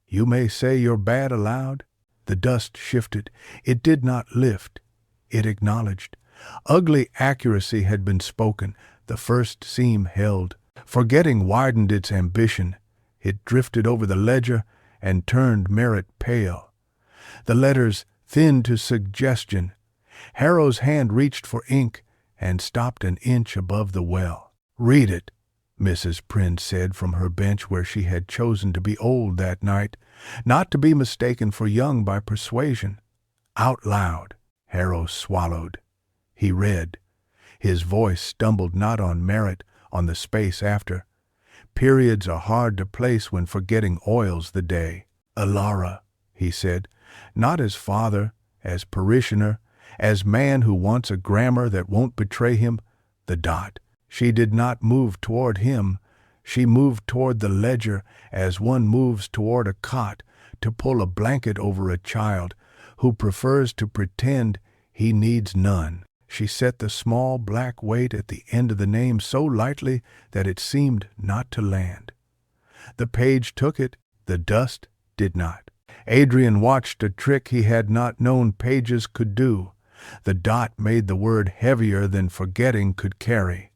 "You may say you're bad aloud." The dust shifted. It did not lift. It acknowledged. Ugly accuracy had been spoken. The first seam held. Forgetting widened its ambition. It drifted over the ledger and turned merit pale. The letters thinned to suggestion. Harrow's hand reached for ink and stopped an inch above the well. "Read it," Mrs. Prynne said from her bench where she had chosen to be old that night, not to be mistaken for young by persuasion. Out loud. Harrow swallowed. He read. His voice stumbled not on merit, on the space after. Periods are hard to place when forgetting oils the day. "Ilara," he said, not as father, as parishioner, as man who wants a grammar that won't betray him, the dot. She did not move toward him. She moved toward the ledger as one moves toward a cot to pull a blanket over a child who prefers to pretend he needs none. She set the small black weight at the end of the name so lightly that it seemed not to land. The page took it, the dust did not. Adrian watched a trick he had not known pages could do. The dot made the word heavier than forgetting could carry.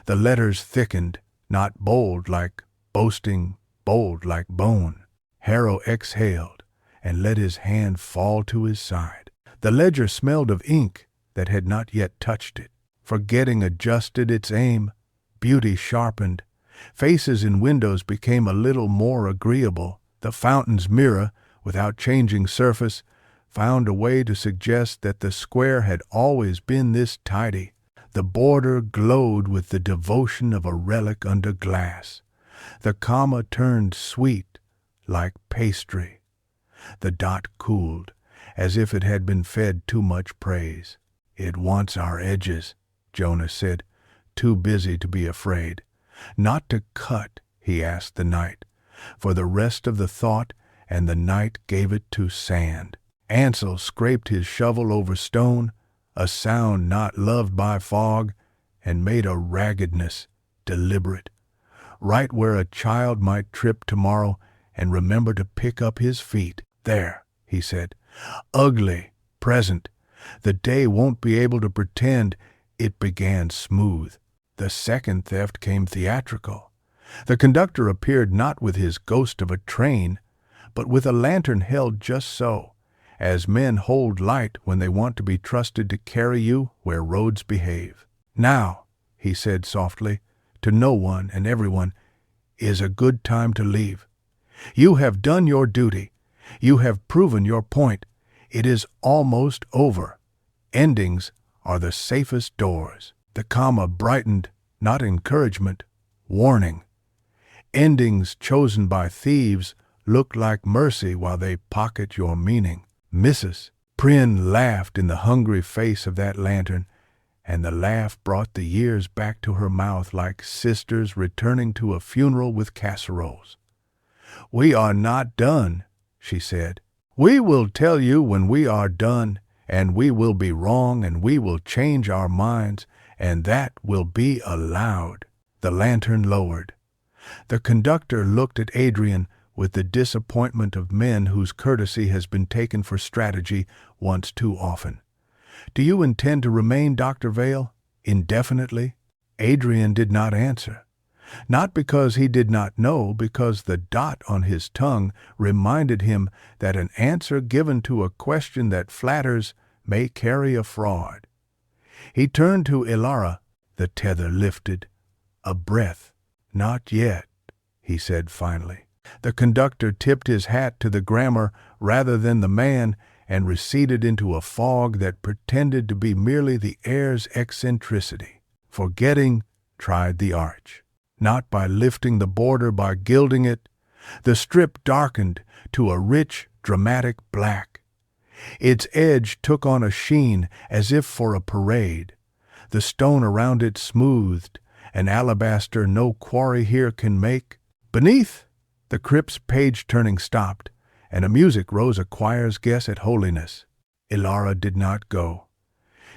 The letters thickened, not bold like boasting, bold like bone. Harrow exhaled and let his hand fall to his side. The ledger smelled of ink that had not yet touched it. Forgetting adjusted its aim. Beauty sharpened. Faces in windows became a little more agreeable. The fountain's mirror, without changing surface, found a way to suggest that the square had always been this tidy. The border glowed with the devotion of a relic under glass. The comma turned sweet, like pastry. The dot cooled, as if it had been fed too much praise. "It wants our edges," Jonah said, too busy to be afraid. "Not to cut," he asked the night, for the rest of the thought, and the night gave it to sand. Ansel scraped his shovel over stone, a sound not loved by fog, and made a raggedness deliberate, right where a child might trip tomorrow and remember to pick up his feet. "There," he said, "ugly, present. The day won't be able to pretend." It began smooth. The second theft came theatrical. The conductor appeared not with his ghost of a train, but with a lantern held just so, as men hold light when they want to be trusted to carry you where roads behave. "Now," he said softly, to no one and everyone, "is a good time to leave. You have done your duty. You have proven your point. It is almost over. Endings are the safest doors." The comma brightened, not encouragement, warning. Endings chosen by thieves look like mercy while they pocket your meaning. Mrs. Prynne laughed in the hungry face of that lantern, and the laugh brought the years back to her mouth like sisters returning to a funeral with casseroles. "We are not done," she said. "We will tell you when we are done, and we will be wrong, and we will change our minds, and that will be allowed." The lantern lowered. The conductor looked at Adrian with the disappointment of men whose courtesy has been taken for strategy once too often. "Do you intend to remain, Dr. Vale, indefinitely?" Adrian did not answer. Not because he did not know, because the dot on his tongue reminded him that an answer given to a question that flatters may carry a fraud. He turned to Ilara. The tether lifted. "A breath. Not yet," he said finally. The conductor tipped his hat to the grammar rather than the man and receded into a fog that pretended to be merely the air's eccentricity. Forgetting tried the arch. Not by lifting the border, by gilding it. The strip darkened to a rich, dramatic black. Its edge took on a sheen as if for a parade. The stone around it smoothed, an alabaster no quarry here can make. Beneath, the crypt's page-turning stopped, and a music rose a choir's guess at holiness. Ilara did not go.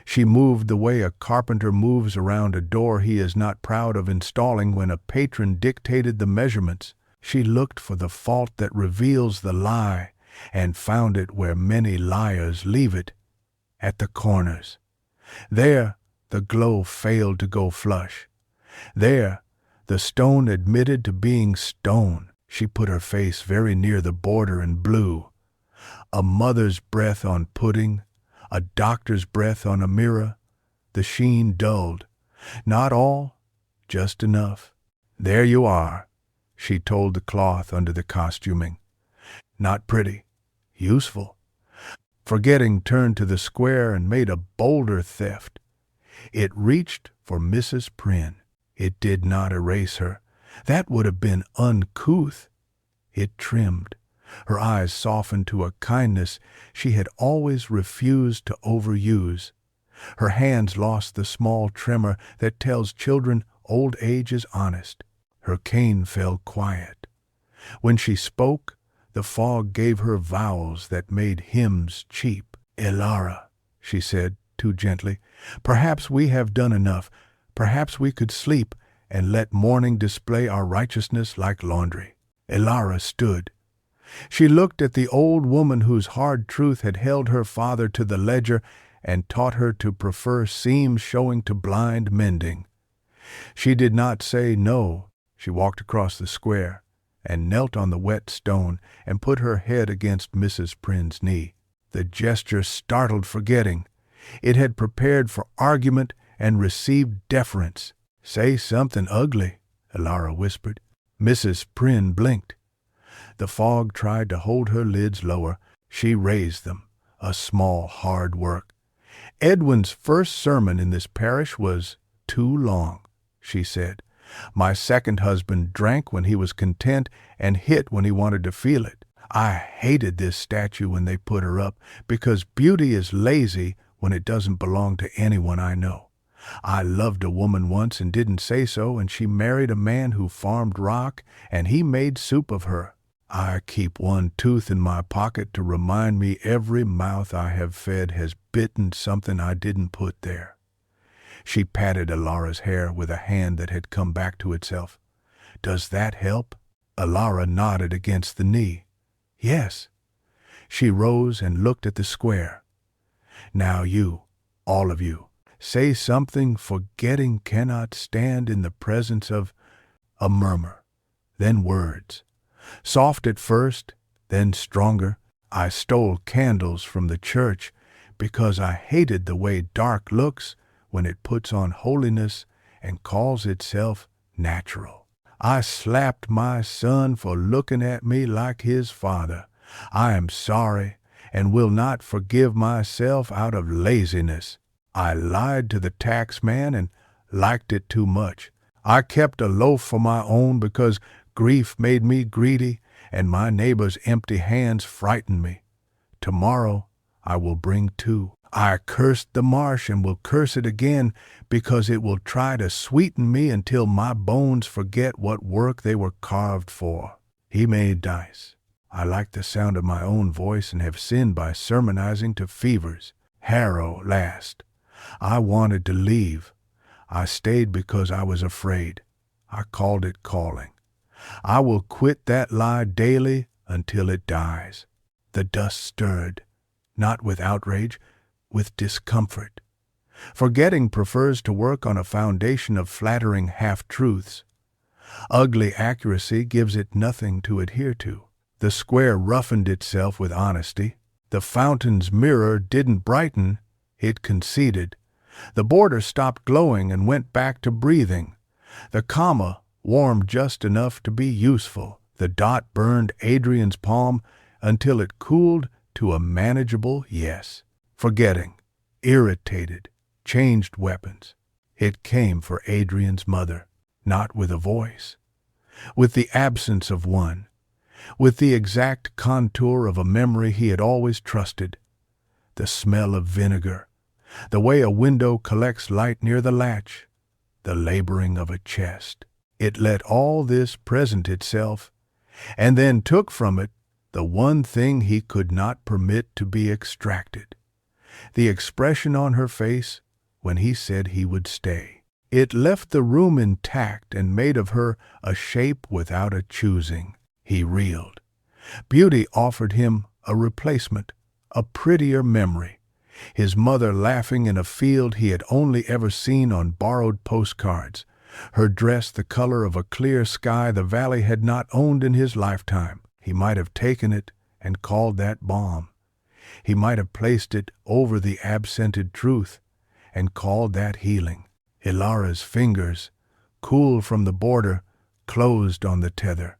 She moved the way a carpenter moves around a door he is not proud of installing when a patron dictated the measurements. She looked for the fault that reveals the lie, and found it where many liars leave it, at the corners. There, the glow failed to go flush. There, the stone admitted to being stone. She put her face very near the border and blew. A mother's breath on pudding, a doctor's breath on a mirror. The sheen dulled. Not all, just enough. "There you are," she told the cloth under the costuming. "Not pretty. Useful." Forgetting turned to the square and made a bolder theft. It reached for Mrs. Prynne. It did not erase her. That would have been uncouth. It trimmed. Her eyes softened to a kindness she had always refused to overuse. Her hands lost the small tremor that tells children old age is honest. Her cane fell quiet. When she spoke, the fog gave her vowels that made hymns cheap. "Ilara," she said, too gently, "perhaps we have done enough. Perhaps we could sleep and let morning display our righteousness like laundry." Ilara stood. She looked at the old woman whose hard truth had held her father to the ledger and taught her to prefer seams showing to blind mending. She did not say no. She walked across the square and knelt on the wet stone and put her head against Mrs. Prynne's knee. The gesture startled Forgetting. It had prepared for argument and received deference. "Say something ugly," Elara whispered. Mrs. Prynne blinked. The fog tried to hold her lids lower. She raised them. A small, hard work. "Edwin's first sermon in this parish was too long," she said. "My second husband drank when he was content and hit when he wanted to feel it. I hated this statue when they put her up because beauty is lazy when it doesn't belong to anyone I know. I loved a woman once and didn't say so, and she married a man who farmed rock, and he made soup of her. I keep one tooth in my pocket to remind me every mouth I have fed has bitten something I didn't put there." She patted Elara's hair with a hand that had come back to itself. "Does that help?" Elara nodded against the knee. "Yes." She rose and looked at the square. "Now you, all of you, say something Forgetting cannot stand in the presence of." A murmur, then words. Soft at first, then stronger. "I stole candles from the church because I hated the way dark looks when it puts on holiness and calls itself natural. I slapped my son for looking at me like his father. I am sorry and will not forgive myself out of laziness. I lied to the tax man and liked it too much. I kept a loaf for my own because grief made me greedy, and my neighbor's empty hands frightened me. Tomorrow I will bring 2. I cursed the marsh and will curse it again because it will try to sweeten me until my bones forget what work they were carved for." He made dice. "I like the sound of my own voice and have sinned by sermonizing to fevers. Harrow last. I wanted to leave. I stayed because I was afraid. I called it calling. I will quit that lie daily until it dies." The dust stirred, not with outrage, with discomfort. Forgetting prefers to work on a foundation of flattering half-truths. Ugly accuracy gives it nothing to adhere to. The square roughened itself with honesty. The fountain's mirror didn't brighten, it conceded. The border stopped glowing and went back to breathing. The comma warmed just enough to be useful. The dot burned Adrian's palm until it cooled to a manageable yes. Forgetting, irritated, changed weapons. It came for Adrian's mother, not with a voice, with the absence of one, with the exact contour of a memory he had always trusted. The smell of vinegar, the way a window collects light near the latch, the laboring of a chest. It let all this present itself, and then took from it the one thing he could not permit to be extracted, the expression on her face when he said he would stay. It left the room intact and made of her a shape without a choosing. He reeled. Beauty offered him a replacement, a prettier memory. His mother laughing in a field he had only ever seen on borrowed postcards. Her dress the color of a clear sky the valley had not owned in his lifetime. He might have taken it and called that balm. He might have placed it over the absented truth and called that healing. Elara's fingers, cool from the border, closed on the tether.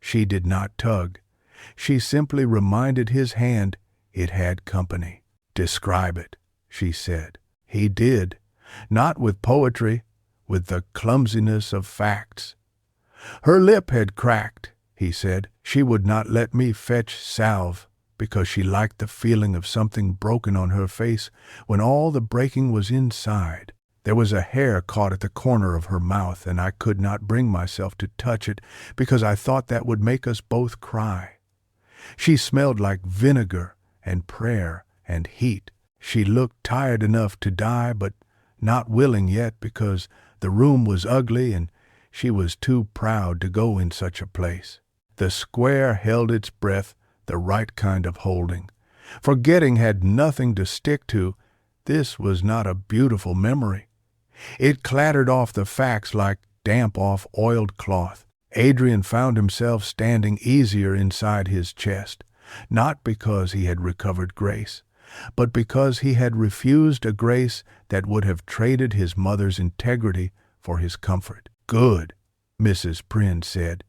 She did not tug. She simply reminded his hand it had company. "Describe it," she said. He did, not with poetry, with the clumsiness of facts. "Her lip had cracked," he said. "She would not let me fetch salve because she liked the feeling of something broken on her face when all the breaking was inside. There was a hair caught at the corner of her mouth, and I could not bring myself to touch it because I thought that would make us both cry. She smelled like vinegar and prayer and heat. She looked tired enough to die, but not willing yet because the room was ugly and she was too proud to go in such a place." The square held its breath, the right kind of holding. Forgetting had nothing to stick to. This was not a beautiful memory. It clattered off the facts like damp off oiled cloth. Adrian found himself standing easier inside his chest, not because he had recovered grace, but because he had refused a grace that would have traded his mother's integrity for his comfort. "Good," Mrs. Prynne said.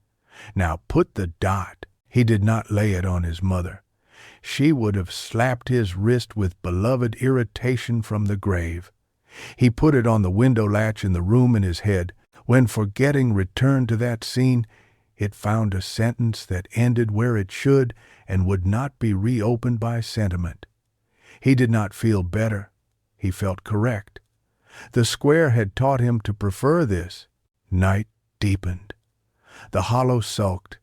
"Now put the dot." He did not lay it on his mother. She would have slapped his wrist with beloved irritation from the grave. He put it on the window latch in the room in his head. When forgetting returned to that scene, it found a sentence that ended where it should and would not be reopened by sentiment. He did not feel better. He felt correct. The square had taught him to prefer this. Night deepened. The hollow sulked.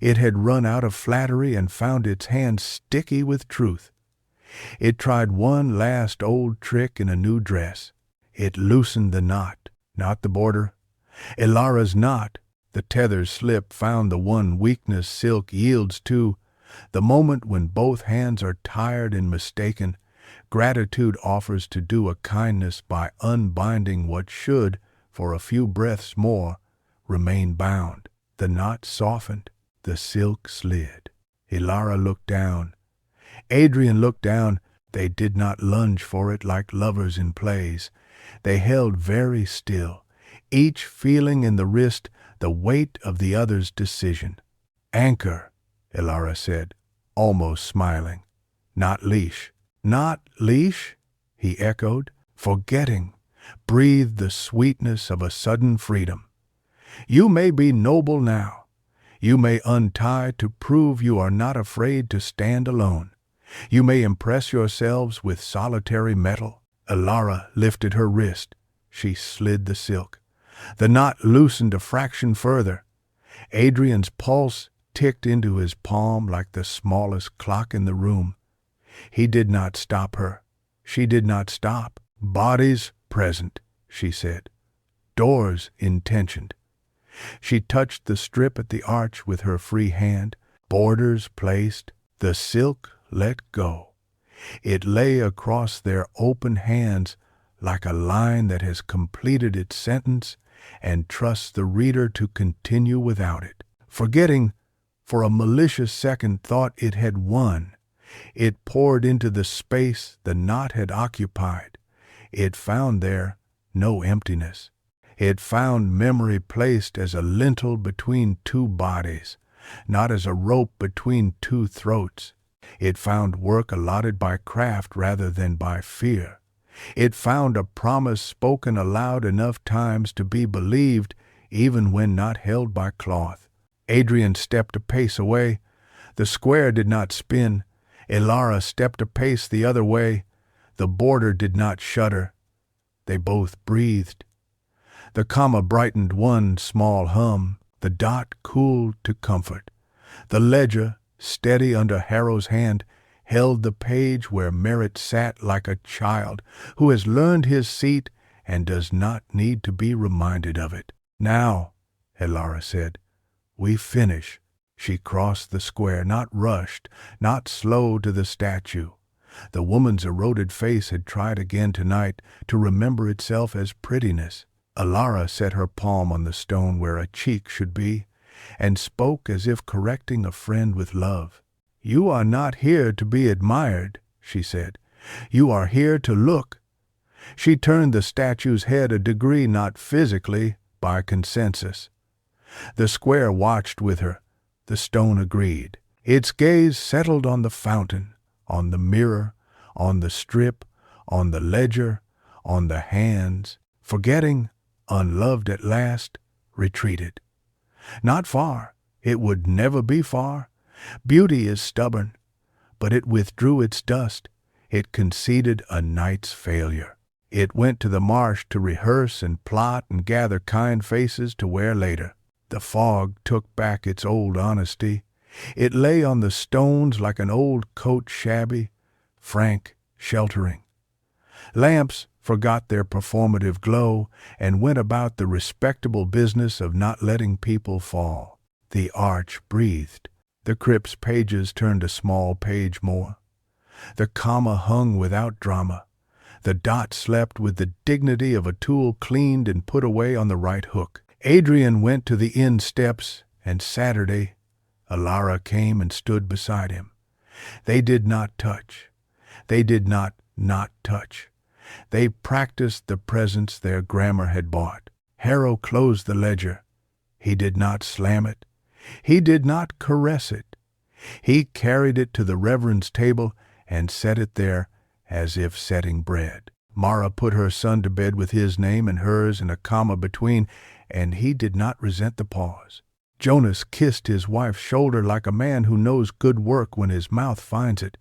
It had run out of flattery and found its hands sticky with truth. It tried one last old trick in a new dress. It loosened the knot, not the border. Ilara's knot, the tether's slip, found the one weakness silk yields to. The moment when both hands are tired and mistaken, gratitude offers to do a kindness by unbinding what should, for a few breaths more, remain bound. The knot softened. The silk slid. Ilara looked down. Adrian looked down. They did not lunge for it like lovers in plays. They held very still, each feeling in the wrist the weight of the other's decision. "Anchor," Ilara said, almost smiling. "Not leash." "Not leash?" he echoed, forgetting, breathed the sweetness of a sudden freedom. "You may be noble now. You may untie to prove you are not afraid to stand alone. You may impress yourselves with solitary metal." Ilara lifted her wrist. She slid the silk. The knot loosened a fraction further. Adrian's pulse ticked into his palm like the smallest clock in the room. He did not stop her. She did not stop. "Bodies present," she said. "Doors intentioned." She touched the strip at the arch with her free hand, borders placed, the silk let go. It lay across their open hands like a line that has completed its sentence and trusts the reader to continue without it. Forgetting, for a malicious second thought, it had won. It poured into the space the knot had occupied. It found there no emptiness. It found memory placed as a lintel between two bodies, not as a rope between two throats. It found work allotted by craft rather than by fear. It found a promise spoken aloud enough times to be believed, even when not held by cloth. Adrian stepped a pace away. The square did not spin. Ilara stepped a pace the other way. The border did not shudder. They both breathed. The comma brightened one small hum. The dot cooled to comfort. The ledger, steady under Harrow's hand, held the page where Merritt sat like a child who has learned his seat and does not need to be reminded of it. "Now," Ilara said, "we finish." She crossed the square, not rushed, not slow to the statue. The woman's eroded face had tried again tonight to remember itself as prettiness. Ilara set her palm on the stone where a cheek should be, and spoke as if correcting a friend with love. "You are not here to be admired," she said. "You are here to look." She turned the statue's head a degree, not physically, by consensus. The square watched with her. The stone agreed. Its gaze settled on the fountain, on the mirror, on the strip, on the ledger, on the hands. Forgetting, unloved at last, retreated. Not far. It would never be far. Beauty is stubborn. But it withdrew its dust. It conceded a night's failure. It went to the marsh to rehearse and plot and gather kind faces to wear later. The fog took back its old honesty. It lay on the stones like an old coat, shabby, frank, sheltering. Lamps forgot their performative glow and went about the respectable business of not letting people fall. The arch breathed. The crypt's pages turned a small page more. The comma hung without drama. The dot slept with the dignity of a tool cleaned and put away on the right hook. Adrian went to the inn steps, and Saturday, Alara came and stood beside him. They did not touch. They did not touch. They practiced the presence their grammar had bought. Harrow closed the ledger. He did not slam it. He did not caress it. He carried it to the reverend's table and set it there as if setting bread. Mara put her son to bed with his name and hers and a comma between, and he did not resent the pause. Jonas kissed his wife's shoulder like a man who knows good work when his mouth finds it.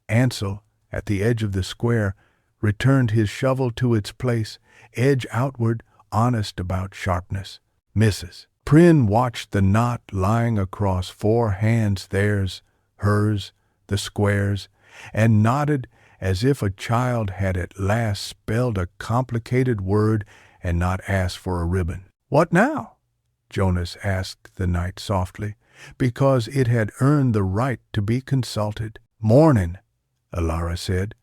Ansel, at the edge of the square, returned his shovel to its place, edge outward, honest about sharpness. Mrs. Prynne watched the knot lying across 4 hands, theirs, hers, the squares, and nodded as if a child had at last spelled a complicated word and not asked for a ribbon. "What now?" Jonas asked the knight softly, because it had earned the right to be consulted. "Morning," Alara said,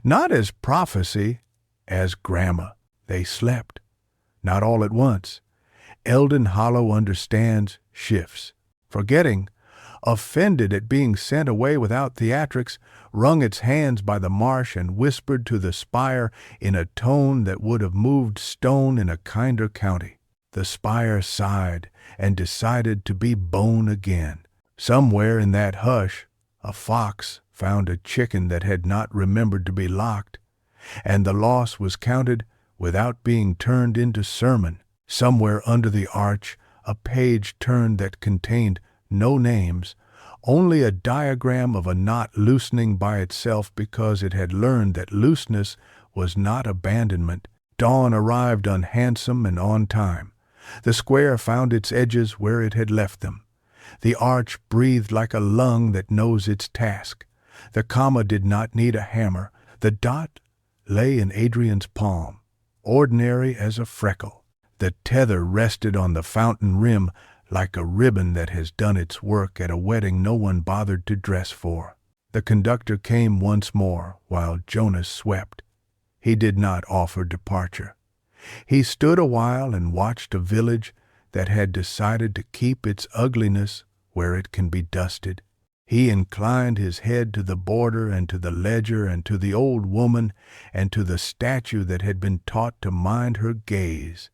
"not as prophecy, as grammar." They slept. Not all at once. Eldon Hollow understands shifts. Forgetting, offended at being sent away without theatrics, wrung its hands by the marsh and whispered to the spire in a tone that would have moved stone in a kinder county. The spire sighed and decided to be bone again. Somewhere in that hush, a fox found a chicken that had not remembered to be locked, and the loss was counted without being turned into sermon. Somewhere under the arch, a page turned that contained no names, only a diagram of a knot loosening by itself because it had learned that looseness was not abandonment. Dawn arrived unhandsome and on time. The square found its edges where it had left them. The arch breathed like a lung that knows its task. The comma did not need a hammer. The dot lay in Adrian's palm, ordinary as a freckle. The tether rested on the fountain rim like a ribbon that has done its work at a wedding no one bothered to dress for. The conductor came once more while Jonas swept. He did not offer departure. He stood a while and watched a village that had decided to keep its ugliness where it can be dusted. He inclined his head to the border and to the ledger and to the old woman and to the statue that had been taught to mind her gaze.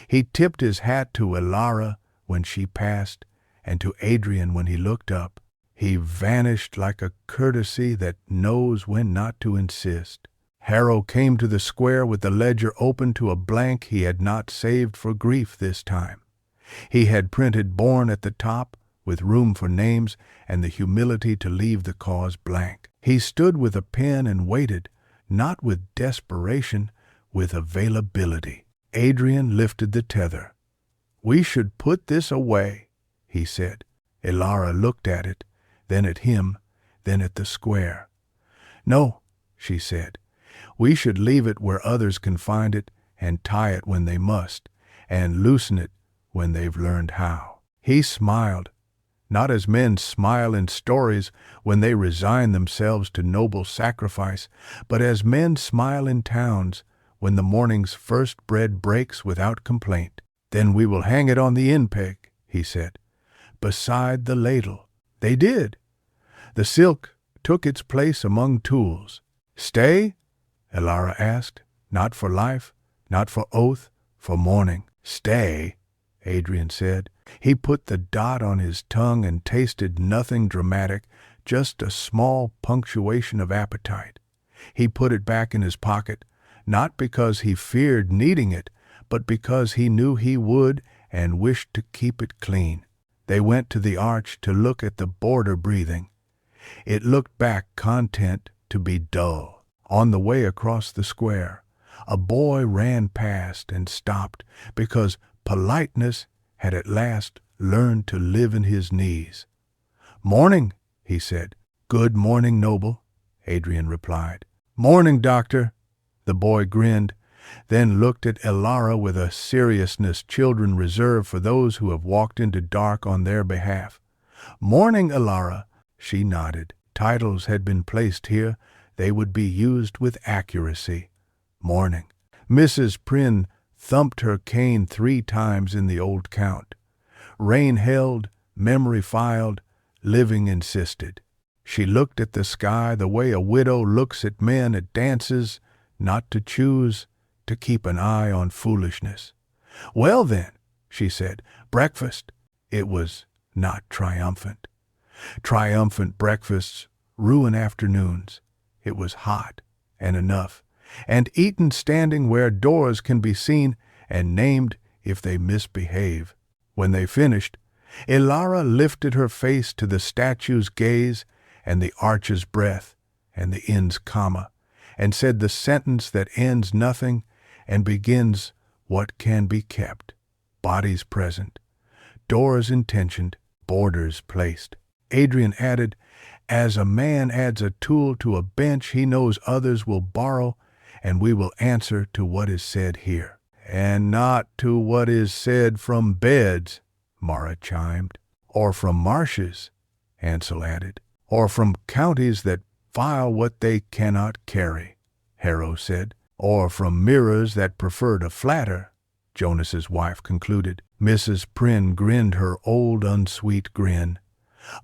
He tipped his hat to Alara when she passed and to Adrian when he looked up. He vanished like a courtesy that knows when not to insist. Harrow came to the square with the ledger open to a blank he had not saved for grief this time. He had printed "born" at the top, with room for names and the humility to leave the cause blank. He stood with a pen and waited, not with desperation, with availability. Adrian lifted the tether. "We should put this away," he said. Alara looked at it, then at him, then at the square. "No," she said. "We should leave it where others can find it and tie it when they must, and loosen it when they've learned how." He smiled, not as men smile in stories when they resign themselves to noble sacrifice, but as men smile in towns when the morning's first bread breaks without complaint. "Then we will hang it on the inn peg," he said, "beside the ladle." They did. The silk took its place among tools. "Stay?" Alara asked. "Not for life, not for oath, for mourning." "Stay," Adrian said. He put the dot on his tongue and tasted nothing dramatic, just a small punctuation of appetite. He put it back in his pocket, not because he feared needing it, but because he knew he would and wished to keep it clean. They went to the arch to look at the border breathing. It looked back content to be dull. On the way across the square, a boy ran past and stopped because politeness had at last learned to live in his knees. "Morning," he said. "Good morning, noble," Adrian replied. "Morning, doctor." The boy grinned, then looked at Alara with a seriousness children reserve for those who have walked into dark on their behalf. "Morning, Alara." She nodded. Titles had been placed here. They would be used with accuracy. "Morning." Mrs. Prynne thumped her cane 3 times in the old count. Rain held, memory filed, living insisted. She looked at the sky the way a widow looks at men at dances, not to choose, to keep an eye on foolishness. "Well then," she said, "breakfast." It was not triumphant. Triumphant breakfasts ruin afternoons. It was hot and enough, and eaten standing where doors can be seen and named if they misbehave. When they finished, Ilara lifted her face to the statue's gaze and the arch's breath and the end's comma, and said the sentence that ends nothing and begins what can be kept. Bodies present, doors intentioned, borders placed. Adrian added, "As a man adds a tool to a bench he knows others will borrow, and we will answer to what is said here." "And not to what is said from beds," Mara chimed. "Or from marshes," Ansel added. "Or from counties that file what they cannot carry," Harrow said. "Or from mirrors that prefer to flatter," Jonas's wife concluded. Mrs. Prynne grinned her old unsweet grin.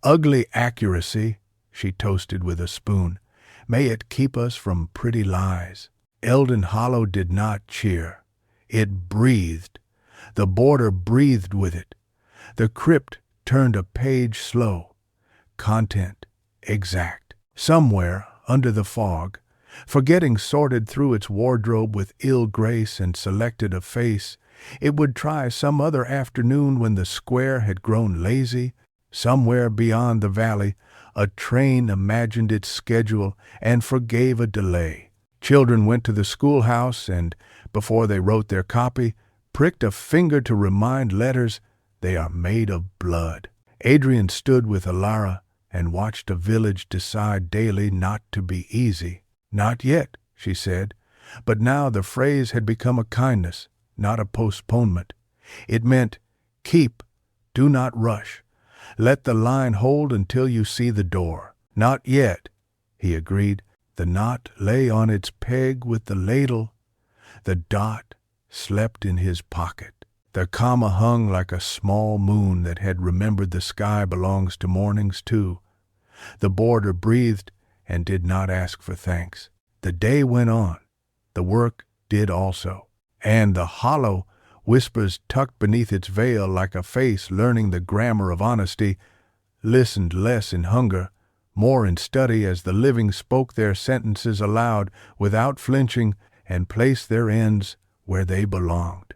"Ugly accuracy," she toasted with a spoon. "May it keep us from pretty lies." Eldon Hollow did not cheer. It breathed. The border breathed with it. The crypt turned a page slow. Content exact. Somewhere, under the fog, forgetting sorted through its wardrobe with ill grace and selected a face it would try some other afternoon when the square had grown lazy. Somewhere beyond the valley, a train imagined its schedule and forgave a delay. Children went to the schoolhouse and, before they wrote their copy, pricked a finger to remind letters they are made of blood. Adrian stood with Ilara and watched a village decide daily not to be easy. "Not yet," she said, but now the phrase had become a kindness, not a postponement. It meant, keep, do not rush. Let the line hold until you see the door. "Not yet," he agreed. The knot lay on its peg with the ladle. The dot slept in his pocket. The comma hung like a small moon that had remembered the sky belongs to mornings too. The border breathed and did not ask for thanks. The day went on. The work did also. And the hollow, whispers tucked beneath its veil like a face learning the grammar of honesty, listened less in hunger, more in study as the living spoke their sentences aloud without flinching and placed their ends where they belonged.